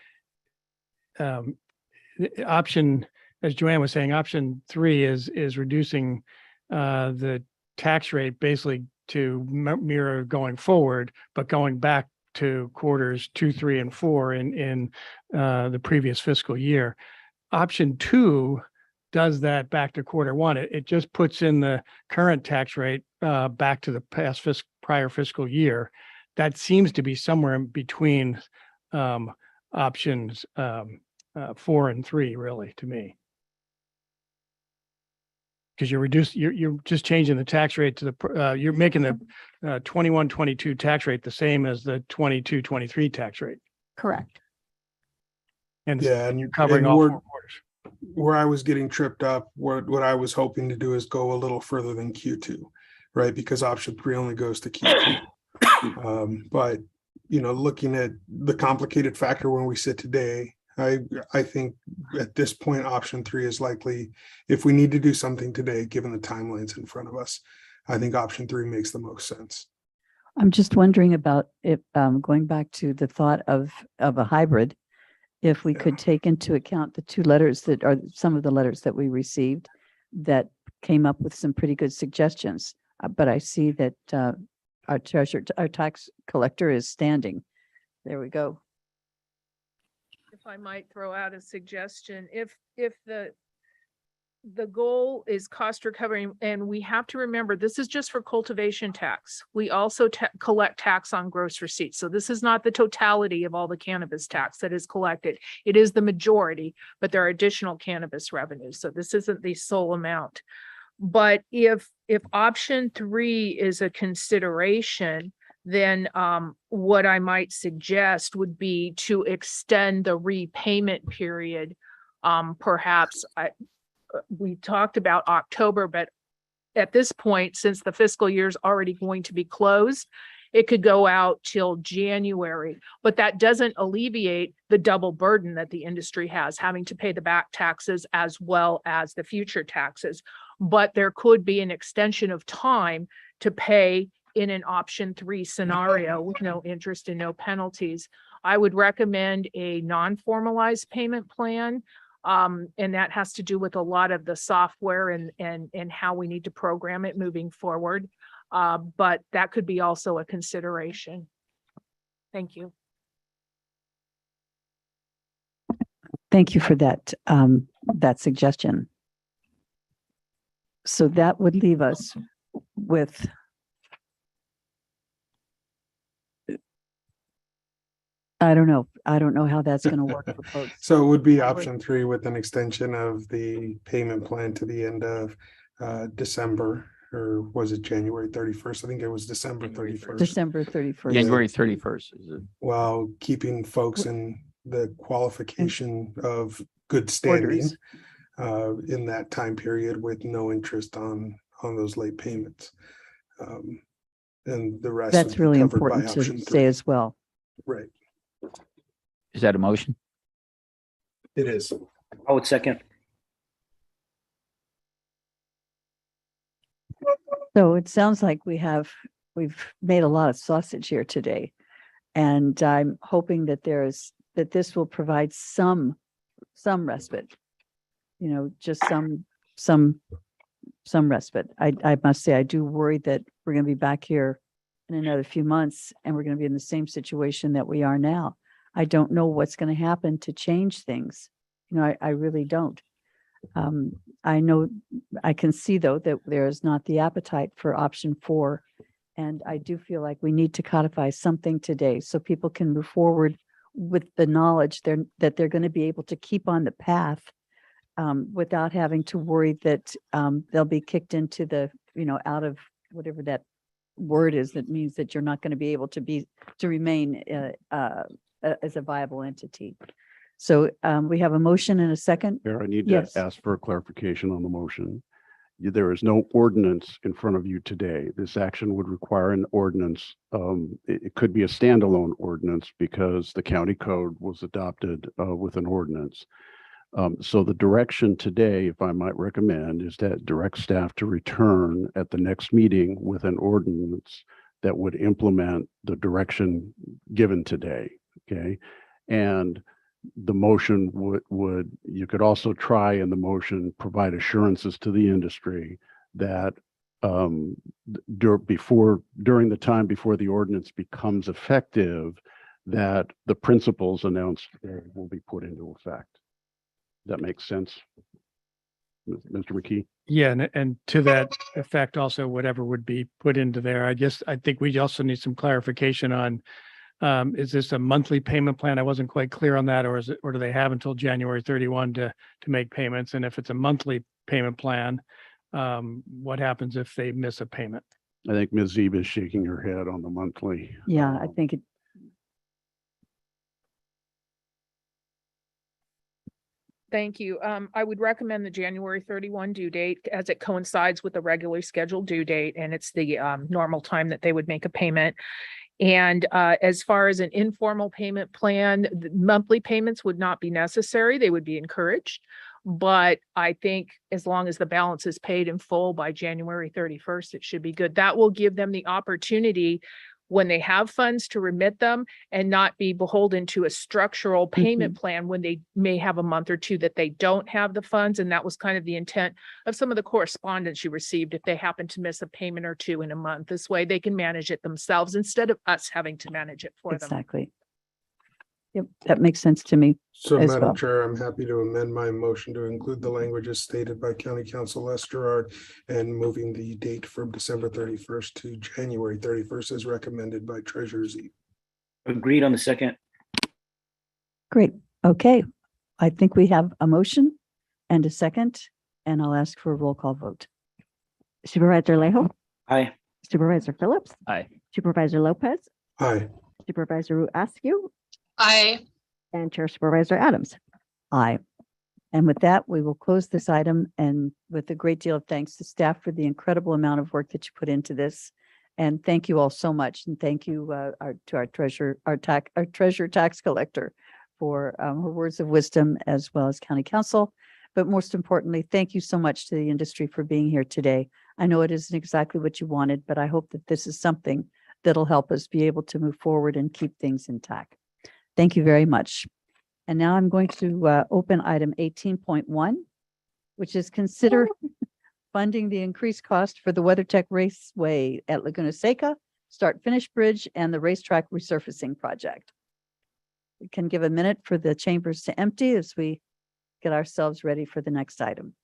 option, as Joanne was saying, option 3 is reducing the tax rate basically to mirror going forward, but going back to quarters 2, 3, and 4 in the previous fiscal year. Option 2 does that back to quarter 1. It just puts in the current tax rate back to the prior fiscal year. That seems to be somewhere in between options 4 and 3, really, to me. Because you're just changing the tax rate to the you're making the 21-22 tax rate the same as the 22-23 tax rate. Correct. And yeah, and you're covering all 4 quarters. Where I was getting tripped up, what I was hoping to do is go a little further than Q2, right? Because option 3 only goes to Q2. But looking at the complicated factor when we sit today, I think at this point, option 3 is likely, if we need to do something today, given the timelines in front of us, I think option 3 makes the most sense. I'm just wondering about if, going back to the thought of a hybrid, if we could take into account the 2 letters that are some of the letters that we received that came up with some pretty good suggestions. But I see that our tax collector is standing. There we go. If I might throw out a suggestion, if the goal is cost recovery, and we have to remember, this is just for cultivation tax. We also collect tax on gross receipts. So this is not the totality of all the cannabis tax that is collected. It is the majority, but there are additional cannabis revenues. So this isn't the sole amount. But if option 3 is a consideration, then what I might suggest would be to extend the repayment period. Perhaps we talked about October, but at this point, since the fiscal year is already going to be closed, it could go out till January. But that doesn't alleviate the double burden that the industry has, having to pay the back taxes as well as the future taxes. But there could be an extension of time to pay in an option 3 scenario with no interest and no penalties. I would recommend a non-formalized payment plan. And that has to do with a lot of the software and how we need to program it moving forward. But that could be also a consideration. Thank you. Thank you for that, that suggestion. So that would leave us with I don't know how that's going to work for folks. So it would be option 3 with an extension of the payment plan to the end of December, or was it January 31st? I think it was December 31st. December 31st. January 31st. Is it? While keeping folks in the qualification of good standing in that time period with no interest on on those late payments. And the rest would That's be really covered by important to option say three. as well. Right, Is that a motion? it is. I would second. So it sounds like we've made a lot of sausage here today. And I'm hoping that that this will provide some respite. You know, just some respite. I must say, I do worry that we're going to be back here in another few months and we're going to be in the same situation that we are now. I don't know what's going to happen to change things. You know, I really don't. I know, I can see though that there is not the appetite for option 4. And I do feel like we need to codify something today so people can move forward with the knowledge that they're going to be able to keep on the path without having to worry that they'll be kicked into the, out of whatever that word is that means that you're not going to be able to remain as a viable entity. So we have a motion and a second. Chair, I need to Yes. ask for a clarification on the motion. There is no ordinance in front of you today. This action would require an ordinance. It could be a standalone ordinance because the county code was adopted with an ordinance. So the direction today, if I might recommend, is that direct staff to return at the next meeting with an ordinance that would implement the direction given today. Okay. And the motion would you could also try in the motion provide assurances to the industry that during the time before the ordinance becomes effective, that the principles announced today will be put into effect. That makes sense, Mr. McKee? Yeah, and to that effect, also whatever would be put into there. I think we also need some clarification on, is this a monthly payment plan? I wasn't quite clear on that, or do they have until January 31 to make payments? And if it's a monthly payment plan, what happens if they miss a payment? I think Ms. Zeba is shaking her head on the monthly. Yeah, I think it. Thank you. I would recommend the January 31 due date as it coincides with the regularly scheduled due date, and it's the normal time that they would make a payment. And as far as an informal payment plan, the monthly payments would not be necessary. They would be encouraged. But I think as long as the balance is paid in full by January 31st, it should be good. That will give them the opportunity when they have funds to remit them and not be beholden to a structural payment plan when they may have a month or two that they don't have the funds. And that was kind of the intent of some of the correspondence you received if they happen to miss a payment or two in a month. This way they can manage it themselves instead of us having to manage it for them. Exactly. Yep, that makes sense to me. So, as Madam well. Chair, I'm happy to amend my motion to include the language as stated by County Council Les Gerard and moving the date from December 31st to January 31st as recommended by Treasurer Z. Agreed on the second. Great. Okay. I think we have a motion and a second, and I'll ask for a roll call vote. Supervisor Lejo, Aye. Supervisor Phillips, Aye. Supervisor Lopez, Aye. Supervisor Askew, I and Chair Supervisor Adams. Aye. And with that, we will close this item, and with a great deal of thanks to staff for the incredible amount of work that you put into this. And thank you all so much. And thank you to our treasurer tax collector for her words of wisdom, as well as county council. But most importantly, thank you so much to the industry for being here today. I know it isn't exactly what you wanted, but I hope that this is something that'll help us be able to move forward and keep things intact. Thank you very much. And now I'm going to open item 18.1, which is consider funding the increased cost for the WeatherTech Raceway at Laguna Seca, Start Finish Bridge, and the racetrack resurfacing project. We can give a minute for the chambers to empty as we get ourselves ready for the next item.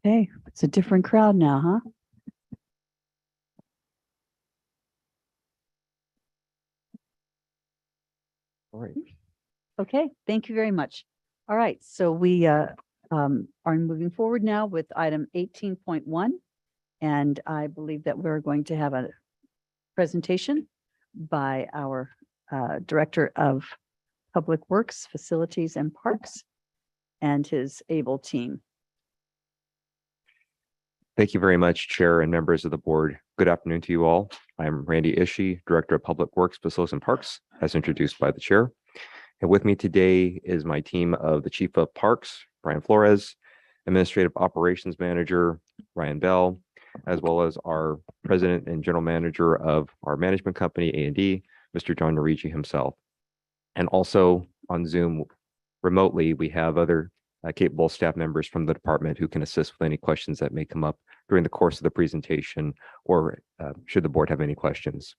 Okay, it's a different crowd now, huh? All right. Okay, thank you very much. All right, so we are moving forward now with item 18.1. And I believe that we're going to have a presentation by our Director of Public Works, Facilities and Parks and his able team. Thank you very much, Chair and members of the board. Good afternoon to you all. I'm Randy Ishii, Director of Public Works, Facilities and Parks, as introduced by the Chair. And with me today is my team of the Chief of Parks, Brian Flores, Administrative Operations Manager, Ryan Bell, as well as our President and General Manager of our management company, A&D, Mr. John Narici himself. And also on Zoom remotely, we have other capable staff members from the department who can assist with any questions that may come up during the course of the presentation or should the board have any questions.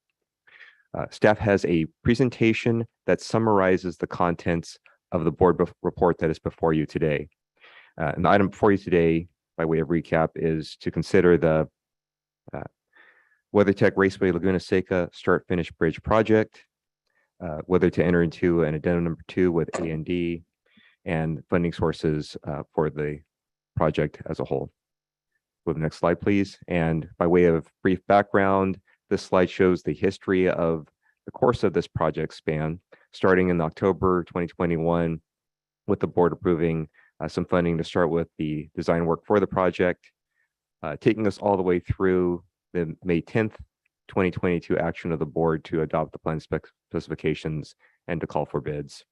Staff has a presentation that summarizes the contents of the board report that is before you today. And the item before you today, by way of recap, is to consider the WeatherTech Raceway Laguna Seca Start Finish Bridge project, whether to enter into an addendum number 2 with A&D and funding sources for the project as a whole. Go to the next slide, please. And by way of brief background, this slide shows the history of the course of this project span, starting in October 2021, with the board approving some funding to start with the design work for the project, taking us all the way through the May 10th, 2022 action of the board to adopt the plan specifications and to call for bids.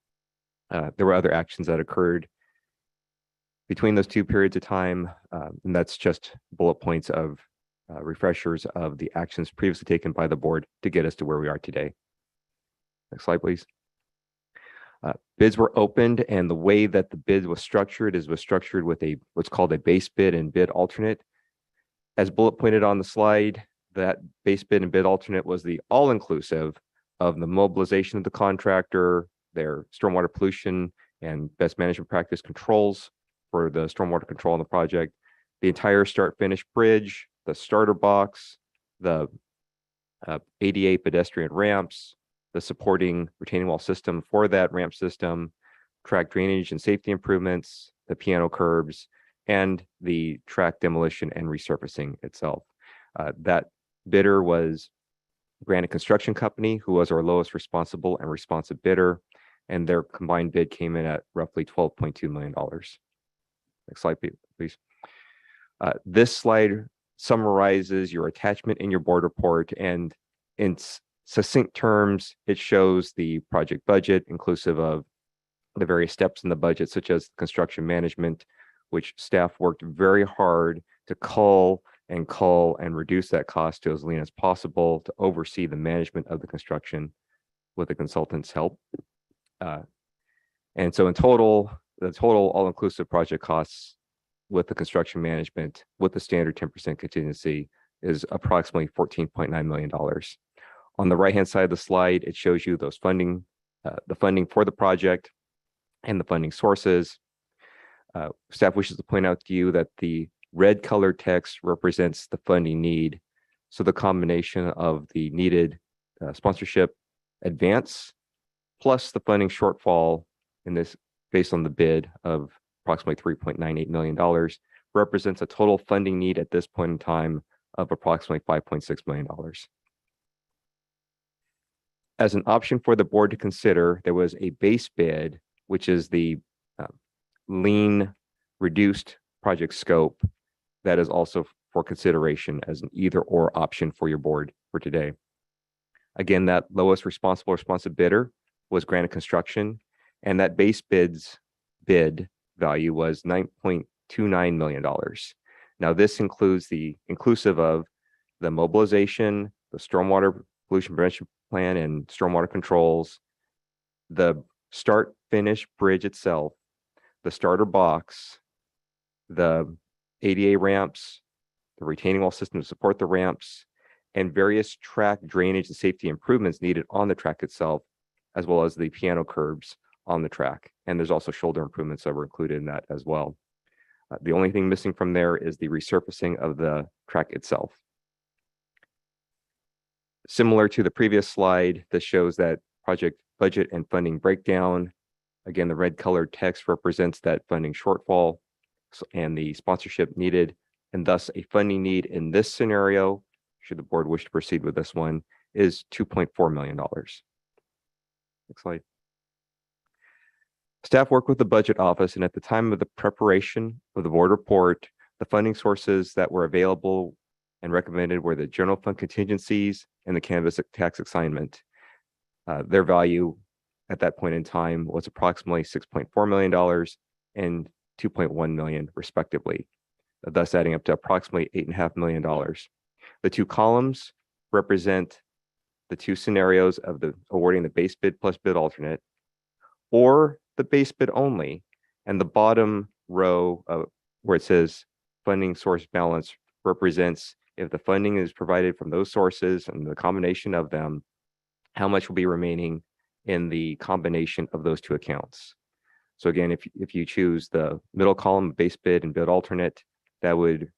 There were other actions that occurred between those 2 periods of time, and that's just bullet points of refreshers of the actions previously taken by the board to get us to where we are today. Next slide, please. Bids were opened, and the way that the bid was structured was structured with what's called a base bid and bid alternate. As bullet pointed on the slide, that base bid and bid alternate was the all-inclusive of the mobilization of the contractor, their stormwater pollution and best management practice controls for the stormwater control on the project, the entire start finish bridge, the starter box, the ADA pedestrian ramps, the supporting retaining wall system for that ramp system, track drainage and safety improvements, the piano curbs, and the track demolition and resurfacing itself. That bidder was Granite Construction Company, who was our lowest responsible and responsive bidder, and their combined bid came in at roughly $12.2 million. Next slide, please. This slide summarizes your attachment in your board report, and in succinct terms, it shows the project budget inclusive of the various steps in the budget, such as construction management, which staff worked very hard to cull and reduce that cost to as lean as possible to oversee the management of the construction with the consultant's help. And so in total, the total all-inclusive project costs with the construction management with the standard 10% contingency is approximately $14.9 million. On the right-hand side of the slide, it shows you those funding, the funding for the project and the funding sources. Staff wishes to point out to you that the red colored text represents the funding need. So the combination of the needed sponsorship advance plus the funding shortfall in this based on the bid of approximately $3.98 million represents a total funding need at this point in time of approximately $5.6 million. As an option for the board to consider, there was a base bid, which is the lean reduced project scope that is also for consideration as an either or option for your board for today. Again, that lowest responsive bidder was Granite Construction, and that base bid value was $9.29 million. Now, this includes inclusive of the mobilization, the stormwater pollution prevention plan and stormwater controls, the start finish bridge itself, the starter box, the ADA ramps, the retaining wall system to support the ramps, and various track drainage and safety improvements needed on the track itself, as well as the piano curbs on the track. And there's also shoulder improvements that were included in that as well. The only thing missing from there is the resurfacing of the track itself. Similar to the previous slide, this shows that project budget and funding breakdown. Again, the red colored text represents that funding shortfall and the sponsorship needed, and thus a funding need in this scenario, should the board wish to proceed with this one, is $2.4 million. Next slide. Staff worked with the budget office, and at the time of the preparation of the board report, the funding sources that were available and recommended were the general fund contingencies and the cannabis tax assignment. Their value at that point in time was approximately $6.4 million and $2.1 million respectively, thus adding up to approximately $8.5 million. The two columns represent the two scenarios of the awarding the base bid plus bid alternate, or the base bid only, and the bottom row where it says funding source balance represents if the funding is provided from those sources and the combination of them, how much will be remaining in the combination of those two accounts. So again, if you choose the middle column, base bid and bid alternate, that would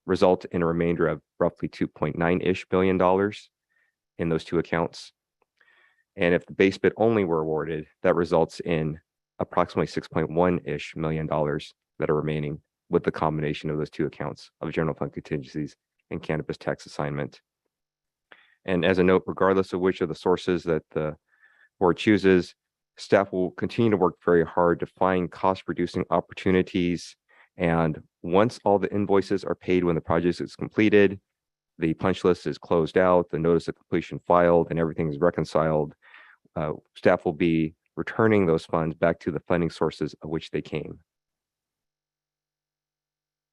result in a remainder of roughly $2.9-ish billion in those two accounts. And if the base bid only were awarded, that results in approximately $6.1-ish million that are remaining with the combination of those two accounts of general fund contingencies and cannabis tax assignment. And as a note, regardless of which of the sources that the board chooses, staff will continue to work very hard to find cost reducing opportunities. And once all the invoices are paid when the project is completed, the punch list is closed out, the notice of completion filed, and everything is reconciled, staff will be returning those funds back to the funding sources of which they came.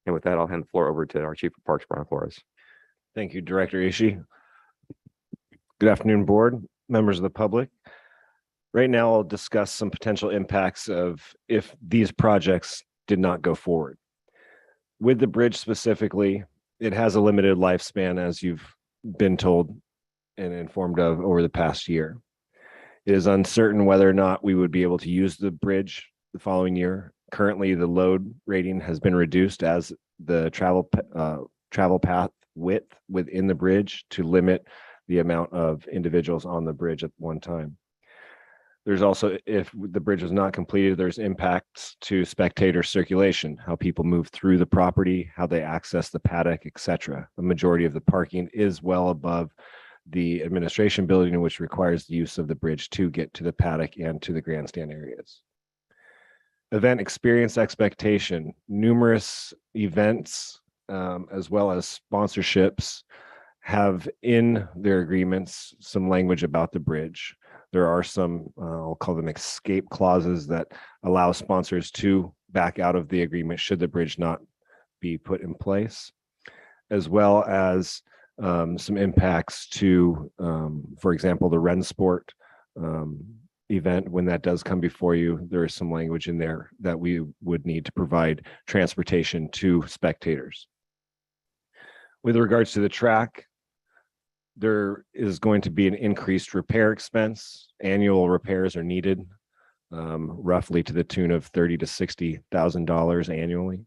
And with that, I'll hand the floor over to our Chief of Parks, Brian Flores. Thank you, Director Ishii. Good afternoon, board, members of the public. Right now, I'll discuss some potential impacts of if these projects did not go forward. With the bridge specifically, it has a limited lifespan, as you've been told and informed of over the past year. It is uncertain whether or not we would be able to use the bridge the following year. Currently, the load rating has been reduced as the travel path width within the bridge to limit the amount of individuals on the bridge at one time. There's also, if the bridge is not completed, there's impacts to spectator circulation, how people move through the property, how they access the paddock, etc. The majority of the parking is well above the administration building, which requires the use of the bridge to get to the paddock and to the grandstand areas. Event experience expectation. Numerous events, as well as sponsorships, have in their agreements some language about the bridge. There are some, I'll call them escape clauses that allow sponsors to back out of the agreement should the bridge not be put in place, as well as some impacts to, for example, the Rensport event. When that does come before you, there is some language in there that we would need to provide transportation to spectators. With regards to the track, there is going to be an increased repair expense. Annual repairs are needed, roughly to the tune of $30,000 to $60,000 annually.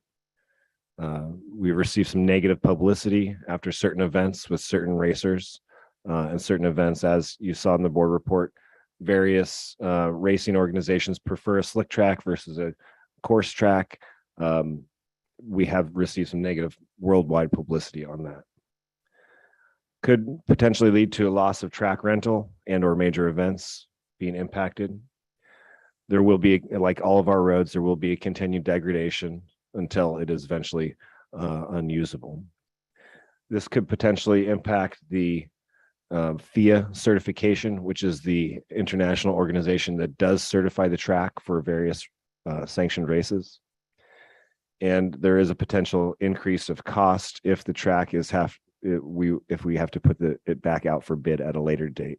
We received some negative publicity after certain events with certain racers and certain events, as you saw in the board report. Various racing organizations prefer a slick track versus a course track. We have received some negative worldwide publicity on that. Could potentially lead to a loss of track rental and or major events being impacted. There will be, like all of our roads, there will be a continued degradation until it is eventually unusable. This could potentially impact the FIA certification, which is the international organization that does certify the track for various sanctioned races. And there is a potential increase of cost if the track is if we have to put it back out for bid at a later date.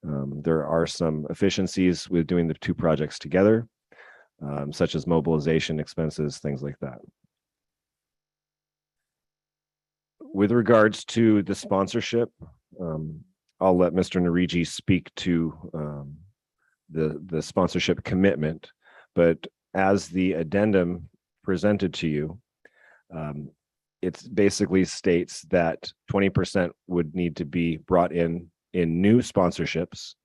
There are some efficiencies with doing the two projects together, such as mobilization expenses, things like that. With regards to the sponsorship, I'll let Mr. Narigi speak to the sponsorship commitment, but as the addendum presented to you, it basically states that 20% would need to be brought in new sponsorships,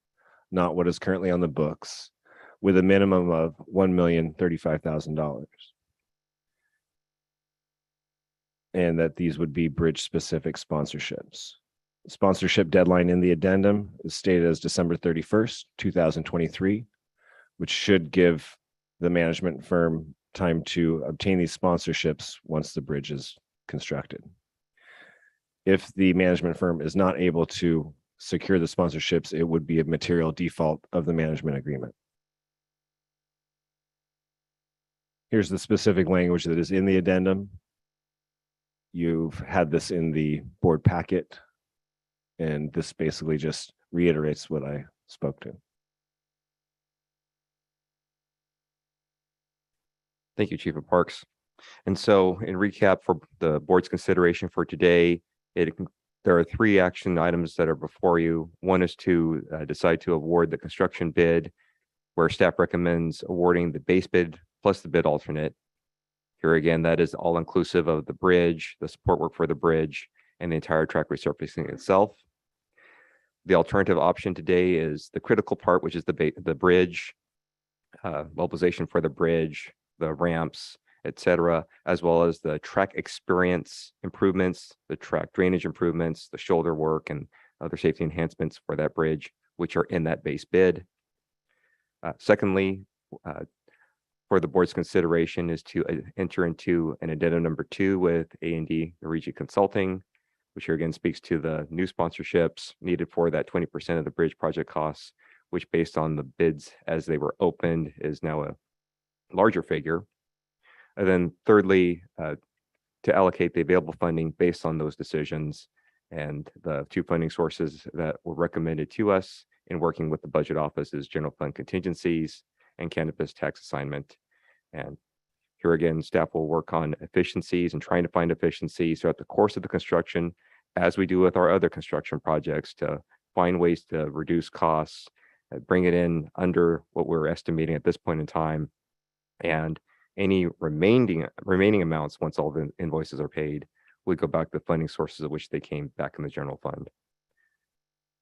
not what is currently on the books, with a minimum of $1,035,000. And that these would be bridge specific sponsorships. Sponsorship deadline in the addendum is stated as December 31st, 2023, which should give the management firm time to obtain these sponsorships once the bridge is constructed. If the management firm is not able to secure the sponsorships, it would be a material default of the management agreement. Here's the specific language that is in the addendum. You've had this in the board packet, and this basically just reiterates what I spoke to. Thank you, Chief of Parks. And so in recap for the board's consideration for today, there are 3 action items that are before you. One is to decide to award the construction bid, where staff recommends awarding the base bid plus the bid alternate. Here again, that is all inclusive of the bridge, the support work for the bridge, and the entire track resurfacing itself. The alternative option today is the critical part, which is the bridge, mobilization for the bridge, the ramps, etc., as well as the track experience improvements, the track drainage improvements, the shoulder work, and other safety enhancements for that bridge, which are in that base bid. Secondly, for the board's consideration is to enter into an addendum number 2 with A&D Narigi Consulting, which here again speaks to the new sponsorships needed for that 20% of the bridge project costs, which based on the bids as they were opened is now a larger figure. And then thirdly, to allocate the available funding based on those decisions, and the 2 funding sources that were recommended to us in working with the budget office is general fund contingencies and cannabis tax assignment. And here again, staff will work on efficiencies and trying to find efficiencies throughout the course of the construction, as we do with our other construction projects, to find ways to reduce costs, bring it in under what we're estimating at this point in time. And any remaining amounts, once all the invoices are paid, would go back to the funding sources of which they came back in the general fund.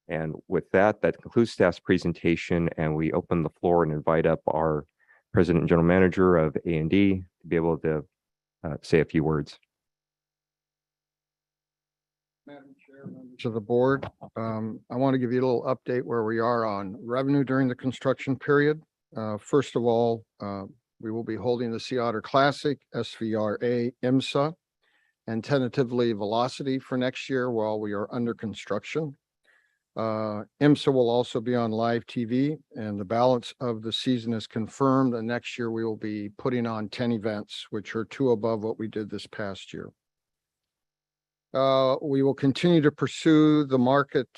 And with that, that concludes staff's presentation, and we open the floor and invite up our President and General Manager of A&D to be able to say a few words. Madam Chair, members of the board, I want to give you a little update where we are on revenue during the construction period. First of all, we will be holding the Sea Otter Classic, SVRA, IMSA, and tentatively Velocity for next year while we are under construction. IMSA will also be on live TV, and the balance of the season is confirmed. And next year we will be putting on 10 events, which are 2 above what we did this past year. We will continue to pursue the market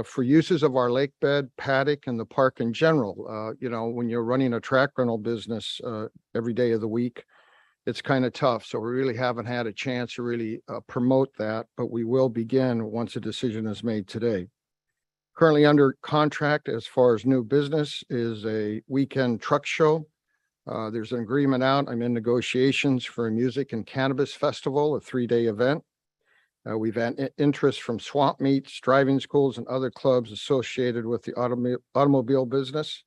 for uses of our lake bed, paddock, and the park in general. You know, when you're running a track rental business every day of the week, it's kind of tough. So we really haven't had a chance to really promote that, but we will begin once a decision is made today. Currently under contract as far as new business is a weekend truck show. There's an agreement out. I'm in negotiations for a music and cannabis festival, a 3-day event. We've had interest from swamp meets, driving schools, and other clubs associated with the automobile business.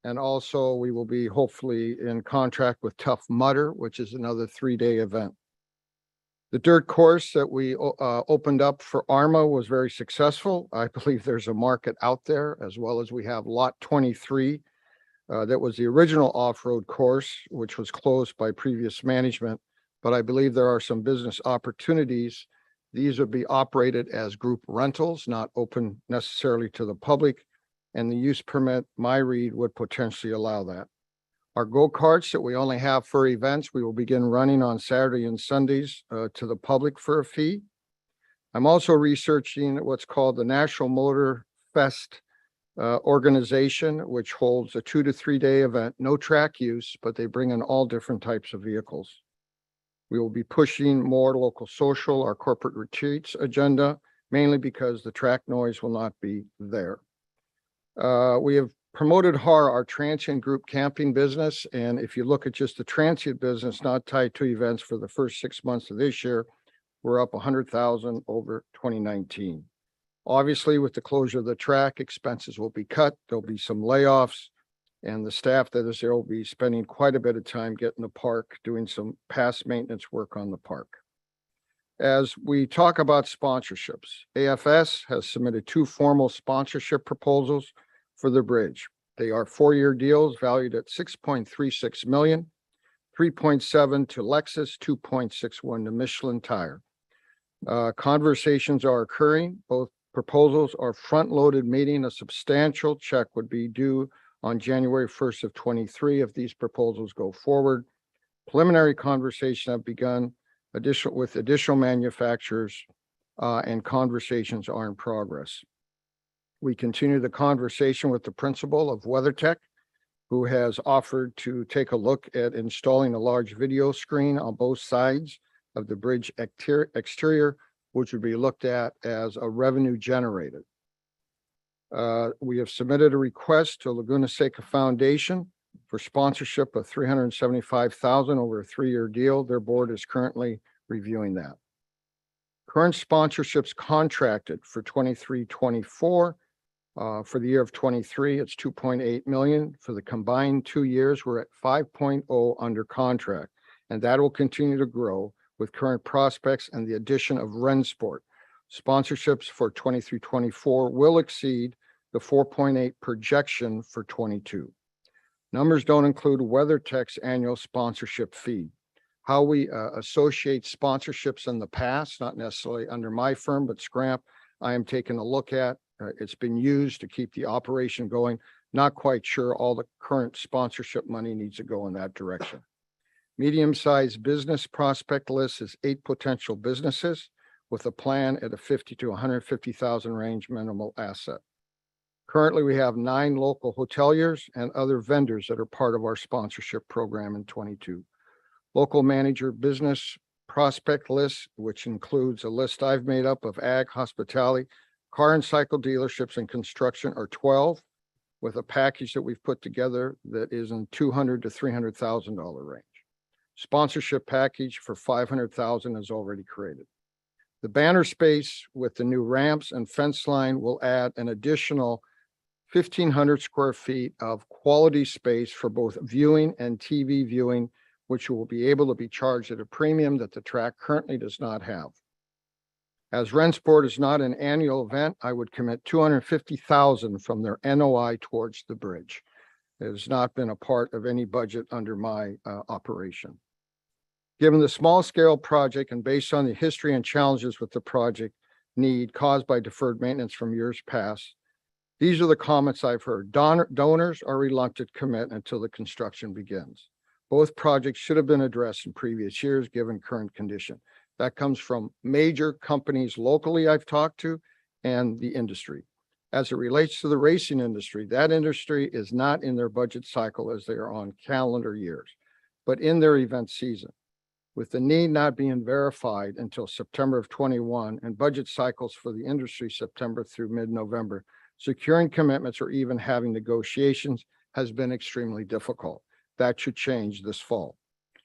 And also we will be hopefully in contract with Tough Mudder, which is another 3-day event. The dirt course that we opened up for ARMA was very successful. I believe there's a market out there, as well as we have lot 23. That was the original off-road course, which was closed by previous management. But I believe there are some business opportunities. These would be operated as group rentals, not open necessarily to the public. And the use permit, my read, would potentially allow that. Our go-karts that we only have for events, we will begin running on Saturday and Sundays to the public for a fee. I'm also researching what's called the National Motor Fest organization, which holds a 2 to 3 day event, no track use, but they bring in all different types of vehicles. We will be pushing more local social, our corporate retreats agenda, mainly because the track noise will not be there. We have promoted hard our transient group camping business. And if you look at just the transient business, not tied to events for the first 6 months of this year, we're up 100,000 over 2019. Obviously, with the closure of the track, expenses will be cut. There'll be some layoffs, and the staff that is there will be spending quite a bit of time getting the park, doing some past maintenance work on the park. As we talk about sponsorships, AFS has submitted 2 formal sponsorship proposals for the bridge. They are 4-year deals valued at $6.36 million, 3.7 to Lexus, 2.61 to Michelin Tire. Conversations are occurring. Both proposals are front-loaded, meaning a substantial check would be due on January 1st of 23 if these proposals go forward. Preliminary conversations have begun with additional manufacturers, and conversations are in progress. We continue the conversation with the principal of WeatherTech, who has offered to take a look at installing a large video screen on both sides of the bridge exterior, which would be looked at as a revenue generator. We have submitted a request to Laguna Seca Foundation for sponsorship of $375,000 over a 3-year deal. Their board is currently reviewing that. Current sponsorships contracted for 23-24. For the year of 23, it's 2.8 million. For the combined 2 years, we're at 5.0 under contract, and that will continue to grow with current prospects and the addition of Rensport. Sponsorships for 23-24 will exceed the 4.8 projection for 22. Numbers don't include WeatherTech's annual sponsorship fee. How we associate sponsorships in the past, not necessarily under my firm, but Scramp, I am taking a look at. It's been used to keep the operation going. Not quite sure all the current sponsorship money needs to go in that direction. Medium-sized business prospect list is 8 potential businesses with a plan at a 50 to 150,000 range minimal asset. Currently, we have 9 local hoteliers and other vendors that are part of our sponsorship program in 22. Local manager business prospect list, which includes a list I've made up of ag, hospitality, car and cycle dealerships and construction, are 12, with a package that we've put together that is in $200,000 to $300,000 range. Sponsorship package for $500,000 is already created. The banner space with the new ramps and fence line will add an additional 1,500 square feet of quality space for both viewing and TV viewing, which will be able to be charged at a premium that the track currently does not have. As Rensport is not an annual event, I would commit $250,000 from their NOI towards the bridge. It has not been a part of any budget under my operation. Given the small scale project and based on the history and challenges with the project need caused by deferred maintenance from years past, these are the comments I've heard. Donors are reluctant to commit until the construction begins. Both projects should have been addressed in previous years, given current condition. That comes from major companies locally I've talked to and the industry. As it relates to the racing industry, that industry is not in their budget cycle as they are on calendar years, but in their event season. With the need not being verified until September of 21 and budget cycles for the industry September through mid-November, securing commitments or even having negotiations has been extremely difficult. That should change this fall.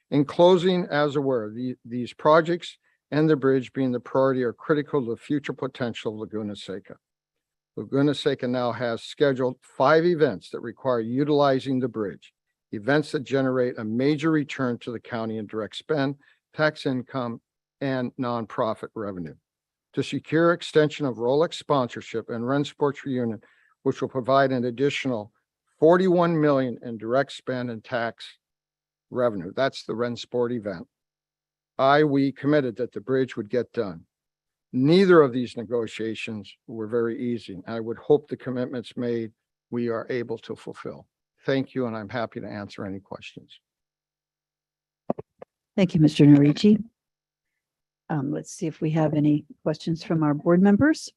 In closing, as aware, these projects and the bridge being the priority are critical to the future potential of Laguna Seca. Laguna Seca now has scheduled 5 events that require utilizing the bridge, events that generate a major return to the county in direct spend, tax income, and nonprofit revenue. To secure extension of Rolex sponsorship and Rensport's reunion, which will provide an additional $41 million in direct spend and tax revenue. That's the Rensport event. We committed that the bridge would get done. Neither of these negotiations were very easy. I would hope the commitments made we are able to fulfill. Thank you, and I'm happy to answer any questions. Thank you, Mr. Narici. Let's see if we have any questions from our board members.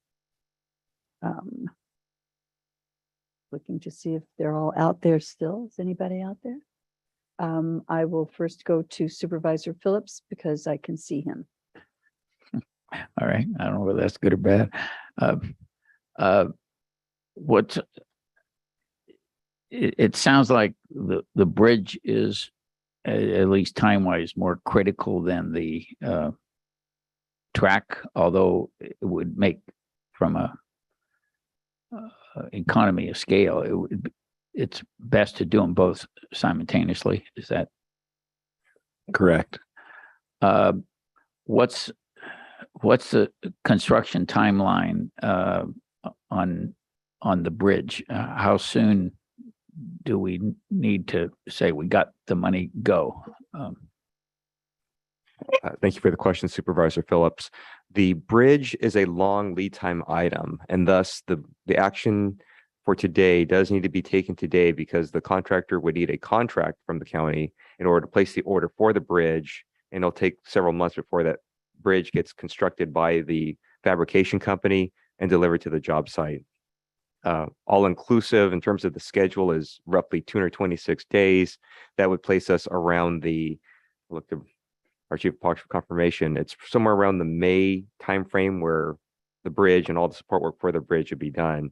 Looking to see if they're all out there still. Is anybody out there? I will first go to Supervisor Phillips because I can see him. All right. I don't know whether that's good or bad. What it sounds like the bridge is at least time-wise more critical than the track, although it would make from a economy of scale, it's best to do them both simultaneously. Is that Correct. what's the construction timeline on the bridge? How soon do we need to say we got the money, go? Thank you for the question, Supervisor Phillips. The bridge is a long lead time item, and thus the action for today does need to be taken today because the contractor would need a contract from the county in order to place the order for the bridge, and it'll take several months before that bridge gets constructed by the fabrication company and delivered to the job site. All inclusive in terms of the schedule is roughly 226 days. That would place us around our chief of parks for confirmation. It's somewhere around the May timeframe where the bridge and all the support work for the bridge would be done.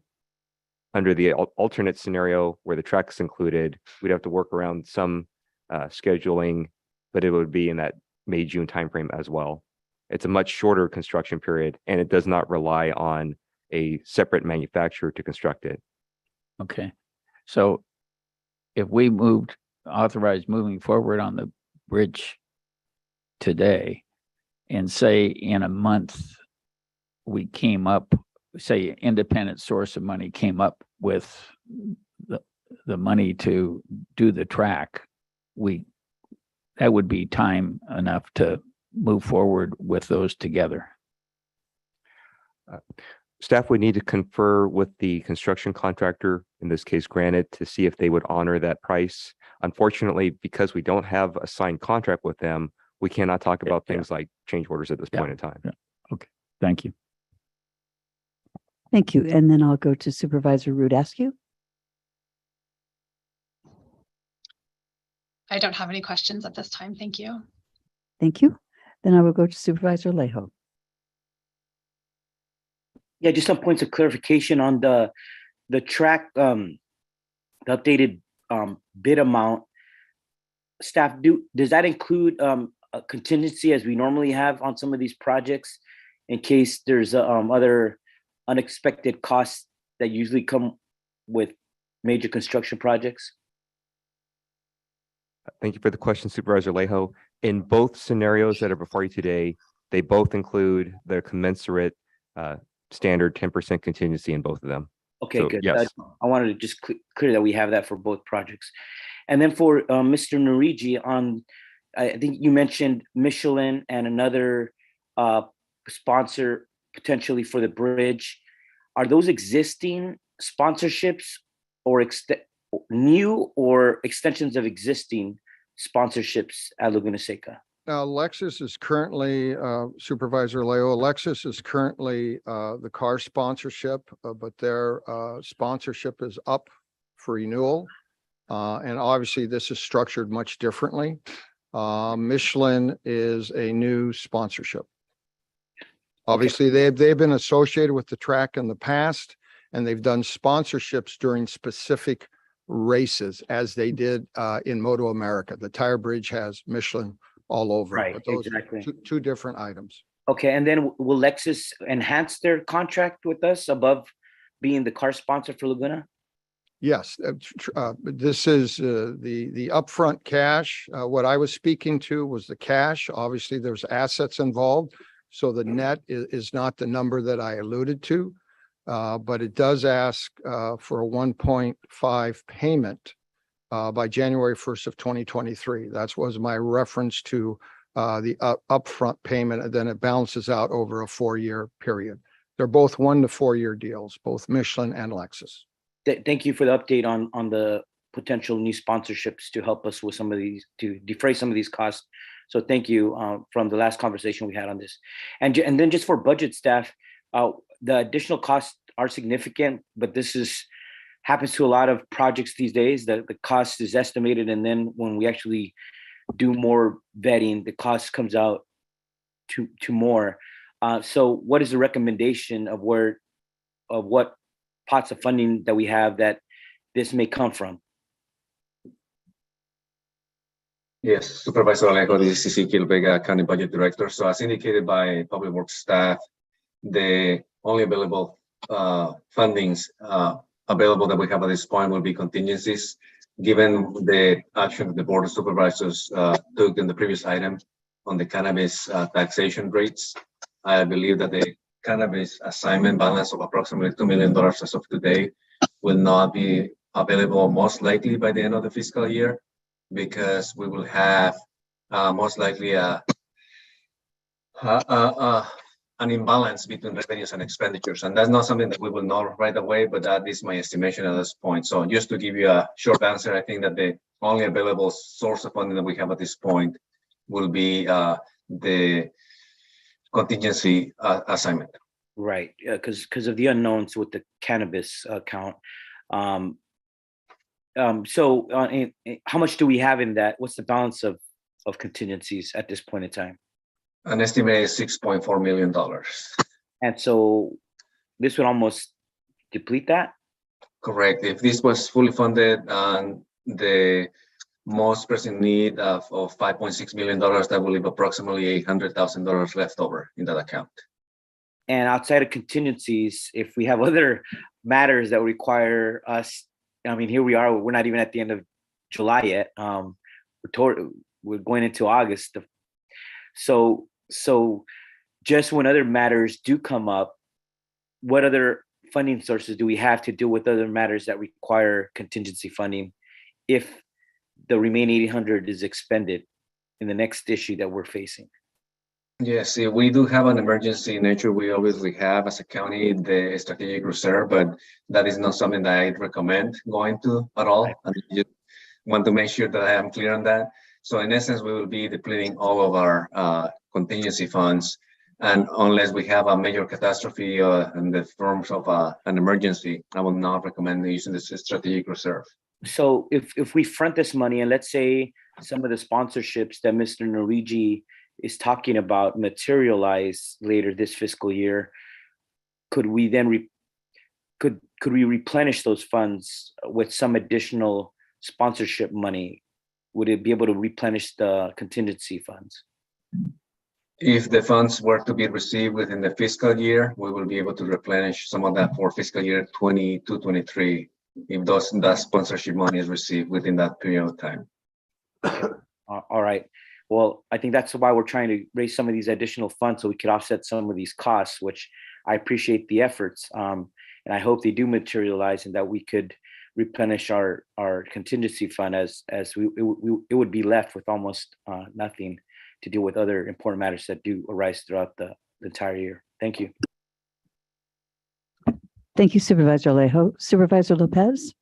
Under the alternate scenario where the track is included, we'd have to work around some scheduling, but it would be in that May, June timeframe as well. It's a much shorter construction period, and it does not rely on a separate manufacturer to construct it. Okay. So if we authorized moving forward on the bridge today, and say in a month, we came up, say an independent source of money came up with the money to do the track, that would be time enough to move forward with those together. Staff would need to confer with the construction contractor, in this case Granite, to see if they would honor that price. Unfortunately, because we don't have a signed contract with them, we cannot talk about things like change orders at this point in time. Okay, thank you. Thank you. And then I'll go to Supervisor Rudascu. I don't have any questions at this time. Thank you. Thank you. Then I will go to Supervisor Lejo. Yeah, just some points of clarification on the track, the updated bid amount. Staff, does that include a contingency as we normally have on some of these projects in case there's other unexpected costs that usually come with major construction projects? Thank you for the question, Supervisor Lejo. In both scenarios that are before you today, they both include their commensurate standard 10% contingency in both of them. Okay, So, good. yes. I wanted to just clear that we have that for both projects. And then for Mr. Narigi, I think you mentioned Michelin and another sponsor potentially for the bridge. Are those existing sponsorships or new or extensions of existing sponsorships at Laguna Seca? Lexus is currently, Supervisor Leo, Lexus is currently the car sponsorship, but their sponsorship is up for renewal. And obviously this is structured much differently. Michelin is a new sponsorship. Obviously, they've been associated with the track in the past, and they've done sponsorships during specific races, as they did in Moto America. The tire bridge has Michelin all over. Right, But those exactly. are two different items. Okay, and then will Lexus enhance their contract with us above being the car sponsor for Laguna? Yes, this is the upfront cash. What I was speaking to was the cash. Obviously, there's assets involved. So the net is not the number that I alluded to, but it does ask for a 1.5 payment by January 1st of 2023. That was my reference to the upfront payment, and then it balances out over a 4-year period. They're both 1 to 4 year deals, both Michelin and Lexus. Thank you for the update on the potential new sponsorships to help us with some of these, to defray some of these costs. So thank you from the last conversation we had on this. And then just for budget staff, the additional costs are significant, but this is happens to a lot of projects these days. The cost is estimated, and then when we actually do more vetting, the cost comes out to more. So what is the recommendation of what pots of funding that we have that this may come from? Yes, Supervisor Alejo, this is Cca County Budget Director. So as indicated by Public Works staff, the only available fundings available that we have at this point will be contingencies. Given the action that the Board of Supervisors took in the previous item on the cannabis taxation rates, I believe that the cannabis assignment balance of approximately $2 million as of today will not be available most likely by the end of the fiscal year, because we will have most likely an imbalance between revenues and expenditures. And that's not something that we will know right away, but that is my estimation at this point. So just to give you a short answer, I think that the only available source of funding that we have at this point will be the contingency assignment. Right, because of the unknowns with the cannabis account. So how much do we have in that? What's the balance of contingencies at this point in time? An estimated $6.4 million. And so this would almost deplete that? Correct. If this was fully funded and the most pressing need of $5.6 million, that will leave approximately $800,000 left over in that account. And outside of contingencies, if we have other matters that require us, I mean, here we are, we're not even at the end of July yet. We're going into August. So just when other matters do come up, what other funding sources do we have to deal with other matters that require contingency funding if the remaining 800 is expended in the next issue that we're facing? Yes, we do have an emergency nature. We obviously have as a county the strategic reserve, but that is not something that I'd recommend going to at all. I just want to make sure that I am clear on that. So in essence, we will be depleting all of our contingency funds, and unless we have a major catastrophe in the forms of an emergency, I will not recommend using this strategic reserve. So if we front this money, and let's say some of the sponsorships that Mr. Norigi is talking about materialize later this fiscal year, could we then could we replenish those funds with some additional sponsorship money? Would it be able to replenish the contingency funds? If the funds were to be received within the fiscal year, we will be able to replenish some of that for fiscal year 22-23, if that sponsorship money is received within that period of time. All right. Well, I think that's why we're trying to raise some of these additional funds so we could offset some of these costs, which I appreciate the efforts. And I hope they do materialize and that we could replenish our contingency fund as it would be left with almost nothing to deal with other important matters that do arise throughout the entire year. Thank you. Thank you, Supervisor Alejo. Supervisor Lopez?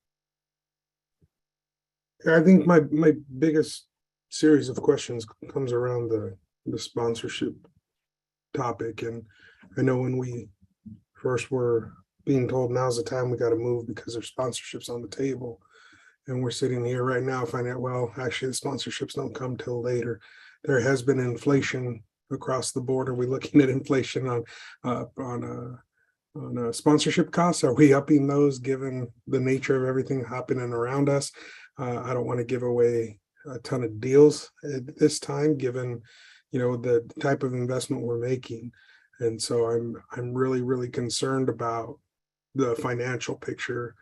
I think my biggest series of questions comes around the sponsorship topic. And I know when we first were being told now's the time we got to move because there's sponsorships on the table, and we're sitting here right now finding out, well, actually the sponsorships don't come till later. There has been inflation across the board. Are we looking at inflation on sponsorship costs? Are we upping those given the nature of everything happening around us? I don't want to give away a ton of deals at this time, given the type of investment we're making, and so I'm really concerned about the financial picture,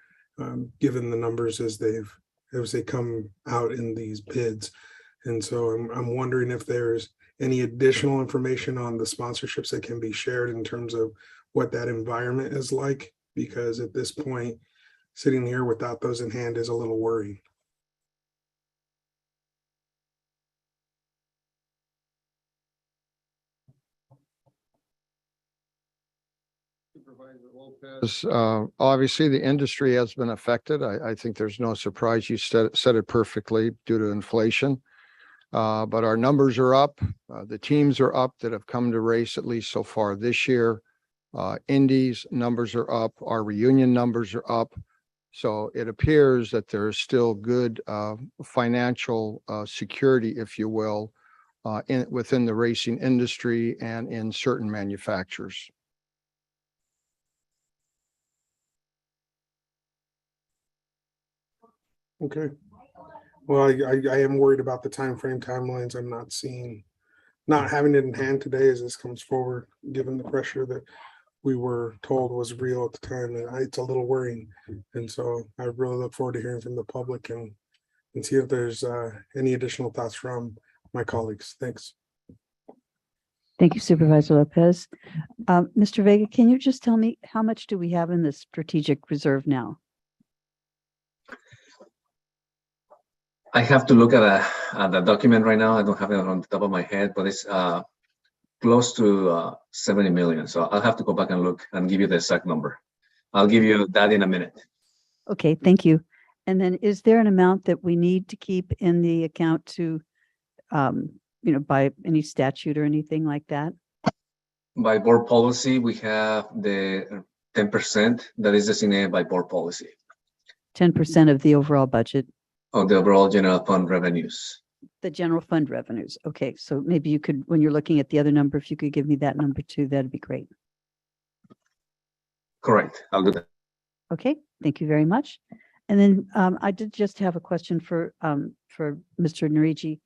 given the numbers as they come out in these bids. And so I'm wondering if there's any additional information on the sponsorships that can be shared in terms of what that environment is like, because at this point, sitting here without those in hand is a little worrying. Obviously, the industry has been affected. I think there's no surprise. You said it perfectly due to inflation. But our numbers are up. The teams are up that have come to race, at least so far this year. Indies numbers are up. Our reunion numbers are up. So it appears that there is still good financial security, if you will, within the racing industry and in certain manufacturers. Okay. Well, I am worried about the timelines. I'm not seeing, not having it in hand today as this comes forward, given the pressure that we were told was real at the time. And it's a little worrying. And so I really look forward to hearing from the public and see if there's any additional thoughts from my colleagues. Thanks. Thank you, Supervisor Lopez. Mr. Vega, can you just tell me how much do we have in the strategic reserve now? I have to look at the document right now. I don't have it on the top of my head, but it's close to 70 million. So I'll have to go back and look and give you the exact number. I'll give you that in a minute. Okay, thank you. And then is there an amount that we need to keep in the account to, by any statute or anything like that? By board policy, we have the 10% that is designated by board policy 10% of the overall budget, of the overall general fund revenues. the general fund revenues. Okay, so maybe you could, when you're looking at the other number, if you could give me that number too, that'd be great. Correct. I'll do that. Okay, thank you very much. And then I did just have a question for Mr. Narigi.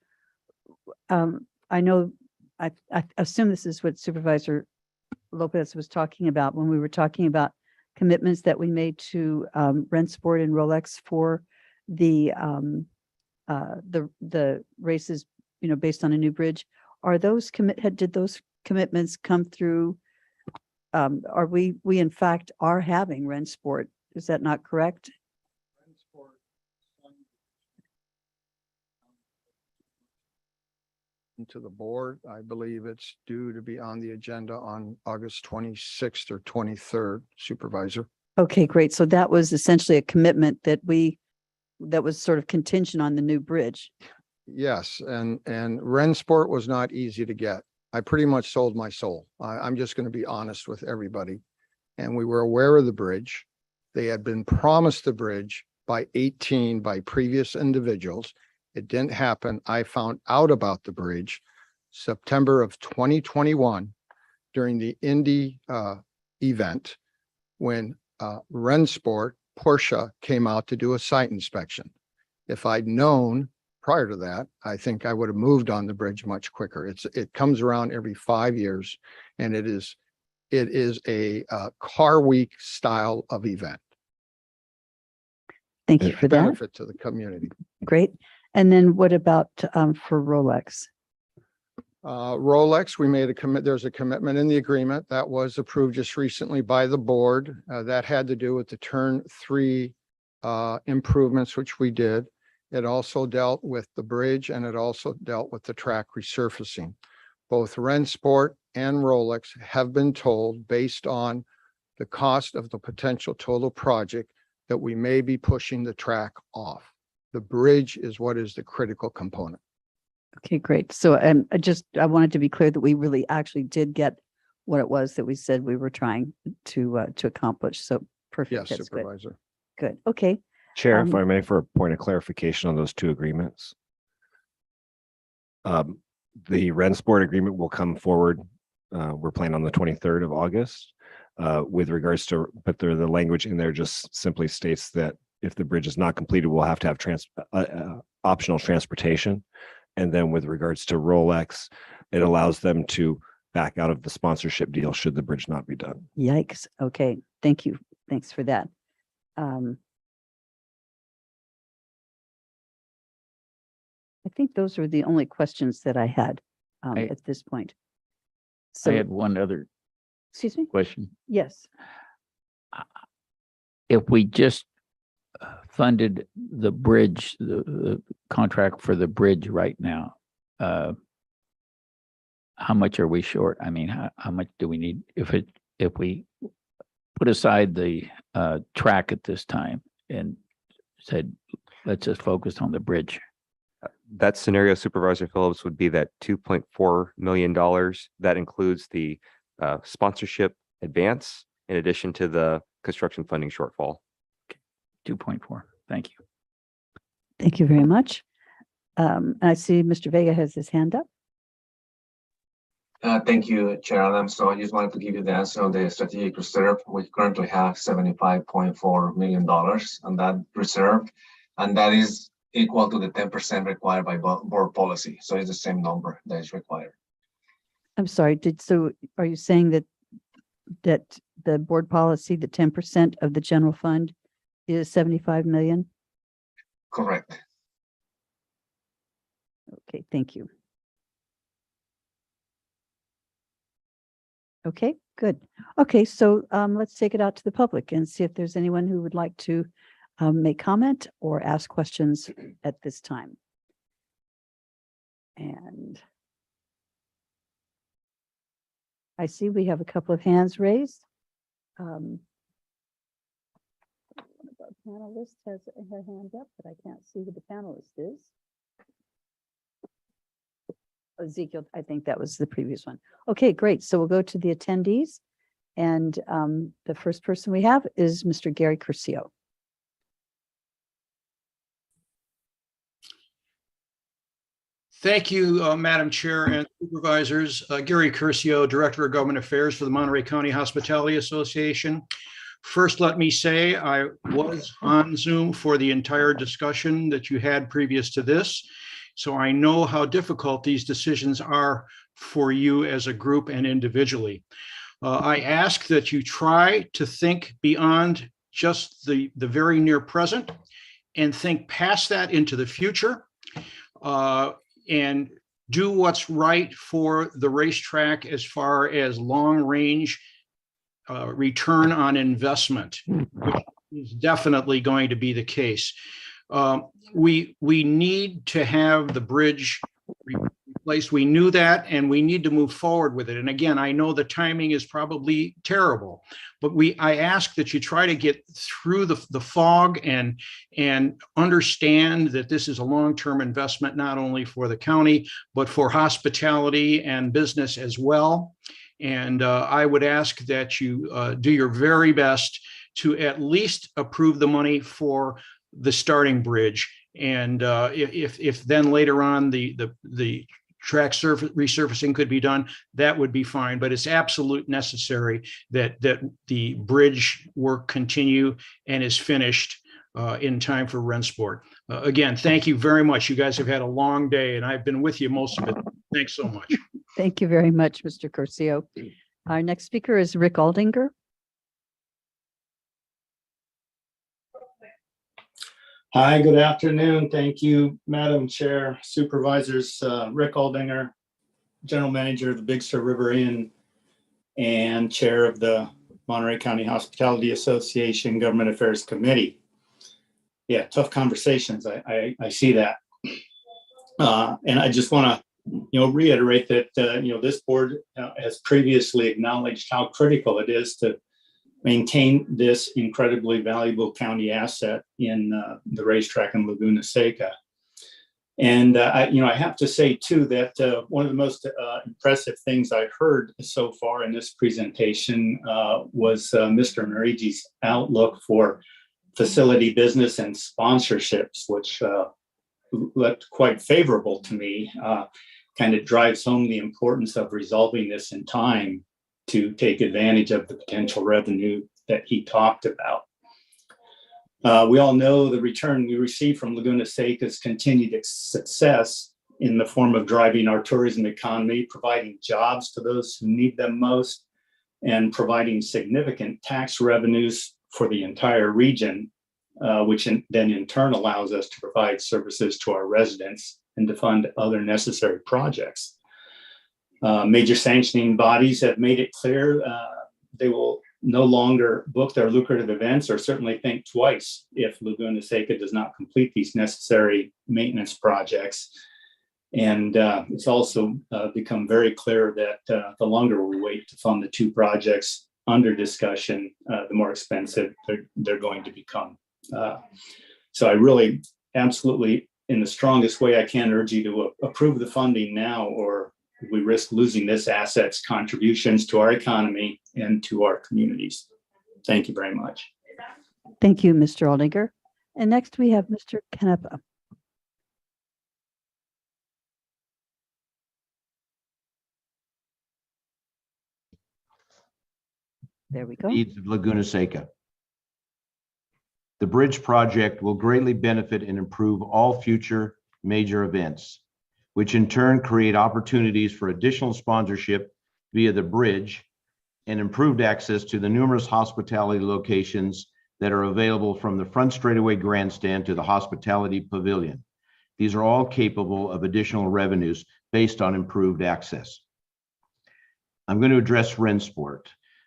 I know, I assume this is what Supervisor Lopez was talking about when we were talking about commitments that we made to Rentsport and Rolex for the races, based on a new bridge. Are those did those commitments come through? Are we in fact are having Rentsport? Is that not correct? To the board, I believe it's due to be on the agenda on August 26th or 23rd, Supervisor. Okay, great. So that was essentially a commitment that was sort of contingent on the new bridge. Yes, and Rentsport was not easy to get. I pretty much sold my soul. I'm just going to be honest with everybody. And we were aware of the bridge. They had been promised the bridge by previous individuals. It didn't happen. I found out about the bridge September of 2021 during the Indy event when Rentsport Porsche came out to do a site inspection. If I'd known prior to that, I think I would have moved on the bridge much quicker. It comes around every 5 years, and it is a car week style of event. Thank you for that. Benefit to the community. Great. And then what about for Rolex? Rolex, we made a commit. There's a commitment in the agreement that was approved just recently by the board. That had to do with the turn 3 improvements, which we did. It also dealt with the bridge, and it also dealt with the track resurfacing. Both Rentsport and Rolex have been told, based on the cost of the potential total project, that we may be pushing the track off. The bridge is what is the critical component. Okay, great. So I wanted to be clear that we really actually did get what it was that we said we were trying to accomplish. So perfect. Yes, That's Supervisor. Good. Okay. Chair, if I may, for a point of clarification on those two agreements. The Rentsport agreement will come forward. We're planning on the 23rd of August. With regards to, but the language in there just simply states that if the bridge is not completed, we'll have to have optional transportation. And then with regards to Rolex, it allows them to back out of the sponsorship deal should the bridge not be done. Yikes. Okay. Thank you. Thanks for that. I think those are the only questions that I had at this point. So I had one other excuse me? question. Yes. If we just funded the bridge, the contract for the bridge right now, how much are we short? I mean, how much do we need if we put aside the track at this time and said, let's just focus on the bridge? That scenario, Supervisor Phillips, would be that $2.4 million. That includes the sponsorship advance in addition to the construction funding shortfall. 2.4. Thank you. Thank you very much. I see Mr. Vega has his hand up. Thank you, Chair Adam. So I just wanted to give you the answer on the strategic reserve. We currently have $75.4 million on that reserve, and that is equal to the 10% required by board policy. So it's the same number that is required. I'm sorry, are you saying that the board policy, the 10% of the general fund is 75 million? Correct. Okay, thank you. Okay, good. Okay, so let's take it out to the public and see if there's anyone who would like to make comment or ask questions at this time. And I see we have a couple of hands raised. One of our panelists has her hand up, but I can't see who the panelist is. Ezekiel, I think that was the previous one. Okay, great. So we'll go to the attendees. And the first person we have is Mr. Gary Curcio. Thank you, Madam Chair and Supervisors. Gary Curcio, Director of Government Affairs for the Monterey County Hospitality Association. First, let me say I was on Zoom for the entire discussion that you had previous to this. So I know how difficult these decisions are for you as a group and individually. I ask that you try to think beyond just the very near present and think past that into the future and do what's right for the racetrack as far as long range return on investment, which is definitely going to be the case. We need to have the bridge replaced. We knew that, and we need to move forward with it. And again, I know the timing is probably terrible, but I ask that you try to get through the fog and understand that this is a long-term investment, not only for the county, but for hospitality and business as well. And I would ask that you do your very best to at least approve the money for the starting bridge. And if then later on the track resurfacing could be done, that would be fine. But it's absolute necessary that the bridge work continue and is finished in time for Rensport. Again, thank you very much. You guys have had a long day, and I've been with you most of it. Thanks so much. Thank you very much, Mr. Curcio. Our next speaker is Rick Aldinger. Hi, good afternoon. Thank you, Madam Chair, Supervisors. Rick Aldinger, General Manager of the Big Sur River Inn and Chair of the Monterey County Hospitality Association Government Affairs Committee. Yeah, tough conversations. I see that. And I just want to, reiterate that, this board has previously acknowledged how critical it is to maintain this incredibly valuable county asset in the racetrack in Laguna Seca. And I have to say too that one of the most impressive things I heard so far in this presentation was Mr. Nariji's outlook for facility business and sponsorships, which looked quite favorable to me. Kind of drives home the importance of resolving this in time to take advantage of the potential revenue that he talked about. We all know the return we receive from Laguna Seca's continued success in the form of driving our tourism economy, providing jobs to those who need them most, and providing significant tax revenues for the entire region, which then in turn allows us to provide services to our residents and to fund other necessary projects. Major sanctioning bodies have made it clear they will no longer book their lucrative events or certainly think twice if Laguna Seca does not complete these necessary maintenance projects. And it's also become very clear that the longer we wait to fund the two projects under discussion, the more expensive they're going to become. So I really absolutely, in the strongest way I can, urge you to approve the funding now, or we risk losing this asset's contributions to our economy and to our communities. Thank you very much. Thank you, Mr. Aldinger. And next we have Mr. Canepa. There we go. Needs of Laguna Seca. The bridge project will greatly benefit and improve all future major events, which in turn create opportunities for additional sponsorship via the bridge and improved access to the numerous hospitality locations that are available from the front straightaway grandstand to the hospitality pavilion. These are all capable of additional revenues based on improved access. I'm going to address Rensport.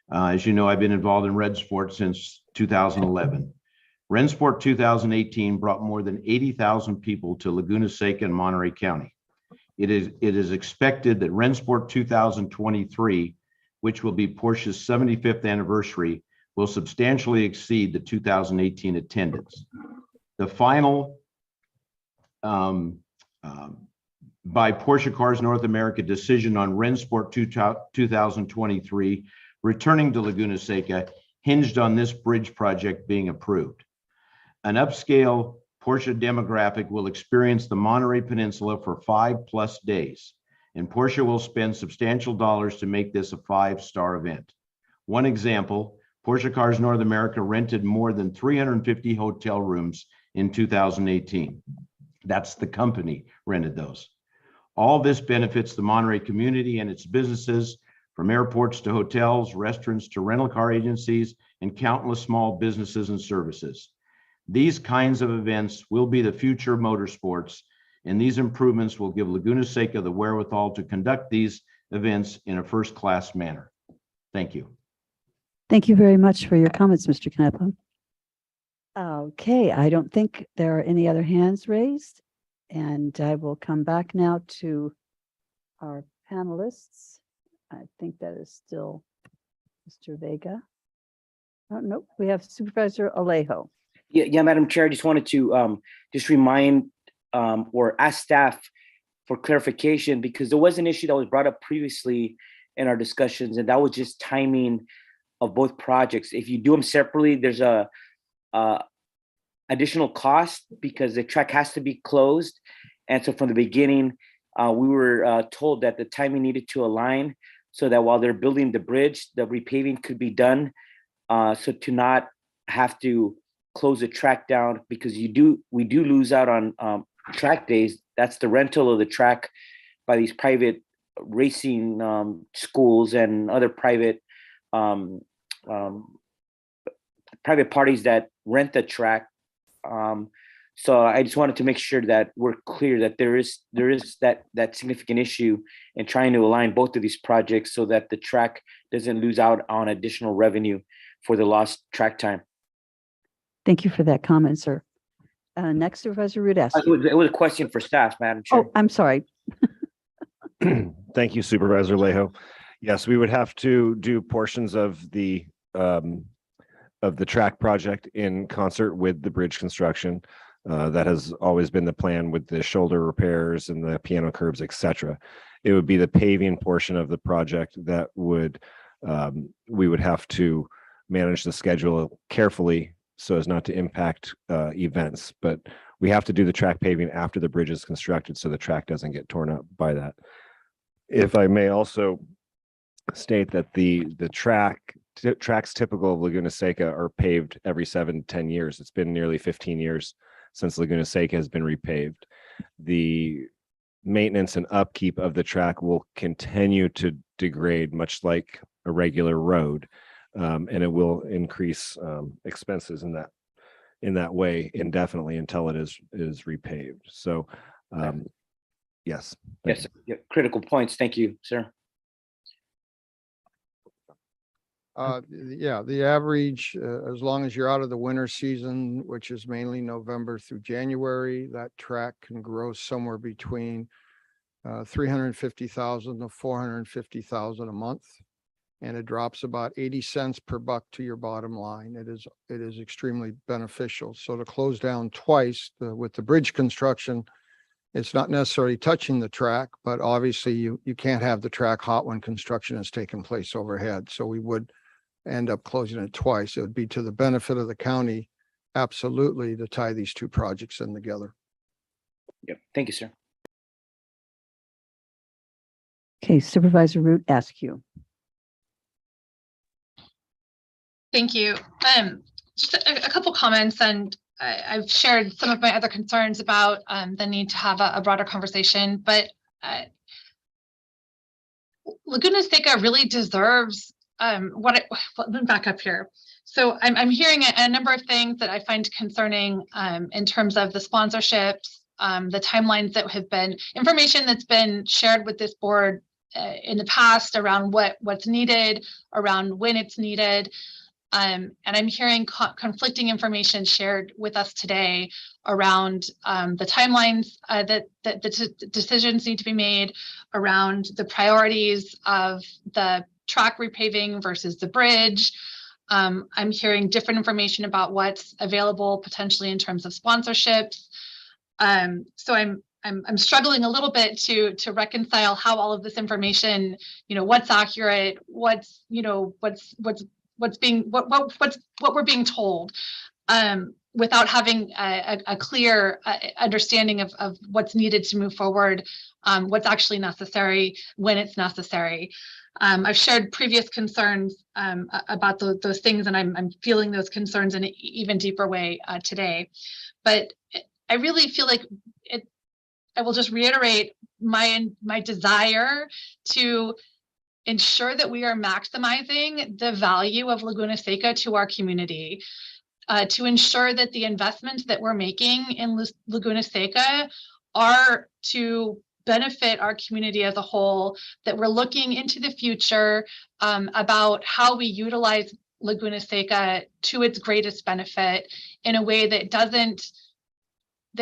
As you know, I've been involved in Rensport since 2011. Rensport 2018 brought more than 80,000 people to Laguna Seca and Monterey County. It is expected that Rensport 2023, which will be Porsche's 75th anniversary, will substantially exceed the 2018 attendance. The final by Porsche Cars North America decision on Rensport 2023 returning to Laguna Seca hinged on this bridge project being approved. An upscale Porsche demographic will experience the Monterey Peninsula for 5+ days, and Porsche will spend substantial dollars to make this a 5-star event. One example, Porsche Cars North America rented more than 350 hotel rooms in 2018. That's the company rented those. All this benefits the Monterey community and its businesses, from airports to hotels, restaurants to rental car agencies, and countless small businesses and services. These kinds of events will be the future of motorsports, and these improvements will give Laguna Seca the wherewithal to conduct these events in a first-class manner. Thank you. Thank you very much for your comments, Mr. Canepa. Okay, I don't think there are any other hands raised, and I will come back now to our panelists. I think that is still Mr. Vega. Oh, nope, we have Supervisor Alejo. Yeah, Madam Chair, I just wanted to just remind or ask staff for clarification, because there was an issue that was brought up previously in our discussions, and that was just timing of both projects. If you do them separately, there's a additional cost because the track has to be closed. And so from the beginning, we were told that the timing needed to align so that while they're building the bridge, the repaving could be done. So to not have to close the track down, because we do lose out on track days. That's the rental of the track by these private racing schools and other private parties that rent the track. So I just wanted to make sure that we're clear that there is that significant issue in trying to align both of these projects so that the track doesn't lose out on additional revenue for the lost track time. Thank you for that comment, sir. Next, Supervisor Rudess. It was a question for staff, Madam Chair. Oh, I'm sorry. Thank you, Supervisor Alejo. Yes, we would have to do portions of the track project in concert with the bridge construction. That has always been the plan with the shoulder repairs and the piano curbs, etc. It would be the paving portion of the project that would we would have to manage the schedule carefully so as not to impact events. But we have to do the track paving after the bridge is constructed so the track doesn't get torn up by that. If I may also state that the tracks typical of Laguna Seca are paved every 7 to 10 years. It's been nearly 15 years since Laguna Seca has been repaved. The maintenance and upkeep of the track will continue to degrade, much like a regular road, and it will increase expenses in that way indefinitely until it is repaved. So, yes. Yes, yeah, critical points. Thank you, sir. Yeah, the average, as long as you're out of the winter season, which is mainly November through January, that track can grow somewhere between 350,000 to 450,000 a month, and it drops about 80 cents per buck to your bottom line. It is extremely beneficial. So to close down twice with the bridge construction, it's not necessarily touching the track, but obviously you can't have the track hot when construction is taking place overhead. So we would end up closing it twice. It would be to the benefit of the county, absolutely, to tie these two projects in together. Yep. Thank you, sir. Okay, Supervisor Root, ask you. Thank you. Just a couple comments, and I've shared some of my other concerns about the need to have a broader conversation, but Laguna Seca really deserves let me back up here. So I'm hearing a number of things that I find concerning in terms of the sponsorships, the timelines that have been, information that's been shared with this board in the past around what's needed, around when it's needed. And I'm hearing conflicting information shared with us today around the timelines that the decisions need to be made, around the priorities of the track repaving versus the bridge. I'm hearing different information about what's available potentially in terms of sponsorships. So I'm struggling a little bit to reconcile how all of this information, what's accurate, what's what we're being told, without having a clear understanding of what's needed to move forward, what's actually necessary, when it's necessary. I've shared previous concerns about those things, and I'm feeling those concerns in an even deeper way today. But I really feel like I will just reiterate my desire to ensure that we are maximizing the value of Laguna Seca to our community, to ensure that the investments that we're making in Laguna Seca are to benefit our community as a whole, that we're looking into the future about how we utilize Laguna Seca to its greatest benefit in a way that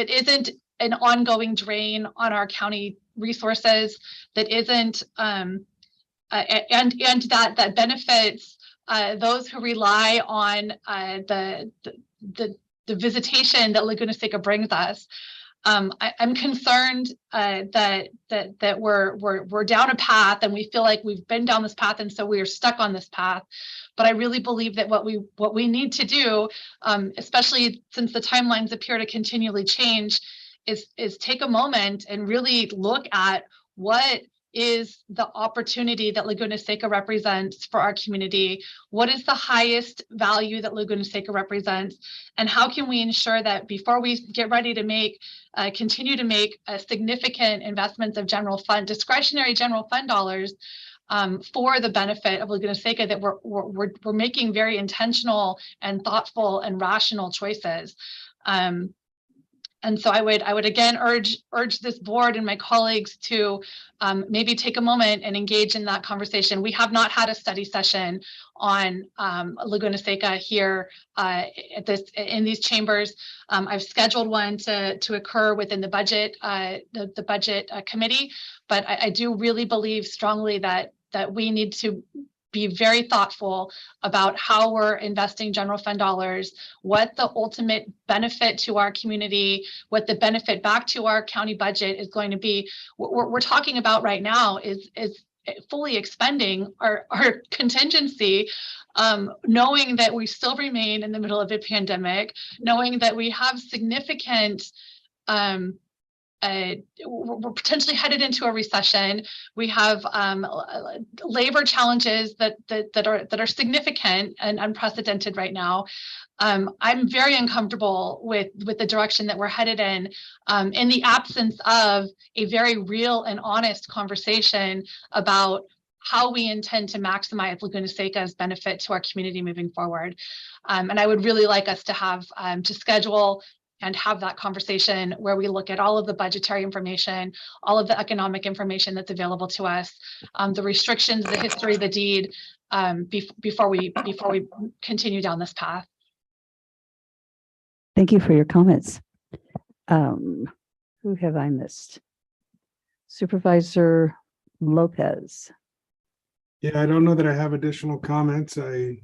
isn't an ongoing drain on our county resources, that isn't and that benefits those who rely on the visitation that Laguna Seca brings us. I'm concerned that we're down a path, and we feel like we've been down this path, and so we are stuck on this path. But I really believe that what we need to do, especially since the timelines appear to continually change, is take a moment and really look at what is the opportunity that Laguna Seca represents for our community. What is the highest value that Laguna Seca represents? And how can we ensure that before we get ready to continue to make significant investments of discretionary general fund dollars for the benefit of Laguna Seca, that we're making very intentional and thoughtful and rational choices. And so I would again urge this board and my colleagues to maybe take a moment and engage in that conversation. We have not had a study session on Laguna Seca here in these chambers. I've scheduled one to occur within the budget committee, but I do really believe strongly that we need to be very thoughtful about how we're investing general fund dollars, what the ultimate benefit to our community, what the benefit back to our county budget is going to be. What we're talking about right now is fully expending our contingency, knowing that we still remain in the middle of a pandemic, knowing that we have significant we're potentially headed into a recession. We have labor challenges that are significant and unprecedented right now. I'm very uncomfortable with the direction that we're headed in the absence of a very real and honest conversation about how we intend to maximize Laguna Seca's benefit to our community moving forward. And I would really like us to have to schedule and have that conversation where we look at all of the budgetary information, all of the economic information that's available to us, the restrictions, the history, the deed, before we continue down this path. Thank you for your comments. Who have I missed? Supervisor Lopez. Yeah, I don't know that I have additional comments. I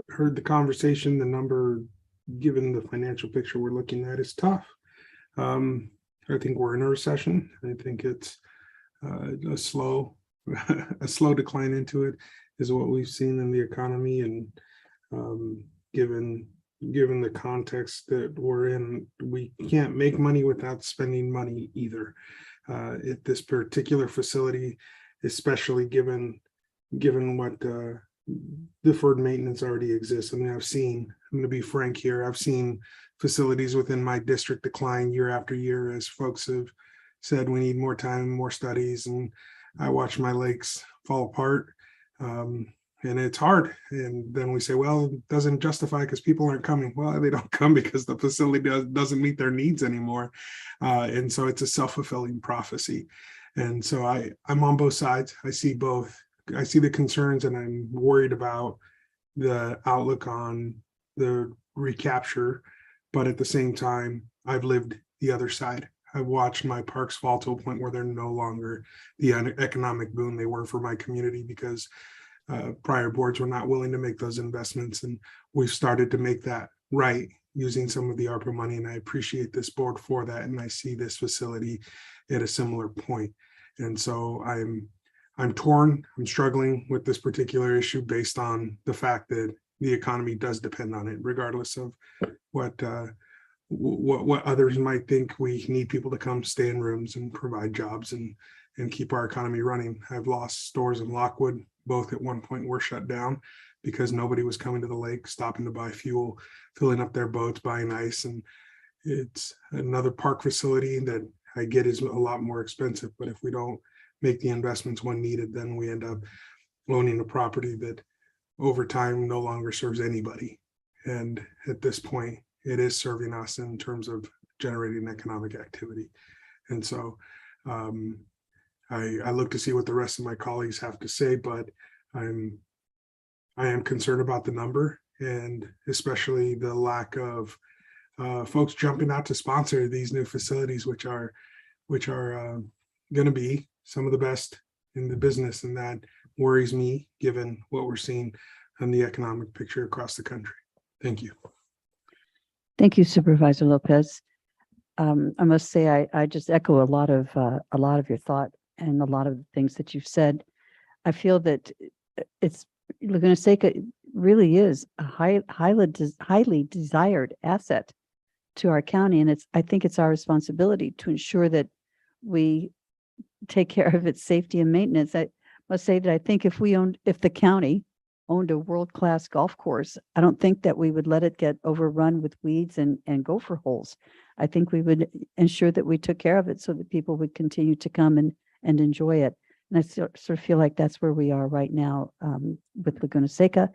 heard the conversation, the number, given the financial picture we're looking at, is tough. I think we're in a recession. I think it's a slow a slow decline into it is what we've seen in the economy, and given the context that we're in, we can't make money without spending money either. At this particular facility, especially given what deferred maintenance already exists. I mean, I'm going to be frank here, I've seen facilities within my district decline year after year as folks have said we need more time, more studies, and I watch my lakes fall apart. And it's hard. And then we say, well, it doesn't justify because people aren't coming. Well, they don't come because the facility doesn't meet their needs anymore. And so it's a self-fulfilling prophecy. And so I'm on both sides. I see both. I see the concerns, and I'm worried about the outlook on the recapture. But at the same time, I've lived the other side. I've watched my parks fall to a point where they're no longer the economic boon they were for my community, because prior boards were not willing to make those investments, and we've started to make that right using some of the ARPA money, and I appreciate this board for that, and I see this facility at a similar point. And so I'm torn, I'm struggling with this particular issue based on the fact that the economy does depend on it, regardless of what others might think. We need people to come stay in rooms and provide jobs and keep our economy running. I've lost stores in Lockwood. Both at one point were shut down because nobody was coming to the lake, stopping to buy fuel, filling up their boats, buying ice. And it's another park facility that I get is a lot more expensive. But if we don't make the investments when needed, then we end up owning a property that over time no longer serves anybody. And at this point, it is serving us in terms of generating economic activity. And so I look to see what the rest of my colleagues have to say, but I am concerned about the number, and especially the lack of folks jumping out to sponsor these new facilities, which are going to be some of the best in the business, and that worries me given what we're seeing on the economic picture across the country. Thank you. Thank you, Supervisor Lopez. I must say I just echo a lot of your thought and a lot of the things that you've said. I feel that Laguna Seca really is a highly desired asset to our county, and I think it's our responsibility to ensure that we take care of its safety and maintenance. I must say that I think if the county owned a world-class golf course, I don't think that we would let it get overrun with weeds and gopher holes. I think we would ensure that we took care of it so that people would continue to come and enjoy it. And I sort of feel like that's where we are right now with Laguna Seca.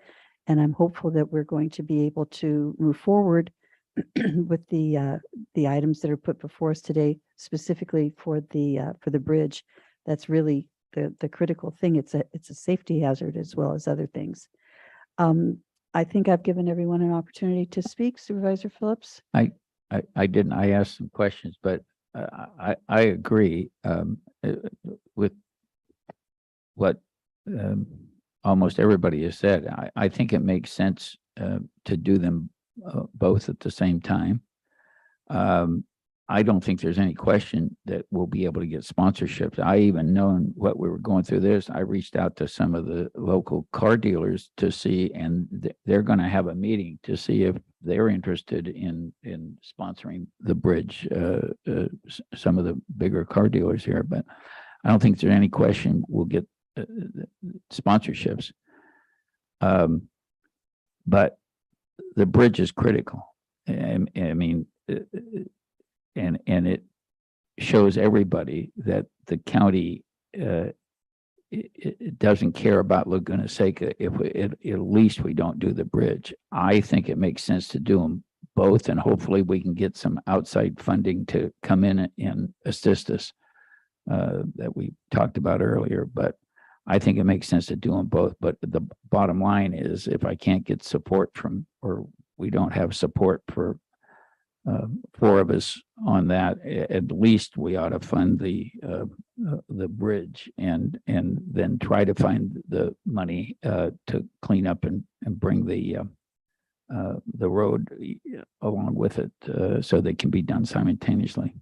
And I'm hopeful that we're going to be able to move forward with the items that are put before us today, specifically for the bridge. That's really the critical thing. It's a safety hazard as well as other things. I think I've given everyone an opportunity to speak. Supervisor Phillips? I didn't. I asked some questions, but I agree with what almost everybody has said. I think it makes sense to do them both at the same time. I don't think there's any question that we'll be able to get sponsorships. I even known what we were going through this. I reached out to some of the local car dealers to see, and they're going to have a meeting to see if they're interested in sponsoring the bridge. Some of the bigger car dealers here, but I don't think there's any question we'll get sponsorships. But the bridge is critical. I mean, and it shows everybody that the county it doesn't care about Laguna Seca if at least we don't do the bridge. I think it makes sense to do them both, and hopefully we can get some outside funding to come in and assist us that we talked about earlier. But I think it makes sense to do them both. But the bottom line is, if I can't get support from, or we don't have support for four of us on that, at least we ought to fund the bridge and then try to find the money to clean up and bring the road along with it so they can be done simultaneously.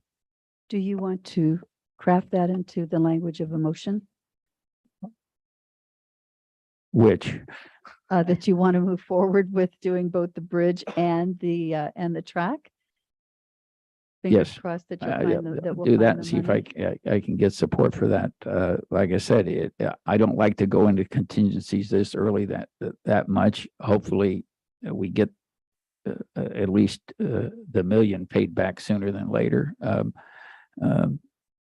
Do you want to craft that into the language of a motion? Which, that you want to move forward with doing both the bridge and the track? Fingers yes. crossed that you'll Yeah, find that we'll do find that the and see if money. I can get support for that. Like I said, I don't like to go into contingencies this early that much. Hopefully, we get at least the million paid back sooner than later.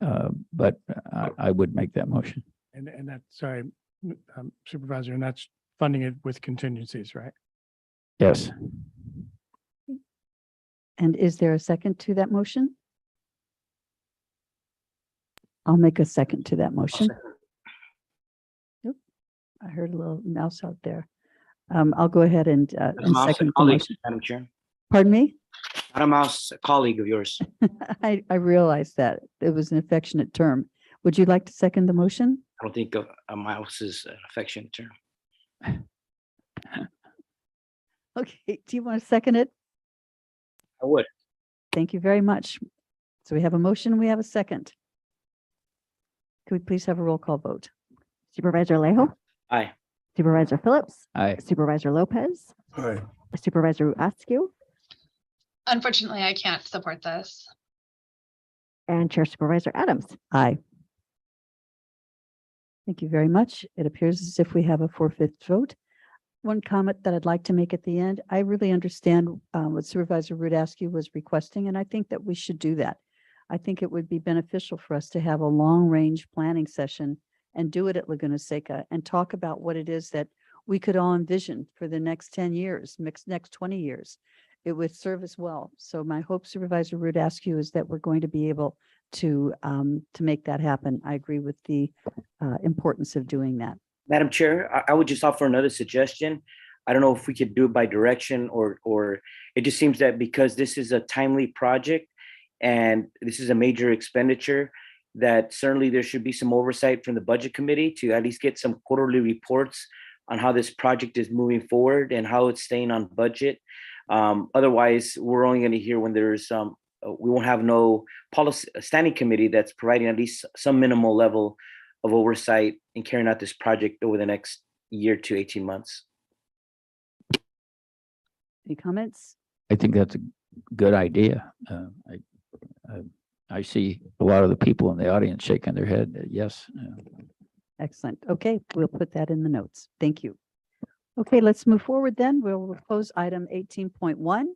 But I would make that motion. And that's, sorry, Supervisor, and that's funding it with contingencies, right? Yes. And is there a second to that motion? I'll make a second to that motion. Oop, I heard a little mouse out there. I'll go ahead and second the motion. Madam Chair. Pardon me? Not a mouse, a colleague of yours. I realized that it was an affectionate term. Would you like to second the motion? I don't think a mouse is an affectionate term. Okay, do you want to second it? I would. Thank you very much. So we have a motion, we have a second. Could we please have a roll call vote? Supervisor Alejo, Aye. Supervisor Phillips, Aye. Supervisor Lopez, Aye. Supervisor Askew, Unfortunately, I can't support this. and Chair Supervisor Adams. Aye. Thank you very much. It appears as if we have a 4/5 vote. One comment that I'd like to make at the end, I really understand what Supervisor Rudasky was requesting, and I think that we should do that. I think it would be beneficial for us to have a long-range planning session and do it at Laguna Seca and talk about what it is that we could all envision for the next 10 years, next 20 years. It would serve us well. So my hope, Supervisor Rudasky, is that we're going to be able to make that happen. I agree with the importance of doing that. Madam Chair, I would just offer another suggestion. I don't know if we could do it by direction or it just seems that because this is a timely project and this is a major expenditure, that certainly there should be some oversight from the Budget Committee to at least get some quarterly reports on how this project is moving forward and how it's staying on budget. Otherwise, we're only going to hear when there's we won't have no policy standing committee that's providing at least some minimal level of oversight in carrying out this project over the next year to 18 months. Any comments? I think that's a good idea. I see a lot of the people in the audience shaking their head. Yes. Excellent. Okay, we'll put that in the notes. Thank you. Okay, let's move forward then. We'll close item 18.1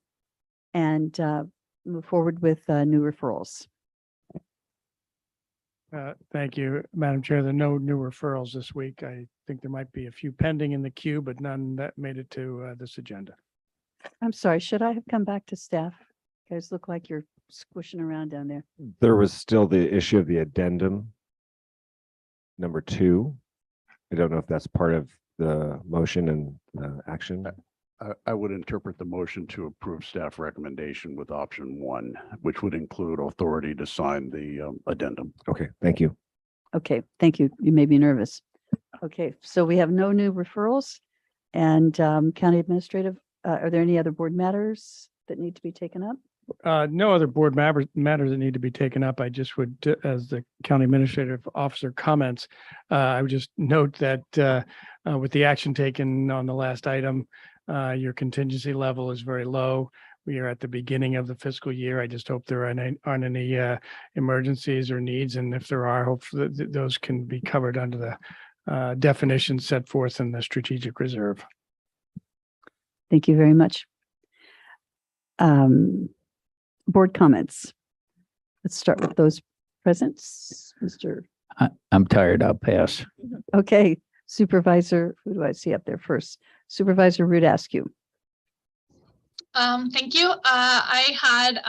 and move forward with new referrals. Thank you, Madam Chair. There are no new referrals this week. I think there might be a few pending in the queue, but none that made it to this agenda. I'm sorry, should I have come back to staff? You guys look like you're squishing around down there. There was still the issue of the addendum number 2. I don't know if that's part of the motion and action. I would interpret the motion to approve staff recommendation with option 1, which would include authority to sign the addendum. Okay, thank you. Okay, thank you. You made me nervous. Okay, so we have no new referrals and county administrative, are there any other board matters that need to be taken up? No other board matters that need to be taken up. I just would, as the county administrative officer comments, I would just note that with the action taken on the last item, your contingency level is very low. We are at the beginning of the fiscal year. I just hope there aren't any emergencies or needs. And if there are, hopefully those can be covered under the definitions set forth in the strategic reserve. Thank you very much. Board comments. Let's start with those presents. Mr. I'm tired. I'll pass. Okay, Supervisor, who do I see up there first? Supervisor Rudasky. Thank you. I had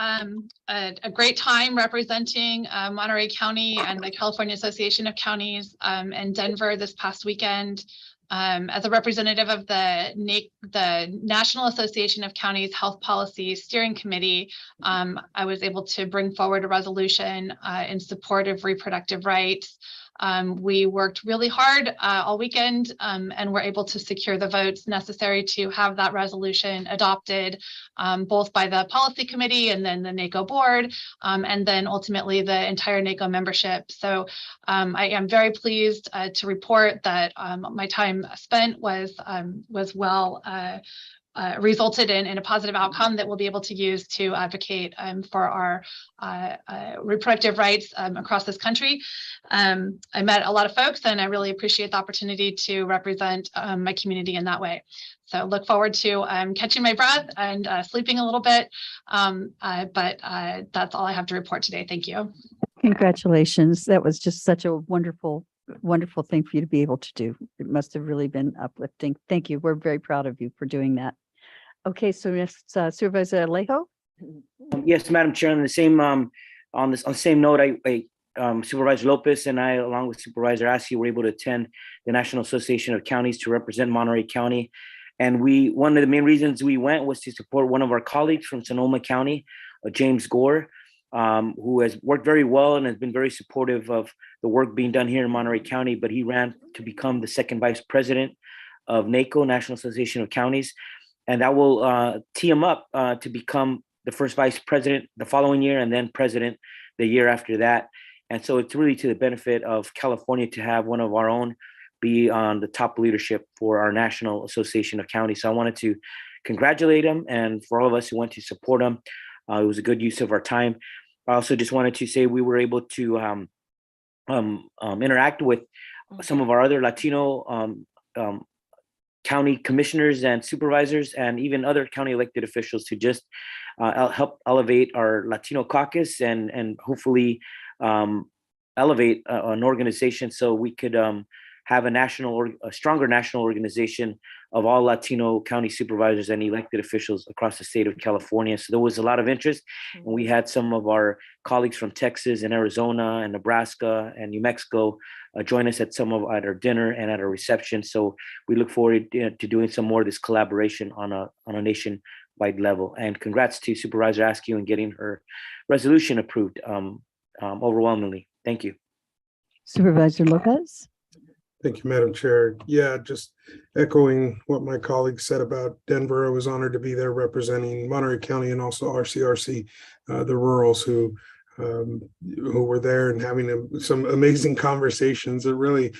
a great time representing Monterey County and the California Association of Counties in Denver this past weekend. As a representative of the National Association of Counties Health Policy Steering Committee, I was able to bring forward a resolution in support of reproductive rights. We worked really hard all weekend and were able to secure the votes necessary to have that resolution adopted, both by the policy committee and then the NACO board, and then ultimately the entire NACO membership. So I am very pleased to report that my time spent was well resulted in a positive outcome that we'll be able to use to advocate for our reproductive rights across this country. I met a lot of folks and I really appreciate the opportunity to represent my community in that way. So look forward to catching my breath and sleeping a little bit, but that's all I have to report today. Thank you. Congratulations. That was just such a wonderful thing for you to be able to do. It must have really been uplifting. Thank you. We're very proud of you for doing that. Okay, so next, Supervisor Alejo. Yes, Madam Chair, on the same on the same note, Supervisor Lopez and I, along with Supervisor Askew, were able to attend the National Association of Counties to represent Monterey County. And one of the main reasons we went was to support one of our colleagues from Sonoma County, James Gore, who has worked very well and has been very supportive of the work being done here in Monterey County, but he ran to become the second vice president of NACO, National Association of Counties. And that will tee him up to become the first vice president the following year and then president the year after that. And so it's really to the benefit of California to have one of our own be on the top leadership for our National Association of Counties. So I wanted to congratulate him, and for all of us who went to support him, it was a good use of our time. I also just wanted to say we were able to interact with some of our other Latino county commissioners and supervisors, and even other county elected officials to just help elevate our Latino caucus and hopefully elevate an organization so we could have a stronger national organization of all Latino county supervisors and elected officials across the state of California. So there was a lot of interest, and we had some of our colleagues from Texas and Arizona and Nebraska and New Mexico join us at our dinner and at our reception. So we look forward to doing some more of this collaboration on a nationwide level. And congrats to Supervisor Askew in getting her resolution approved overwhelmingly. Thank you. Supervisor Lopez. Thank you, Madam Chair. Yeah, just echoing what my colleagues said about Denver. I was honored to be there representing Monterey County and also RCRC, the rurals who were there and having some amazing conversations that really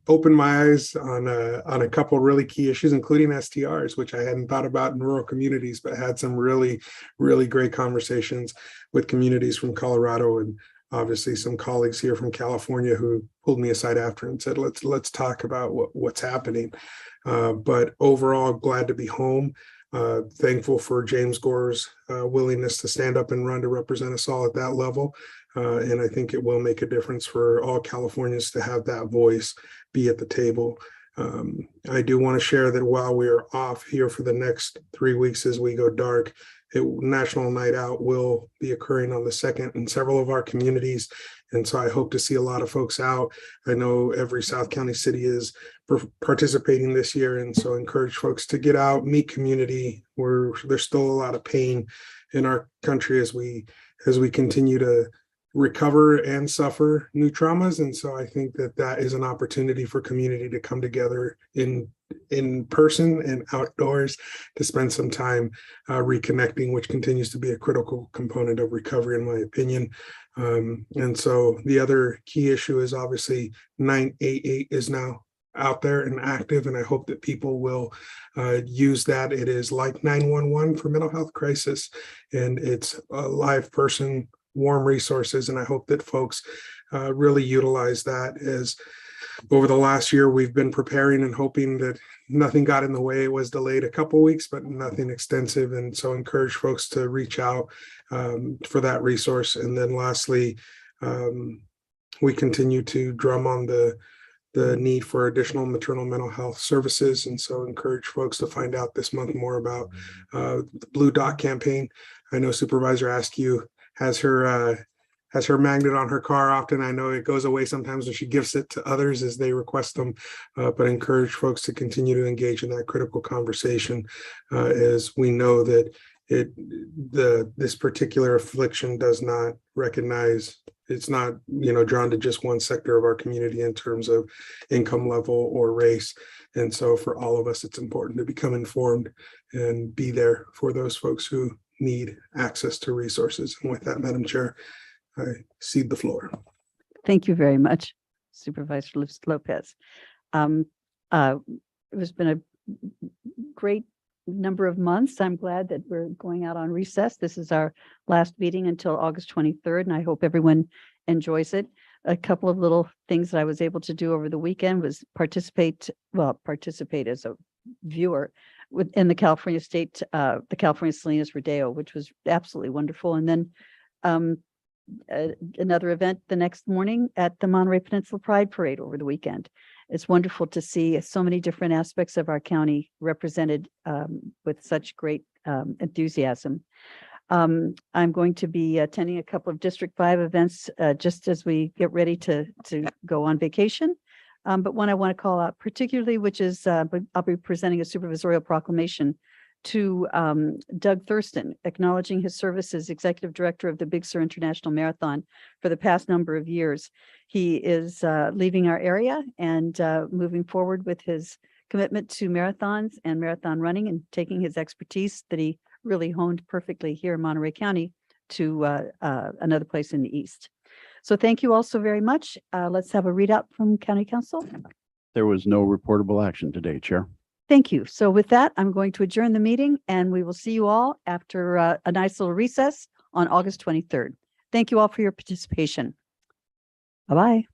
opened my eyes on a couple of really key issues, including STRs, which I hadn't thought about in rural communities, but had some really, really great conversations with communities from Colorado and obviously some colleagues here from California who pulled me aside after and said, let's talk about what's happening. But overall, glad to be home. Thankful for James Gore's willingness to stand up and run to represent us all at that level. And I think it will make a difference for all Californians to have that voice be at the table. I do want to share that while we are off here for the next 3 weeks as we go dark, National Night Out will be occurring on the 2nd in several of our communities. And so I hope to see a lot of folks out. I know every South County city is participating this year. And so encourage folks to get out, meet community, where there's still a lot of pain in our country as we continue to recover and suffer new traumas. And so I think that is an opportunity for community to come together in person and outdoors to spend some time reconnecting, which continues to be a critical component of recovery, in my opinion. And so the other key issue is obviously 988 is now out there and active, and I hope that people will use that. It is like 911 for mental health crisis, and it's a live person, warm resources, and I hope that folks really utilize that. As over the last year, we've been preparing and hoping that nothing got in the way. It was delayed a couple of weeks, but nothing extensive. And so encourage folks to reach out for that resource. And then lastly, we continue to drum on the need for additional maternal mental health services. And so encourage folks to find out this month more about the Blue Dot campaign. I know Supervisor Askew has her magnet on her car often. I know it goes away sometimes when she gifts it to others as they request them, but encourage folks to continue to engage in that critical conversation as we know that this particular affliction does not recognize, it's not, drawn to just one sector of our community in terms of income level or race. And so for all of us, it's important to become informed and be there for those folks who need access to resources. And with that, Madam Chair, I cede the floor. Thank you very much, Supervisor Lopez. It has been a great number of months. I'm glad that we're going out on recess. This is our last meeting until August 23rd, and I hope everyone enjoys it. A couple of little things that I was able to do over the weekend was participate as a viewer within the California Salinas Rodeo, which was absolutely wonderful. And then another event the next morning at the Monterey Peninsula Pride Parade over the weekend. It's wonderful to see so many different aspects of our county represented with such great enthusiasm. I'm going to be attending a couple of District 5 events just as we get ready to go on vacation. But one I want to call out particularly, which is I'll be presenting a supervisorial proclamation to Doug Thurston, acknowledging his service as Executive Director of the Big Sur International Marathon for the past number of years. He is leaving our area and moving forward with his commitment to marathons and marathon running, and taking his expertise that he really honed perfectly here in Monterey County to another place in the East. So thank you all so very much. Let's have a readout from County Council. There was no reportable action today, Chair. Thank you. So with that, I'm going to adjourn the meeting, and we will see you all after a nice little recess on August 23rd. Thank you all for your participation. Bye-bye.